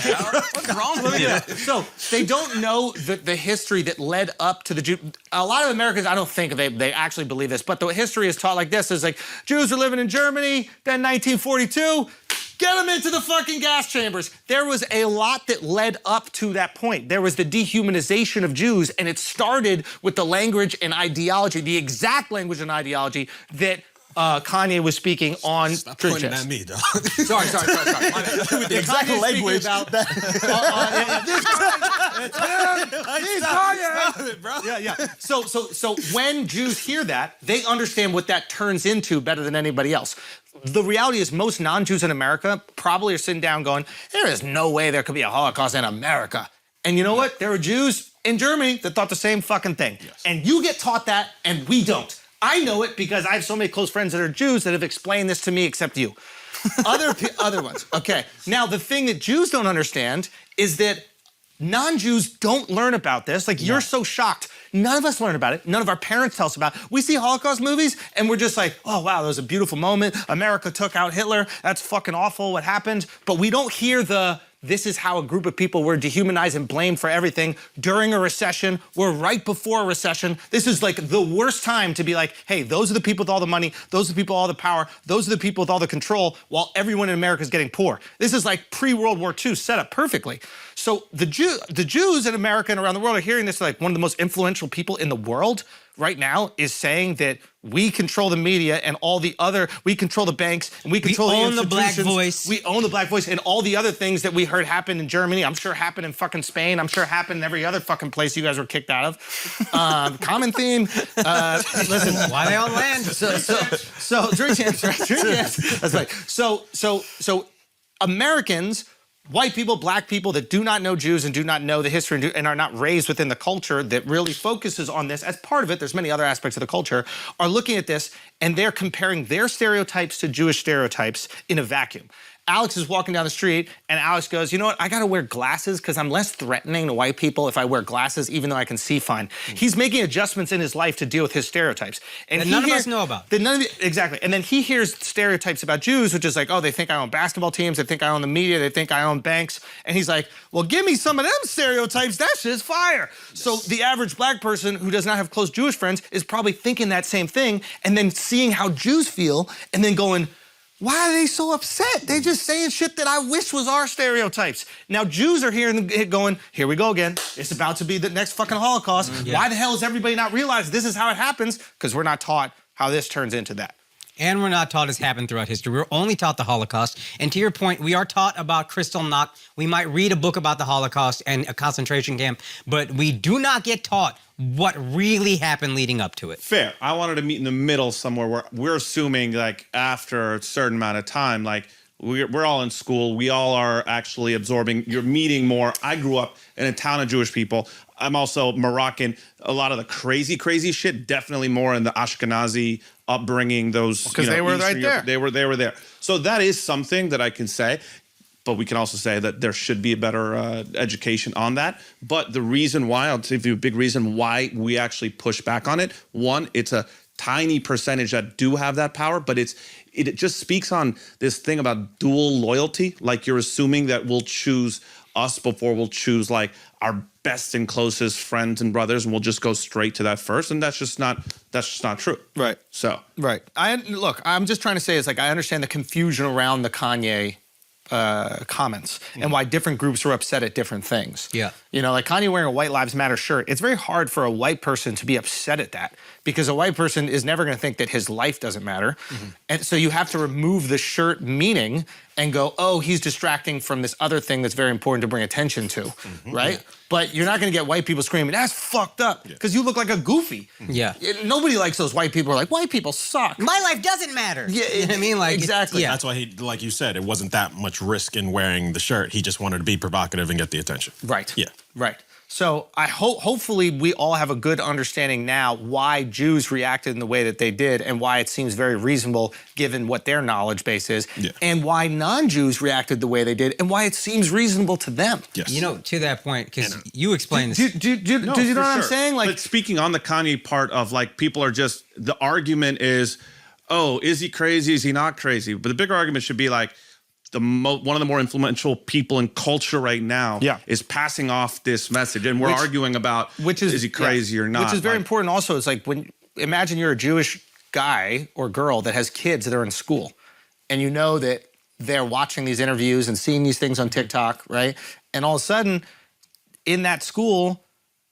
What's wrong with you? So they don't know the history that led up to the Jew. A lot of Americans, I don't think they actually believe this, but the history is taught like this: is like Jews were living in Germany, then 1942. Get them into the fucking gas chambers. There was a lot that led up to that point. There was the dehumanization of Jews, and it started with the language and ideology, the exact language and ideology that Kanye was speaking on Stop pointing at me, though. Sorry. With the exact language. Yeah. So when Jews hear that, they understand what that turns into better than anybody else. The reality is most non-Jews in America probably are sitting down going, there is no way there could be a Holocaust in America. And you know what? There are Jews in Germany that thought the same fucking thing. Yes. And you get taught that, and we don't. I know it because I have so many close friends that are Jews that have explained this to me, except you. Other ones. Okay. Now, the thing that Jews don't understand is that non-Jews don't learn about this. Like, you're so shocked. None of us learn about it. None of our parents tell us about it. We see Holocaust movies, and we're just like, oh, wow, that was a beautiful moment. America took out Hitler. That's fucking awful what happened. But we don't hear this is how a group of people were dehumanized and blamed for everything during a recession. We're right before a recession. This is like the worst time to be like, hey, those are the people with all the money. Those are the people with all the power. Those are the people with all the control while everyone in America is getting poor. This is like pre-World War II set up perfectly. So the Jews in America and around the world are hearing this, like one of the most influential people in the world right now is saying that we control the media and we control the banks and we control the institutions. We own the black voice. We own the black voice and all the other things that we heard happen in Germany. I'm sure happened in fucking Spain. I'm sure happened in every other fucking place you guys were kicked out of. Common theme. Listen. Why they on land? So drink champs. That's right. So Americans, white people, black people that do not know Jews and do not know the history and are not raised within the culture that really focuses on this as part of it, there's many other aspects of the culture, are looking at this and they're comparing their stereotypes to Jewish stereotypes in a vacuum. Alex is walking down the street and Alex goes, you know what, I gotta wear glasses because I'm less threatening to white people if I wear glasses even though I can see fine. He's making adjustments in his life to deal with his stereotypes. And that none of us know about. Exactly. And then he hears stereotypes about Jews, which is like, oh, they think I own basketball teams, they think I own the media, they think I own banks. And he's like, well, give me some of them stereotypes, that shit's fire. Yes. So the average black person who does not have close Jewish friends is probably thinking that same thing and then seeing how Jews feel and then going, why are they so upset? They're just saying shit that I wish was our stereotypes. Now, Jews are hearing it going, here we go again. It's about to be the next fucking Holocaust. Why the hell is everybody not realizing this is how it happens? Because we're not taught how this turns into that. And we're not taught it's happened throughout history. We're only taught the Holocaust. And to your point, we are taught about Kristallnacht. We might read a book about the Holocaust and a concentration camp, but we do not get taught what really happened leading up to it. Fair. I wanted to meet in the middle somewhere where we're assuming like after a certain amount of time, like we're all in school. We all are actually absorbing. You're meeting more. I grew up in a town of Jewish people. I'm also Moroccan. A lot of the crazy shit, definitely more in the Ashkenazi upbringing. Those because they were right there. They were there. So that is something that I can say. but we can also say that there should be a better education on that. But the reason why, I'll give you a big reason why we actually push back on it. One, it's a tiny percentage that do have that power, but it just speaks on this thing about dual loyalty. Like you're assuming that we'll choose us before we'll choose like our best and closest friends and brothers, and we'll just go straight to that first. And that's just not true. Right. So right. I'm just trying to say is like I understand the confusion around the Kanye comments and why different groups are upset at different things. Yeah. You know, like Kanye wearing a White Lives Matter shirt. It's very hard for a white person to be upset at that because a white person is never going to think that his life doesn't matter. And so you have to remove the shirt meaning and go, oh, he's distracting from this other thing that's very important to bring attention to, right? But you're not going to get white people screaming, that's fucked up, because you look like a goofy. Yeah. Nobody likes those white people who are like, white people suck. My life doesn't matter. Yeah, you know what I mean? Like, exactly. That's why he, like you said, it wasn't that much risk in wearing the shirt. He just wanted to be provocative and get the attention. Right. Yeah. Right. So I hopefully we all have a good understanding now why Jews reacted in the way that they did and why it seems very reasonable given what their knowledge base is, and why non-Jews reacted the way they did and why it seems reasonable to them. Yes. You know, to that point, because you explained this. Do you know what I'm saying? Like, but speaking on the Kanye part of like people are just, the argument is, oh, is he crazy? Is he not crazy? But the bigger argument should be like, one of the more influential people in culture right now is passing off this message, and we're arguing about is he crazy or not? Which is very important. Also, it's like when imagine you're a Jewish guy or girl that has kids that are in school, and you know that they're watching these interviews and seeing these things on TikTok, right? And all of a sudden, in that school,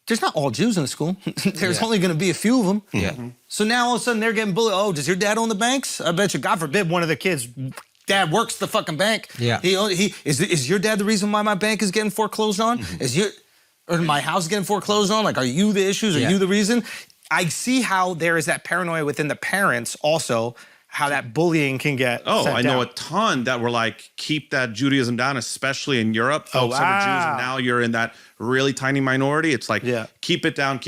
there's not all Jews in the school. There's only going to be a few of them. Yeah. So now all of a sudden they're getting bullied. Oh, does your dad own the banks? I bet you, God forbid, one of the kids. Dad works the fucking bank. Yeah. Is your dad the reason why my bank is getting foreclosed on? Or my house is getting foreclosed on? Like, are you the issues? Are you the reason? I see how there is that paranoia within the parents also, how that bullying can get I know down. a ton that were like, keep that Judaism down, especially in Europe. Folks that were Jews, and now you're in that really tiny minority. It's like, keep it down.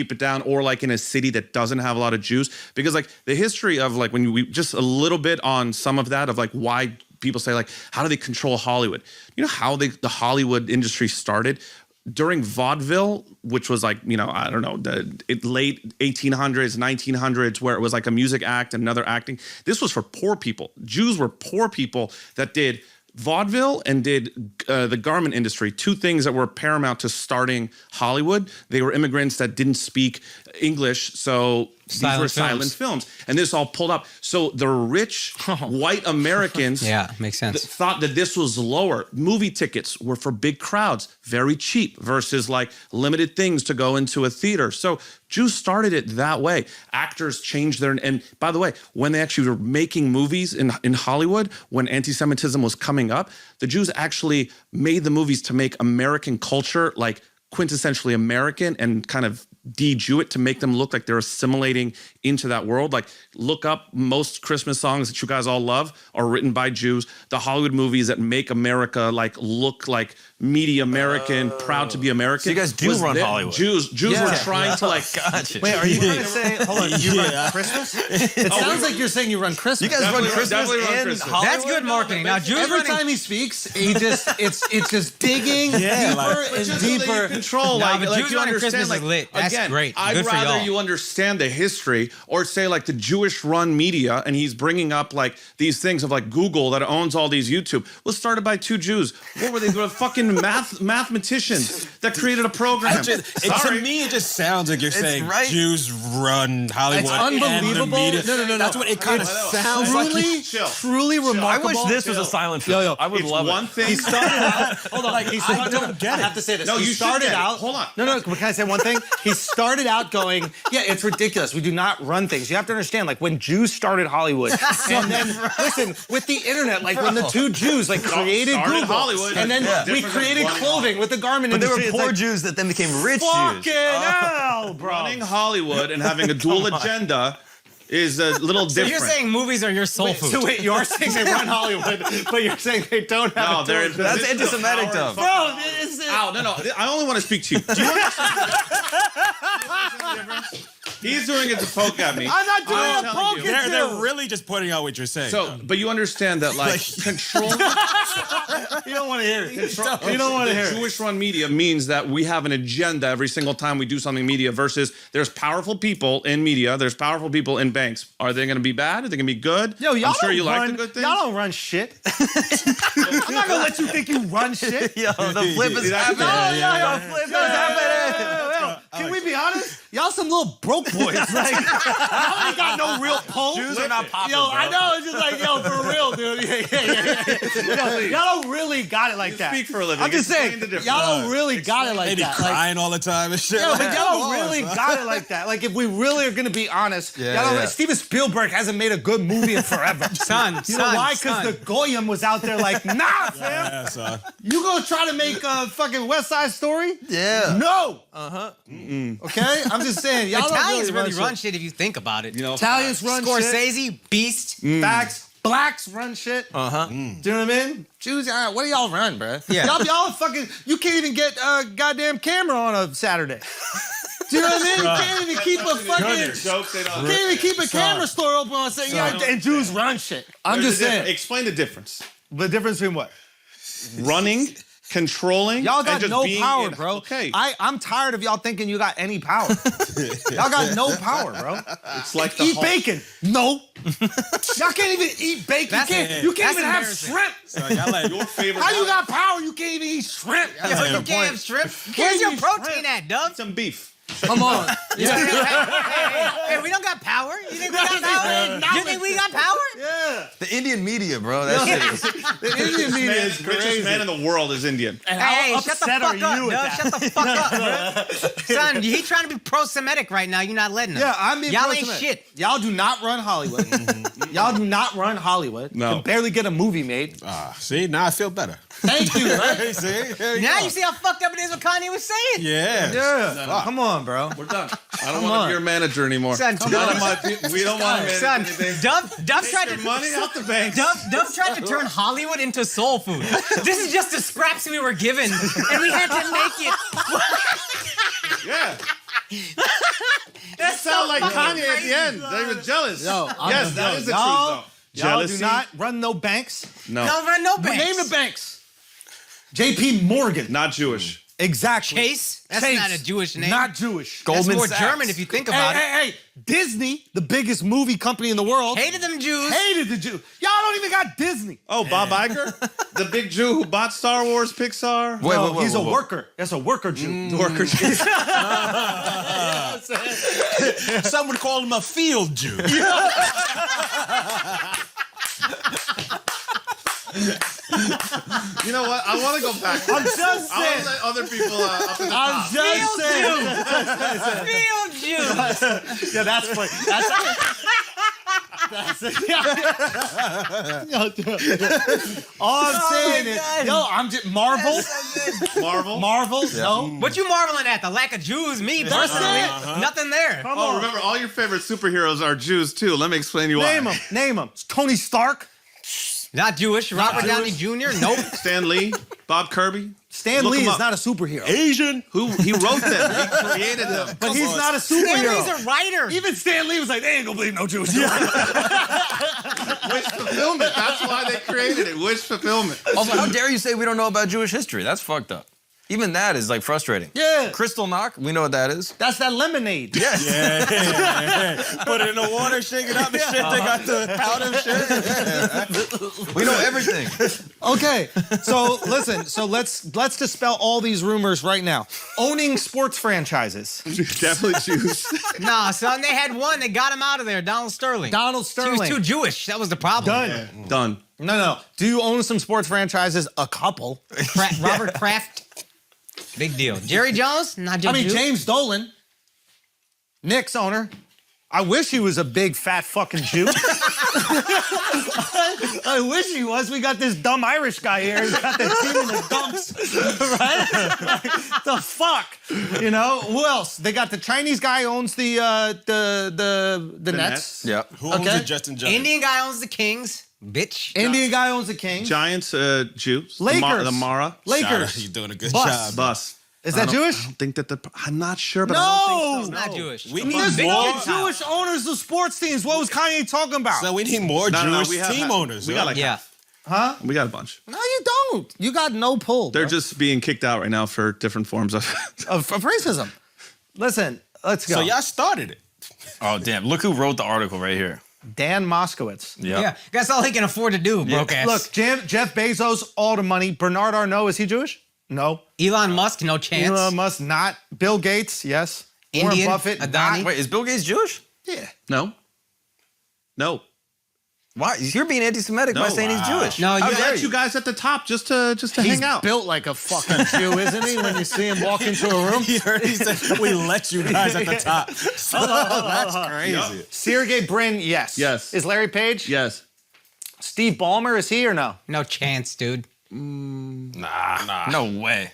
Or like in a city that doesn't have a lot of Jews. Because like the history of like, when we just a little bit on some of that of like why people say like, how do they control Hollywood? You know how the Hollywood industry started? During vaudeville, which was like, I don't know, the late 1800s, 1900s, where it was like a music act and another acting. This was for poor people. Jews were poor people that did vaudeville and did the garment industry, two things that were paramount to starting Hollywood. They were immigrants that didn't speak English, so these were silent films. And this all pulled up. So the rich white Americans makes sense. Thought that this was lower. Movie tickets were for big crowds, very cheap, versus like limited things to go into a theater. So Jews started it that way. Actors changed and by the way, when they actually were making movies in Hollywood, when anti-Semitism was coming up, the Jews actually made the movies to make American culture like quintessentially American and kind of de-Jew it to make them look like they're assimilating into that world. Like, look up most Christmas songs that you guys all love are written by Jews. The Hollywood movies that make America like look like meaty American, proud to be American. So you guys do run Hollywood. Jews were trying to like. Gotcha. Wait, are you trying to say? Hold on, you run Christmas? It sounds like you're saying you run Christmas. You guys run Christmas and Christmas. Hollywood? That's good marketing. Now, Jews Every time he speaks, it's just digging deeper and deeper. Control, Nah, like, but like Jews you running understand, Christmas like, is lit. That's again, great. I'd Good for rather y'all. you understand the history or say like the Jewish-run media, and he's bringing up like these things of like Google that owns all these YouTube was started by two Jews. What were they? They were fucking mathematicians that created a program. To me, it just sounds like you're saying Jews run Hollywood. It's unbelievable. And the media. No. That's what it kind of sounds like. Truly remarkable. I wish this was a silent film. I would love one it. thing. He started out. Hold on. I don't get it. I have to say this. No, he you started out. Hold on. No. Can I say one thing? He started out going, yeah, it's ridiculous. We do not run things. You have to understand, like when Jews started Hollywood, and then listen with the internet, like when the two Jews like created Google, Hollywood, and then we created clothing with the garment But they industry. were poor Jews that then became rich Fucking Jews. hell, bro. Running Hollywood and having a dual agenda is a little So different. you're saying movies are your soul food. So wait, you are saying they run Hollywood, but you're saying they don't have. No, that's anti-Semitic stuff. Bro, No. I only want to speak to you. Do you understand the difference? He's doing it to poke at me. I'm not doing a poke at you. They're really just pointing out what you're saying. So, but you understand that like control. You don't want to hear it. You don't want to hear it. Jewish-run media means that we have an agenda every single time we do something media versus there's powerful people in media, there's powerful people in banks. Are they going to be bad? Are they going to be good? Yo, y'all I'm sure you run, like the good things. Y'all don't run shit. I'm not going to let you think you run shit. Yo, the flip is happening. Can we be honest? Y'all some little broke boys. Like, y'all ain't got no real pull. Jews are not popular, Yo, bro. I know. It's just like, yo, for real, dude. Yo, y'all don't really got it like that. Speak for a living. I'm just saying, y'all don't really got it like They that. be crying all the time and shit. Yo, Like, but y'all come don't on, really son. got it like that. Like, if we really are gonna be honest, Yeah, y'all don't, yeah. Steven Spielberg hasn't made a good movie in forever. You know why? Because the Goyim was out there like, nah, fam. Yeah, son. You gonna try to make a fucking West Side Story? Yeah. No. Okay, I'm just saying, y'all Italians don't really run shit if you think about it. You know, Italians run Scorsese, shit. Beast, Facts. Blacks run shit. Do you know what I mean? Jews, what do y'all run, bro? Yeah. Y'all fucking. You can't even get a goddamn camera on a Saturday. Do you know what I mean? You can't even keep a fucking. Can't even keep a camera store open on Saturday. And Jews run shit. I'm just saying. Explain the difference. The difference between what? Running, controlling. Y'all and got just no being power, in- bro. Okay. I'm tired of y'all thinking you got any power. Y'all got no power, bro. It's like the eat whole- bacon. No. Y'all can't even eat bacon. You can't even have shrimp. So y'all like your favorite. How you got power? You can't even eat shrimp. Yo, you can't have shrimp. Where's your protein at, Dub? Some beef. Come on. Hey, we don't got power. You think we got power? You think we got power? Yeah. The Indian media, bro. That shit is. The Indian media is Richest crazy. man in the world is Indian. And Hey, how shut the upset fuck are up, you Dub. at Shut the fuck up, bro. Son, he trying to be pro-Semitic right now. You're not letting him. Yeah, I'm being Y'all ain't pro-Semitic. shit. Y'all do not run Hollywood. Y'all do not run Hollywood. No. You can barely get a movie made. See, now I feel better. Thank you, right? See? There Now go. you see how fucked up it is what Kanye was saying. Yeah. Yeah. Come on, bro. We're done. I don't want to be your manager anymore. Son, None of my we don't want to manage Son, anything. Dub tried to money out the bank. Dub tried to turn Hollywood into soul food. This is just the scraps we were given, and we had to make it. Yeah. That sound like Kanye at the end. They were jealous. Yo, yes, that is the truth, y'all, though. y'all Jealousy. do not run no banks. No. Don't run no banks. Name the banks. J.P. Morgan. Not Jewish. Exactly. Chase? That's Chase. not a Jewish name. Not Jewish. That's more Sachs. German if you think about it. Hey, Disney, the biggest movie company in the world. Hated them Jews. Hated the Jews. Y'all don't even got Disney. Oh, Bob Iger? The big Jew who bought Star Wars, Pixar? Wait, He's a worker. That's a worker Jew. Worker Jew. Some would call him a field Jew. You know what? I want to go back. I'm just I want saying. to let other people up in the I'm top. just saying. Field Jews. Yeah, that's funny. That's it. All I'm saying is, I'm just Marvel. Marvel. No. What you marveling at? The lack of Jews? Me personally, nothing there. Come Oh, on. remember, all your favorite superheroes are Jews, too. Let me explain you why. Name them. Tony Stark. Not Jewish. Robert Downey Jr. Nope. Stan Lee, Bob Kirby. Stan Look Lee him is up. not a superhero. Asian. He wrote them. He created them. But he's not a superhero. Stan Lee's a writer. Even Stan Lee was like, they ain't gonna believe no Jewish. Wish fulfillment. That's why they created it. Wish fulfillment. Also, how dare you say we don't know about Jewish history? That's fucked up. Even that is like frustrating. Yeah. Crystal knock, we know what that is. That's that lemonade. Yes. Yeah. Put it in the water, shake it up and shit. They got the powder shit. We know everything. Okay, so listen. So let's dispel all these rumors right now. Owning sports franchises. Definitely Jews. Nah, son, they had one. They got him out of there. Donald Sterling. Donald Sterling. He was too Jewish. That was the problem. Done. Done. No. Do you own some sports franchises? A couple. Robert Kraft. Big deal. Jerry Jones? Not Jew. James Dolan, Knicks owner. I wish he was a big fat fucking Jew. I wish he was. We got this dumb Irish guy here. He's got that team in the dumps. Right? Like, the fuck? You know? Who else? They got the Chinese guy owns the Nets. Yeah. Who owns it? Justin Jefferson. Indian guy owns the Kings. Bitch. Indian guy owns the Kings. Giants, Jews. Lakers. The Mara. Lakers. You're doing a good Bus. job. Bus. Is that Jewish? I don't think that I'm not sure, but No! I don't think It's not Jewish. We There's need more more. Jewish owners of sports teams. What was Kanye talking about? So we need more No, Jewish we have team owners. We got like Yeah. half. Huh? We got a bunch. No, you don't. You got no pull. They're just being kicked out right now for different forms of racism. Listen, let's go. So y'all started it. Oh, damn. Look who wrote the article right here. Dan Moskowitz. Yep. Yeah, that's all he can afford to do, broke ass. Look, Jeff Bezos, all the money. Bernard Arnault, is he Jewish? No. Elon Musk, no chance. Elon Musk, not. Bill Gates, yes. Indian, Warren Buffett, Adani. not. Wait, is Bill Gates Jewish? Yeah. No. Why? You're being anti-Semitic by saying he's Jewish. No, I let you guys at the top just to He's hang out. built like a fucking Jew, isn't he? When you see him walk into a room. He said, we let you guys at the top. That's crazy. Sergey Brin, yes. Yes. Is Larry Page? Yes. Steve Ballmer, is he or no? No chance, dude. Nah. No way.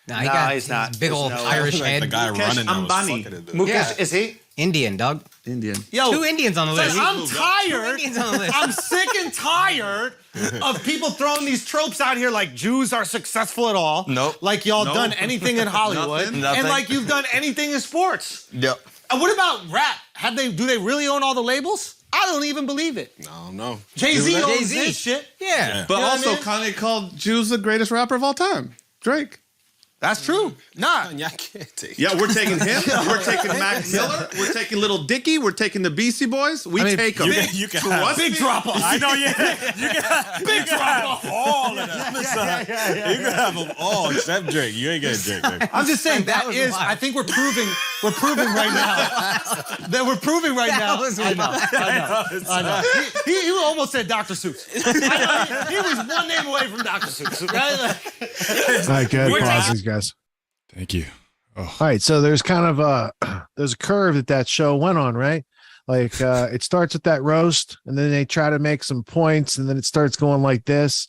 Nah, he's not. Big old There's no- Irish Like head. the guy running that was Ambani. fucking it. Mukesh, is he? Indian, dog. Indian. Yo, 2 Indians on the list. I'm tired. Indians on the list. I'm sick and tired of people throwing these tropes out here like Jews are successful at all. Nope. Like y'all Nope. done anything in Hollywood. Nothing. And like you've done anything in sports. Yep. And what about rap? Do they really own all the labels? I don't even believe it. No. Jay-Z owns Jay-Z. this shit. Yeah. But You know what also, I mean? Kanye called Jews the greatest rapper of all time. Drake. That's true. Nah. Y'all can't take Yeah, we're taking him. We're taking Mac Miller. We're taking Little Dicky. We're taking the Beastie Boys. We take them. You can have Big drop off. I know, yeah. You can have, Big drop off. all of them. You can have them all except Drake. You ain't getting Drake. Baby. I'm just saying that was is. wild. I think we're proving right now that we're proving right That now. was I wild. know. He almost said Dr. Seuss. I know, he was one name away from Dr. Seuss. Right? All right, good. Pause these guys. Thank you. All right, so there's kind of there's a curve that show went on, right? Like it starts with that roast, and then they try to make some points, and then it starts going like this,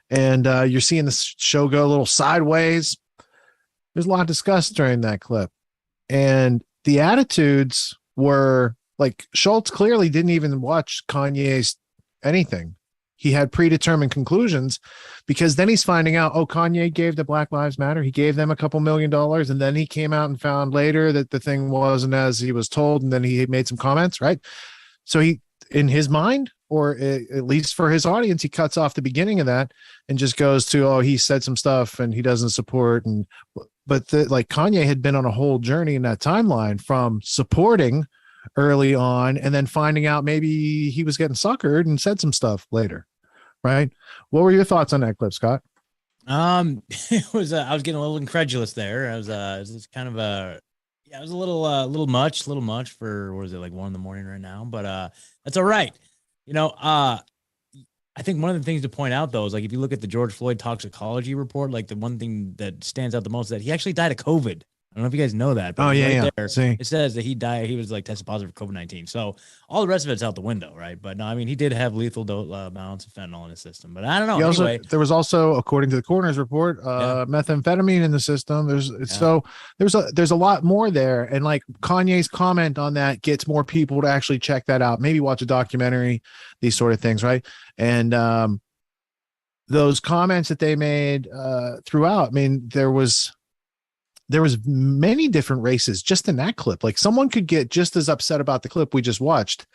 and you're seeing the show go a little sideways. There's a lot discussed during that clip, and the attitudes were like Schultz clearly didn't even watch Kanye's anything. He had predetermined conclusions because then he's finding out, Kanye gave the Black Lives Matter. He gave them a couple $1 million. And then he came out and found later that the thing wasn't as he was told. And then he made some comments, right? So he, in his mind, or at least for his audience, he cuts off the beginning of that and just goes to, he said some stuff and he doesn't support. But Kanye had been on a whole journey in that timeline from supporting early on and then finding out maybe he was getting suckered and said some stuff later. Right. What were your thoughts on that clip, Scott? It was I was getting a little incredulous there. It was kind of it was a little much for, what is it, like 1 a.m. right now, but that's all right. I think one of the things to point out though is, like, if you look at the George Floyd toxicology report, like the one thing that stands out the most is that he actually died of COVID. I don't know if you guys know that, but there, See? it says that he died. He was like tested positive for COVID-19. So all the rest of it's out the window, right? But no, I mean, he did have lethal amounts of fentanyl in his system. But I don't know. There was also, according to the coroner's report, methamphetamine in the system. So there's a lot more there, and like Kanye's comment on that gets more people to actually check that out. Maybe watch a documentary, these sort of things, right? And those comments that they made throughout. I mean, there was many different races just in that clip. Like someone could get just as upset about the clip we just watched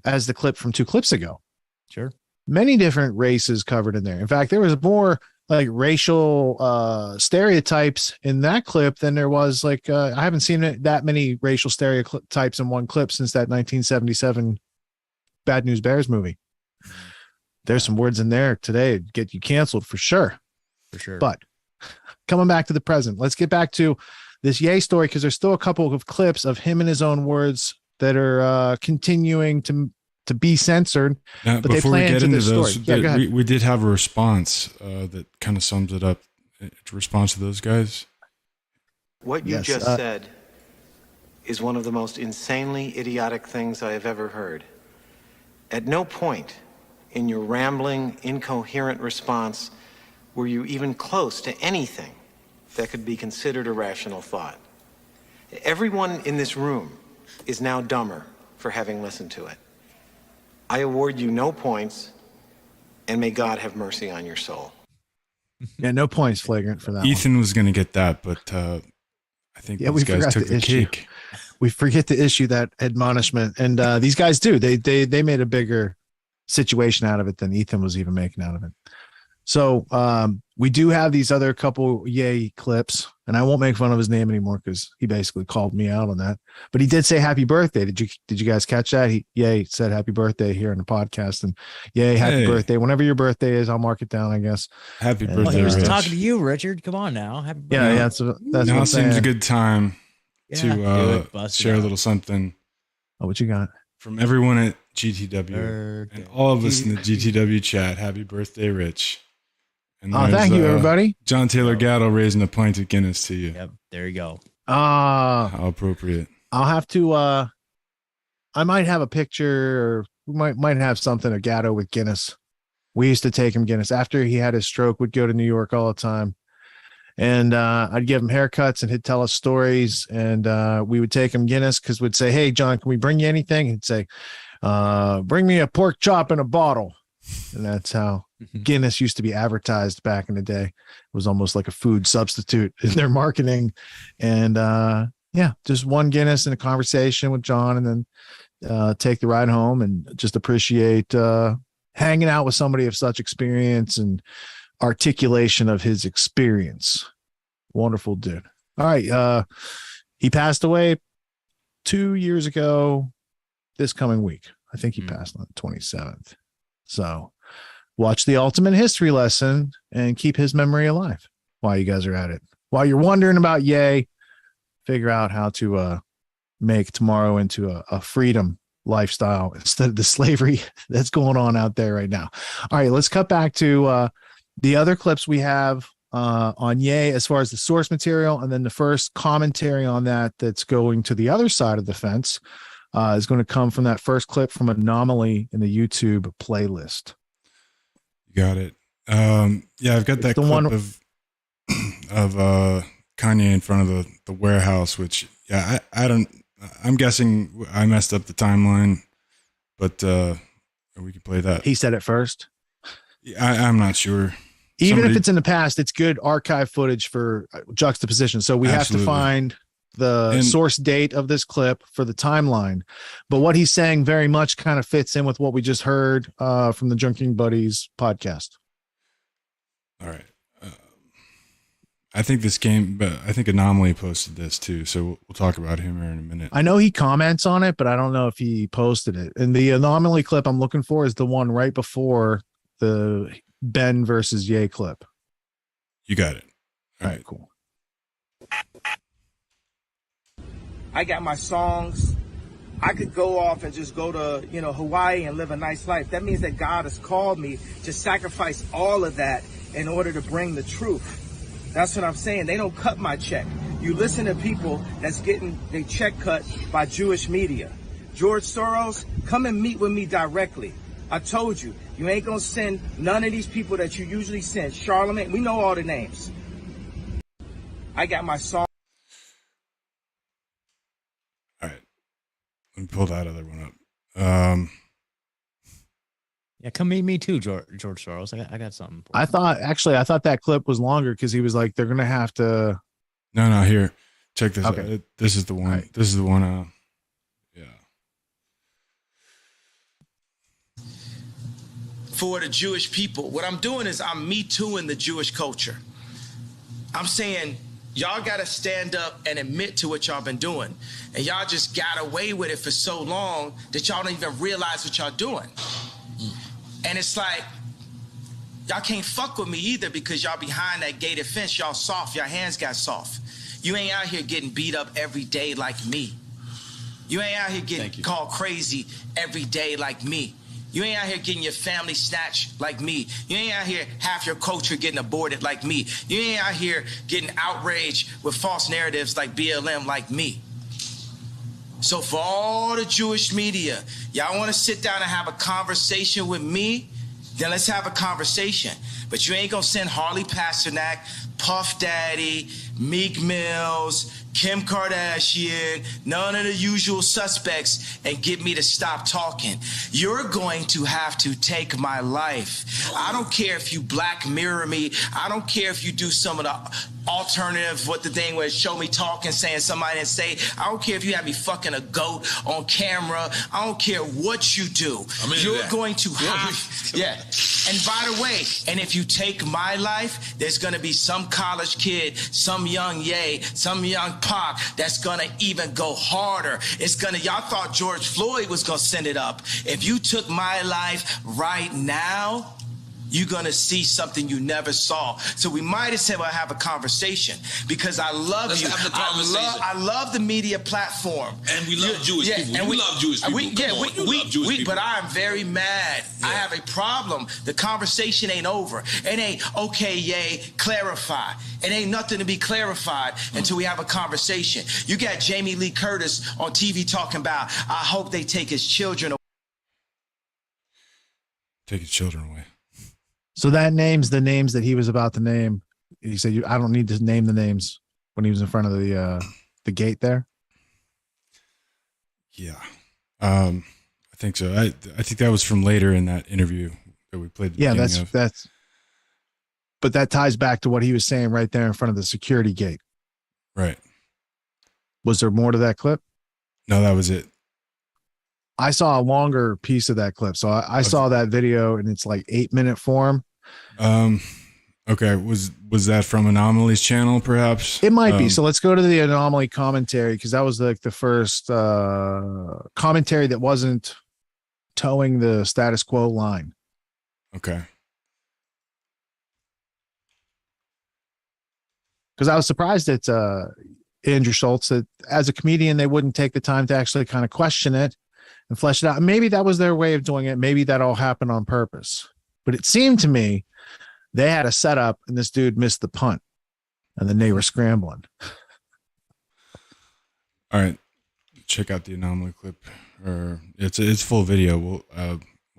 as the clip from 2 clips ago. Sure. Many different races covered in there. In fact, there was more like racial stereotypes in that clip than there was like, I haven't seen that many racial stereotypes in one clip since that 1977 Bad News Bears movie. There's some words in there today that get you canceled for sure. For sure. But coming back to the present, let's get back to this Ye story, because there's still a couple of clips of him in his own words that are continuing to be censored. Now, but they play into this story. We did have a response that kind of sums it up. Response to those guys. What you just said is one of the most insanely idiotic things I have ever heard. At no point in your rambling, incoherent response were you even close to anything that could be considered a rational thought. Everyone in this room is now dumber for having listened to it. I award you no points, and may God have mercy on your soul. Yeah, no points, Flagrant, for that. Ethan was going to get that, but I think these guys took the cake. We forget to issue that admonishment, and these guys do. They made a bigger situation out of it than Ethan was even making out of it. So we do have these other couple Ye clips, and I won't make fun of his name anymore because he basically called me out on that. But he did say happy birthday. Did you guys catch that? Ye said happy birthday here in the podcast, and Ye, happy birthday. Whenever your birthday is, I'll mark it down, I guess. Happy birthday. Well, he was Rich. talking to you, Richard. Come on now. Happy birthday. Yeah, that's now seems a good time to Bust it share a out. little something. Oh, what you got? From everyone at GTW and all of us in the GTW chat. Happy birthday, Rich. And thank you, everybody. John Taylor Gatto raising a pint of Guinness to you. Yep, there you go. How appropriate. I'll have to I might have a picture, or we might have something of Gatto with Guinness. We used to take him Guinness after he had his stroke. We'd go to New York all the time, and I'd give him haircuts, and he'd tell us stories, and we would take him Guinness because we'd say, "Hey, John, can we bring you anything?" He'd say, "Bring me a pork chop in a bottle," and that's how Guinness used to be advertised back in the day. It was almost like a food substitute in their marketing. And just one Guinness in a conversation with John, and then take the ride home, and just appreciate hanging out with somebody of such experience and articulation of his experience. Wonderful dude. All right. He passed away 2 years ago this coming week. I think he passed on the 27th. So watch the Ultimate History Lesson and keep his memory alive while you guys are at it. While you're wondering about Ye, figure out how to make tomorrow into a freedom lifestyle instead of the slavery that's going on out there right now. All right, let's cut back to the other clips we have on Ye as far as the source material, and then the first commentary on that's going to the other side of the fence is going to come from that first clip from Anomaly in the YouTube playlist. Got it. I've got that clip of Kanye in front of the warehouse, which I'm guessing I messed up the timeline, but we can play that. He said it first. I'm not sure. Even if it's in the past, it's good archive footage for juxtaposition. So we have to find the source date of this clip for the timeline. But what he's saying very much kind of fits in with what we just heard from the Drinking Buddies podcast. All right. I think I think Anomaly posted this too. So we'll talk about him here in a minute. I know he comments on it, but I don't know if he posted it. And the Anomaly clip I'm looking for is the one right before the Ben versus Ye clip. You got it. All right, cool. I got my songs. I could go off and just go to, Hawaii and live a nice life. That means that God has called me to sacrifice all of that in order to bring the truth. That's what I'm saying. They don't cut my check. You listen to people that's getting their check cut by Jewish media. George Soros, come and meet with me directly. I told you, you ain't gonna send none of these people that you usually send. Charlemagne, we know all the names. I got my song. All right. Let me pull that other one up. Yeah, come meet me too, George Soros. I got something. I thought that clip was longer because he was like, they're gonna have to. No, here. Check this Okay. out. This is the one. Right. This is the one. For the Jewish people, what I'm doing is I'm me tooing the Jewish culture. I'm saying y'all got to stand up and admit to what y'all been doing. And y'all just got away with it for so long that y'all don't even realize what y'all doing. And it's like, y'all can't fuck with me either because y'all behind that gated fence, y'all soft, y'all hands got soft. You ain't out here getting beat up every day like me. You ain't out here getting called crazy every day like me. You ain't out here getting your family snatched like me. You ain't out here half your culture getting aborted like me. You ain't out here getting outraged with false narratives like BLM like me. So for all the Jewish media, y'all want to sit down and have a conversation with me? Then let's have a conversation. But you ain't gonna send Harley Pasternak, Puff Daddy, Meek Mills, Kim Kardashian, none of the usual suspects and get me to stop talking. You're going to have to take my life. I don't care if you Black Mirror me. I don't care if you do some of the alternative, what the thing was, show me talking, saying somebody didn't say. I don't care if you have me fucking a goat on camera. I don't care what you do. You're going to have, yeah. And by the way, and if you take my life, there's going to be some college kid, some young Ye, some young Pac that's going to even go harder. It's going to, y'all thought George Floyd was going to send it up. If you took my life right now, you're going to see something you never saw. So we might as well have a conversation, because I love Let's you. have the conversation. I love the media platform. And we love Jewish people. And we love Jewish people. We love Jewish people. But I'm very mad. I have a problem. The conversation ain't over. It ain't, okay, yay, clarify. It ain't nothing to be clarified until we have a conversation. You got Jamie Lee Curtis on TV talking about, I hope they take his children away. Take his children away. So that names the names that he was about to name. He said, "I don't need to name the names," when he was in front of the gate there. Yeah, I think so. I think that was from later in that interview that we played. Yeah, that's. But that ties back to what he was saying right there in front of the security gate. Right. Was there more to that clip? No, that was it. I saw a longer piece of that clip. So I saw that video and it's like 8-minute form. Okay. Was that from Anomaly's channel, perhaps? It might be. So let's go to the Anomaly commentary, because that was like the first commentary that wasn't towing the status quo line. Okay. Because I was surprised at Andrew Schultz that as a comedian, they wouldn't take the time to actually kind of question it and flesh it out. Maybe that was their way of doing it. Maybe that all happened on purpose. But it seemed to me they had a setup and this dude missed the punt and then they were scrambling. All right. Check out the Anomaly clip. Or it's full video. We'll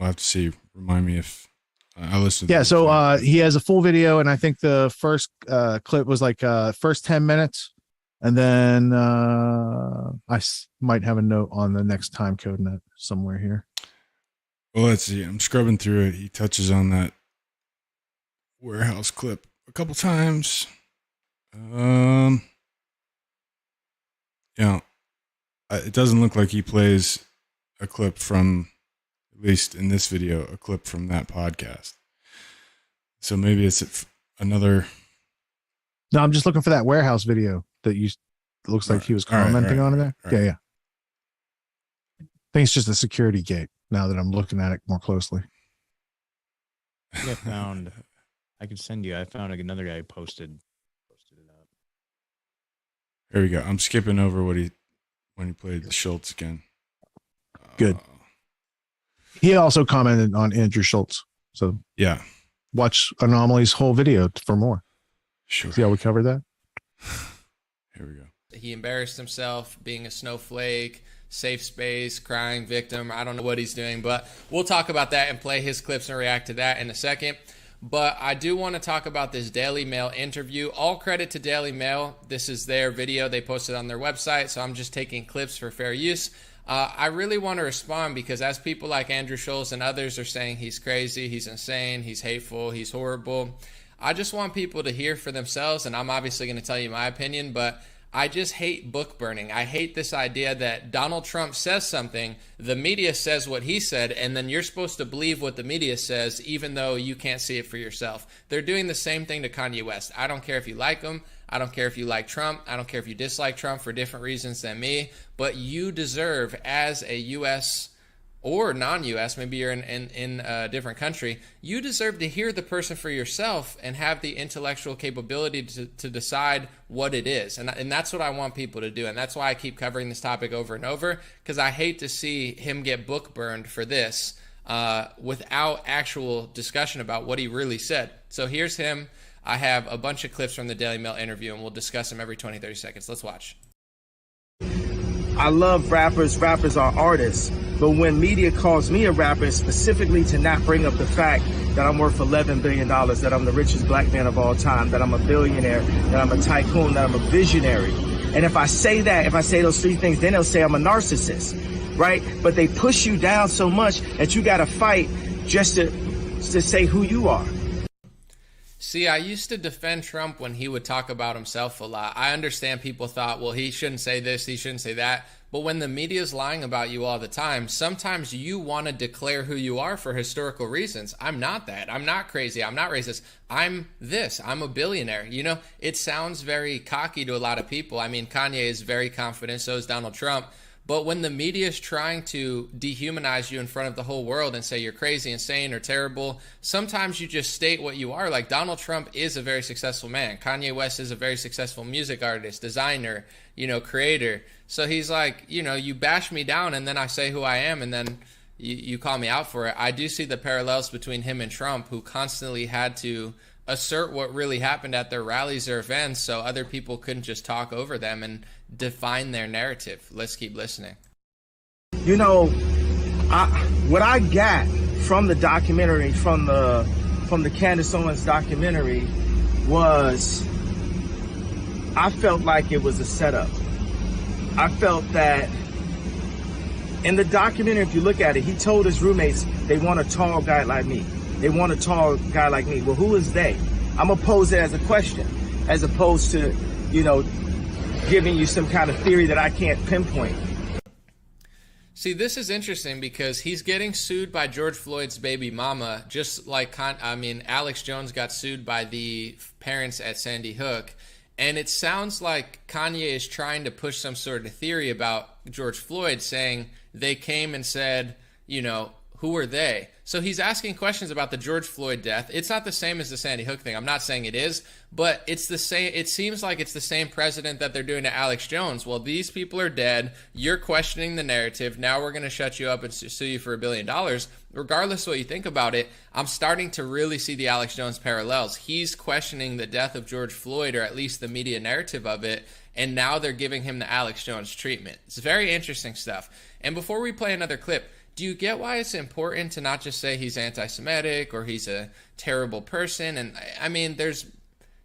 have to see. Remind me if I listened. Yeah, so he has a full video, and I think the first clip was like first 10 minutes. And then I might have a note on the next time code net somewhere here. Well, let's see. I'm scrubbing through it. He touches on that warehouse clip a couple times. Yeah, it doesn't look like he plays a clip from, at least in this video, a clip from that podcast. So maybe it's another. No, I'm just looking for that warehouse video that looks like he was commenting on it there. Right. Yeah. I think it's just a security gate now that I'm looking at it more closely. I found another guy who posted it up. There we go. I'm skipping over when he played the Schultz again. Good. He also commented on Andrew Schultz. So yeah, watch Anomaly's whole video for more. Sure. See how we covered that? Here we go. He embarrassed himself being a snowflake, safe space, crying victim. I don't know what he's doing, but we'll talk about that and play his clips and react to that in a second. But I do want to talk about this Daily Mail interview. All credit to Daily Mail. This is their video. They posted on their website, so I'm just taking clips for fair use. I really want to respond because as people like Andrew Schultz and others are saying he's crazy, he's insane, he's hateful, he's horrible, I just want people to hear for themselves, and I'm obviously going to tell you my opinion, but I just hate book burning. I hate this idea that Donald Trump says something, the media says what he said, and then you're supposed to believe what the media says even though you can't see it for yourself. They're doing the same thing to Kanye West. I don't care if you like him. I don't care if you like Trump. I don't care if you dislike Trump for different reasons than me, but you deserve, as a U.S. or non-U.S., maybe you're in a different country, you deserve to hear the person for yourself and have the intellectual capability to decide what it is. And that's what I want people to do. And that's why I keep covering this topic over and over, because I hate to see him get book burned for this without actual discussion about what he really said. So here's him. I have a bunch of clips from the Daily Mail interview, and we'll discuss them every 20, 30 seconds. Let's watch. I love rappers. Rappers are artists. But when media calls me a rapper, specifically to not bring up the fact that I'm worth $11 billion, that I'm the richest black man of all time, that I'm a billionaire, that I'm a tycoon, that I'm a visionary. And if I say that, if I say those three things, then they'll say I'm a narcissist, right? But they push you down so much that you got to fight just to say who you are. See, I used to defend Trump when he would talk about himself a lot. I understand people thought, well, he shouldn't say this, he shouldn't say that. But when the media is lying about you all the time, sometimes you want to declare who you are for historical reasons. I'm not that. I'm not crazy. I'm not racist. I'm this. I'm a billionaire. You know, it sounds very cocky to a lot of people. I mean, Kanye is very confident, so is Donald Trump. But when the media is trying to dehumanize you in front of the whole world and say you're crazy, insane, or terrible, sometimes you just state what you are. Like, Donald Trump is a very successful man. Kanye West is a very successful music artist, designer, you know, creator. So he's like, you know, you bash me down and then I say who I am and then you call me out for it. I do see the parallels between him and Trump, who constantly had to assert what really happened at their rallies or events so other people couldn't just talk over them and define their narrative. Let's keep listening. You know, what I got from the documentary, from the Candace Owens documentary, was I felt like it was a setup. I felt that in the documentary, if you look at it, he told his roommates they want a tall guy like me. They want a tall guy like me. Well, who is they? I'm gonna pose it as a question, as opposed to, you know, giving you some kind of theory that I can't pinpoint. See, this is interesting because he's getting sued by George Floyd's baby mama, just like, Alex Jones got sued by the parents at Sandy Hook. And it sounds like Kanye is trying to push some sort of theory about George Floyd, saying they came and said, you know, who are they? So he's asking questions about the George Floyd death. It's not the same as the Sandy Hook thing. I'm not saying it is, but it's the same. It seems like it's the same precedent that they're doing to Alex Jones. Well, these people are dead. You're questioning the narrative. Now we're going to shut you up and sue you for $1 billion. Regardless of what you think about it, I'm starting to really see the Alex Jones parallels. He's questioning the death of George Floyd, or at least the media narrative of it, and now they're giving him the Alex Jones treatment. It's very interesting stuff. And before we play another clip, do you get why it's important to not just say he's anti-Semitic or he's a terrible person? And I mean,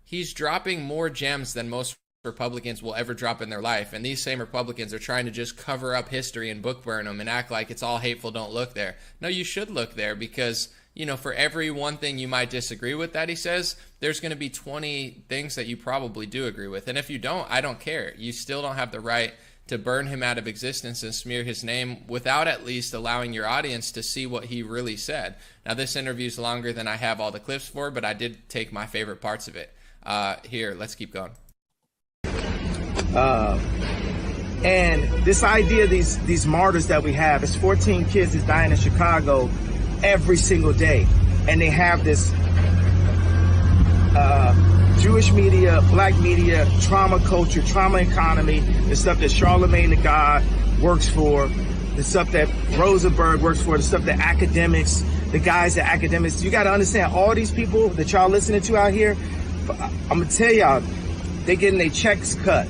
he's dropping more gems than most Republicans will ever drop in their life. And these same Republicans are trying to just cover up history and book burn them and act like it's all hateful, don't look there. No, you should look there because, you know, for every one thing you might disagree with that he says, there's going to be 20 things that you probably do agree with. And if you don't, I don't care. You still don't have the right to burn him out of existence and smear his name without at least allowing your audience to see what he really said. Now, this interview is longer than I have all the clips for, but I did take my favorite parts of it. Here, let's keep going. And this idea, these martyrs that we have, it's 14 kids that's dying in Chicago every single day. And they have this Jewish media, black media, trauma culture, trauma economy, the stuff that Charlemagne the God works for, the stuff that Rosenberg works for, the stuff that academics, the guys that academics, you got to understand, all these people that y'all listening to out here, I'm going to tell y'all, they getting their checks cut.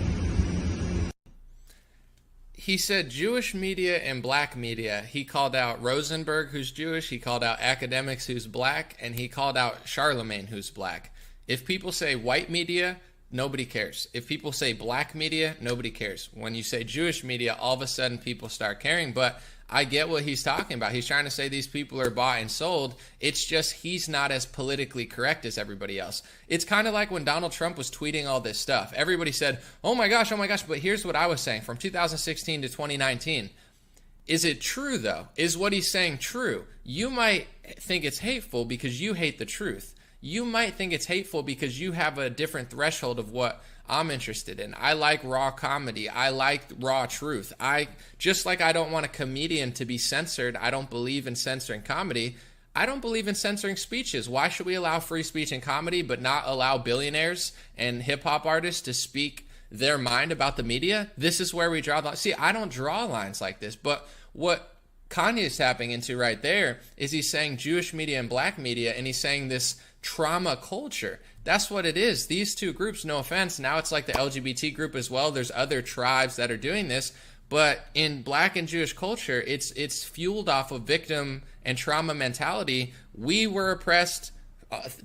He said Jewish media and black media. He called out Rosenberg, who's Jewish. He called out academics, who's black. And he called out Charlemagne, who's black. If people say white media, nobody cares. If people say black media, nobody cares. When you say Jewish media, all of a sudden people start caring. But I get what he's talking about. He's trying to say these people are bought and sold. It's just he's not as politically correct as everybody else. It's kind of like when Donald Trump was tweeting all this stuff. Everybody said, oh my gosh. But here's what I was saying from 2016 to 2019. Is it true, though? Is what he's saying true? You might think it's hateful because you hate the truth. You might think it's hateful because you have a different threshold of what I'm interested in. I like raw comedy. I like raw truth. Just like I don't want a comedian to be censored, I don't believe in censoring comedy. I don't believe in censoring speeches. Why should we allow free speech in comedy but not allow billionaires and hip-hop artists to speak their mind about the media? This is where we draw the line. See, I don't draw lines like this, but what Kanye is tapping into right there is he's saying Jewish media and black media, and he's saying this trauma culture. That's what it is. These two groups, no offense, now it's like the LGBT group as well. There's other tribes that are doing this, but in black and Jewish culture, it's fueled off of victim and trauma mentality. We were oppressed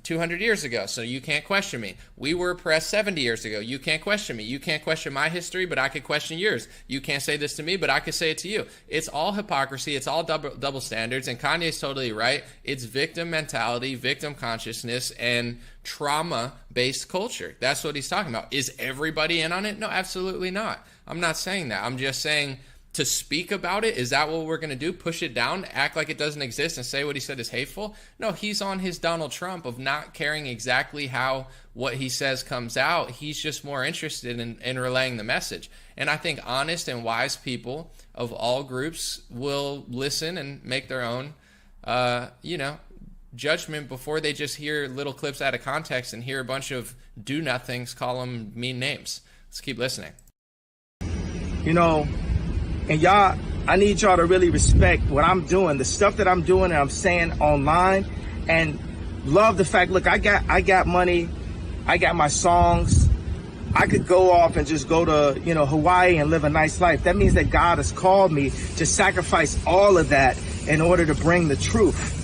200 years ago, so you can't question me. We were oppressed 70 years ago. You can't question me. You can't question my history, but I could question yours. You can't say this to me, but I could say it to you. It's all hypocrisy. It's all double standards. And Kanye's totally right. It's victim mentality, victim consciousness, and trauma-based culture. That's what he's talking about. Is everybody in on it? No, absolutely not. I'm not saying that. I'm just saying to speak about it, is that what we're going to do? Push it down, act like it doesn't exist, and say what he said is hateful? No, he's on his Donald Trump of not caring exactly how what he says comes out. He's just more interested in relaying the message. And I think honest and wise people of all groups will listen and make their own, judgment before they just hear little clips out of context and hear a bunch of do-nothings call them mean names. Let's keep listening. And y'all, I need y'all to really respect what I'm doing, the stuff that I'm doing and I'm saying online, and love the fact, look, I got money, I got my songs. I could go off and just go to, Hawaii and live a nice life. That means that God has called me to sacrifice all of that in order to bring the truth.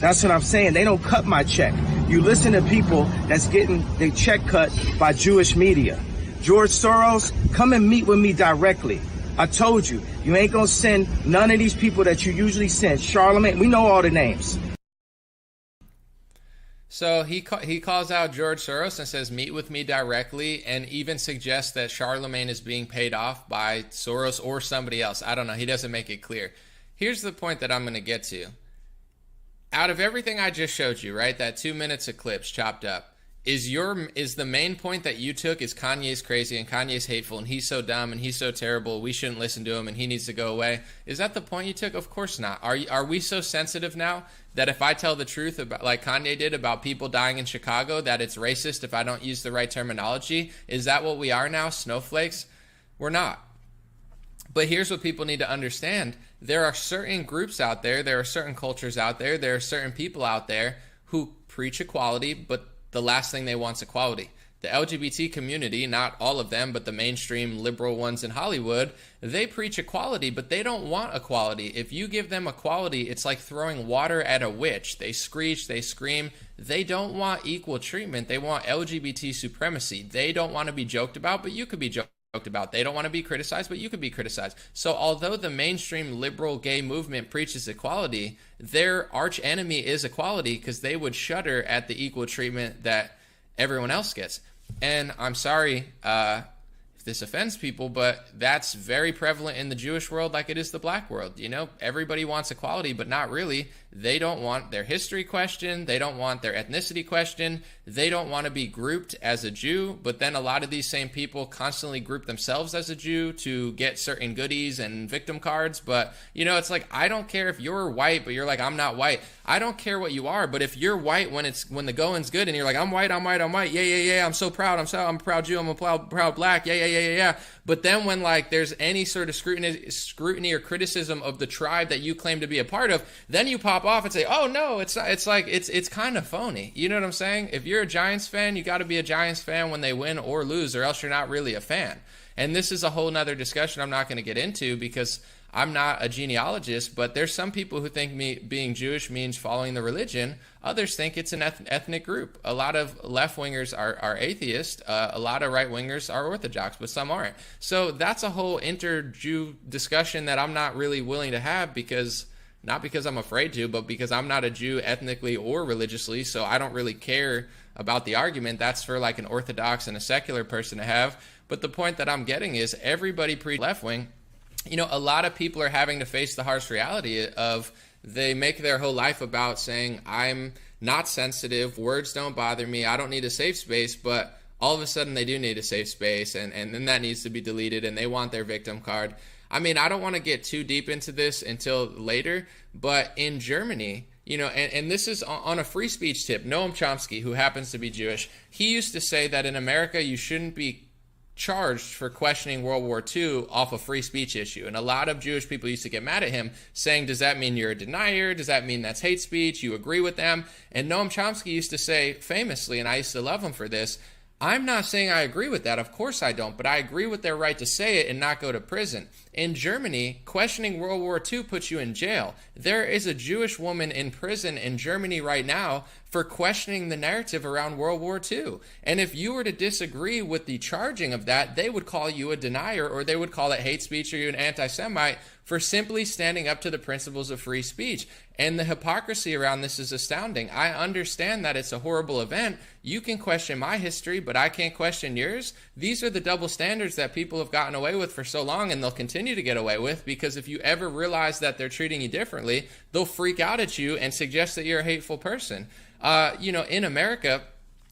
That's what I'm saying. They don't cut my check. You listen to people that's getting their check cut by Jewish media. George Soros, come and meet with me directly. I told you, you ain't gonna send none of these people that you usually send. Charlemagne, we know all the names. So he calls out George Soros and says, meet with me directly, and even suggests that Charlemagne is being paid off by Soros or somebody else. I don't know. He doesn't make it clear. Here's the point that I'm going to get to. Out of everything I just showed you, right, that 2 minutes of clips chopped up, is the main point that you took is Kanye's crazy and Kanye's hateful and he's so dumb and he's so terrible, we shouldn't listen to him and he needs to go away? Is that the point you took? Of course not. Are we so sensitive now that if I tell the truth about, like Kanye did about people dying in Chicago, that it's racist if I don't use the right terminology? Is that what we are now, snowflakes? We're not. But here's what people need to understand. There are certain groups out there, there are certain cultures out there, there are certain people out there who preach equality, but the last thing they want is equality. The LGBT community, not all of them, but the mainstream liberal ones in Hollywood, they preach equality, but they don't want equality. If you give them equality, it's like throwing water at a witch. They screech, they scream. They don't want equal treatment. They want LGBT supremacy. They don't want to be joked about, but you could be joked about. They don't want to be criticized, but you could be criticized. So although the mainstream liberal gay movement preaches equality, their arch enemy is equality because they would shudder at the equal treatment that everyone else gets. And I'm sorry if this offends people, but that's very prevalent in the Jewish world like it is the black world. Everybody wants equality, but not really. They don't want their history questioned. They don't want their ethnicity questioned. They don't want to be grouped as a Jew, but then a lot of these same people constantly group themselves as a Jew to get certain goodies and victim cards. But, it's like, I don't care if you're white, but you're like, I'm not white. I don't care what you are, but if you're white when the going's good and you're like, I'm white, yeah, I'm so proud, I'm a proud Jew, I'm a proud black, yeah. But then when there's any sort of scrutiny or criticism of the tribe that you claim to be a part of, then you pop off and say, oh no, it's not. It's kind of phony. You know what I'm saying? If you're a Giants fan, you got to be a Giants fan when they win or lose, or else you're not really a fan. And this is a whole nother discussion I'm not going to get into because I'm not a genealogist, but there's some people who think being Jewish means following the religion. Others think it's an ethnic group. A lot of left-wingers are atheist. A lot of right-wingers are Orthodox, but some aren't. So that's a whole inter-Jew discussion that I'm not really willing to have not because I'm afraid to, but because I'm not a Jew ethnically or religiously, so I don't really care about the argument. That's for an Orthodox and a secular person to have. But the point that I'm getting is everybody left-wing. A lot of people are having to face the harsh reality of they make their whole life about saying, I'm not sensitive, words don't bother me, I don't need a safe space, but all of a sudden they do need a safe space, and then that needs to be deleted, and they want their victim card. I mean, I don't want to get too deep into this until later, but in Germany, and this is on a free speech tip, Noam Chomsky, who happens to be Jewish, he used to say that in America you shouldn't be charged for questioning World War II off a free speech issue. And a lot of Jewish people used to get mad at him saying, does that mean you're a denier? Does that mean that's hate speech? You agree with them? And Noam Chomsky used to say famously, and I used to love him for this, I'm not saying I agree with that. Of course I don't. But I agree with their right to say it and not go to prison. In Germany, questioning World War II puts you in jail. There is a Jewish woman in prison in Germany right now for questioning the narrative around World War II. And if you were to disagree with the charging of that, they would call you a denier, or they would call it hate speech, or you an anti-Semite for simply standing up to the principles of free speech. And the hypocrisy around this is astounding. I understand that it's a horrible event. You can question my history, but I can't question yours. These are the double standards that people have gotten away with for so long, and they'll continue to get away with, because if you ever realize that they're treating you differently, they'll freak out at you and suggest that you're a hateful person. In America,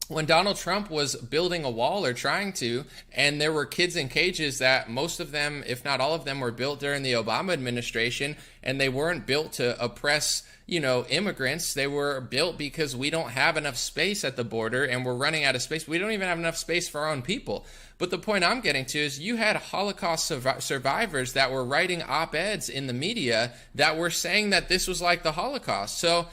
when Donald Trump was building a wall, or trying to, and there were kids in cages that most of them, if not all of them, were built during the Obama administration, and they weren't built to oppress, immigrants. They were built because we don't have enough space at the border, and we're running out of space. We don't even have enough space for our own people. But the point I'm getting to is you had Holocaust survivors that were writing op-eds in the media that were saying that this was like the Holocaust. So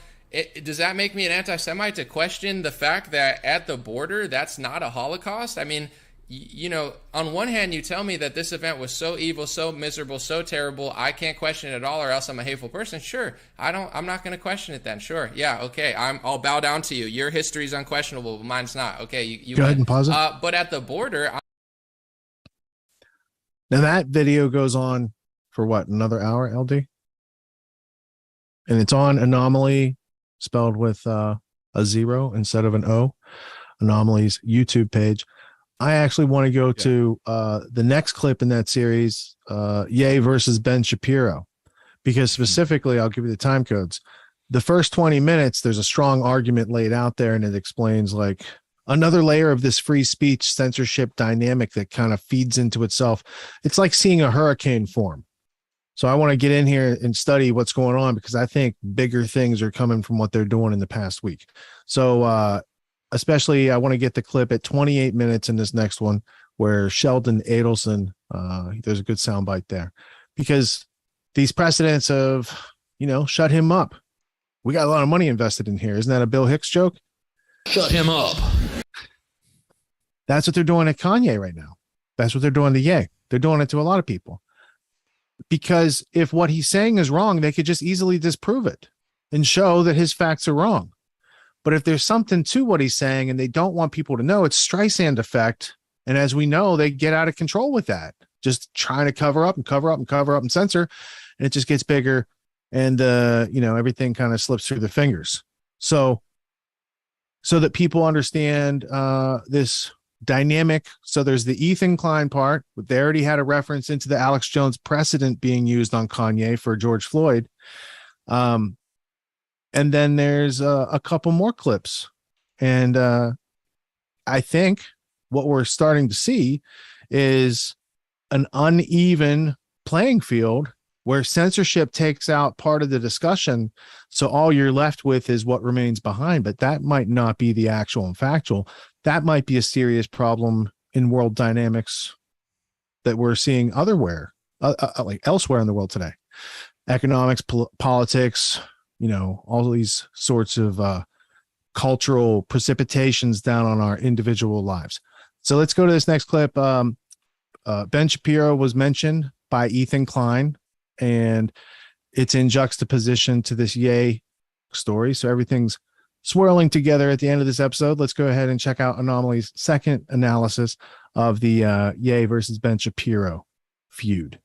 does that make me an anti-Semite to question the fact that at the border, that's not a Holocaust? I mean, on one hand, you tell me that this event was so evil, so miserable, so terrible, I can't question it at all, or else I'm a hateful person. Sure, I'm not going to question it then. Sure, yeah, okay, I'll bow down to you. Your history is unquestionable, but mine's not. Okay, you go ahead and pause it. But at the border, now that video goes on for what, another hour, LD? And it's on Anomaly, spelled with a 0 instead of an O, Anomaly's YouTube page. I actually want to go to the next clip in that series, Ye versus Ben Shapiro, because specifically, I'll give you the time codes. The first 20 minutes, there's a strong argument laid out there, and it explains like another layer of this free speech censorship dynamic that kind of feeds into itself. It's like seeing a hurricane form. So I want to get in here and study what's going on, because I think bigger things are coming from what they're doing in the past week. So especially I want to get the clip at 28 minutes in this next one where Sheldon Adelson, there's a good soundbite there, because these precedents of, shut him up. We got a lot of money invested in here. Isn't that a Bill Hicks joke? Shut him up. That's what they're doing at Kanye right now. That's what they're doing to Ye. They're doing it to a lot of people. Because if what he's saying is wrong, they could just easily disprove it and show that his facts are wrong. But if there's something to what he's saying and they don't want people to know, it's Streisand effect. And as we know, they get out of control with that, just trying to cover up and cover up and cover up and censor. And it just gets bigger, and everything kind of slips through the fingers. So that people understand this dynamic. So there's the Ethan Klein part, but they already had a reference into the Alex Jones precedent being used on Kanye for George Floyd. And then there's a couple more clips. And I think what we're starting to see is an uneven playing field where censorship takes out part of the discussion. So all you're left with is what remains behind, but that might not be the actual and factual. That might be a serious problem in world dynamics that we're seeing like elsewhere in the world today. Economics, politics, all these sorts of cultural precipitations down on our individual lives. So let's go to this next clip. Ben Shapiro was mentioned by Ethan Klein, and it's in juxtaposition to this Ye story. So everything's swirling together at the end of this episode. Let's go ahead and check out Anomaly's second analysis of the Ye versus Ben Shapiro feud.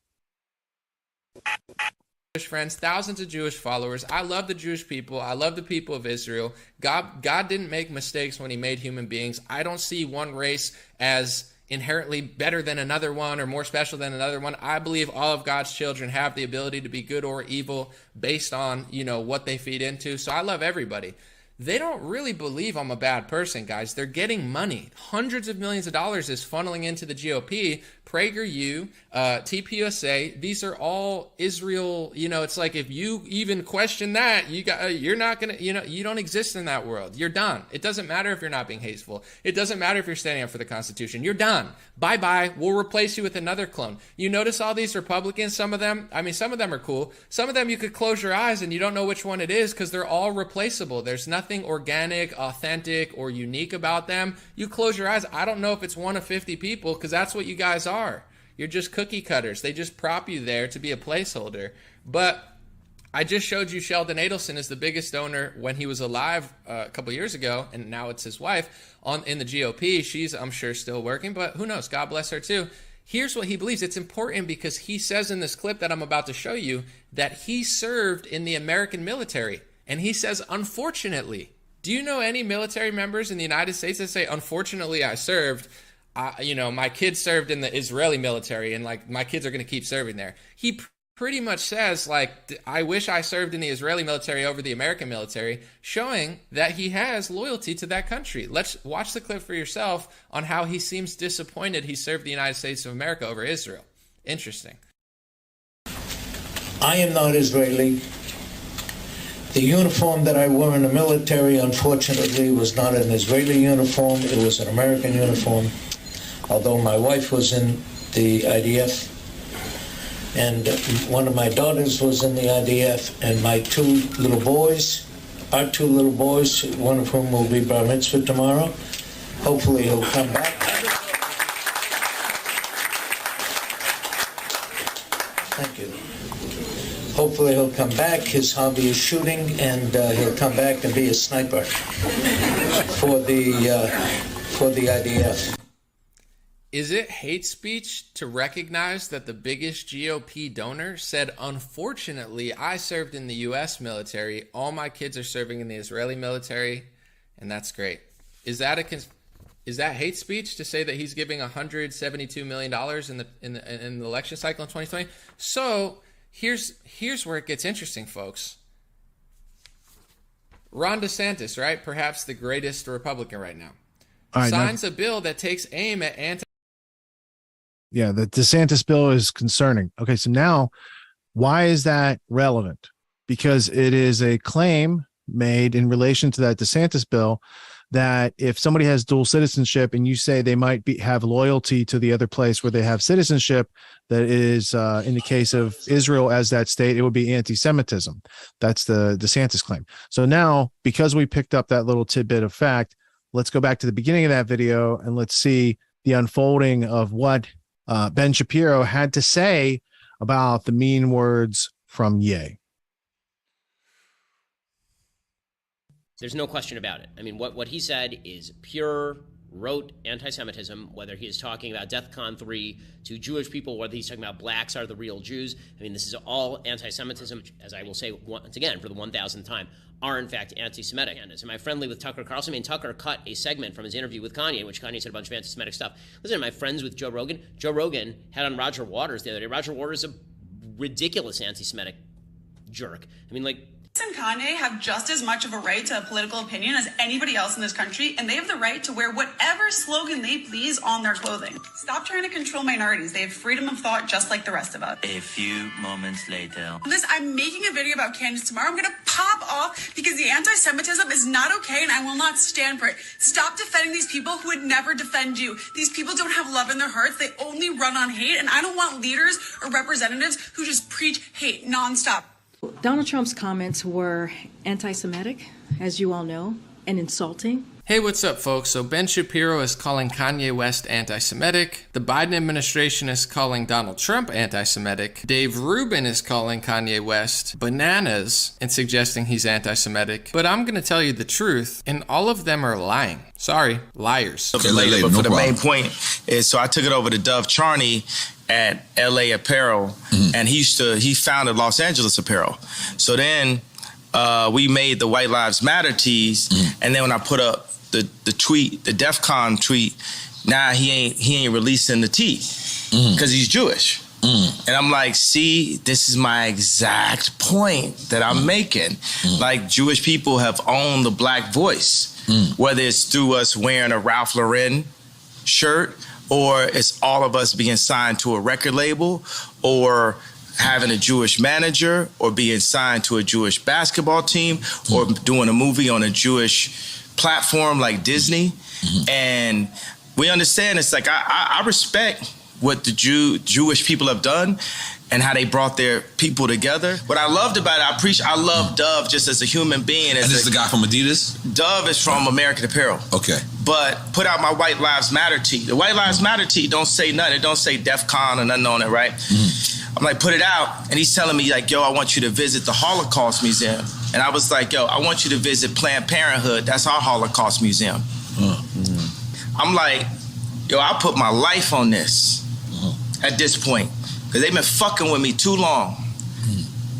Jewish friends, thousands of Jewish followers. I love the Jewish people. I love the people of Israel. God didn't make mistakes when he made human beings. I don't see one race as inherently better than another one or more special than another one. I believe all of God's children have the ability to be good or evil based on, what they feed into. So I love everybody. They don't really believe I'm a bad person, guys. They're getting money. Hundreds of millions of dollars is funneling into the GOP. PragerU, TPUSA, these are all Israel. It's like if you even question that, you're not going to, you don't exist in that world. You're done. It doesn't matter if you're not being hateful. It doesn't matter if you're standing up for the Constitution. You're done. Bye-bye. We'll replace you with another clone. You notice all these Republicans, some of them are cool. Some of them you could close your eyes and you don't know which one it is because they're all replaceable. There's nothing nothing organic, authentic, or unique about them, you close your eyes. I don't know if it's one of 50 people, because that's what you guys are. You're just cookie cutters. They just prop you there to be a placeholder. But I just showed you Sheldon Adelson is the biggest donor when he was alive a couple years ago, and now it's his wife in the GOP. She's, I'm sure, still working, but who knows? God bless her too. Here's what he believes. It's important because he says in this clip that I'm about to show you that he served in the American military. And he says, unfortunately. Do you know any military members in the United States that say, unfortunately, I served? My kids served in the Israeli military, and like my kids are going to keep serving there. He pretty much says, like, I wish I served in the Israeli military over the American military, showing that he has loyalty to that country. Let's watch the clip for yourself on how he seems disappointed he served the United States of America over Israel. Interesting. I am not Israeli. The uniform that I wore in the military, unfortunately, was not an Israeli uniform. It was an American uniform, although my wife was in the IDF. And one of my daughters was in the IDF, and my our two little boys, one of whom will be bar mitzvah tomorrow. Hopefully he'll come back. Thank you. Hopefully he'll come back. His hobby is shooting, and he'll come back and be a sniper for the IDF. Is it hate speech to recognize that the biggest GOP donor said, unfortunately, I served in the U.S. military, all my kids are serving in the Israeli military, and that's great. Is that hate speech to say that he's giving $172 million in the election cycle in 2020? So here's where it gets interesting, folks. Ron DeSantis, right? Perhaps the greatest Republican right now. Signs a bill that takes aim at Yeah, the DeSantis bill is concerning. Okay, so now why is that relevant? Because it is a claim made in relation to that DeSantis bill that if somebody has dual citizenship and you say they might have loyalty to the other place where they have citizenship, that is in the case of Israel as that state, it would be anti-Semitism. That's the DeSantis claim. So now, because we picked up that little tidbit of fact, let's go back to the beginning of that video and let's see the unfolding of what Ben Shapiro had to say about the mean words from Ye. There's no question about it. I mean, what he said is pure, rote anti-Semitism, whether he is talking about DEFCON 3 to Jewish people, whether he's talking about blacks are the real Jews. I mean, this is all anti-Semitism, as I will say once again for the 1,000th time, are in fact anti-Semitic. And am I friendly with Tucker Carlson? I mean, Tucker cut a segment from his interview with Kanye, in which Kanye said a bunch of anti-Semitic stuff. Listen, am I friends with Joe Rogan? Joe Rogan had on Roger Waters the other day. Roger Waters is a ridiculous anti-Semitic jerk. I mean, like, and Kanye have just as much of a right to a political opinion as anybody else in this country, and they have the right to wear whatever slogan they please on their clothing. Stop trying to control minorities. They have freedom of thought just like the rest of us. A few moments later. I'm making a video about Candace tomorrow. I'm going to pop off because the anti-Semitism is not okay, and I will not stand for it. Stop defending these people who would never defend you. These people don't have love in their hearts. They only run on hate, and I don't want leaders or representatives who just preach hate nonstop. Donald Trump's comments were anti-Semitic, as you all know, and insulting. Hey, what's up, folks? So Ben Shapiro is calling Kanye West anti-Semitic. The Biden administration is calling Donald Trump anti-Semitic. Dave Rubin is calling Kanye West bananas and suggesting he's anti-Semitic. But I'm going to tell you the truth, and all of them are lying. Sorry, liars. Okay, later, but for the main point is, so I took it over to Dove Charney at LA Apparel, and he founded Los Angeles Apparel. So then we made the White Lives Matter tees, and then when I put up the tweet, the DEFCON tweet, now he ain't releasing the tee because he's Jewish. And I'm like, see, this is my exact point that I'm making. Like, Jewish people have owned the black voice, whether it's through us wearing a Ralph Lauren shirt, or it's all of us being signed to a record label, or having a Jewish manager, or being signed to a Jewish basketball team, or doing a movie on a Jewish platform like Disney. And we understand it's like, I respect what the Jewish people have done, and how they brought their people together. What I loved about it, I love Dove just as a human being. And this is the guy from Adidas? Dove is from American Apparel. Okay. But put out my White Lives Matter tee. The White Lives Matter tee don't say nothing. It don't say DEF CON or nothing on it, right? I'm like, put it out. And he's telling me like, yo, I want you to visit the Holocaust Museum. And I was like, yo, I want you to visit Planned Parenthood. That's our Holocaust Museum. I'm like, yo, I'll put my life on this at this point. Because they've been fucking with me too long.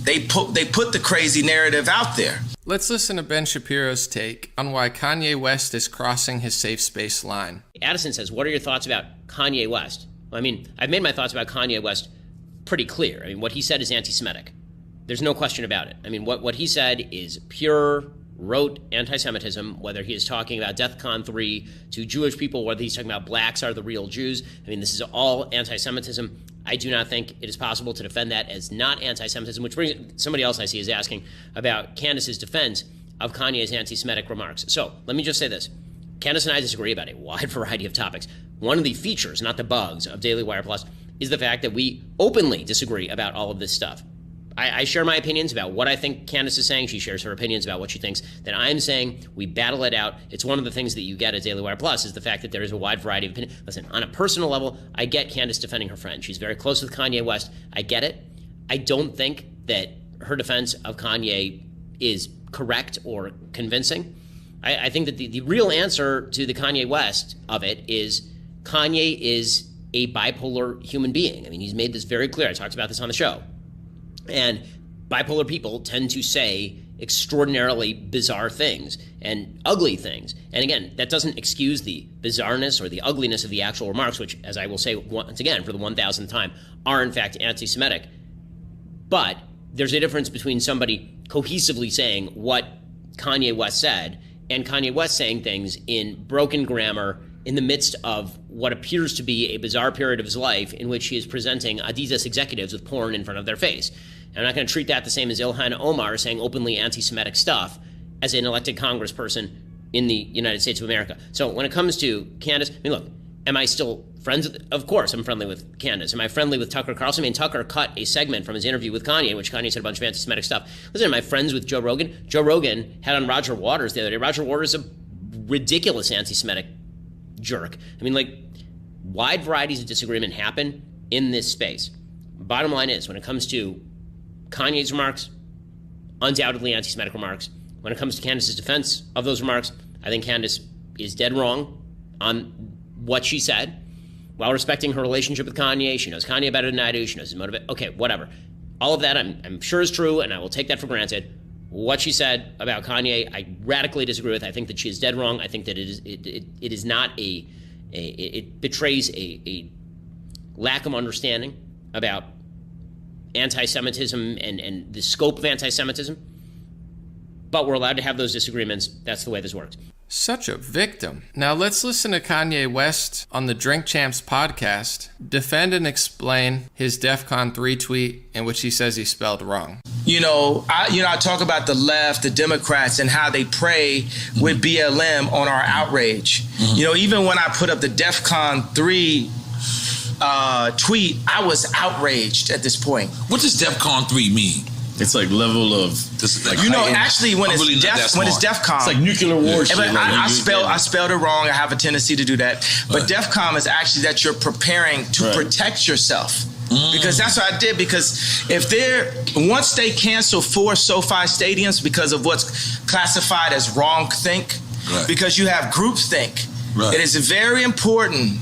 They put the crazy narrative out there. Let's listen to Ben Shapiro's take on why Kanye West is crossing his safe space line. Addison says, what are your thoughts about Kanye West? Well, I mean, I've made my thoughts about Kanye West pretty clear. I mean, what he said is anti-Semitic. There's no question about it. I mean, what he said is pure, rote anti-Semitism, whether he is talking about Death Con 3 to Jewish people, whether he's talking about blacks are the real Jews. I mean, this is all anti-Semitism. I do not think it is possible to defend that as not anti-Semitism, which brings somebody else I see is asking about Candace's defense of Kanye's anti-Semitic remarks. So let me just say this. Candace and I disagree about a wide variety of topics. One of the features, not the bugs, of Daily Wire Plus is the fact that we openly disagree about all of this stuff. I share my opinions about what I think Candace is saying. She shares her opinions about what she thinks that I'm saying. We battle it out. It's one of the things that you get at Daily Wire Plus is the fact that there is a wide variety of opinions. Listen, on a personal level, I get Candace defending her friend. She's very close with Kanye West. I get it. I don't think that her defense of Kanye is correct or convincing. I think that the real answer to the Kanye West of it is Kanye is a bipolar human being. I mean, he's made this very clear. I talked about this on the show. And bipolar people tend to say extraordinarily bizarre things and ugly things. And again, that doesn't excuse the bizarreness or the ugliness of the actual remarks, which, as I will say once again for the 1,000th time, are in fact anti-Semitic. But there's a difference between somebody cohesively saying what Kanye West said and Kanye West saying things in broken grammar in the midst of what appears to be a bizarre period of his life in which he is presenting Adidas executives with porn in front of their face. And I'm not going to treat that the same as Ilhan Omar saying openly anti-Semitic stuff as an elected congressperson in the United States of America. So when it comes to Candace, I mean, look, am I still friends with, of course I'm friendly with Candace. Am I friendly with Tucker Carlson? I mean, Tucker cut a segment from his interview with Kanye in which Kanye said a bunch of anti-Semitic stuff. Listen, am I friends with Joe Rogan? Joe Rogan had on Roger Waters the other day. Roger Waters is a ridiculous anti-Semitic jerk. I mean, like, wide varieties of disagreement happen in this space. Bottom line is, when it comes to Kanye's remarks, undoubtedly anti-Semitic remarks. When it comes to Candace's defense of those remarks, I think Candace is dead wrong on what she said. While respecting her relationship with Kanye, she knows Kanye better than I do. She knows his motivation. Okay, whatever. All of that I'm sure is true, and I will take that for granted. What she said about Kanye, I radically disagree with. I think that she is dead wrong. I think that it is not it betrays a lack of understanding about anti-Semitism and the scope of anti-Semitism. But we're allowed to have those disagreements. That's the way this works. Such a victim. Now let's listen to Kanye West on the Drink Champs podcast defend and explain his DEF CON 3 tweet in which he says he spelled wrong. I talk about the left, the Democrats, and how they prey with BLM on our outrage. Even when I put up the DEF CON 3 tweet, I was outraged at this point. What does DEF CON 3 mean? It's like level of actually when it's DEF CON, it's like nuclear war shit. I spelled it wrong. I have a tendency to do that. But DEF CON is actually that you're preparing to protect yourself. Because that's what I did. Because once they cancel 4 SoFi stadiums because of what's classified as wrong think, because you have groupthink, it is very important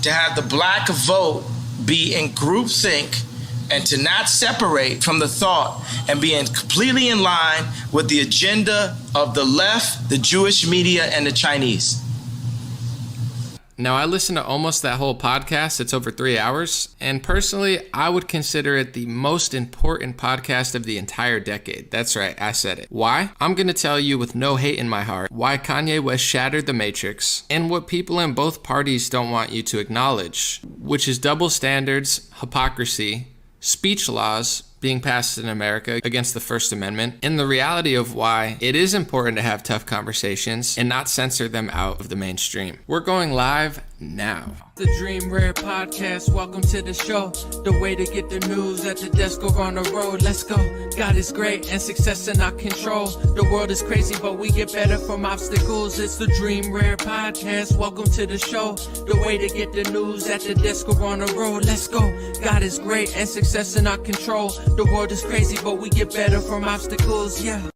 to have the black vote be in groupthink and to not separate from the thought and being completely in line with the agenda of the left, the Jewish media, and the Chinese. Now, I listened to almost that whole podcast. It's over 3 hours. And personally, I would consider it the most important podcast of the entire decade. That's right, I said it. Why? I'm going to tell you with no hate in my heart why Kanye West shattered the matrix and what people in both parties don't want you to acknowledge, which is double standards, hypocrisy, speech laws being passed in America against the First Amendment, and the reality of why it is important to have tough conversations and not censor them out of the mainstream. We're going live now. The Dream Rare Podcast, welcome to the show. The way to get the news at the desk or on the road. Let's go. God is great and success in our control. The world is crazy, but we get better from obstacles. It's the Dream Rare Podcast, welcome to the show. The way to get the news at the desk or on the road. Let's go. God is great and success in our control. The world is crazy, but we get better from obstacles. Yeah.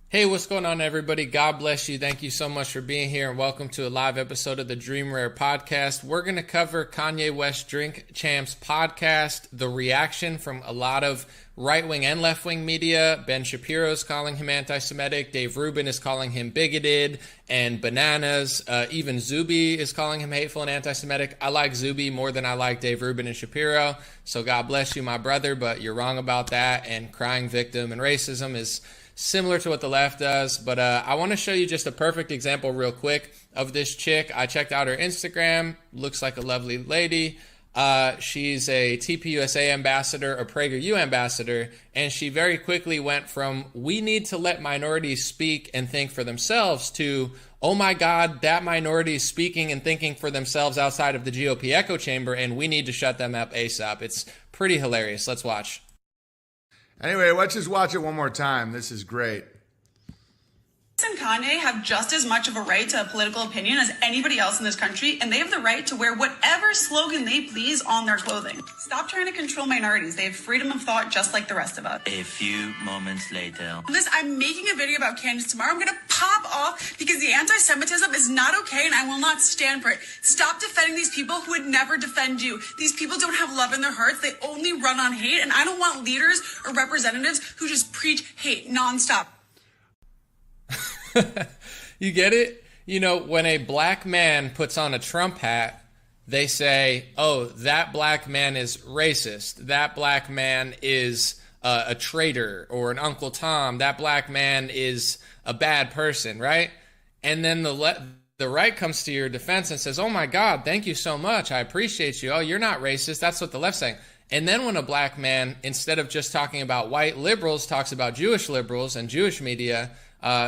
Hey, what's going on, everybody? God bless you. Thank you so much for being here, and welcome to a live episode of the Dream Rare Podcast. We're going to cover Kanye West Drink Champs podcast, the reaction from a lot of right-wing and left-wing media. Ben Shapiro is calling him anti-Semitic. Dave Rubin is calling him bigoted and bananas. Even Zuby is calling him hateful and anti-Semitic. I like Zuby more than I like Dave Rubin and Shapiro. So God bless you, my brother, but you're wrong about that. And crying victim and racism is similar to what the left does. But I want to show you just a perfect example real quick of this chick. I checked out her Instagram. Looks like a lovely lady. She's a TPUSA ambassador, a PragerU ambassador, and she very quickly went from we need to let minorities speak and think for themselves to, oh my God, that minority is speaking and thinking for themselves outside of the GOP echo chamber, and we need to shut them up ASAP. It's pretty hilarious. Let's watch. Anyway, let's just watch it one more time. This is great. And Kanye have just as much of a right to a political opinion as anybody else in this country, and they have the right to wear whatever slogan they please on their clothing. Stop trying to control minorities. They have freedom of thought just like the rest of us. A few moments later. Listen, I'm making a video about Candace tomorrow. I'm going to pop off because the anti-Semitism is not okay, and I will not stand for it. Stop defending these people who would never defend you. These people don't have love in their hearts. They only run on hate, and I don't want leaders or representatives who just preach hate nonstop. You get it? You know, when a black man puts on a Trump hat, they say, oh, that black man is racist. That black man is a traitor or an Uncle Tom. That black man is a bad person, right? And then the right comes to your defense and says, oh my God, thank you so much. I appreciate you. Oh, you're not racist. That's what the left's saying. And then when a black man, instead of just talking about white liberals, talks about Jewish liberals and Jewish media,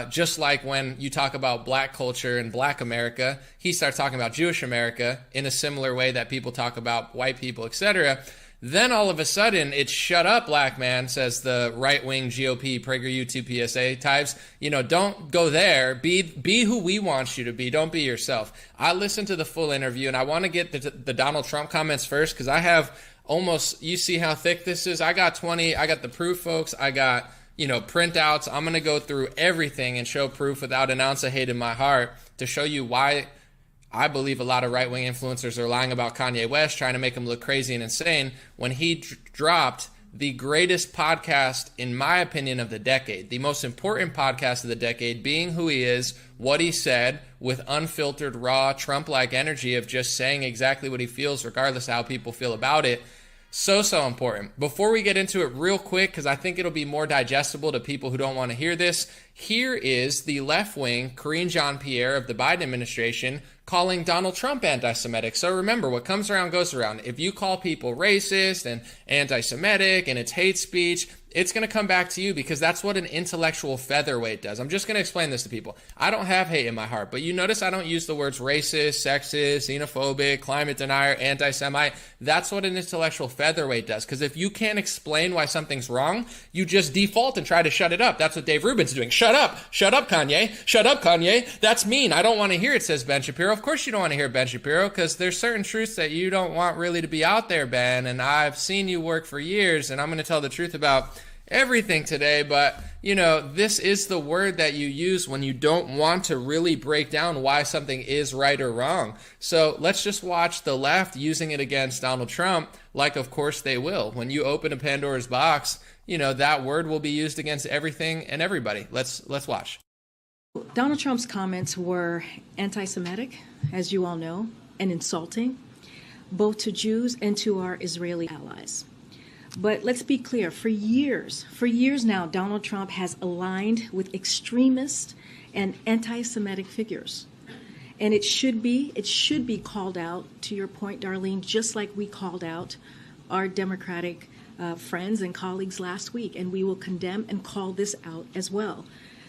just like when you talk about black culture and black America, he starts talking about Jewish America in a similar way that people talk about white people, etc. Then all of a sudden, it's shut up, black man, says the right-wing GOP, PragerU, TPSA types. You know, don't go there. Be who we want you to be. Don't be yourself. I listened to the full interview, and I want to get the Donald Trump comments first because I have almost, you see how thick this is? I got 20. I got the proof, folks. I got, you know, printouts. I'm going to go through everything and show proof without an ounce of hate in my heart to show you why I believe a lot of right-wing influencers are lying about Kanye West, trying to make him look crazy and insane when he dropped the greatest podcast, in my opinion, of the decade. The most important podcast of the decade being who he is, what he said, with unfiltered, raw, Trump-like energy of just saying exactly what he feels, regardless of how people feel about it. So important. Before we get into it real quick, because I think it'll be more digestible to people who don't want to hear this, here is the left-wing Karine Jean-Pierre of the Biden administration calling Donald Trump anti-Semitic. So remember, what comes around goes around. If you call people racist and anti-Semitic and it's hate speech, it's going to come back to you because that's what an intellectual featherweight does. I'm just going to explain this to people. I don't have hate in my heart, but you notice I don't use the words racist, sexist, xenophobic, climate denier, anti-Semite. That's what an intellectual featherweight does, because if you can't explain why something's wrong, you just default and try to shut it up. That's what Dave Rubin's doing. Shut up, Kanye. Shut up, Kanye. That's mean. I don't want to hear it, says Ben Shapiro. Of course you don't want to hear Ben Shapiro, because there's certain truths that you don't want really to be out there, Ben, and I've seen you work for years, and I'm going to tell the truth about everything today. But you know, this is the word that you use when you don't want to really break down why something is right or wrong. So let's just watch the left using it against Donald Trump, like of course they will. When you open a Pandora's box, you know, that word will be used against everything and everybody. Let's watch. Donald Trump's comments were anti-Semitic, as you all know, and insulting, both to Jews and to our Israeli allies. But let's be clear, for years now, Donald Trump has aligned with extremist and anti-Semitic figures. And it should be called out, to your point, Darlene, just like we called out our Democratic friends and colleagues last week, and we will condemn and call this out as well.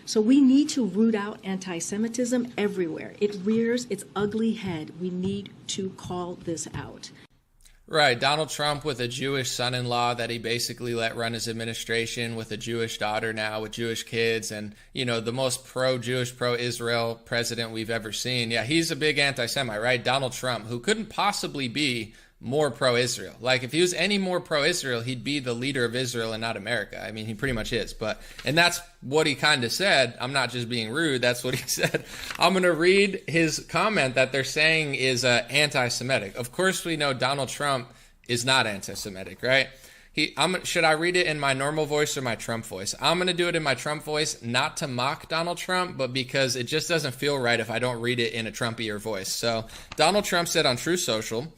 So we need to root out anti-Semitism everywhere. It rears its ugly head. We need to call this out. Right. Donald Trump with a Jewish son-in-law that he basically let run his administration, with a Jewish daughter now with Jewish kids, and, you know, the most pro-Jewish, pro-Israel president we've ever seen. Yeah, he's a big anti-Semite, right? Donald Trump, who couldn't possibly be more pro-Israel. Like, if he was any more pro-Israel, he'd be the leader of Israel and not America. I mean, he pretty much is. And that's what he kind of said. I'm not just being rude. That's what he said. I'm going to read his comment that they're saying is anti-Semitic. Of course, we know Donald Trump is not anti-Semitic, right? Should I read it in my normal voice or my Trump voice? I'm going to do it in my Trump voice, not to mock Donald Trump, but because it just doesn't feel right if I don't read it in a Trumpier voice. So Donald Trump said on Truth Social,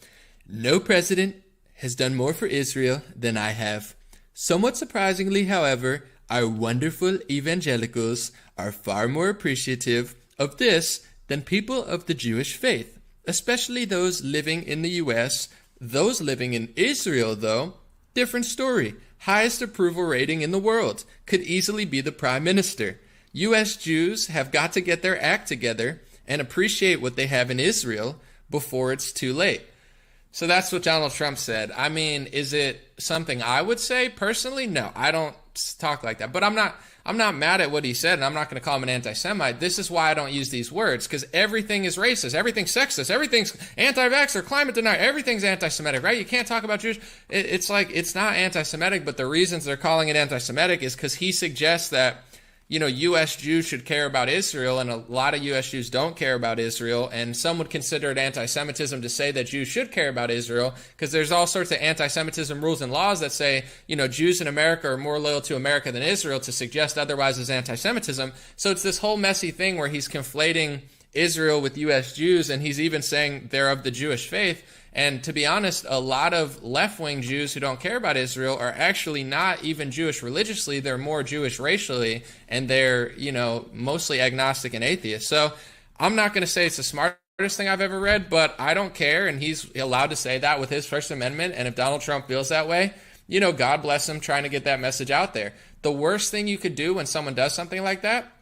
"No president has done more for Israel than I have. Somewhat surprisingly, however, our wonderful evangelicals are far more appreciative of this than people of the Jewish faith, especially those living in the U.S. Those living in Israel, though, different story. Highest approval rating in the world. Could easily be the prime minister. U.S. Jews have got to get their act together and appreciate what they have in Israel before it's too late." So that's what Donald Trump said. I mean, is it something I would say personally? No, I don't talk like that. But I'm not mad at what he said, and I'm not going to call him an anti-Semite. This is why I don't use these words, because everything is racist, everything's sexist, everything's anti-vaxxer, climate denier, everything's anti-Semitic, right? You can't talk about Jews. It's like, it's not anti-Semitic, but the reasons they're calling it anti-Semitic is because he suggests that, you know, U.S. Jews should care about Israel, and a lot of U.S. Jews don't care about Israel, and some would consider it anti-Semitism to say that Jews should care about Israel, because there's all sorts of anti-Semitism rules and laws that say, you know, Jews in America are more loyal to America than Israel. To suggest otherwise is anti-Semitism. So it's this whole messy thing where he's conflating Israel with U.S. Jews, and he's even saying they're of the Jewish faith. And to be honest, a lot of left-wing Jews who don't care about Israel are actually not even Jewish religiously. They're more Jewish racially, and they're, you know, mostly agnostic and atheist. So I'm not going to say it's the smartest thing I've ever read, but I don't care, and he's allowed to say that with his First Amendment. And if Donald Trump feels that way, you know, God bless him trying to get that message out there. The worst thing you could do when someone does something like that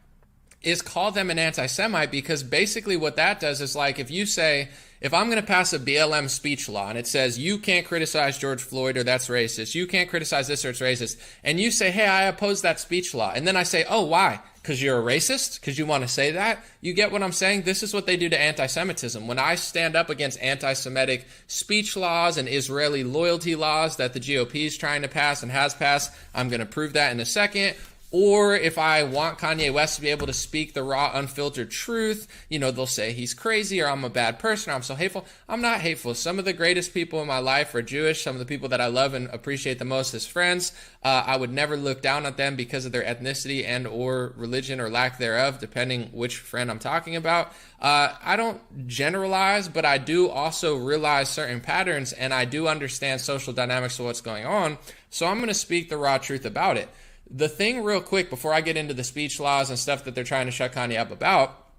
is call them an anti-Semite, because basically what that does is, like, if you say, if I'm going to pass a BLM speech law and it says you can't criticize George Floyd or that's racist, you can't criticize this or it's racist, and you say, hey, I oppose that speech law, and then I say, oh, why? Because you're a racist? Because you want to say that? You get what I'm saying? This is what they do to anti-Semitism. When I stand up against anti-Semitic speech laws and Israeli loyalty laws that the GOP is trying to pass and has passed, I'm going to prove that in a second. Or if I want Kanye West to be able to speak the raw, unfiltered truth, you know, they'll say he's crazy or I'm a bad person or I'm so hateful. I'm not hateful. Some of the greatest people in my life are Jewish. Some of the people that I love and appreciate the most as friends, I would never look down at them because of their ethnicity and or religion or lack thereof, depending which friend I'm talking about. I don't generalize, but I do also realize certain patterns, and I do understand social dynamics of what's going on. So I'm going to speak the raw truth about it. The thing real quick before I get into the speech laws and stuff that they're trying to shut Kanye up about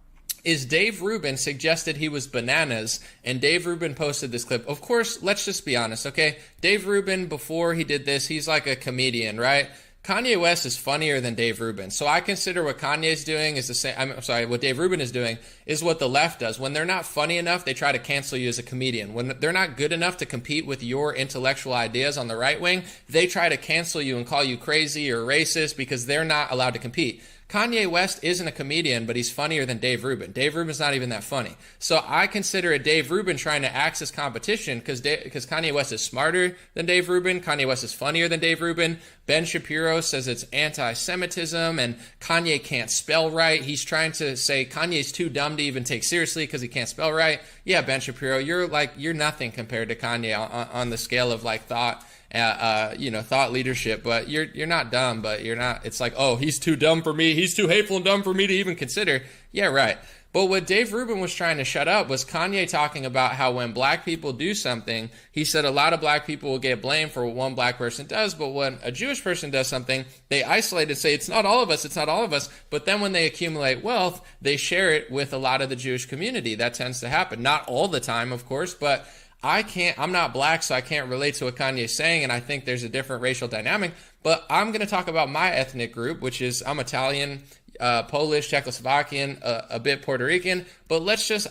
is Dave Rubin suggested he was bananas, and Dave Rubin posted this clip. Of course, let's just be honest, okay? Dave Rubin, before he did this, he's like a comedian, right? Kanye West is funnier than Dave Rubin. So I consider what Kanye's doing is the same. What Dave Rubin is doing is what the left does. When they're not funny enough, they try to cancel you as a comedian. When they're not good enough to compete with your intellectual ideas on the right wing, they try to cancel you and call you crazy or racist because they're not allowed to compete. Kanye West isn't a comedian, but he's funnier than Dave Rubin. Dave Rubin's not even that funny. So I consider it Dave Rubin trying to access competition because Kanye West is smarter than Dave Rubin. Kanye West is funnier than Dave Rubin. Ben Shapiro says it's anti-Semitism and Kanye can't spell right. He's trying to say Kanye's too dumb to even take seriously because he can't spell right. Yeah, Ben Shapiro, you're nothing compared to Kanye on the scale of like thought. Thought leadership, but you're not dumb, but you're not, it's like, oh, he's too dumb for me. He's too hateful and dumb for me to even consider. Yeah, right. But what Dave Rubin was trying to shut up was Kanye talking about how when black people do something, he said a lot of black people will get blamed for what one black person does, but when a Jewish person does something, they isolate and say, it's not all of us, it's not all of us. But then when they accumulate wealth, they share it with a lot of the Jewish community. That tends to happen. Not all the time, of course, but I'm not black, so I can't relate to what Kanye's saying, and I think there's a different racial dynamic, but I'm going to talk about my ethnic group, which is I'm Italian, Polish, Czechoslovakian, a bit Puerto Rican, but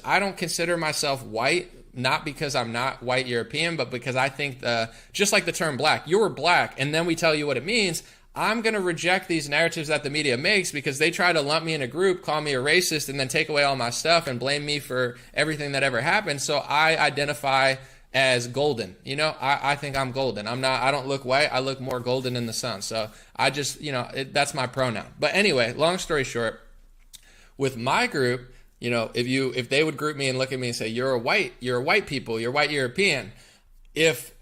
I don't consider myself white, not because I'm not white European, but because I think just like the term black, you're black, and then we tell you what it means. I'm going to reject these narratives that the media makes because they try to lump me in a group, call me a racist, and then take away all my stuff and blame me for everything that ever happened. So I identify as golden. I think I'm golden. I don't look white. I look more golden in the sun. So I just, that's my pronoun. But anyway, long story short, with my group, if they would group me and look at me and say, you're white people, you're white European. If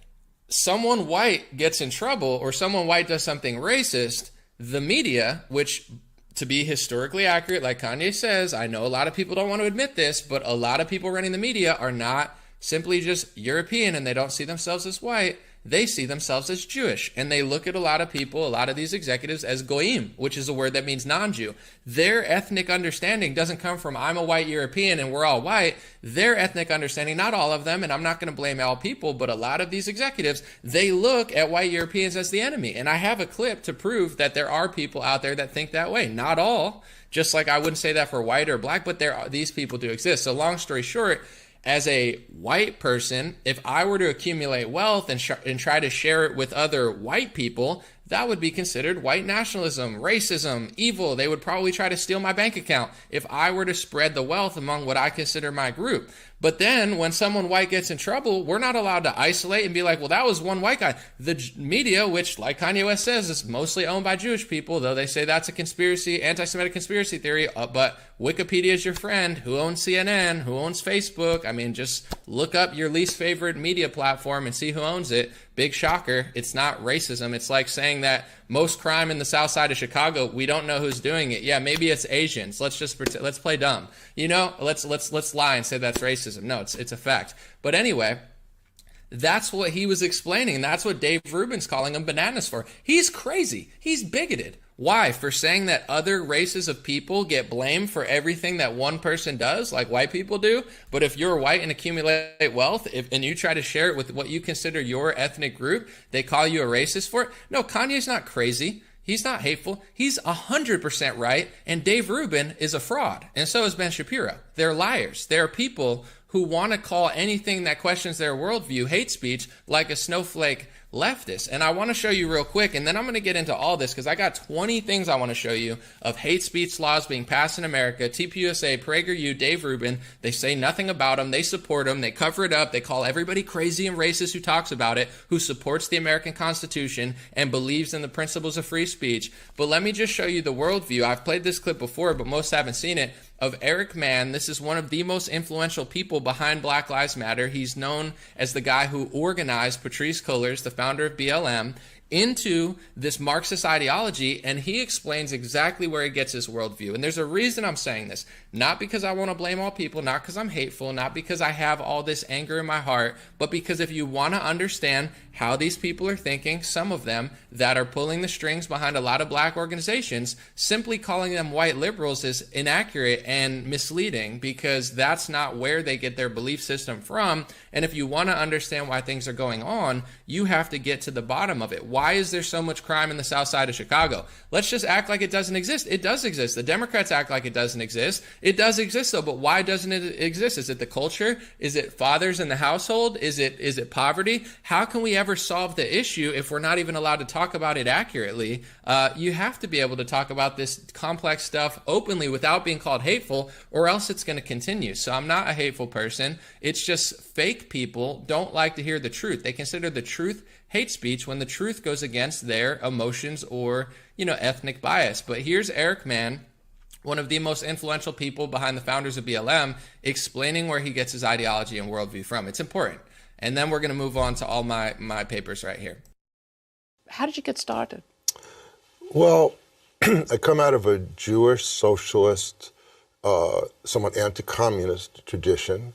someone white gets in trouble or someone white does something racist, the media, which to be historically accurate, like Kanye says, I know a lot of people don't want to admit this, but a lot of people running the media are not simply just European and they don't see themselves as white. They see themselves as Jewish, and they look at a lot of people, a lot of these executives, as goyim, which is a word that means non-Jew. Their ethnic understanding doesn't come from I'm a white European and we're all white. Their ethnic understanding, not all of them, and I'm not going to blame all people, but a lot of these executives, they look at white Europeans as the enemy. And I have a clip to prove that there are people out there that think that way. Not all, just like I wouldn't say that for white or black, but these people do exist. So long story short, as a white person, if I were to accumulate wealth and try to share it with other white people, that would be considered white nationalism, racism, evil. They would probably try to steal my bank account if I were to spread the wealth among what I consider my group. But then when someone white gets in trouble, we're not allowed to isolate and be like, well, that was one white guy. The media, which like Kanye West says, is mostly owned by Jewish people, though they say that's a conspiracy, anti-Semitic conspiracy theory. But Wikipedia is your friend. Who owns CNN? Who owns Facebook? I mean, just look up your least favorite media platform and see who owns it. Big shocker. It's not racism. It's like saying that most crime in the south side of Chicago, we don't know who's doing it. Yeah, maybe it's Asians. Let's just pretend, let's play dumb. Let's lie and say that's racism. No, it's a fact. But anyway, that's what he was explaining. That's what Dave Rubin's calling him bananas for. He's crazy. He's bigoted. Why? For saying that other races of people get blamed for everything that one person does, like white people do. But if you're white and accumulate wealth, and you try to share it with what you consider your ethnic group, they call you a racist for it? No, Kanye's not crazy. He's not hateful. He's 100% right. And Dave Rubin is a fraud. And so is Ben Shapiro. They're liars. They're people who want to call anything that questions their worldview hate speech, like a snowflake leftist. And I want to show you real quick, and then I'm going to get into all this because I got 20 things I want to show you of hate speech laws being passed in America. TPUSA, PragerU, Dave Rubin, they say nothing about them. They support them. They cover it up. They call everybody crazy and racist who talks about it, who supports the American Constitution and believes in the principles of free speech. But let me just show you the worldview. I've played this clip before, but most haven't seen it, of Eric Mann. This is one of the most influential people behind Black Lives Matter. He's known as the guy who organized Patrisse Cullors, the founder of BLM, into this Marxist ideology, and he explains exactly where he gets his worldview. And there's a reason I'm saying this. Not because I want to blame all people, not because I'm hateful, not because I have all this anger in my heart, but because if you want to understand how these people are thinking, some of them that are pulling the strings behind a lot of black organizations, simply calling them white liberals is inaccurate and misleading because that's not where they get their belief system from. And if you want to understand why things are going on, you have to get to the bottom of it. Why is there so much crime in the south side of Chicago? Let's just act like it doesn't exist. It does exist. The Democrats act like it doesn't exist. It does exist though, but why doesn't it exist? Is it the culture? Is it fathers in the household? Is it poverty? How can we ever solve the issue if we're not even allowed to talk about it accurately? You have to be able to talk about this complex stuff openly without being called hateful, or else it's going to continue. So I'm not a hateful person. It's just fake people don't like to hear the truth. They consider the truth hate speech when the truth goes against their emotions or, ethnic bias. But here's Eric Mann, one of the most influential people behind the founders of BLM, explaining where he gets his ideology and worldview from. It's important. And then we're going to move on to all my papers right here. How did you get started? Well, I come out of a Jewish, socialist, somewhat anti-communist tradition.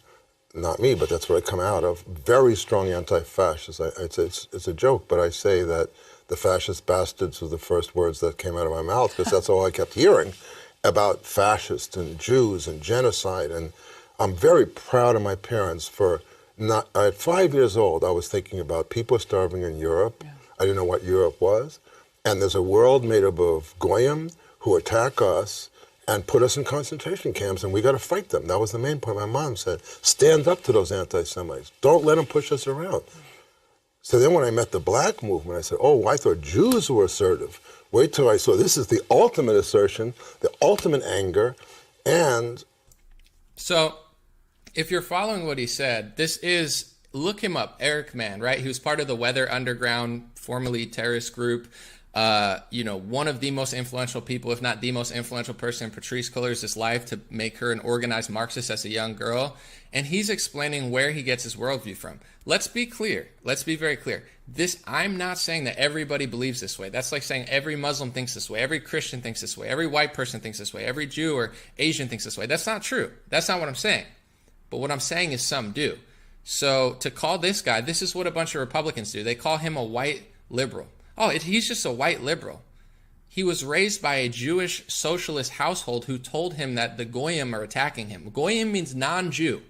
Not me, but that's what I come out of. Very strong anti-fascist. It's a joke, but I say that the fascist bastards were the first words that came out of my mouth because that's all I kept hearing about fascists and Jews and genocide. And I'm very proud of my parents for not, at 5 years old, I was thinking about people starving in Europe. Yeah. I didn't know what Europe was. And there's a world made up of goyim who attack us, and put us in concentration camps, and we got to fight them. That was the main point. My mom said, stand up to those anti-Semites. Don't let them push us around. So then when I met the black movement, I said, oh, I thought Jews were assertive. Wait till I saw this is the ultimate assertion, the ultimate anger, and... So if you're following what he said, this is, look him up, Eric Mann, right? He was part of the Weather Underground, formerly terrorist group. One of the most influential people, if not the most influential person in Patrisse Cullors' life to make her an organized Marxist as a young girl. And he's explaining where he gets his worldview from. Let's be clear. Let's be very clear. I'm not saying that everybody believes this way. That's like saying every Muslim thinks this way, every Christian thinks this way, every white person thinks this way, every Jew or Asian thinks this way. That's not true. That's not what I'm saying. But what I'm saying is some do. So to call this guy, this is what a bunch of Republicans do. They call him a white liberal. He's just a white liberal. He was raised by a Jewish socialist household who told him that the Goyim are attacking him. Goyim means non-Jew.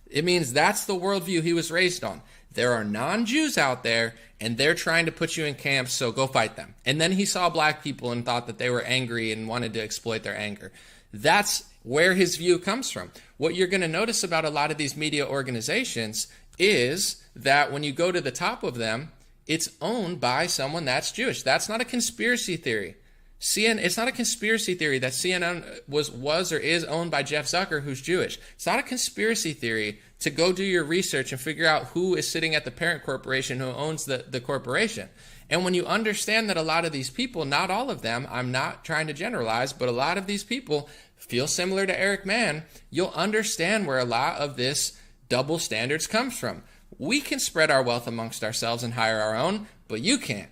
It means that's the worldview he was raised on. There are non-Jews out there, and they're trying to put you in camps, so go fight them. And then he saw black people and thought that they were angry and wanted to exploit their anger. That's where his view comes from. What you're going to notice about a lot of these media organizations is that when you go to the top of them, it's owned by someone that's Jewish. That's not a conspiracy theory. It's not a conspiracy theory that CNN was or is owned by Jeff Zucker, who's Jewish. It's not a conspiracy theory to go do your research and figure out who is sitting at the parent corporation who owns the corporation. And when you understand that a lot of these people, not all of them, I'm not trying to generalize, but a lot of these people feel similar to Eric Mann, you'll understand where a lot of this double standards comes from. We can spread our wealth amongst ourselves and hire our own, but you can't.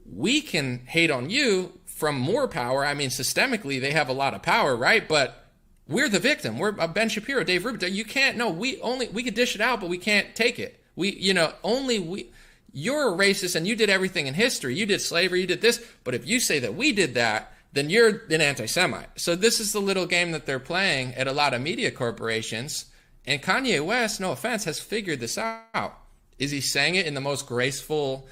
We can hate on you from more power. I mean, systemically, they have a lot of power, right? But we're the victim. We're Ben Shapiro, Dave Rubin. You can't, no, we could dish it out, but we can't take it. You're a racist and you did everything in history. You did slavery, you did this. But if you say that we did that, then you're an anti-Semite. So this is the little game that they're playing at a lot of media corporations. And Kanye West, no offense, has figured this out. Is he saying it in the most graceful,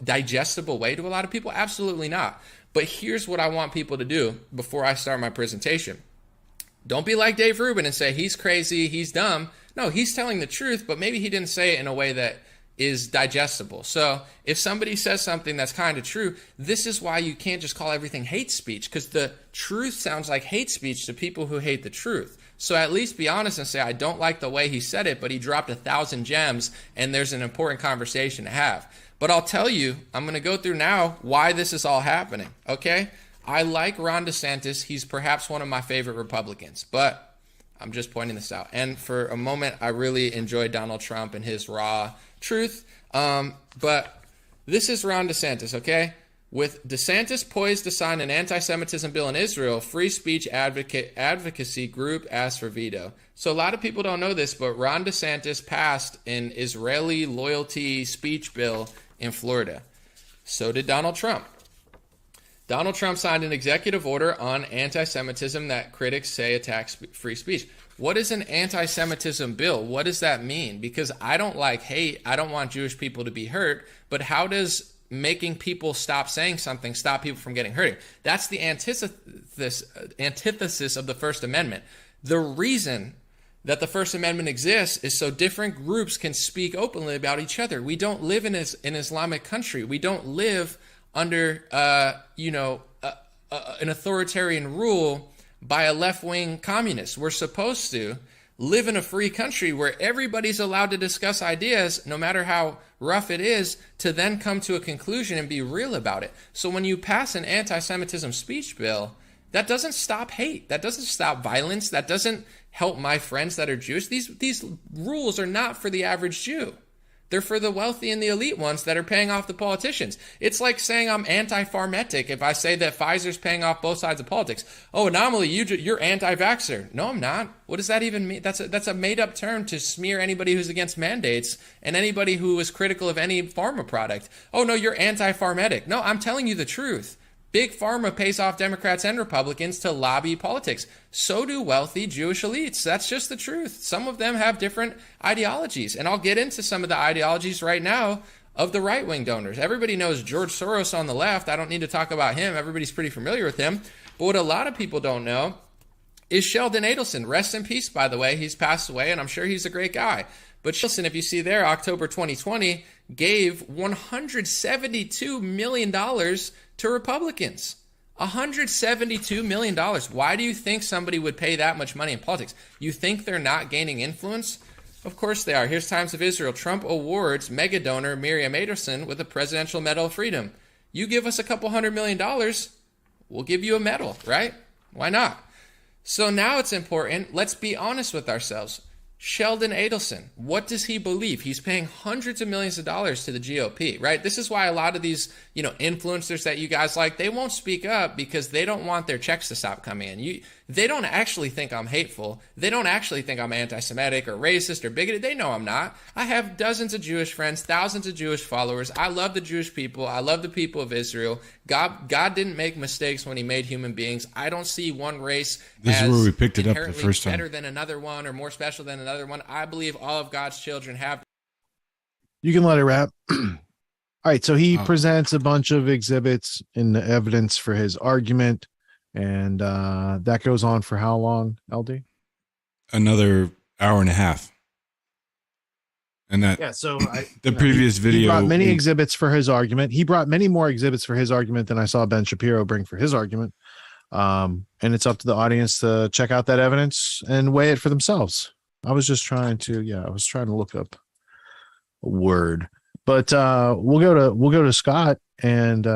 digestible way to a lot of people? Absolutely not. But here's what I want people to do before I start my presentation. Don't be like Dave Rubin and say he's crazy, he's dumb. No, he's telling the truth, but maybe he didn't say it in a way that is digestible. So if somebody says something that's kind of true, this is why you can't just call everything hate speech, because the truth sounds like hate speech to people who hate the truth. So at least be honest and say, I don't like the way he said it, but he dropped 1,000 gems and there's an important conversation to have. But I'll tell you, I'm going to go through now why this is all happening, okay? I like Ron DeSantis. He's perhaps one of my favorite Republicans, but I'm just pointing this out. And for a moment, I really enjoyed Donald Trump and his raw truth. But this is Ron DeSantis, okay? With DeSantis poised to sign an anti-Semitism bill in Israel, free speech advocacy group asked for veto. So a lot of people don't know this, but Ron DeSantis passed an Israeli loyalty speech bill in Florida. So did Donald Trump. Donald Trump signed an executive order on anti-Semitism that critics say attacks free speech. What is an anti-Semitism bill? What does that mean? Because I don't like hate. I don't want Jewish people to be hurt. But how does making people stop saying something stop people from getting hurt? That's the antithesis of the First Amendment. The reason that the First Amendment exists is so different groups can speak openly about each other. We don't live in an Islamic country. We don't live under an authoritarian rule by a left-wing communist. We're supposed to live in a free country where everybody's allowed to discuss ideas, no matter how rough it is, to then come to a conclusion and be real about it. So when you pass an anti-Semitism speech bill, that doesn't stop hate. That doesn't stop violence. That doesn't help my friends that are Jewish. These rules are not for the average Jew. They're for the wealthy and the elite ones that are paying off the politicians. It's like saying I'm anti-pharmetic if I say that Pfizer's paying off both sides of politics. Oh, anomaly, you're anti-vaxxer. No, I'm not. What does that even mean? That's a made-up term to smear anybody who's against mandates and anybody who is critical of any pharma product. Oh, no, you're anti-pharmetic. No, I'm telling you the truth. Big Pharma pays off Democrats and Republicans to lobby politics. So do wealthy Jewish elites. That's just the truth. Some of them have different ideologies. And I'll get into some of the ideologies right now of the right-wing donors. Everybody knows George Soros on the left. I don't need to talk about him. Everybody's pretty familiar with him. But what a lot of people don't know is Sheldon Adelson. Rest in peace, by the way. He's passed away, and I'm sure he's a great guy. But Sheldon, if you see there, October 2020, gave $172 million to Republicans. $172 million. Why do you think somebody would pay that much money in politics? You think they're not gaining influence? Of course they are. Here's Times of Israel. Trump awards mega donor Miriam Adelson with a Presidential Medal of Freedom. You give us a couple $100 million, we'll give you a medal, right? Why not? So now it's important. Let's be honest with ourselves. Sheldon Adelson, what does he believe? He's paying hundreds of millions of dollars to the GOP, right? This is why a lot of these, influencers that you guys like, they won't speak up because they don't want their checks to stop coming in. They don't actually think I'm hateful. They don't actually think I'm anti-Semitic or racist or bigoted. They know I'm not. I have dozens of Jewish friends, thousands of Jewish followers. I love the Jewish people. I love the people of Israel. God didn't make mistakes when he made human beings. I don't see one race This is where we picked it up the inherently first time. better than another one or more special than another one. I believe all of God's children have. You can let it wrap. All right. So he presents a bunch of exhibits in the evidence for his argument. And that goes on for how long, LD? Another hour and a half. And that, so previous video. He brought many exhibits for his argument. He brought many more exhibits for his argument than I saw Ben Shapiro bring for his argument. And it's up to the audience to check out that evidence and weigh it for themselves. I was trying to look up a word, but we'll go to Scott and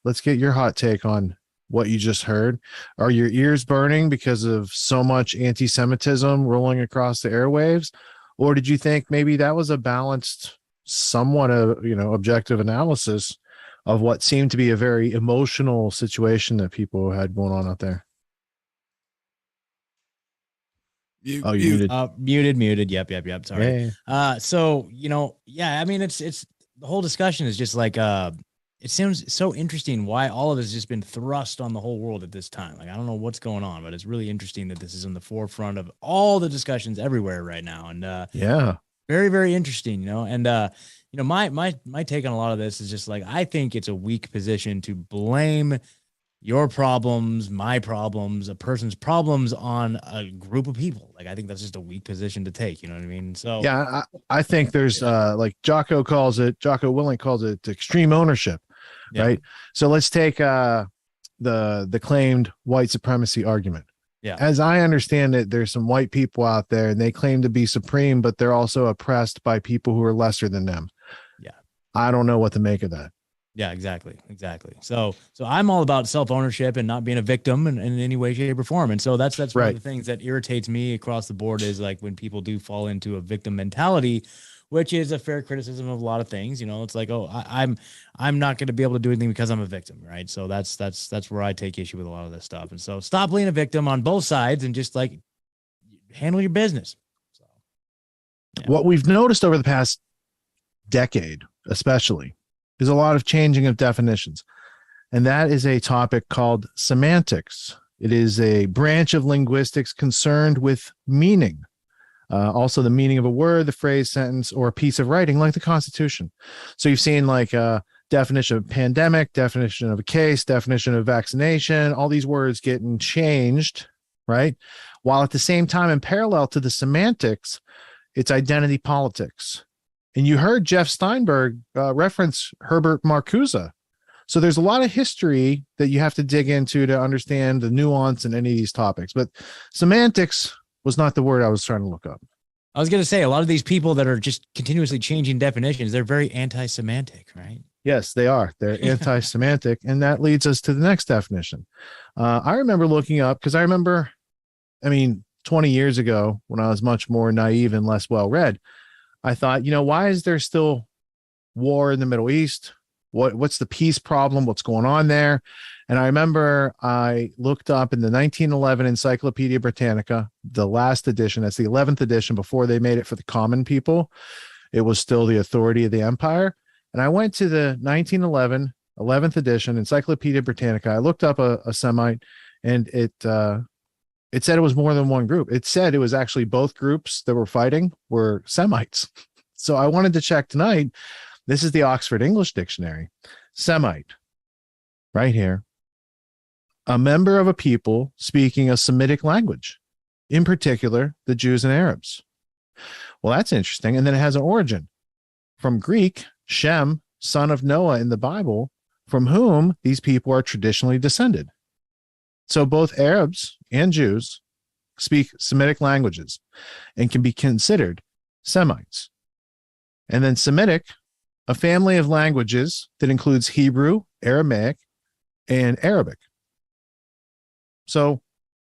let's get your hot take on what you just heard. Are your ears burning because of so much anti-Semitism rolling across the airwaves? Or did you think maybe that was a balanced, somewhat objective analysis of what seemed to be a very emotional situation that people had going on out there? Muted. Muted. Yep. Sorry. Yeah. So, I mean, it's the whole discussion is just like, it seems so interesting why all of this has just been thrust on the whole world at this time. Like, I don't know what's going on, but it's really interesting that this is in the forefront of all the discussions everywhere right now. And very, very interesting, And my take on a lot of this is just like, I think it's a weak position to blame your problems, my problems, a person's problems on a group of people. Like, I think that's just a weak position to take. You know what I mean? So yeah, I think there's like Jocko Willink calls it extreme ownership, right? So let's take the claimed white supremacy argument. Yeah. As I understand it, there's some white people out there and they claim to be supreme, but they're also oppressed by people who are lesser than them. Yeah. I don't know what to make of that. Yeah, exactly. So I'm all about self-ownership and not being a victim in any way, shape, or form. And so that's one of the things that irritates me across the board is like when people do fall into a victim mentality, which is a fair criticism of a lot of things. It's like, oh, I'm not going to be able to do anything because I'm a victim, right? So that's where I take issue with a lot of this stuff. And so stop being a victim on both sides and just like handle your business. So what we've noticed over the past decade, especially, is a lot of changing of definitions. And that is a topic called semantics. It is a branch of linguistics concerned with meaning. Also the meaning of a word, the phrase, sentence, or a piece of writing, like the Constitution. So you've seen like a definition of pandemic, definition of a case, definition of vaccination, all these words getting changed, right? While at the same time, in parallel to the semantics, it's identity politics. And you heard Jeff Steinberg reference Herbert Marcuse. So there's a lot of history that you have to dig into to understand the nuance in any of these topics. But semantics was not the word I was trying to look up. I was going to say, a lot of these people that are just continuously changing definitions, they're very anti-semantic, right? Yes, they are. They're anti-semantic. And that leads us to the next definition. I remember looking up, because 20 years ago, when I was much more naive and less well-read, I thought, why is there still war in the Middle East? What's the peace problem? What's going on there? And I remember I looked up in the 1911 Encyclopedia Britannica, the last edition. That's the 11th edition before they made it for the common people. It was still the authority of the empire. And I went to the 1911 11th edition Encyclopedia Britannica. I looked up a Semite, and it said it was more than one group. It said it was actually both groups that were fighting were Semites. So I wanted to check tonight. This is the Oxford English Dictionary. Semite, right here. a member of a people speaking a Semitic language, in particular, the Jews and Arabs. Well, that's interesting. And then it has an origin from Greek, Shem, son of Noah in the Bible, from whom these people are traditionally descended. So both Arabs and Jews speak Semitic languages and can be considered Semites. And then Semitic, a family of languages that includes Hebrew, Aramaic, and Arabic. So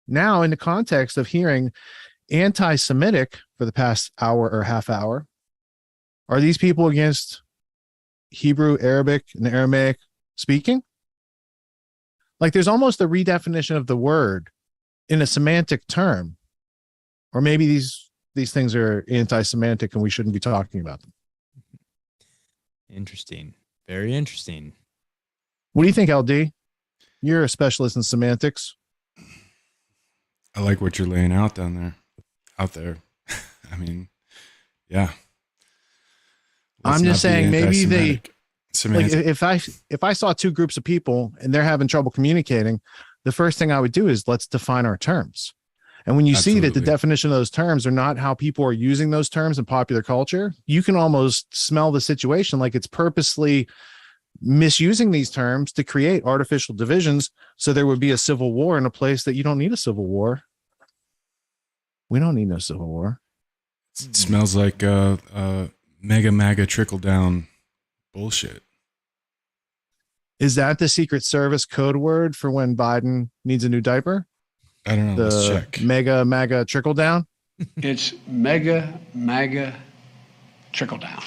now, in the context of hearing anti-Semitic for the past hour or half hour, are these people against Hebrew, Arabic, and Aramaic speaking? Like there's almost a redefinition of the word in a semantic term, or maybe these things are anti-semantic and we shouldn't be talking about them. Interesting. Very interesting. What do you think, LD? You're a specialist in semantics. I like what you're laying out out there. I mean, yeah. I'm just saying maybe they semantic. Like if I saw two groups of people and they're having trouble communicating, the first thing I would do is let's define our terms. And when you see that the definition of those terms are not how people are using those terms in popular culture, you can almost smell the situation like it's purposely misusing these terms to create artificial divisions. So there would be a civil war in a place that you don't need a civil war. We don't need no civil war. It smells like mega MAGA trickle down bullshit. Is that the Secret Service code word for when Biden needs a new diaper? I don't know. Let's check. Mega MAGA trickle down. It's mega MAGA trickle down.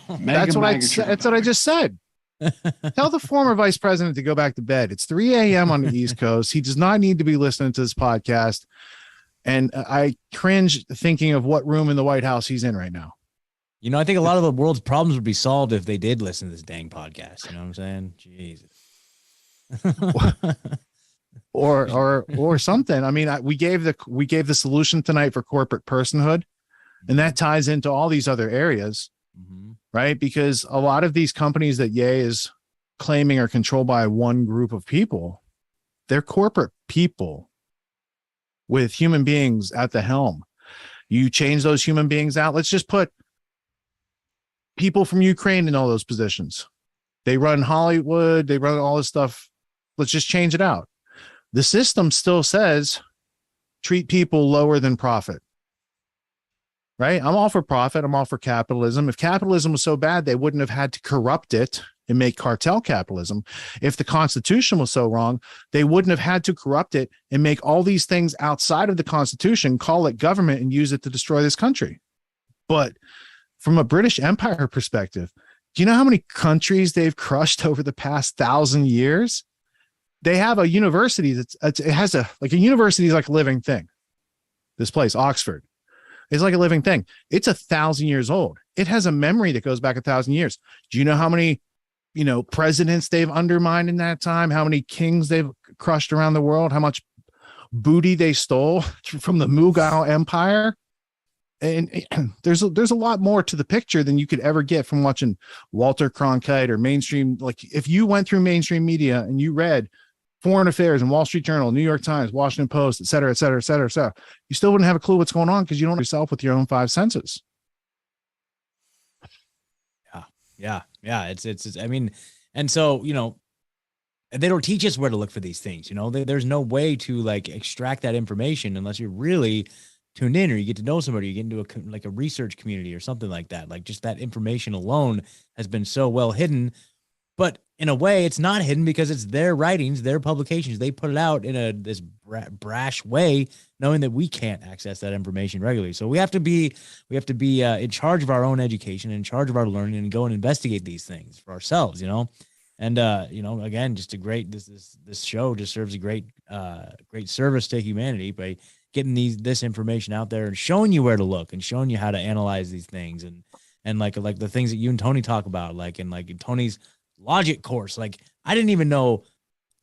That's what I just said. Tell the former vice president to go back to bed. It's 3 a.m. on the East Coast. He does not need to be listening to this podcast. And I cringe thinking of what room in the White House he's in right now. You know, I think a lot of the world's problems would be solved if they did listen to this dang podcast. You know what I'm saying? Jesus. or something. I mean, we gave the solution tonight for corporate personhood, and that ties into all these other areas, right? Because a lot of these companies that Ye is claiming are controlled by one group of people, they're corporate people with human beings at the helm. You change those human beings out. Let's just put people from Ukraine in all those positions. They run Hollywood. They run all this stuff. Let's just change it out. The system still says treat people lower than profit, right? I'm all for profit. I'm all for capitalism. If capitalism was so bad, they wouldn't have had to corrupt it and make cartel capitalism. If the Constitution was so wrong, they wouldn't have had to corrupt it and make all these things outside of the Constitution, call it government, and use it to destroy this country. But from a British Empire perspective, do you know how many countries they've crushed over the past 1,000 years? They have a university a university is like a living thing. This place, Oxford, is like a living thing. It's 1,000 years old. It has a memory that goes back 1,000 years. Do you know how many, presidents they've undermined in that time? How many kings they've crushed around the world? How much booty they stole from the Mughal Empire? And there's a lot more to the picture than you could ever get from watching Walter Cronkite or mainstream. Like if you went through mainstream media and you read Foreign Affairs and Wall Street Journal, New York Times, Washington Post, et cetera, et cetera, et cetera, et cetera, you still wouldn't have a clue what's going on because you don't know yourself with your own five senses. Yeah. It's I mean, and so, they don't teach us where to look for these things. There's no way to like extract that information unless you're really tuned in or you get to know somebody, you get into a research community or something like that. Like just that information alone has been so well hidden, but in a way it's not hidden because it's their writings, their publications. They put it out in this brash way, knowing that we can't access that information regularly. So we have to be in charge of our own education, in charge of our learning, and go and investigate these things for ourselves, And again, just this show just serves a great service to humanity by getting this information out there and showing you where to look and showing you how to analyze these things and like the things that you and Tony talk about, like in Tony's logic course. Like I didn't even know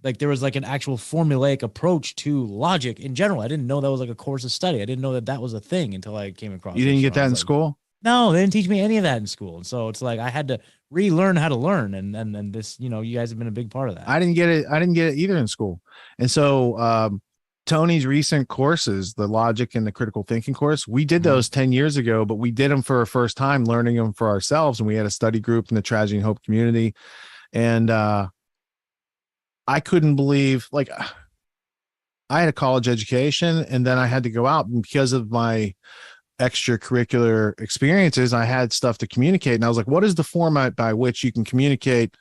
like there was like an actual formulaic approach to logic in general. I didn't know that was like a course of study. I didn't know that was a thing until I came across. You didn't get that in school? No, they didn't teach me any of that in school. And so it's like I had to relearn how to learn. And this, you know, you guys have been a big part of that. I didn't get it. I didn't get it either in school. And so Tony's recent courses, the logic and the critical thinking course, we did those 10 years ago, but we did them for a first time, learning them for ourselves. And we had a study group in the Tragedy and Hope community. And I couldn't believe, like, I had a college education and then I had to go out, and because of my extracurricular experiences, I had stuff to communicate. And I was like, what is the format by which you can communicate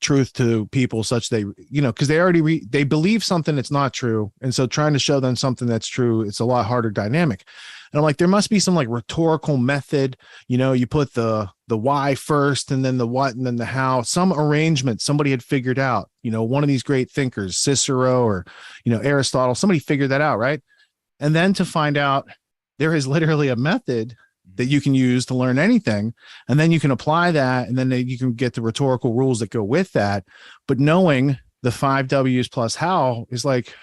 truth to people such they, you know, because they already they believe something that's not true. And so trying to show them something that's true, it's a lot harder dynamic. And I'm like, there must be some like rhetorical method, you know, you put the why first and then the what and then the how, some arrangement somebody had figured out, you know, one of these great thinkers, Cicero or, you know, Aristotle, somebody figured that out, right? And then to find out there is literally a method that you can use to learn anything. And then you can apply that. And then you can get the rhetorical rules that go with that. But knowing the 5 W's plus how is like,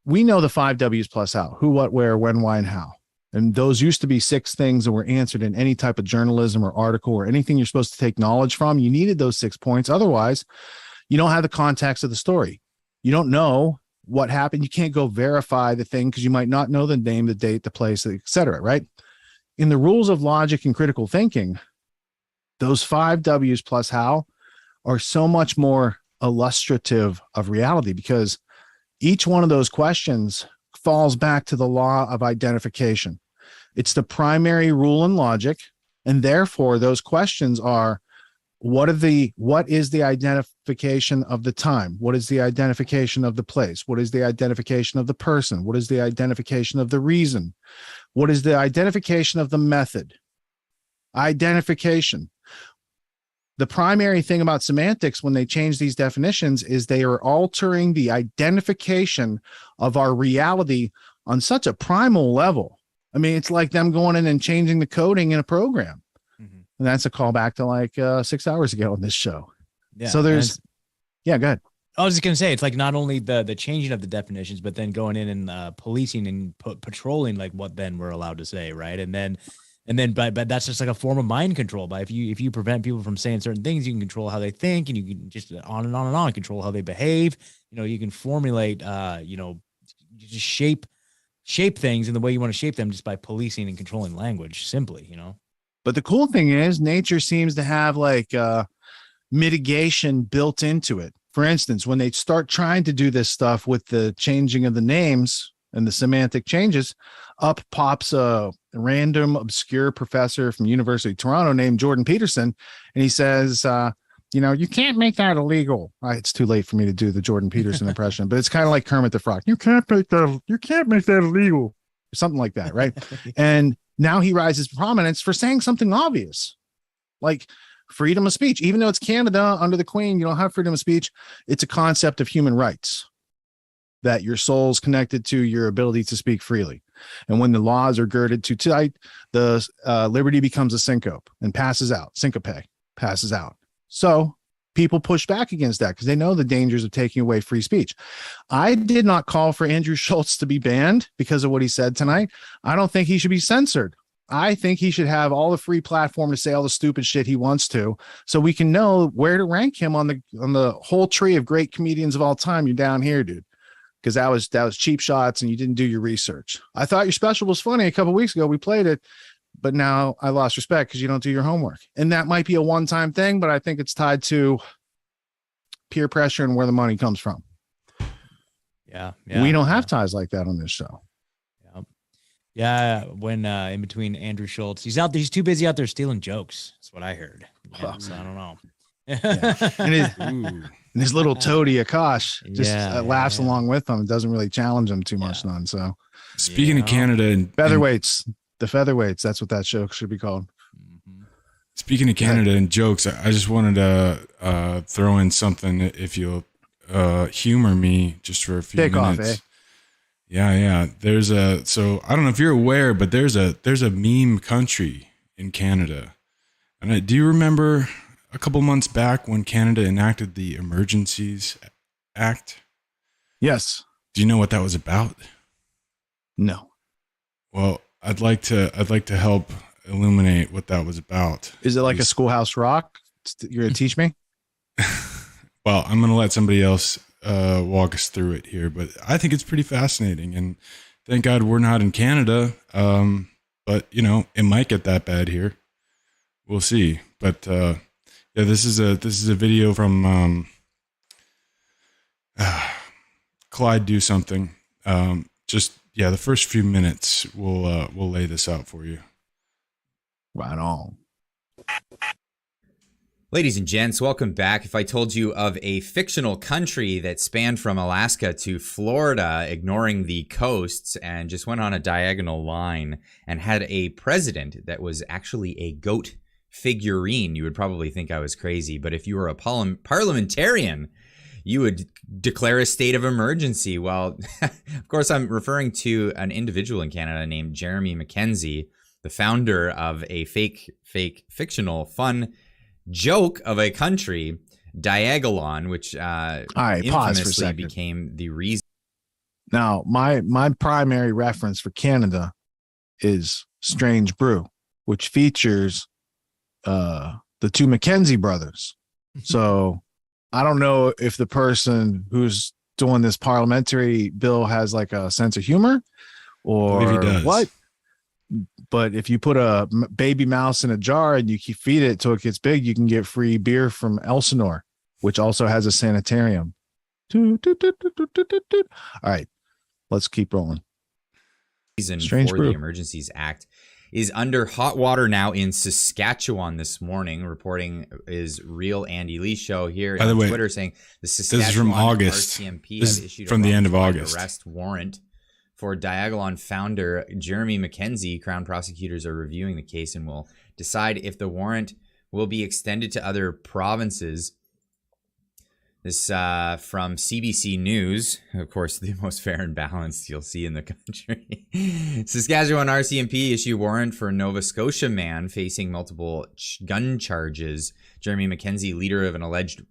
we know the 5 W's plus how: who, what, where, when, why, and how. And those used to be 6 things that were answered in any type of journalism or article or anything you're supposed to take knowledge from. You needed those 6 points. Otherwise, you don't have the context of the story. You don't know what happened. You can't go verify the thing because you might not know the name, the date, the place, etc. Right? In the rules of logic and critical thinking, those 5 W's plus how are so much more illustrative of reality, because each one of those questions falls back to the law of identification. It's the primary rule in logic, and therefore those questions are: what is the identification of the time? What is the identification of the place? What is the identification of the person? What is the identification of the reason? What is the identification of the method? Identification. The primary thing about semantics when they change these definitions is they are altering the identification of our reality on such a primal level. I mean, it's like them going in and changing the coding in a program. And that's a callback to like 6 hours ago on this show. Yeah, so there's, go ahead. I was just going to say, it's like not only the changing of the definitions, but then going in and policing and patrolling like what then we're allowed to say, right? And then but that's just like a form of mind control. By if you prevent people from saying certain things, you can control how they think, and you can just on and on and on control how they behave. You know, you can formulate, you just shape things in the way you want to shape them just by policing and controlling language simply, you know. But the cool thing is nature seems to have like mitigation built into it. For instance, when they start trying to do this stuff with the changing of the names and the semantic changes, up pops a random obscure professor from University of Toronto named Jordan Peterson. And he says, you can't make that illegal. It's too late for me to do the Jordan Peterson impression, but it's kind of like Kermit the Frog. You can't make that illegal. Something like that, right? And now he rises to prominence for saying something obvious, like freedom of speech. Even though it's Canada under the Queen, you don't have freedom of speech. It's a concept of human rights, that your soul's connected to your ability to speak freely. And when the laws are girded too tight, the liberty becomes a syncope and passes out. Syncope passes out. So people push back against that because they know the dangers of taking away free speech. I did not call for Andrew Schultz to be banned because of what he said tonight. I don't think he should be censored. I think he should have all the free platform to say all the stupid shit he wants to, so we can know where to rank him on the whole tree of great comedians of all time. You're down here, dude, because that was cheap shots and you didn't do your research. I thought your special was funny a couple weeks ago. We played it, but now I lost respect because you don't do your homework. And that might be a one-time thing, but I think it's tied to peer pressure and where the money comes from. Yeah. We don't have ties like that on this show. Yeah, when in between Andrew Schultz, he's too busy out there stealing jokes. That's what I heard. Yeah, so I don't know. And his little toady Akash just laughs along with him. Doesn't really challenge him too much, none. So speaking of Canada and featherweights, the featherweights, that's what that show should be called. Speaking of Canada and jokes, I just wanted to throw in something if you'll humor me just for a few minutes. Off, eh? Yeah. So I don't know if you're aware, but there's a meme country in Canada. And do you remember a couple months back when Canada enacted the Emergencies Act? Yes. Do you know what that was about? No. Well, I'd like to help illuminate what that was about. Is it like a Schoolhouse Rock? You're gonna teach me? Well, I'm gonna let somebody else walk us through it here, but I think it's pretty fascinating. And thank God we're not in Canada. But you know, it might get that bad here. We'll see. But yeah, this is a video from Clyde Do Something. The first few minutes we'll lay this out for you. Right on. Ladies and gents, welcome back. If I told you of a fictional country that spanned from Alaska to Florida, ignoring the coasts, and just went on a diagonal line and had a president that was actually a goat figurine, you would probably think I was crazy. But if you were a parliamentarian, you would declare a state of emergency. Well, of course, I'm referring to an individual in Canada named Jeremy Mackenzie, the founder of a fictional, fun joke of a country, Diagolon, which infamously became the reason. Now, my primary reference for Canada is Strange Brew, which features the two Mackenzie brothers. So I don't know if the person who's doing this parliamentary bill has like a sense of humor or what. But if you put a baby mouse in a jar and you feed it till it gets big, you can get free beer from Elsinore, which also has a sanitarium. All right, let's keep rolling. Strange for the Emergencies Act is under hot water now in Saskatchewan this morning. Reporting is Real Andy Lee show here on Twitter saying the Saskatchewan this is from August. RCMP this have issued from the end of August arrest warrant for Diagolon founder Jeremy Mackenzie. Crown prosecutors are reviewing the case and will decide if the warrant will be extended to other provinces. This from CBC News, of course, the most fair and balanced you'll see in the country. Saskatchewan RCMP issue warrant for Nova Scotia man facing multiple gun charges. Jeremy Mackenzie, leader of an alleged...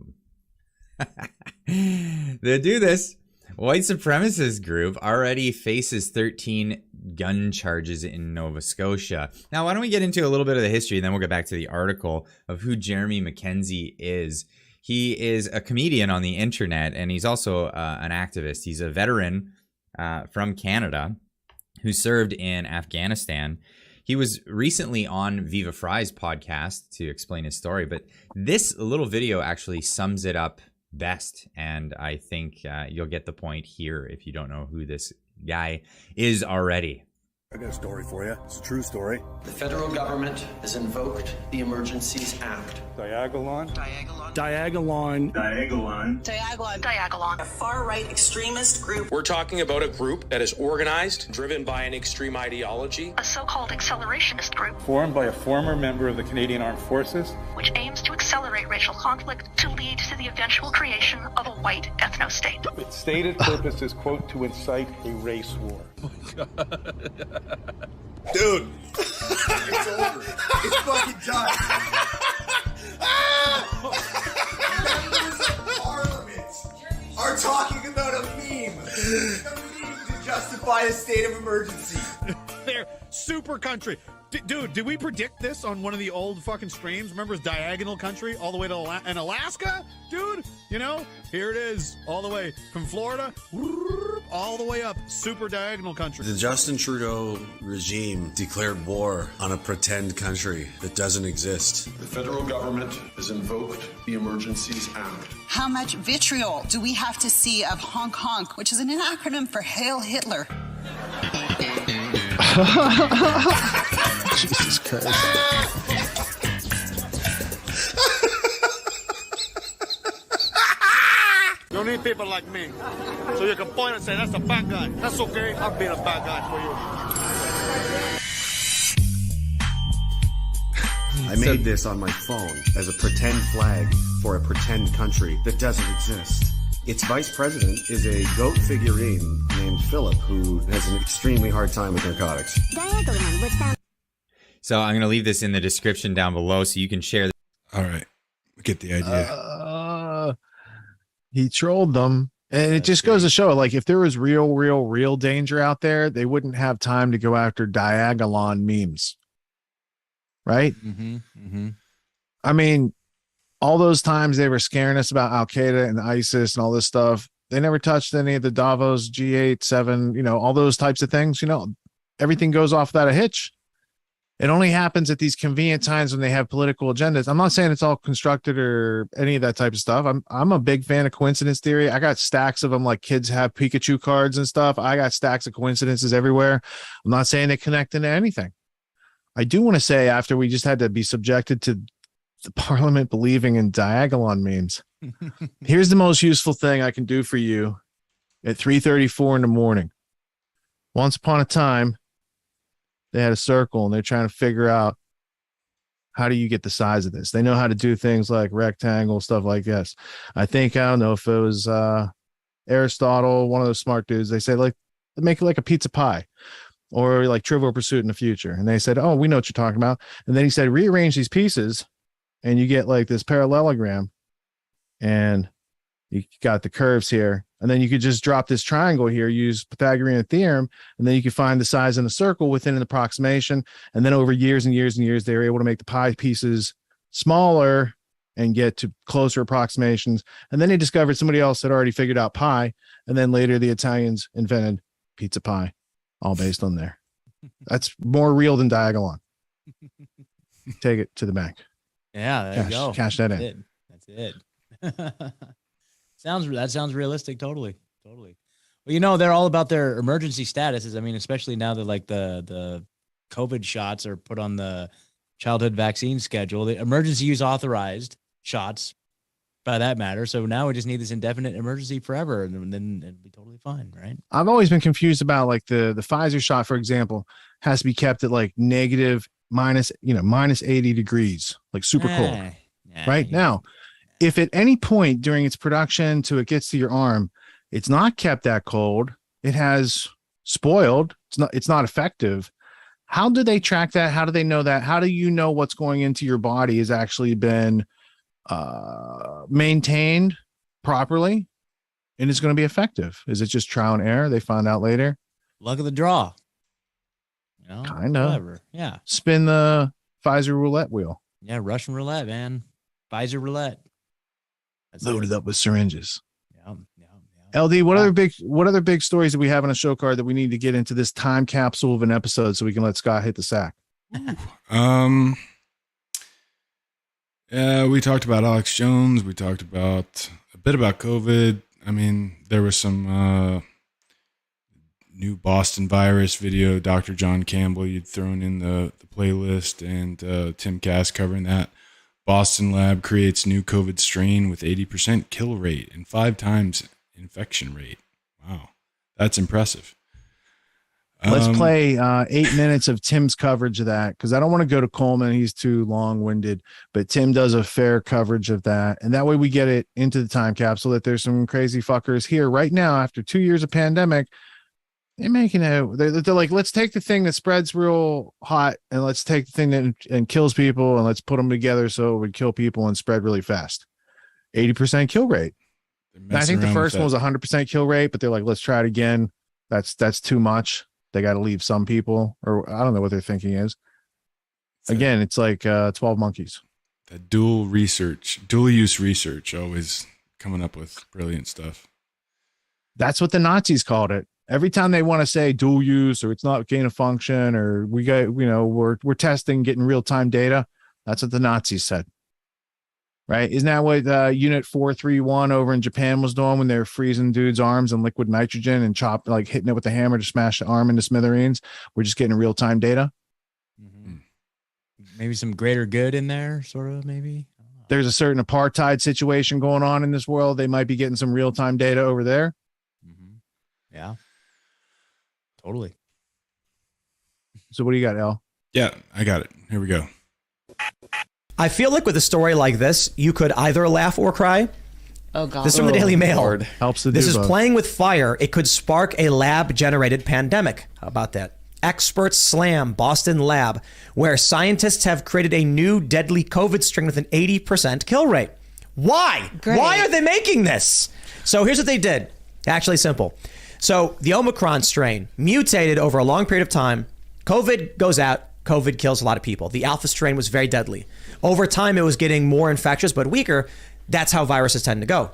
They do this. White supremacist group already faces 13 gun charges in Nova Scotia. Now, why don't we get into a little bit of the history, and then we'll get back to the article of who Jeremy Mackenzie is. He is a comedian on the internet, and he's also an activist. He's a veteran from Canada who served in Afghanistan. He was recently on Viva Fry's podcast to explain his story, but this little video actually sums it up best, and I think you'll get the point here if you don't know who this guy is already. I got a story for you. It's a true story. The federal government has invoked the Emergencies Act. Diagolon. A far-right extremist group. We're talking about a group that is organized, driven by an extreme ideology. A so-called accelerationist group. Formed by a former member of the Canadian Armed Forces. Which aims to accelerate racial conflict to lead to the eventual creation of a white ethno-state. Its stated purpose is, quote, to incite a race war. Oh my God. Dude, it's over. It's fucking done. Members of Parliament are talking about a meme to justify a state of emergency. They're super country. Dude, did we predict this on one of the old fucking streams? Remember it's diagonal country all the way to Alaska? Dude, you know, here it is all the way from Florida all the way up, super diagonal country. The Justin Trudeau regime declared war on a pretend country that doesn't exist. The federal government has invoked the Emergencies Act. How much vitriol do we have to see of honk honk, which is an acronym for Hail Hitler? Jesus Christ. You need people like me. So you can point and say, that's a bad guy. That's okay. I'll be a bad guy for you. I made this on my phone as a pretend flag for a pretend country that doesn't exist. Its vice president is a goat figurine named Philip who has an extremely hard time with narcotics. Diagolon was found. So I'm going to leave this in the description down below so you can share. All right. Get the idea. He trolled them. And it just goes to show, like, if there was real danger out there, they wouldn't have time to go after Diagolon memes. right? I mean, all those times they were scaring us about Al Qaeda and ISIS and all this stuff, they never touched any of the Davos G8, 7, you know, all those types of things. You know, everything goes off without a hitch. It only happens at these convenient times when they have political agendas. I'm not saying it's all constructed or any of that type of stuff. I'm a big fan of coincidence theory. I got stacks of them, like kids have Pikachu cards and stuff. I got stacks of coincidences everywhere. I'm not saying they connect into anything. I do want to say, after we just had to be subjected to the parliament believing in Diagolon memes, here's the most useful thing I can do for you at 3:34 in the morning. Once upon a time, they had a circle and they're trying to figure out, how do you get the size of this? They know how to do things like rectangle, stuff like this. I don't know if it was Aristotle, one of those smart dudes. They said, like, make it like a pizza pie, or like Trivial Pursuit in the future. And they said, oh, we know what you're talking about. And then he said, rearrange these pieces and you get like this parallelogram, and you got the curves here. And then you could just drop this triangle here, use Pythagorean theorem, and then you could find the size in the circle within an approximation. And then over years and years and years, they were able to make the pie pieces smaller and get to closer approximations. And then they discovered somebody else had already figured out pi. And then later the Italians invented pizza pie, all based on there. That's more real than Diagolon. Take it to the bank. Yeah, there you go. Cash that in. That's it. That sounds realistic. Totally. Well, you know, they're all about their emergency statuses. I mean, especially now that like the COVID shots are put on the childhood vaccine schedule, the emergency use authorized shots by that matter. So now we just need this indefinite emergency forever, and then it'll be totally fine, right? I've always been confused about like the Pfizer shot, for example, has to be kept at like minus 80 degrees, like super cold. Right now, if at any point during its production to it gets to your arm, it's not kept that cold, it has spoiled, it's not effective. How do they track that? How do they know that? How do you know what's going into your body has actually been maintained properly and is going to be effective? Is it just trial and error? They found out later. Luck of the draw. You know, kind of. Whatever. Yeah. Spin the Pfizer roulette wheel. Yeah, Russian roulette, man. Pfizer roulette. That's loaded up with syringes. LD, what other big stories that we have on a show card that we need to get into this time capsule of an episode so we can let Scott hit the sack? We talked about Alex Jones. We talked about a bit about COVID. I mean, there was some new Boston virus video. Dr. John Campbell, you'd thrown in the playlist, and Tim Cass covering that. Boston lab creates new COVID strain with 80% kill rate and 5 times infection rate. Wow, that's impressive. Let's play 8 minutes of Tim's coverage of that, because I don't want to go to Coleman. He's too long-winded, but Tim does a fair coverage of that. And that way we get it into the time capsule that there's some crazy fuckers here right now after 2 years of pandemic. They're making it. They're like, let's take the thing that spreads real hot and let's take the thing that and kills people and let's put them together so it would kill people and spread really fast. 80% kill rate. I think the first one was 100% kill rate, but they're like, let's try it again. That's too much. They got to leave some people, or I don't know what their thinking is. Again, it's like 12 monkeys. That dual use research, always coming up with brilliant stuff. That's what the Nazis called it. Every time they want to say dual use or it's not gain of function or we're testing, getting real time data. That's what the Nazis said. Right? Isn't that what Unit 431 over in Japan was doing when they were freezing dudes' arms in liquid nitrogen and hitting it with the hammer to smash the arm into smithereens? We're just getting real time data. Mm-hmm. Maybe some greater good in there, sort of, maybe. There's a certain apartheid situation going on in this world. They might be getting some real time data over there. Mm-hmm. Yeah. Totally. So what do you got, Al? Yeah, I got it. Here we go. I feel like with a story like this, you could either laugh or cry. Oh, God. This is from the Daily Mail. Lord. Helps to This is both. playing with fire. It could spark a lab-generated pandemic. How about that? Experts slam Boston lab, where scientists have created a new deadly COVID strain with an 80% kill rate. Why? Great. Why are they making this? So here's what they did. Actually simple. So the Omicron strain mutated over a long period of time. COVID goes out. COVID kills a lot of people. The Alpha strain was very deadly. Over time, it was getting more infectious, but weaker. That's how viruses tend to go.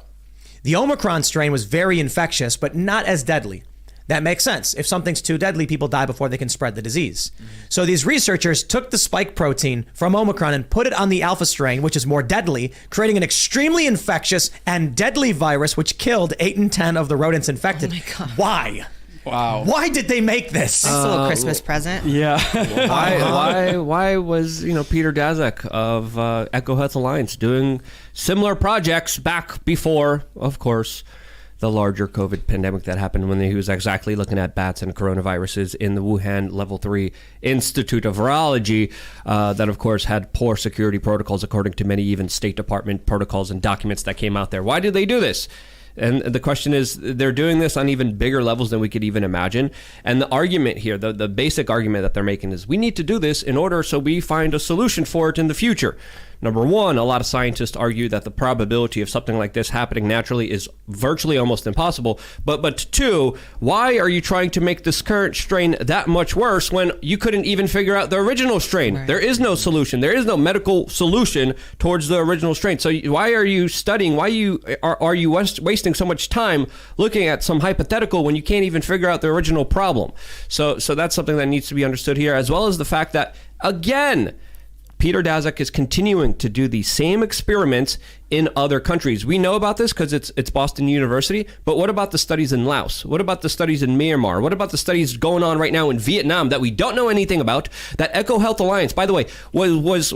The Omicron strain was very infectious, but not as deadly. That makes sense. If something's too deadly, people die before they can spread the disease. So these researchers took the spike protein from Omicron and put it on the Alpha strain, which is more deadly, creating an extremely infectious and deadly virus, which killed 8 in 10 of the rodents infected. Oh my God. Why? Wow. Why did they make this? That's a little Christmas present. Yeah. Why was Peter Daszak of EcoHealth Alliance doing similar projects back before, of course, the larger COVID pandemic that happened, when he was exactly looking at bats and coronaviruses in the Wuhan Level 3 Institute of Virology that, of course, had poor security protocols, according to many even State Department protocols and documents that came out there. Why did they do this? And the question is, they're doing this on even bigger levels than we could even imagine. And the argument here, the basic argument that they're making is we need to do this in order so we find a solution for it in the future. Number one, a lot of scientists argue that the probability of something like this happening naturally is virtually almost impossible. But two, why are you trying to make this current strain that much worse when you couldn't even figure out the original strain? Right. There is no solution. There is no medical solution towards the original strain. So why are you studying? Why are you wasting so much time looking at some hypothetical when you can't even figure out the original problem? So that's something that needs to be understood here, as well as the fact that, again, Peter Daszak is continuing to do the same experiments in other countries. We know about this because it's Boston University, but what about the studies in Laos? What about the studies in Myanmar? What about the studies going on right now in Vietnam that we don't know anything about? That EcoHealth Alliance, by the way, was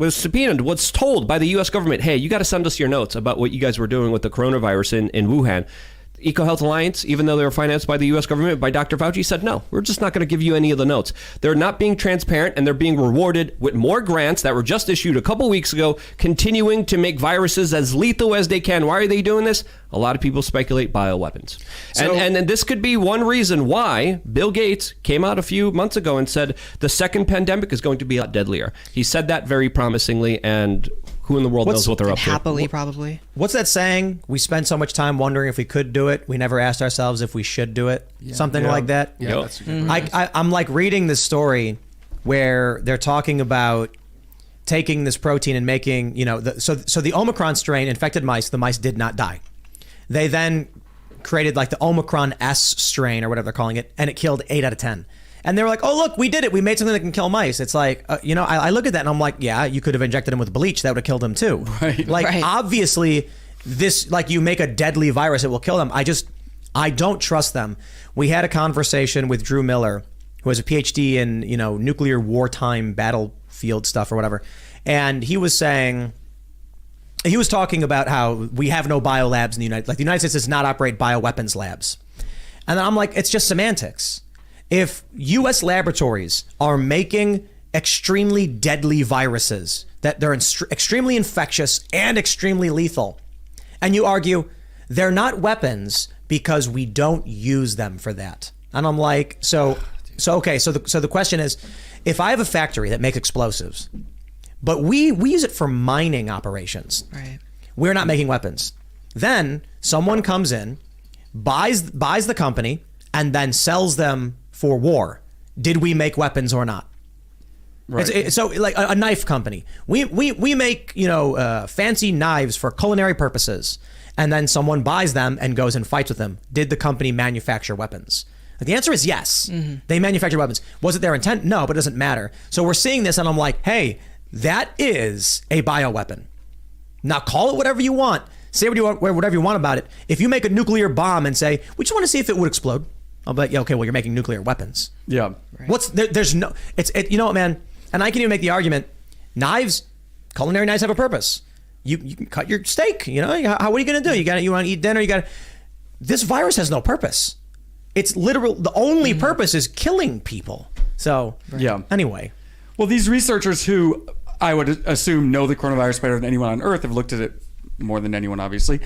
subpoenaed, was told by the U.S. government, hey, you got to send us your notes about what you guys were doing with the coronavirus in Wuhan. EcoHealth Alliance, even though they were financed by the U.S. government, by Dr. Fauci, said, no, we're just not going to give you any of the notes. They're not being transparent, and they're being rewarded with more grants that were just issued a couple weeks ago, continuing to make viruses as lethal as they can. Why are they doing this? A lot of people speculate bioweapons. And this could be one reason why Bill Gates came out a few months ago and said the second pandemic is going to be a lot deadlier. He said that very promisingly, and who in the world knows what they're up to? Happily, probably. What's that saying? We spent so much time wondering if we could do it. We never asked ourselves if we should do it. Yeah. Something like that. Yeah, that's a good I'm like reading this story where they're talking about taking this protein and making, so the Omicron strain infected mice. The mice did not die. They then created like the Omicron S strain or whatever they're calling it, and it killed 8 out of 10. And they were like, oh, look, we did it. We made something that can kill mice. It's like, I look at that and I'm like, yeah, you could have injected them with bleach. That would have killed them too. Right. Obviously, this, like, you make a deadly virus, it will kill them. I don't trust them. We had a conversation with Drew Miller, who has a PhD in, nuclear wartime battlefield stuff or whatever. And he was talking about how we have no biolabs in the United States. Like, the United States does not operate bioweapons labs. And then I'm like, it's just semantics. If U.S. laboratories are making extremely deadly viruses, that they're extremely infectious and extremely lethal, and you argue they're not weapons because we don't use them for that. And I'm like, so the question is, if I have a factory that makes explosives, but we use it for mining operations, right? We're not making weapons. Then someone comes in, buys the company, and then sells them for war. Did we make weapons or not? Right. So like a knife company, we make fancy knives for culinary purposes, and then someone buys them and goes and fights with them. Did the company manufacture weapons? The answer is yes. Mm-hmm. They manufacture weapons. Was it their intent? No, but it doesn't matter. So we're seeing this, and I'm like, hey, that is a bioweapon. Now call it whatever you want. Say whatever you want about it. If you make a nuclear bomb and say, we just want to see if it would explode, I'll be like, yeah, okay, well, you're making nuclear weapons. Yeah. Right. There's no, you know what, man? And I can even make the argument, culinary knives have a purpose. You can cut your steak, what are you going to do? You want to eat dinner, this virus has no purpose. It's literal, the only purpose is killing people. So, anyway. Well, these researchers who I would assume know the coronavirus better than anyone on Earth have looked at it more than anyone, obviously.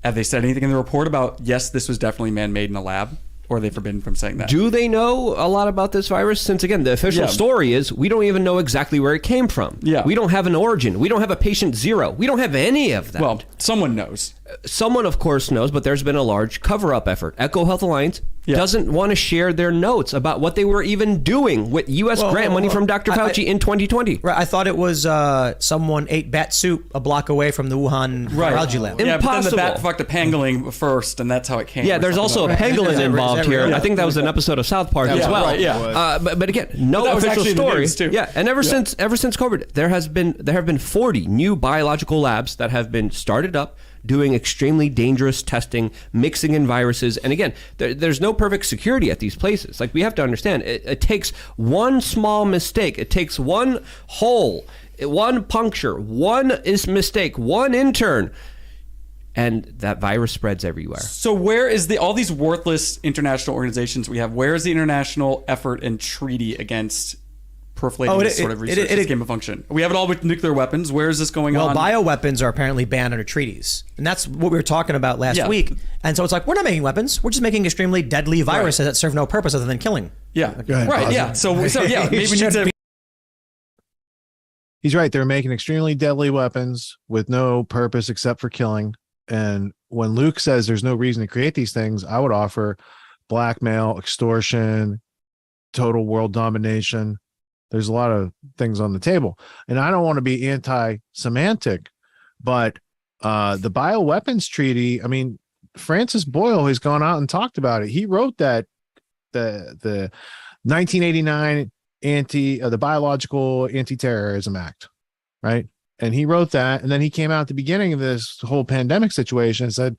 Have they said anything in the report about, yes, this was definitely man-made in a lab? Or are they forbidden from saying that? Do they know a lot about this virus? Since, again, the official story is we don't even know exactly where it came from. Yeah. We don't have an origin. We don't have a patient zero. We don't have any of that. Well, someone knows. Someone, of course, knows, but there's been a large cover-up effort. EcoHealth Alliance doesn't want to share their notes about what they were even doing with U.S. grant money from Dr. Fauci in 2020. Right, I thought it was someone ate bat soup a block away from the Wuhan virology lab. Yeah, Impossible. but then the bat fucked a pangolin first, and that's how it came. Yeah, there's also a pangolin involved here. Yeah. I think that was an episode of South Park as well. Right, yeah. But again, no But that was official actually in the story. news, too. Yeah, and ever since COVID, there have been 40 new biological labs that have been started up, doing extremely dangerous testing, mixing in viruses. And again, there's no perfect security at these places. Like, we have to understand, it takes one small mistake. It takes one hole, one puncture, one mistake, one intern, and that virus spreads everywhere. So where is all these worthless international organizations we have? Where is the international effort and treaty against proliferating this sort of research, this gain of function? We have it all with nuclear weapons. Where is this going on? Well, bioweapons are apparently banned under treaties. And that's what we were talking about last week. And so it's like, we're not making weapons. We're just making extremely deadly viruses that serve no purpose other than killing. Yeah. Right. Yeah. So yeah, maybe we need to. He's right. They're making extremely deadly weapons with no purpose except for killing. And when Luke says there's no reason to create these things, I would offer blackmail, extortion, total world domination. There's a lot of things on the table. And I don't want to be anti-semantic, but the bioweapons treaty, I mean, Francis Boyle has gone out and talked about it. He wrote that the 1989 the Biological Anti-Terrorism Act, right? And he wrote that, and then he came out at the beginning of this whole pandemic situation and said,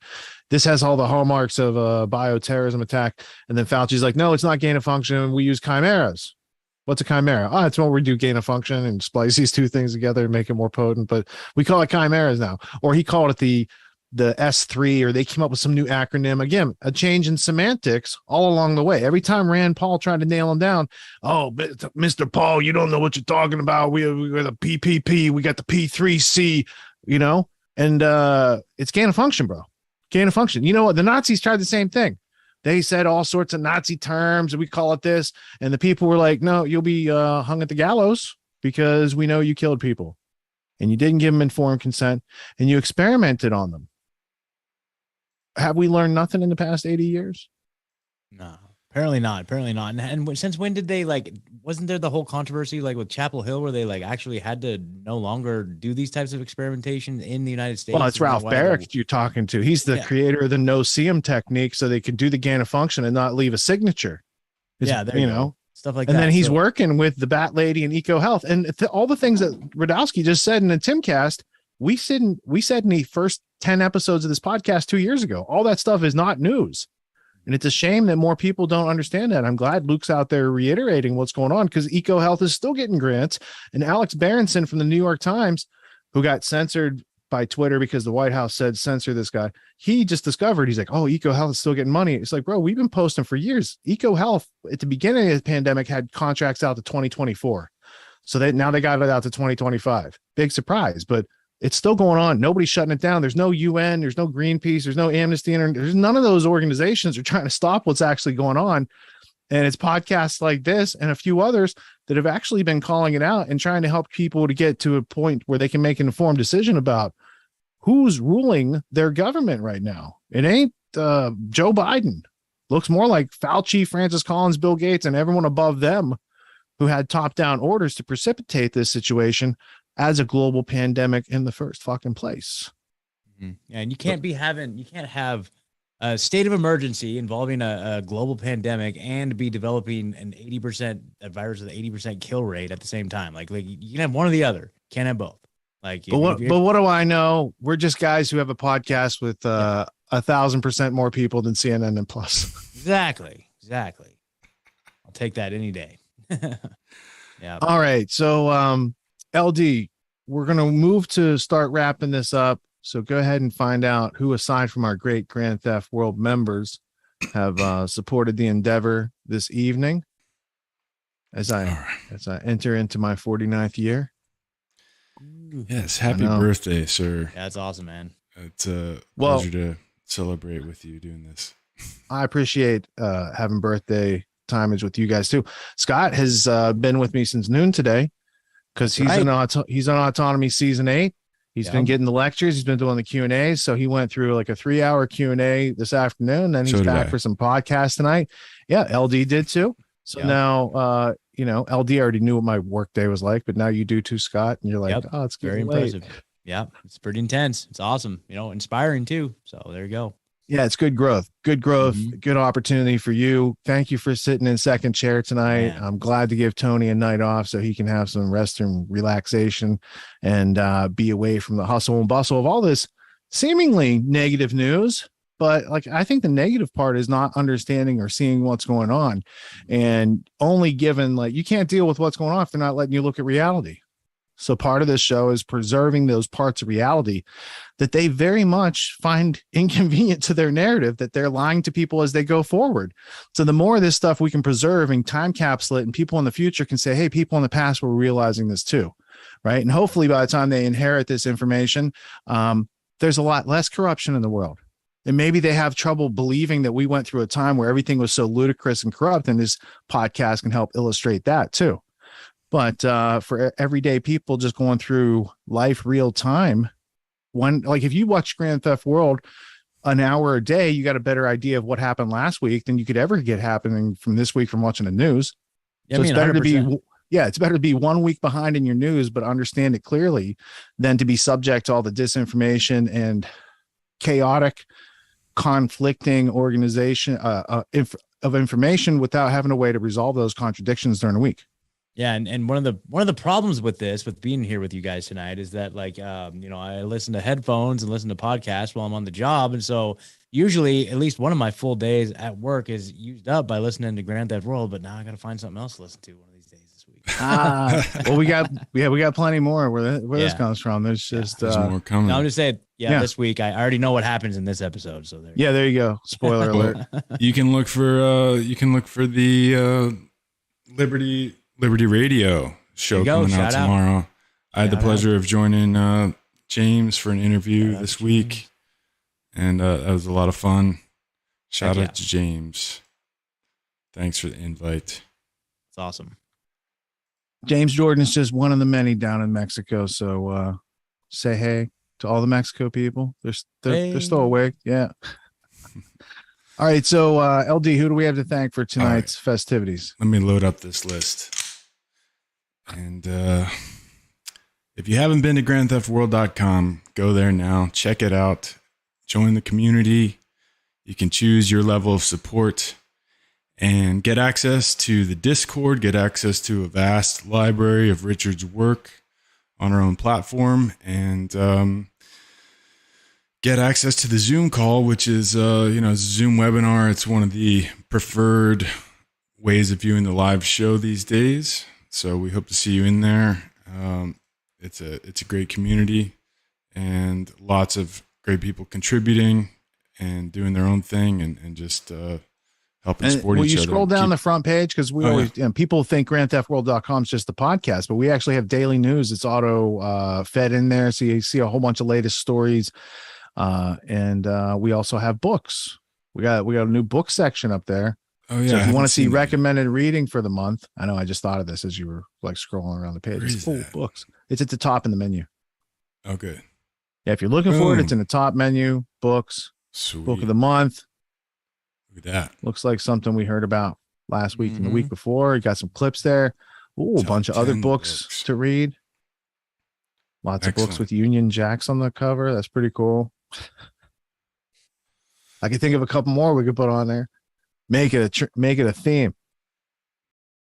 this has all the hallmarks of a bioterrorism attack. And then Fauci's like, no, it's not gain of function. We use chimeras. What's a chimera? Oh, it's when we do gain of function and splice these two things together and make it more potent, but we call it chimeras now. Or he called it the S3, or they came up with some new acronym. Again, a change in semantics all along the way. Every time Rand Paul tried to nail him down, oh, Mr. Paul, you don't know what you're talking about. We got the PPP, we got the P3C, and it's gain of function, bro. Gain of function. You know what? The Nazis tried the same thing. They said all sorts of Nazi terms, we call it this. And the people were like, no, you'll be hung at the gallows because we know you killed people. And you didn't give them informed consent, and you experimented on them. Have we learned nothing in the past 80 years? No, apparently not. Apparently not. And since when did they, wasn't there the whole controversy with Chapel Hill where they actually had to no longer do these types of experimentation in the United States? Well, it's Ralph Barrick you're talking to. He's the creator of the no-seum technique, so they can do the gain of function and not leave a signature. There you go. Stuff like and that. And then he's working with the Bat Lady and EcoHealth. And all the things that Radowski just said in the Timcast, we said in the first 10 episodes of this podcast 2 years ago. All that stuff is not news. And it's a shame that more people don't understand that. I'm glad Luke's out there reiterating what's going on, because EcoHealth is still getting grants. And Alex Berenson from the New York Times, who got censored by Twitter because the White House said censor this guy, he just discovered, he's like, oh, EcoHealth is still getting money. It's like, bro, we've been posting for years. EcoHealth at the beginning of the pandemic had contracts out to 2024. So now they got it out to 2025. Big surprise, but it's still going on. Nobody's shutting it down. There's no UN, there's no Greenpeace, there's no Amnesty, there's none of those organizations are trying to stop what's actually going on. And it's podcasts like this and a few others that have actually been calling it out and trying to help people to get to a point where they can make an informed decision about who's ruling their government right now. It ain't Joe Biden. Looks more like Fauci, Francis Collins, Bill Gates, and everyone above them who had top-down orders to precipitate this situation as a global pandemic in the first fucking place. Mm-hmm. And you can't have a state of emergency involving a global pandemic and be developing a virus with an 80% kill rate at the same time. Like you can have one or the other. Can't have both. But what do I know? We're just guys who have a podcast with 1,000% more people than CNN and Plus. Exactly. I'll take that any day. Yeah. All right. So, LD, we're going to move to start wrapping this up. So go ahead and find out who, aside from our great Grand Theft World members, have supported the endeavor this evening as I enter into my 49th year. Yes, happy birthday, sir. Yeah, that's awesome, man. It's a pleasure to celebrate with you doing this. I appreciate having birthday timage with you guys too. Scott has been with me since noon today because he's on Autonomy Season 8. He's been getting the lectures. He's been doing the Q&A. So he went through like a 3-hour Q&A this afternoon. Then he's back for some podcasts tonight. Yeah, LD did too. So now, LD already knew what my work day was like, but now you do too, Scott. And you're like, oh, it's very impressive. Yeah, it's pretty intense. It's awesome. Inspiring too. So there you go. Yeah, it's good growth, good opportunity for you. Thank you for sitting in second chair tonight. Man. I'm glad to give Tony a night off so he can have some rest and relaxation and be away from the hustle and bustle of all this seemingly negative news. But I think the negative part is not understanding or seeing what's going on, and only given you can't deal with what's going on if they're not letting you look at reality. So part of this show is preserving those parts of reality that they very much find inconvenient to their narrative, that they're lying to people as they go forward. So the more of this stuff we can preserve and time capsule it, and people in the future can say, hey, people in the past were realizing this too, right? And hopefully by the time they inherit this information, there's a lot less corruption in the world. And maybe they have trouble believing that we went through a time where everything was so ludicrous and corrupt, and this podcast can help illustrate that too. But for everyday people just going through life real time, if you watch Grand Theft World an hour a day, you got a better idea of what happened last week than you could ever get happening from this week from watching the news. Yeah, so it's better 100%. To be, it's better to be 1 week behind in your news, but understand it clearly, than to be subject to all the disinformation and chaotic, conflicting organization of information without having a way to resolve those contradictions during a week. Yeah, and one of the problems with being here with you guys tonight is that I listen to headphones and listen to podcasts while I'm on the job, and so usually at least one of my full days at work is used up by listening to Grand Theft World. But now I got to find something else to listen to one of these days this week. Well, we got plenty more where this comes from. There's just there's more coming. No, I'm just saying, this week I already know what happens in this episode. So there you go. Spoiler alert. You can look for the Liberty Radio show coming out tomorrow. I had the pleasure of joining James for an interview this week, and that was a lot of fun. Shout out to James. Thanks for the invite. It's awesome. James Jordan is just one of the many down in Mexico, so say hey to all the Mexico people. They're still awake. Yeah. All right, so LD, who do we have to thank for tonight's festivities? Let me load up this list. And if you haven't been to grandtheftworld.com, go there now. Check it out. Join the community. You can choose your level of support and get access to the Discord, get access to a vast library of Richard's work on our own platform, and get access to the Zoom call, which is a Zoom webinar. It's one of the preferred ways of viewing the live show these days. So we hope to see you in there. It's a great community and lots of great people contributing and doing their own thing and just helping support each other. Will you scroll down the front page? Because we always people think grandtheftworld.com is just the podcast, but we actually have daily news. It's auto fed in there. So you see a whole bunch of latest stories. And we also have books. We got a new book section up there. Oh yeah. So if you want to see recommended reading for the month, I know I just thought of this as you were scrolling around the page. It's full of books. It's at the top in the menu. Oh, good. Yeah, if you're looking for it, it's in the top menu. Books. Sweet. Book of the month. Look at that. Looks like something we heard about last week and the week before. You got some clips there. Ooh, a bunch of other books to read. Lots of books with Union Jacks on the cover. That's pretty cool. I could think of a couple more we could put on there. Make it a theme.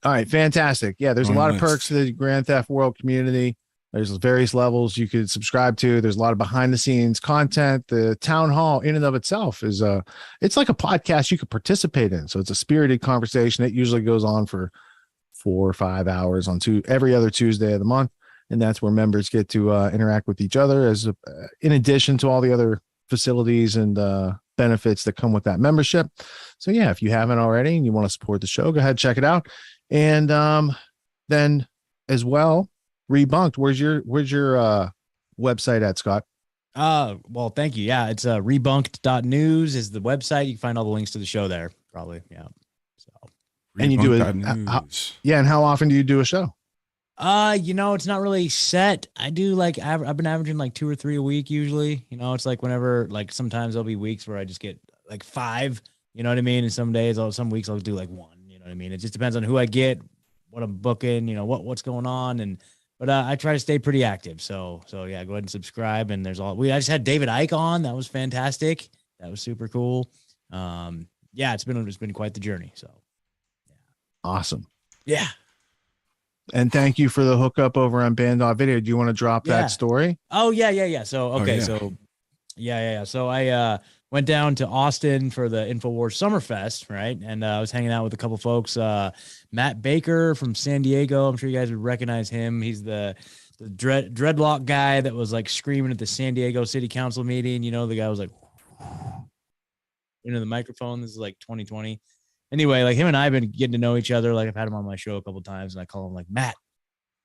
All right, fantastic. Yeah, there's a lot of perks to the Grand Theft World community. There's various levels you could subscribe to. There's a lot of behind the scenes content. The town hall in and of itself is it's like a podcast you could participate in. So it's a spirited conversation. It usually goes on for 4 or 5 hours on every other Tuesday of the month. And that's where members get to interact with each other in addition to all the other facilities and benefits that come with that membership. So yeah, if you haven't already and you want to support the show, go ahead, check it out. And then as well, Rebunked, where's your website at, Scott? Well, thank you. Yeah, it's rebunked.news is the website. You can find all the links to the show there, probably. Yeah. So and you do it. And how often do you do a show? It's not really set. I do like I've been averaging like 2 or 3 a week usually. It's like whenever, like sometimes there'll be weeks where I just get like 5. You know what I mean? And some weeks I'll do like 1. You know what I mean? It just depends on who I get, what I'm booking. What's going on, but I try to stay pretty active. So yeah, go ahead and subscribe. And I just had David Icke on. That was fantastic. That was super cool. Yeah, it's been quite the journey. So awesome. Yeah. And thank you for the hookup over on Band.video. Do you want to drop that story? Oh, yeah. So, okay. yeah. So, yeah. So I went down to Austin for the InfoWars Summerfest, right? And I was hanging out with a couple folks. Matt Baker from San Diego. I'm sure you guys would recognize him. He's the dreadlock guy that was like screaming at the San Diego City Council meeting. The guy was like, into the microphone. This is like 2020. Anyway, like him and I have been getting to know each other. Like I've had him on my show a couple of times, and I call him like, Matt,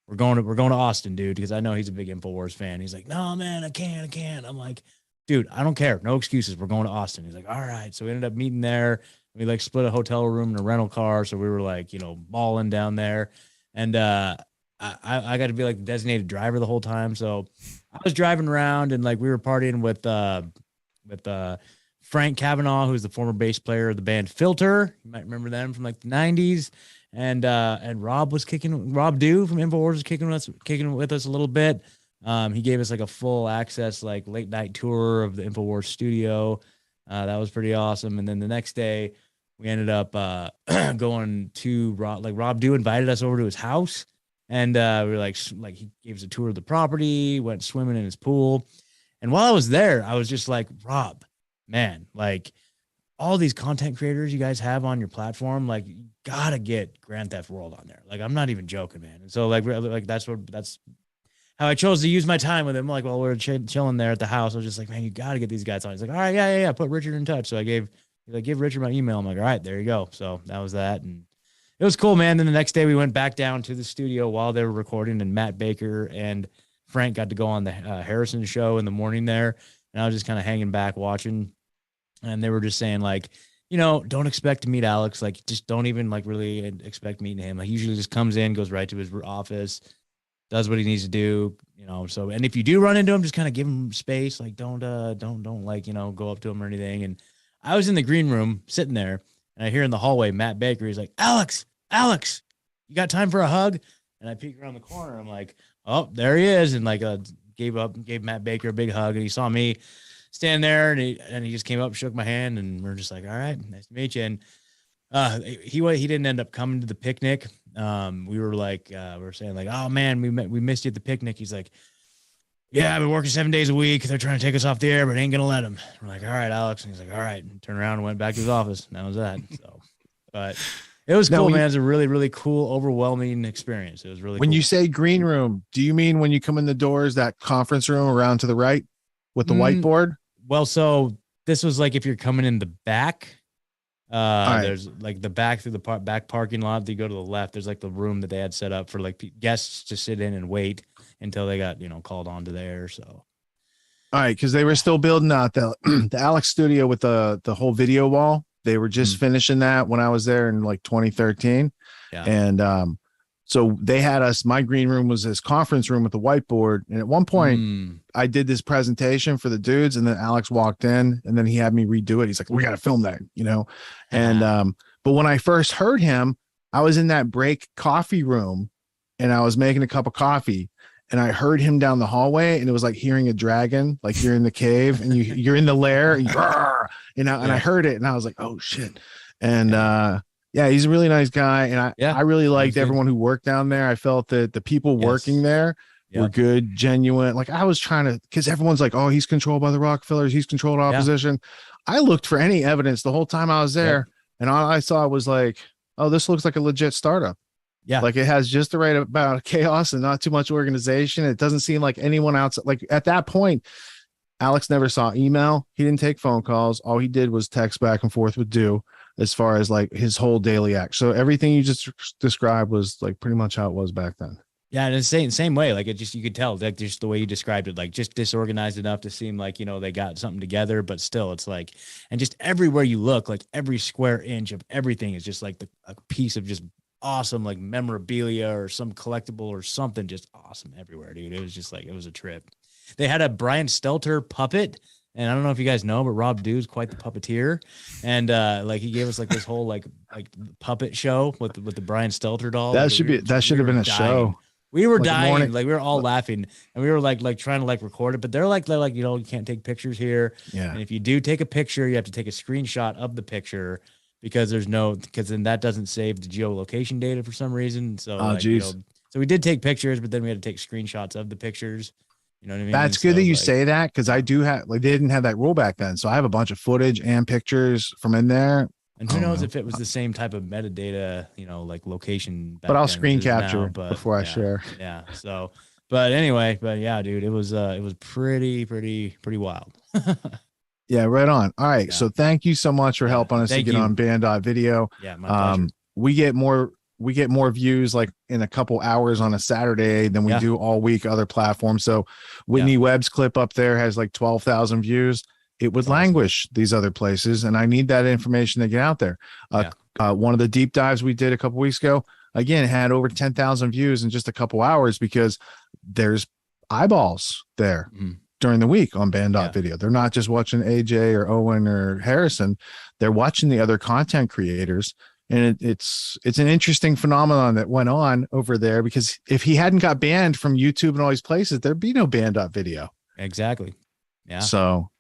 we're going to Austin, dude, because I know he's a big InfoWars fan. He's like, no, man, I can't. I'm like, dude, I don't care. No excuses. We're going to Austin. He's like, all right. So we ended up meeting there. We like split a hotel room and a rental car. So we were like, balling down there. And I got to be like the designated driver the whole time. So I was driving around and like we were partying with Frank Cavanaugh, who's the former bass player of the band Filter. You might remember them from like the 90s. And Rob Dew from InfoWars was kicking with us a little bit. He gave us like a full access, like late night tour of the InfoWars studio. That was pretty awesome. And then the next day we ended up going to Rob Dew invited us over to his house. And we were like he gave us a tour of the property, went swimming in his pool. And while I was there, I was just like, Rob, man, like all these content creators you guys have on your platform, like you gotta get Grand Theft World on there. Like I'm not even joking, man. And so like that's how I chose to use my time with him. Like while we were chilling there at the house, I was just like, man, you gotta get these guys on. He's like, all right, yeah. Put Richard in touch. So I give Richard my email. I'm like, all right, there you go. So that was that, and it was cool, man. Then the next day we went back down to the studio while they were recording, and Matt Baker and Frank got to go on the Harrison show in the morning there, and I was just kind of hanging back watching. And they were just saying like, don't expect to meet Alex. Like, just don't even like really expect meeting him. Like, he usually just comes in, goes right to his office, does what he needs to do. So, and if you do run into him, just kind of give him space. Like, don't like, go up to him or anything. And I was in the green room sitting there, and I hear in the hallway Matt Baker. He's like, Alex, you got time for a hug? And I peek around the corner. I'm like, oh, there he is. And like, gave Matt Baker a big hug, and he saw me stand there, and he just came up, shook my hand, and we're just like, all right, nice to meet you. And he didn't end up coming to the picnic. We were saying like, oh man, we missed you at the picnic. He's like, yeah, I've been working 7 days a week. They're trying to take us off the air, but ain't gonna let him. We're like, all right, Alex. And he's like, all right. And turned around and went back to his office. And that was that. So, but it was cool, man. It was a really, really cool, overwhelming experience. It was really when cool. You say green room, do you mean when you come in the doors, that conference room around to the right with the whiteboard? Well, so this was like if you're coming in the back, right. There's like the back through the back parking lot. You go to the left. There's like the room that they had set up for like guests to sit in and wait until they got called on to there. So, all right, because they were still building out the Alex studio with the whole video wall. They were just finishing that when I was there in like 2013, and so they had us. My green room was this conference room with the whiteboard, and at one point I did this presentation for the dudes, and then Alex walked in, and then he had me redo it. He's like, "We got to film that," And but when I first heard him, I was in that break coffee room, and I was making a cup of coffee, and I heard him down the hallway, and it was like hearing a dragon, like you're in the cave and you're in the lair, and and I heard it, and I was like, "Oh shit!" And yeah, he's a really nice guy, and I really liked everyone who worked down there. I felt that the people working there were good, genuine. Like I was trying to, because everyone's like, "Oh, he's controlled by the Rockefellers. He's controlled opposition." I looked for any evidence the whole time I was there, and all I saw was like, "Oh, this looks like a legit startup." Yeah, like it has just the right amount of chaos and not too much organization. It doesn't seem like anyone else. Like at that point, Alex never saw email. He didn't take phone calls. All he did was text back and forth with Dew, as far as like his whole daily act. So everything you just described was like pretty much how it was back then. Yeah, and it's the same way. Like it just, you could tell like just the way you described it, like just disorganized enough to seem like they got something together, but still it's like, and just everywhere you look, like every square inch of everything is just like a piece of just awesome like memorabilia or some collectible or something just awesome everywhere, dude. It was just like, it was a trip. They had a Brian Stelter puppet. And I don't know if you guys know, but Rob Dew's quite the puppeteer. And like he gave us like this whole like puppet show with the Brian Stelter doll. That should have been a show. We were Like dying, like we were all laughing, and we were like trying to like record it, but they're like you can't take pictures here. Yeah. And if you do take a picture, you have to take a screenshot of the picture because then that doesn't save the geolocation data for some reason. So so we did take pictures, but then we had to take screenshots of the pictures. You know what I mean? That's good that you say that, because I do have they didn't have that rule back then, so I have a bunch of footage and pictures from in there. And who knows if it was the same type of metadata, like location. But I'll screen capture before I share. Yeah. So, but anyway, yeah, dude, it was pretty wild. Yeah, right on. All right. Yeah. So thank you so much for helping us to get on Band.video. Yeah, my pleasure. We get more views like in a couple hours on a Saturday than we do all week other platforms. So Whitney Webb's clip up there has like 12,000 views. It would languish these other places, and I need that information to get out there. One of the deep dives we did a couple weeks ago, again, had over 10,000 views in just a couple hours because there's eyeballs there during the week on Band.video. They're not just watching AJ or Owen or Harrison. They're watching the other content creators. And it's an interesting phenomenon that went on over there, because if he hadn't got banned from YouTube and all these places, there'd be no Band.video. Exactly. Yeah. So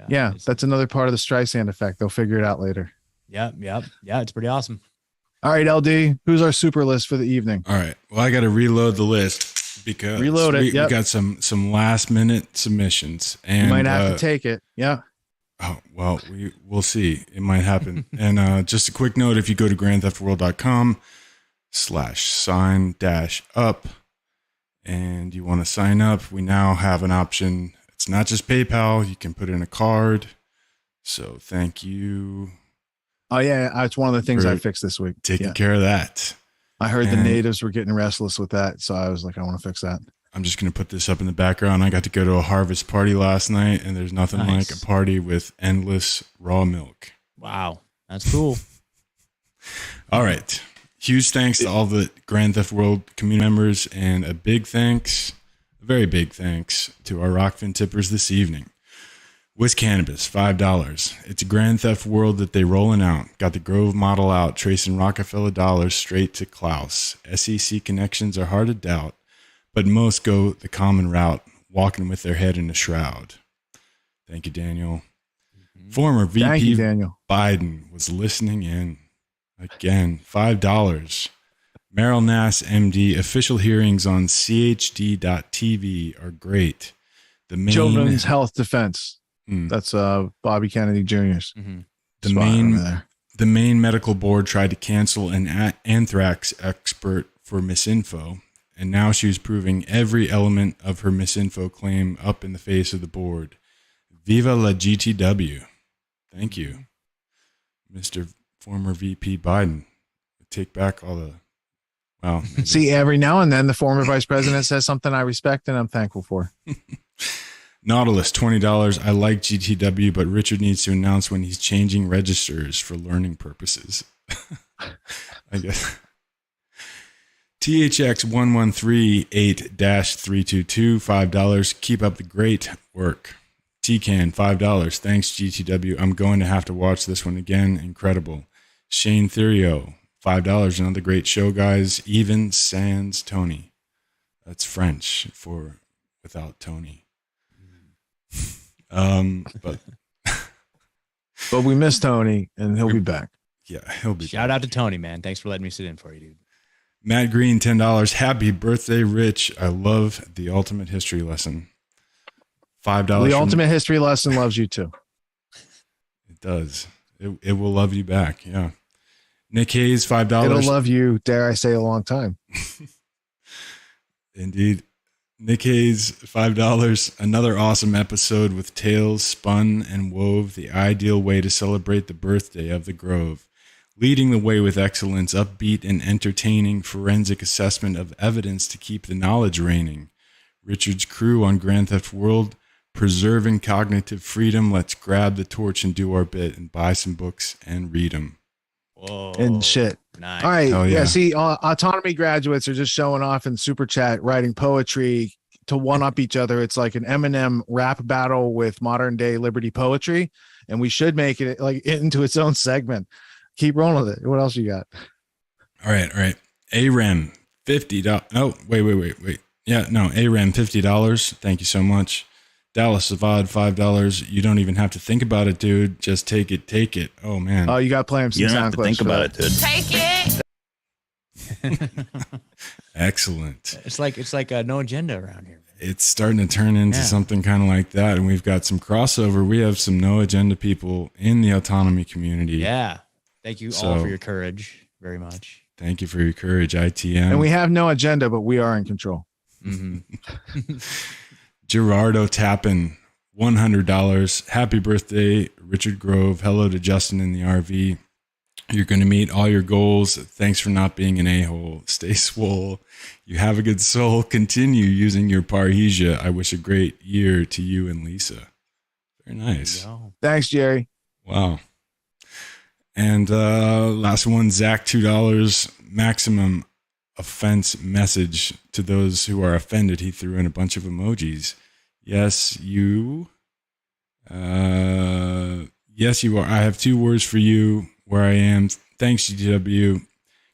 yeah, that's another part of the Streisand effect. They'll figure it out later. Yeah. It's pretty awesome. All right, LD, who's our super list for the evening? All right. Well, I got to reload the list because we got some last minute submissions, and you might have to take it. Yeah. Oh, well, we'll see. It might happen. And just a quick note, if you go to grandtheftworld.com/sign-up and you want to sign up, we now have an option. It's not just PayPal. You can put in a card. So thank you. Oh, yeah. It's one of the things I fixed this week. Taking care of that. I heard the natives were getting restless with that. So I was like, I want to fix that. I'm just going to put this up in the background. I got to go to a harvest party last night, and there's nothing like a party with endless raw milk. Wow. That's cool. All right. Huge thanks to all the Grand Theft World community members, and a very big thanks to our Rockfin tippers this evening. Wiz Cannabis, $5. It's a Grand Theft World that they rolling out. Got the Grove model out, tracing Rockefeller dollars straight to Klaus. SEC connections are hard to doubt, but most go the common route, walking with their head in a shroud. Thank you, Daniel. Former VP Biden was listening in. Again, $5. Meryl Nass, MD. Official hearings on CHD.TV are great. The main Children's Health Defense. That's Bobby Kennedy Jr.'s. The main medical board tried to cancel an anthrax expert for misinfo, and now she's proving every element of her misinfo claim up in the face of the board. Viva la GTW. Thank you, Mr. Former VP Biden. Take back all the... Well, see, every now and then the former vice president says something I respect and I'm thankful for. Nautilus, $20. I like GTW, but Richard needs to announce when he's changing registers for learning purposes. I guess. THX 1138-322, $5. Keep up the great work. TCAN, $5. Thanks, GTW. I'm going to have to watch this one again. Incredible. Shane Thurio, $5. Another great show, guys. Even sans Tony. That's French for without Tony. But we miss Tony, and he'll be back. Yeah, he'll be. Shout out to Tony, man. Thanks for letting me sit in for you, dude. Matt Green, $10. Happy birthday, Rich. I love the ultimate history lesson. $5. The ultimate history lesson loves you too. It does. It will love you back. Yeah. Nick Hayes, $5. It'll love you, dare I say, a long time. Indeed. Nick Hayes, $5. Another awesome episode with tales spun and wove the ideal way to celebrate the birthday of the Grove. Leading the way with excellence, upbeat and entertaining forensic assessment of evidence to keep the knowledge reigning. Richard's crew on Grand Theft World, preserving cognitive freedom. Let's grab the torch and do our bit and buy some books and read them. Whoa. And shit. Nice. All right. Hell Yeah. yeah. See, autonomy graduates are just showing off in super chat, writing poetry to one up each other. It's like an Eminem rap battle with modern day liberty poetry. And we should make it like into its own segment. Keep rolling with it. What else you got? All right. AREM, $50. Oh, wait. Yeah, no, AREM, $50. Thank you so much. Dallas Avad, $5. You don't even have to think about it, dude. Just take it. Oh man. Oh, you got to play him some You don't sound have to clips think for about that. it, dude. Take it. Excellent. It's like no agenda around here. It's starting to turn into something kind of like that, and we've got some crossover. We have some no agenda people in the autonomy community. Yeah. Thank you all for your courage very much. Thank you for your courage, ITM. And we have no agenda, but we are in control. Mm-hmm. Gerardo Tappan, $100. Happy birthday, Richard Grove. Hello to Justin in the RV. You're going to meet all your goals. Thanks for not being an a-hole. Stay swole. You have a good soul. Continue using your parhesia. I wish a great year to you and Lisa. Very nice. Thanks, Jerry. Wow. And last one, Zach, $2. Maximum offense message to those who are offended. He threw in a bunch of emojis. Yes, you. Yes, you are. I have 2 words for you. Where I am. Thanks, GW.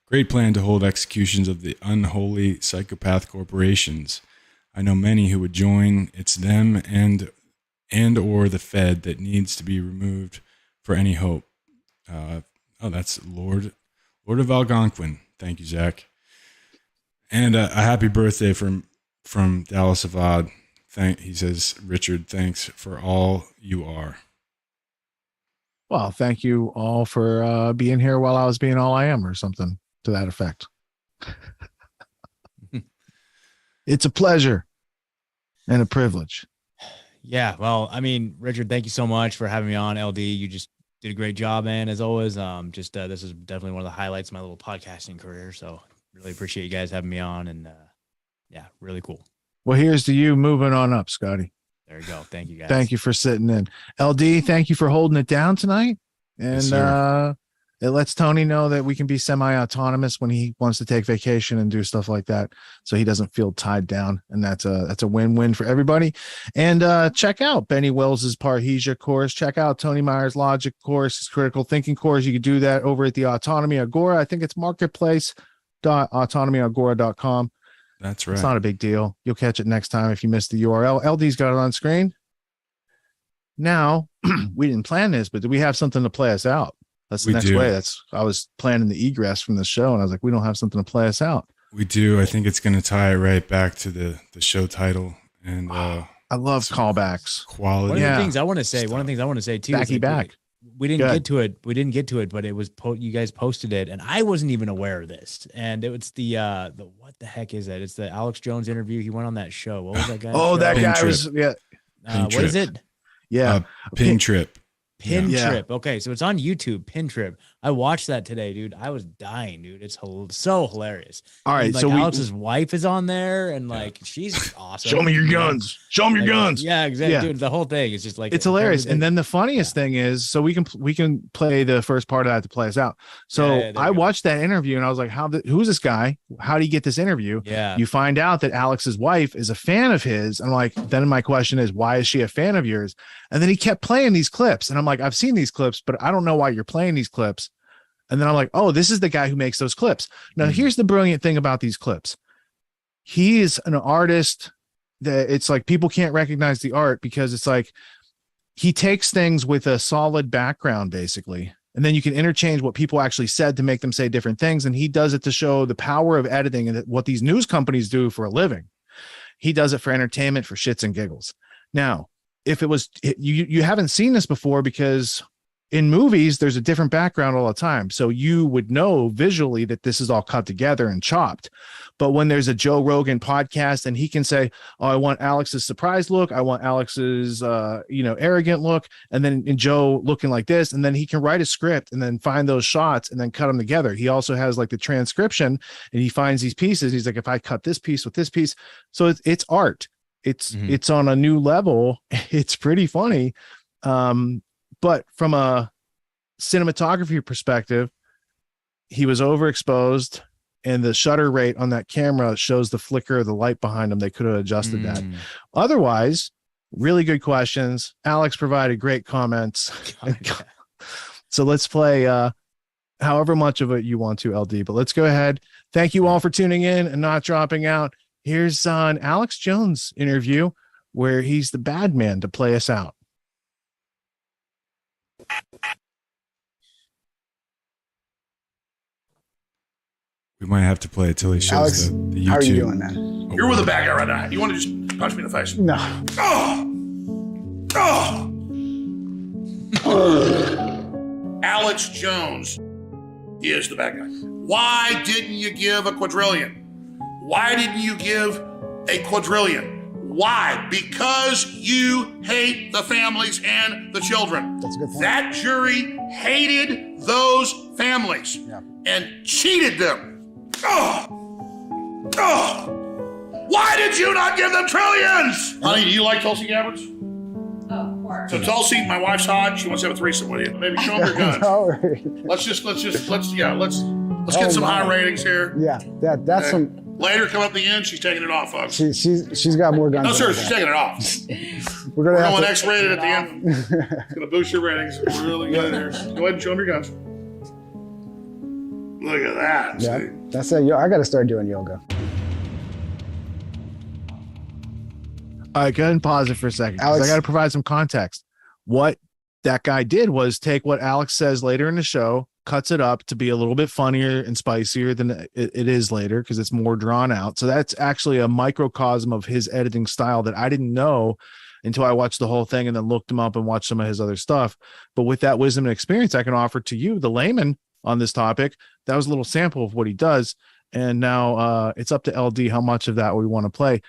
Great plan to hold executions of the unholy psychopath corporations. I know many who would join. It's them and or the Fed that needs to be removed for any hope. That's Lord of Algonquin. Thank you, Zach. And a happy birthday from Dallas Avad. He says, Richard, thanks for all you are. Well, thank you all for being here while I was being all I am, or something to that effect. It's a pleasure and a privilege. Yeah, well, I mean, Richard, thank you so much for having me on. LD, you just did a great job, man, as always. This is definitely one of the highlights of my little podcasting career. So really appreciate you guys having me on, and yeah, really cool. Well, here's to you moving on up, Scotty. There you go. Thank you, guys. Thank you for sitting in. LD, thank you for holding it down tonight. And Yes, it lets Tony know that we can be semi-autonomous when he wants to take vacation and do stuff like that, so he doesn't feel tied down. And that's a win-win for everybody. And check out Benny Wills's Parhesia course. Check out Tony Meyer's Logic course, his Critical Thinking course. You can do that over at the Autonomy Agora. I think it's marketplace.autonomyagora.com. That's right. It's not a big deal. You'll catch it next time if you missed the URL. LD's got it on screen. Now, we didn't plan this, but do we have something to play us out? That's the next way. I was planning the egress from the show, and I was like, we don't have something to play us out. We do. I think it's going to tie it right back to the show title. And I love callbacks. Quality. One of the things I want to say too. We didn't get to it. But it was you guys posted it, and I wasn't even aware of this. And it was the what the heck is that? It's the Alex Jones interview. He went on that show. What was that guy? That guy Trip. was what is it? Pin Trip. Pin Trip. Okay, so it's on YouTube. Pin Trip. I watched that today, dude. I was dying, dude. It's so hilarious. All right, and, so Alex's wife is on there, and she's awesome. Show me your guns. Show me your guns. Yeah, exactly, Yeah. dude. The whole thing is just like It's hilarious. And then the funniest thing is, so we can play the first part of that to play us out. So I watched that interview and I was like, who's this guy? How did he get this interview? Yeah. You find out that Alex's wife is a fan of his. I'm like, then my question is, why is she a fan of yours? And then he kept playing these clips. And I'm like, I've seen these clips, but I don't know why you're playing these clips. And then I'm like, oh, this is the guy who makes those clips. Now, here's the brilliant thing about these clips. He is an artist that it's like people can't recognize the art because it's like he takes things with a solid background, basically. And then you can interchange what people actually said to make them say different things. And he does it to show the power of editing and what these news companies do for a living. He does it for entertainment, for shits and giggles. Now, if it was, you haven't seen this before because in movies, there's a different background all the time. So you would know visually that this is all cut together and chopped. But when there's a Joe Rogan podcast and he can say, oh, I want Alex's surprised look. I want Alex's, arrogant look. And then in Joe looking like this. And then he can write a script and then find those shots and then cut them together. He also has like the transcription and he finds these pieces. He's like, if I cut this piece with this piece. So it's art. It's on a new level. It's pretty funny. But from a cinematography perspective, he was overexposed, and the shutter rate on that camera shows the flicker of the light behind him. They could have adjusted that. Otherwise, really good questions. Alex provided great comments. So let's play however much of it you want to, LD, but let's go ahead. Thank you all for tuning in and not dropping out. Here's an Alex Jones interview where he's the bad man to play us out. We might have to play it till he shows Alex, the YouTube. how are you doing, man? You're with a bad guy right now. You want to just punch me in the face? No. Alex Jones is the bad guy. Why didn't you give a quadrillion? Why didn't you give a quadrillion? Why? Because you hate the families and the children. That's a good point. That jury hated those families and cheated them. Why did you not give them trillions? Honey, do you like Tulsi Gabbards? Oh, of course. So Tulsi, my wife's hot. She wants to have a threesome with you. Maybe show them your gun. Let's get some high ratings here. Yeah, that's some. Later, come up the end. She's taking it off, folks. She's got more guns. No, sir, than she's that. taking it off. We're going X-rated at the end. It's gonna boost your ratings. Really good here. Go ahead and show them your guns. Look at that. Yeah, See? that's it. I got to start doing yoga. All right, go ahead and pause it for a second. Alex, I got to provide some context. What that guy did was take what Alex says later in the show, cuts it up to be a little bit funnier and spicier than it is later because it's more drawn out. So that's actually a microcosm of his editing style that I didn't know until I watched the whole thing and then looked him up and watched some of his other stuff. But with that wisdom and experience I can offer to you, the layman on this topic, that was a little sample of what he does. And now it's up to LD how much of that we want to play.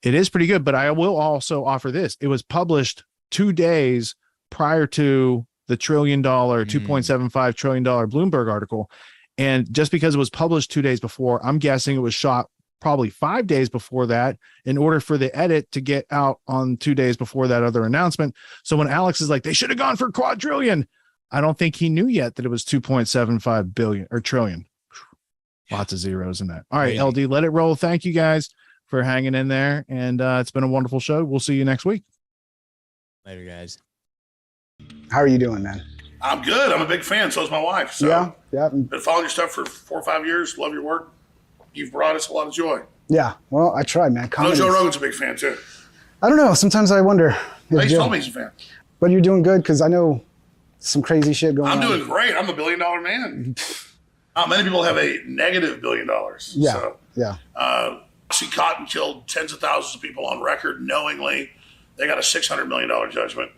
It is pretty good, but I will also offer this. It was published 2 days prior to the $2.75 trillion Bloomberg article. And just because it was published 2 days before, I'm guessing it was shot probably 5 days before that in order for the edit to get out on 2 days before that other announcement. So when Alex is like, they should have gone for quadrillion, I don't think he knew yet that it was 2.75 billion or trillion. Lots of zeros in that. All right, LD, let it roll. Thank you guys for hanging in there. And it's been a wonderful show. We'll see you next week. Later, guys. How are you doing, man? I'm good. I'm a big fan. So is my wife. So yeah. Been following your stuff for 4 or 5 years. Love your work. You've brought us a lot of joy. Yeah. Well, I tried, man. I know Joe Rogan's a big fan too. I don't know. Sometimes I wonder. He's told me he's a fan. But you're doing good because I know some crazy shit going on. I'm doing great. I'm a $1 billion man. Many people have a negative $1 billion. Yeah. So, yeah. Cotton killed tens of thousands of people on record knowingly. They got a $600 million judgment.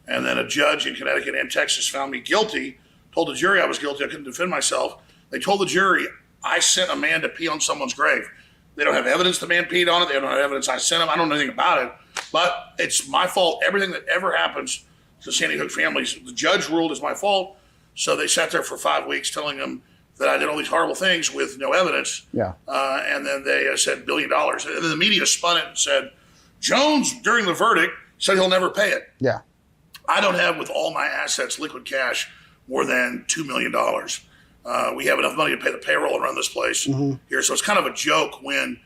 And then a judge in Connecticut and Texas found me guilty, told the jury I was guilty. I couldn't defend myself. They told the jury I sent a man to pee on someone's grave. They don't have evidence the man peed on it. They don't have evidence I sent him. I don't know anything about it. But it's my fault. Everything that ever happens to Sandy Hook families, the judge ruled is my fault. So they sat there for 5 weeks telling them that I did all these horrible things with no evidence. Yeah. And then they said $1 billion. And then the media spun it and said, Jones, during the verdict, said he'll never pay it. Yeah. I don't have, with all my assets, liquid cash, more than $2 million. We have enough money to pay the payroll and run this place here. So it's kind of a joke when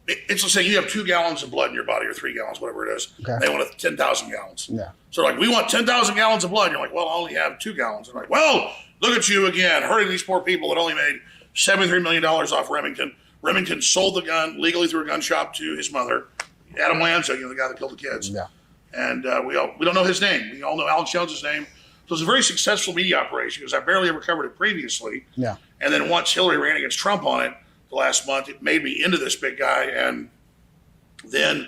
it's, let's say you have 2 gallons of blood in your body or 3 gallons, whatever it is. Okay. They want 10,000 gallons. Yeah. So like, we want 10,000 gallons of blood. You're like, well, I only have 2 gallons. They're like, well, look at you again, hurting these poor people that only made $73 million off Remington. Remington sold the gun legally through a gun shop to his mother, Adam Lanza, the guy that killed the kids. Yeah. And we don't know his name. We all know Alex Jones' name. So it's a very successful media operation because I barely ever covered it previously. Yeah. And then once Hillary ran against Trump on it the last month, it made me into this big guy. And then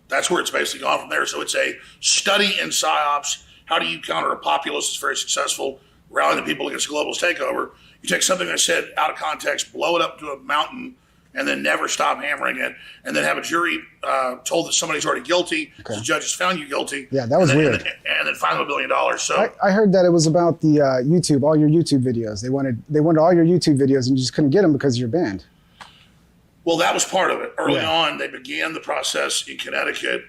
that's where it's basically gone from there. So it's a study in psyops. How do you counter a populace that's very successful, rallying the people against a globalist takeover? You take something I said out of context, blow it up to a mountain, and then never stop hammering it, and then have a jury told that somebody's already guilty. Okay. The judge has found you guilty. Yeah, that was weird. And then fine them $1 billion. So I heard that it was about the YouTube, all your YouTube videos. They wanted all your YouTube videos, and you just couldn't get them because you're banned. Well, that was part of it. Early on, they began the process in Connecticut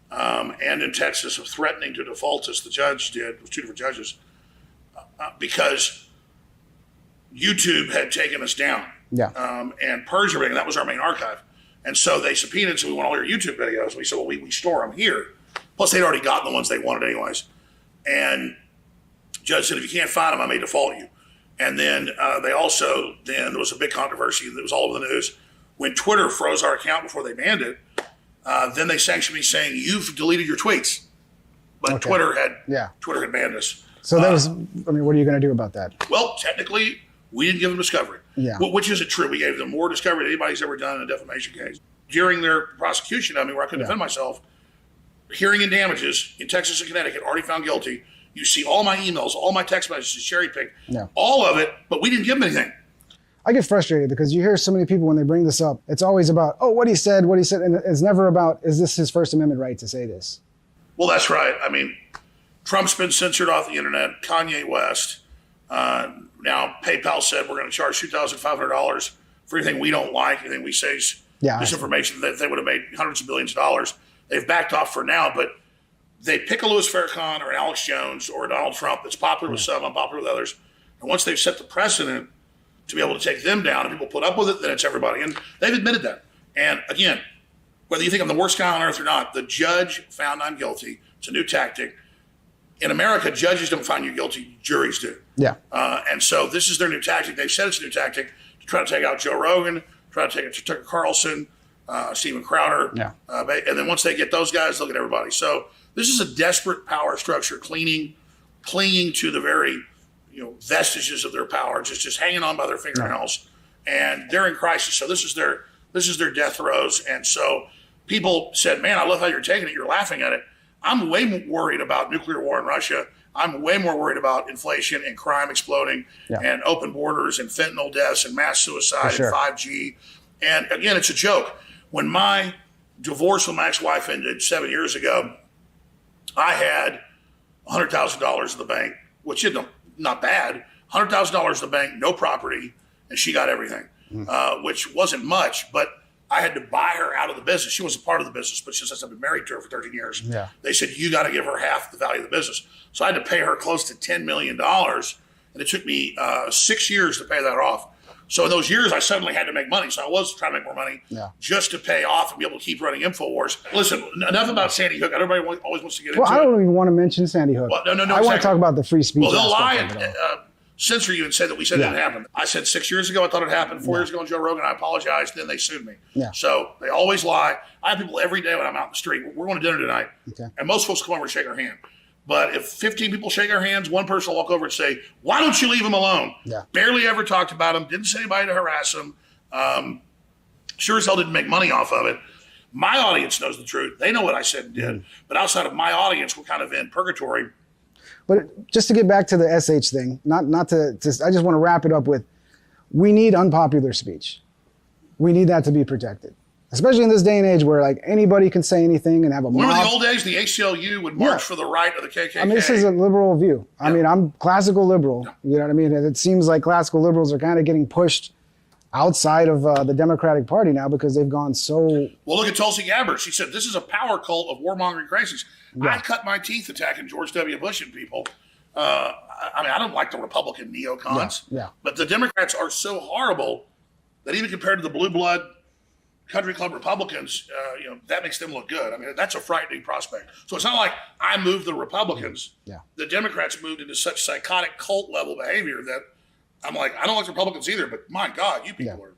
and in Texas of threatening to default us. The judge did, it was 2 different judges, because YouTube had taken us down. Yeah. And purged everything. That was our main archive. And so they subpoenaed, so we want all your YouTube videos. We said, well, we store them here. Plus, they'd already gotten the ones they wanted anyways. And judge said, if you can't find them, I may default you. And then there was a big controversy that was all over the news. When Twitter froze our account before they banned it, then they sanctioned me saying, you've deleted your tweets. But Twitter had banned us. So that was, what are you going to do about that? Well, technically, we didn't give them discovery. Yeah. Which isn't true. We gave them more discovery than anybody's ever done in a defamation case. During their prosecution, where I couldn't defend myself, hearing and damages in Texas and Connecticut already found guilty. You see all my emails, all my text messages, cherry picked, all of it, but we didn't give them anything. I get frustrated because you hear so many people when they bring this up, it's always about, what he said, and it's never about, is this his First Amendment right to say this? Well, that's right. Trump's been censored off the internet, Kanye West. Now, PayPal said we're going to charge $2,500 for anything we don't like, anything we say is disinformation, that they would have made hundreds of billions of dollars. They've backed off for now, but they pick a Louis Farrakhan or an Alex Jones or a Donald Trump that's popular with some, unpopular with others. And once they've set the precedent to be able to take them down and people put up with it, then it's everybody. And they've admitted that. And again, whether you think I'm the worst guy on earth or not, the judge found I'm guilty. It's a new tactic. In America, judges don't find you guilty, juries do. Yeah. And so this is their new tactic. They've said it's a new tactic to try to take out Joe Rogan, try to take out Tucker Carlson, Steven Crowder. Yeah. And then once they get those guys, look at everybody. So this is a desperate power structure, clinging to the very vestiges of their power, just hanging on by their fingernails. And they're in crisis. So this is their death throes. And so people said, man, I love how you're taking it. You're laughing at it. I'm way more worried about nuclear war in Russia. I'm way more worried about inflation and crime exploding and open borders and fentanyl deaths and mass suicide and 5G. And again, it's a joke. When my divorce with my ex-wife ended 7 years ago, I had $100,000 in the bank, which is not bad. $100,000 in the bank, no property, and she got everything, which wasn't much, but I had to buy her out of the business. She was a part of the business, but since I've been married to her for 13 years, they said, you got to give her half the value of the business. So I had to pay her close to $10 million, and it took me 6 years to pay that off. So in those years, I suddenly had to make money. So I was trying to make more money just to pay off and be able to keep running InfoWars. Listen, enough about Sandy Hook. Everybody always wants to get into it. Well, I don't even want to mention Sandy Hook. Well, no, I want to talk about the free speech. Well, they'll lie and censor you and say that we said it didn't happen. I said 6 years ago I thought it happened. 4 years ago on Joe Rogan, I apologized. Then they sued me. So they always lie. I have people every day when I'm out in the street. We're going to dinner tonight. And most folks come over and shake our hand. But if 15 people shake our hands, one person will walk over and say, why don't you leave them alone? Barely ever talked about them. Didn't say anybody to harass them. Sure as hell didn't make money off of it. My audience knows the truth. They know what I said and did. But outside of my audience, we're kind of in purgatory. But just to get back to the SH thing, not to I just want to wrap it up with, we need unpopular speech. We need that to be protected. Especially in this day and age where anybody can say anything and have a mob. Remember the old days, the ACLU would march for the right of the KKK? This is a liberal view. I'm classical liberal. You know what I mean? And it seems like classical liberals are kind of getting pushed outside of the Democratic Party now because they've gone so... Well, look at Tulsi Gabbard. She said, this is a power cult of warmongering crazies. I cut my teeth attacking George W. Bush and people. I don't like the Republican neocons. But the Democrats are so horrible that even compared to the blue blood country club Republicans, that makes them look good. That's a frightening prospect. So it's not like I moved the Republicans. The Democrats moved into such psychotic cult level behavior that I'm like, I don't like the Republicans either, but my God, you people are,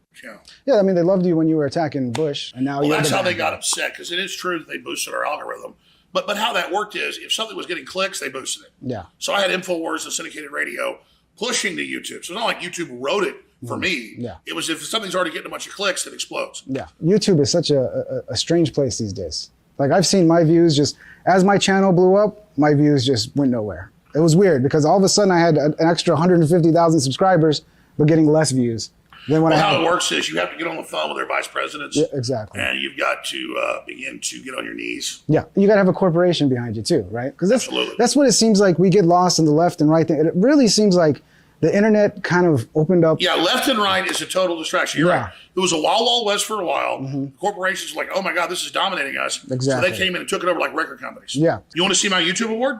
Yeah, they loved you when you were attacking Bush, and now that's how they got upset, because it is true that they boosted our algorithm. But how that worked is, if something was getting clicks, they boosted it. So I had InfoWars and syndicated radio pushing to YouTube. So it's not like YouTube wrote it for me. It was if something's already getting a bunch of clicks, it explodes. YouTube is such a strange place these days. I've seen my views as my channel blew up, my views just went nowhere. It was weird because all of a sudden I had an extra 150,000 subscribers, but getting less views than when how it works is you have to get on the phone with their vice presidents. Exactly. And you've got to begin to get on your knees. You got to have a corporation behind you too, right? Because that's what it seems like. We get lost in the left and right thing. It really seems like the internet kind of opened up. Yeah, left and right is a total distraction. You're right. It was a Wild Wild West for a while. Corporations were like, oh my God, this is dominating us. So they came in and took it over like record companies. You want to see my YouTube award?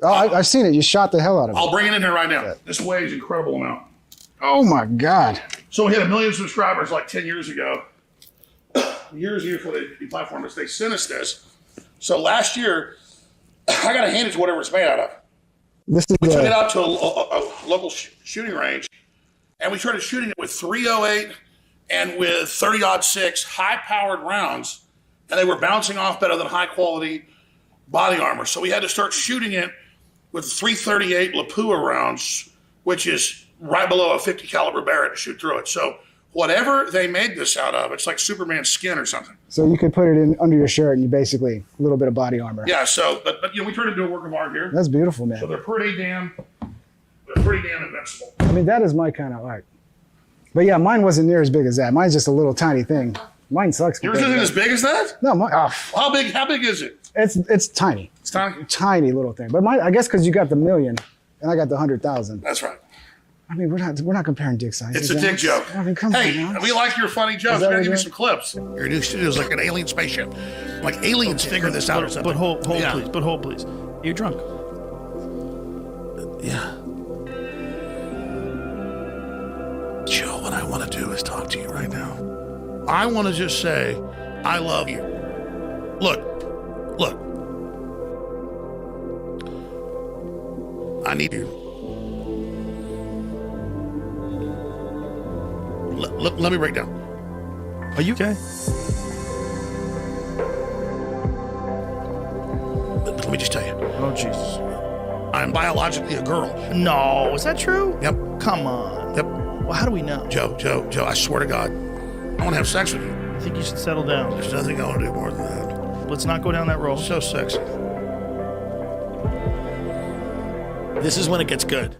I've seen it. You shot the hell out of it. I'll bring it in here right now. This weighs an incredible amount. Oh my God. So we had 1 million subscribers like 10 years ago. Years before they deplatformed us, they sent us this. So last year, I got to hand it to whatever it's made out of. We took it out to a local shooting range, and we started shooting it with .308 and with 30-06 high-powered rounds, and they were bouncing off better than high-quality body armor. So we had to start shooting it with .338 Lapua rounds, which is right below a 50 caliber Barrett to shoot through it. So whatever they made this out of, it's like Superman's skin or something. So you could put it in under your shirt and you basically a little bit of body armor. Yeah. So, but you know, we turned it into a work of art here. That's beautiful, man. So they're pretty damn invincible. I mean, that is my kind of art. But yeah, mine wasn't near as big as that. Mine's just a little tiny thing. Mine sucks. Yours isn't as big as that? No, mine. Oh. How big is it? It's tiny. It's tiny. Tiny little thing. But mine, I guess, because you got the 1 million and I got the 100,000. That's right. I mean, we're not comparing dick sizes. It's a dick joke. I mean, come hey, on, we like your funny jokes. We're gonna give you some clips. Your new studio is like an alien spaceship. Like aliens figured this out or something. But hold please. But hold please. You're drunk. Yeah. Joe, what I want to do is talk to you right now. I want to just say, I love you. Look. I need you. Let me break down. Are you okay? Let me just tell you. Oh, Jesus. I'm biologically a girl. No, is that true? Yep. Come on. Yep. Well, how do we know? Joe, I swear to God, I want to have sex with you. I think you should settle down. There's nothing I want to do more than that. Let's not go down that road. So sexy. This is when it gets good.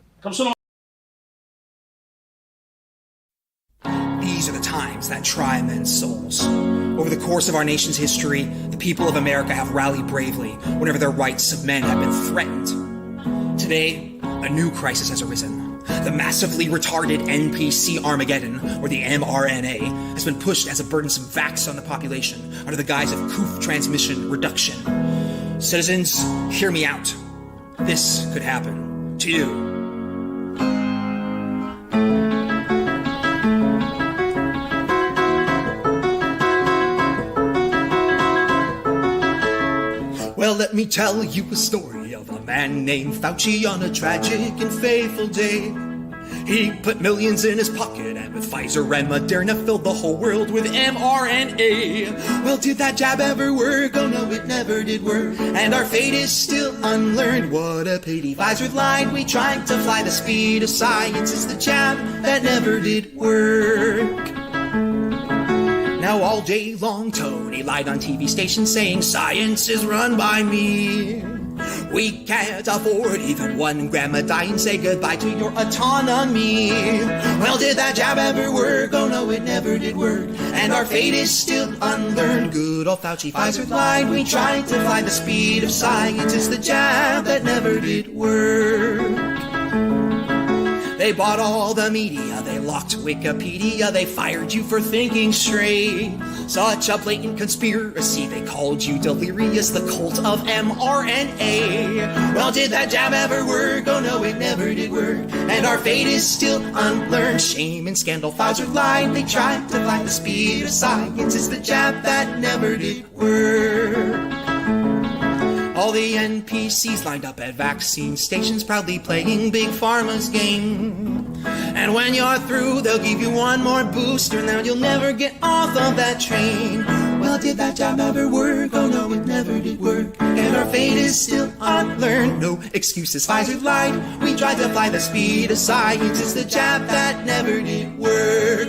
These are the times that try men's souls. Over the course of our nation's history, the people of America have rallied bravely whenever the rights of men have been threatened. Today, a new crisis has arisen. The massively retarded NPC Armageddon, or the mRNA, has been pushed as a burdensome vax on the population under the guise of COOF transmission reduction. Citizens, hear me out. This could happen to you. Well, let me tell you a story of a man named Fauci on a tragic and fateful day. He put millions in his pocket and with Pfizer and Moderna filled the whole world with mRNA. Well, did that jab ever work? Oh no, it never did work. And our fate is still unlearned. What a pity. Pfizer lied. We tried to fly the speed of science. It's the jab that never did work. Now all day long, Tony lied on TV stations saying science is run by me. We can't afford even one grandma dying. Say goodbye to your autonomy. Well, did that jab ever work? Oh no, it never did work. And our fate is still unlearned. Good old Fauci, Pfizer lied. We tried to fly the speed of science. It's the jab that never did work. They bought all the media, they locked Wikipedia, they fired you for thinking straight. Such a blatant conspiracy, they called you delirious, the cult of mRNA. Well, did that jab ever work? Oh no, it never did work. And our fate is still unlearned. Shame and scandal, Pfizer lied, they tried to fly the speed of science. It's the jab that never did work. All the NPCs lined up at vaccine stations, proudly playing Big Pharma's game. And when you're through, they'll give you one more booster, now you'll never get off of that train. Well, did that jab ever work? Oh no, it never did work. And our fate is still unlearned. No excuses, Pfizer lied. We tried to fly the speed of science. It's the jab that never did work.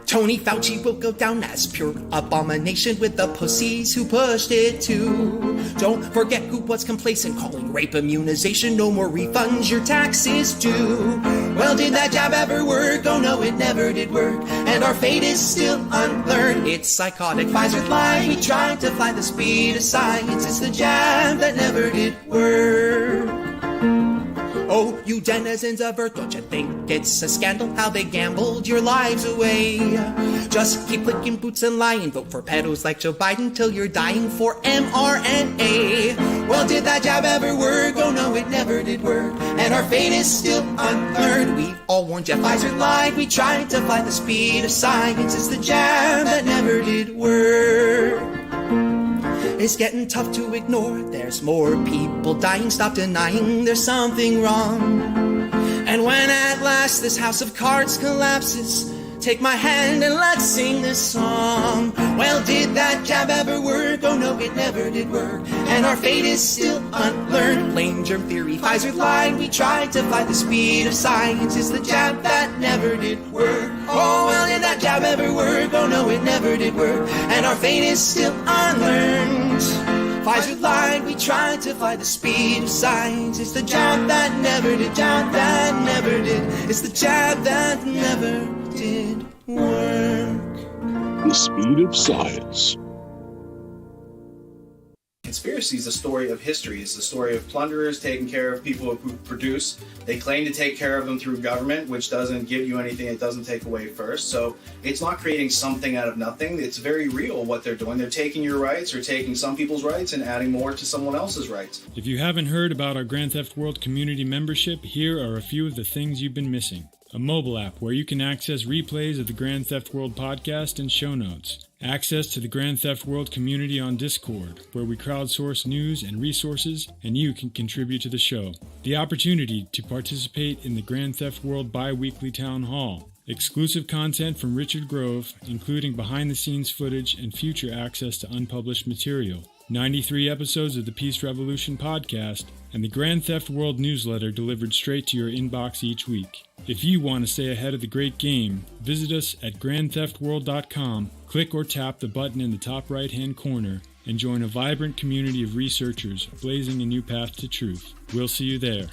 Tony Fauci will go down as pure abomination with the pussies who pushed it too. Don't forget who was complacent, calling rape immunization. No more refunds, your taxes due. Well, did that jab ever work? Oh no, it never did work. And our fate is still unlearned. It's psychotic, Pfizer lied. We tried to fly the speed of science. It's the jab that never did work. Oh, you denizens of Earth, don't you think it's a scandal how they gambled your lives away? Just keep clicking boots and lying, vote for pedos like Joe Biden till you're dying for mRNA. Well, did that jab ever work? Oh no, it never did work, and our fate is still unlearned. We've all warned you, Pfizer lied. We tried to fly the speed of science. It's the jab that never did work. It's getting tough to ignore. There's more people dying. Stop denying there's something wrong. And when at last this house of cards collapses, take my hand and let's sing this song. Well, did that jab ever work? Oh no, it never did work, and our fate is still unlearned. Plain germ theory, Pfizer lied. We tried to fly the speed of science. It's the jab that never did work. Oh, well, did that jab ever work? Oh no, it never did work, and our fate is still unlearned. Pfizer lied. We tried to fly the speed of science. It's the jab that never did, jab that never did. It's the jab that never did work. The speed of science. Conspiracy is the story of history. It's the story of plunderers taking care of people who produce. They claim to take care of them through government, which doesn't give you anything, it doesn't take away first. So it's not creating something out of nothing. It's very real what they're doing. They're taking your rights or taking some people's rights and adding more to someone else's rights. If you haven't heard about our Grand Theft World community membership, here are a few of the things you've been missing. A mobile app where you can access replays of the Grand Theft World podcast and show notes. Access to the Grand Theft World community on Discord, where we crowdsource news and resources, and you can contribute to the show. The opportunity to participate in the Grand Theft World bi-weekly town hall. Exclusive content from Richard Grove, including behind-the-scenes footage and future access to unpublished material. 93 episodes of the Peace Revolution podcast, and the Grand Theft World newsletter delivered straight to your inbox each week. If you want to stay ahead of the great game, visit us at grandtheftworld.com, click or tap the button in the top right-hand corner, and join a vibrant community of researchers blazing a new path to truth. We'll see you there.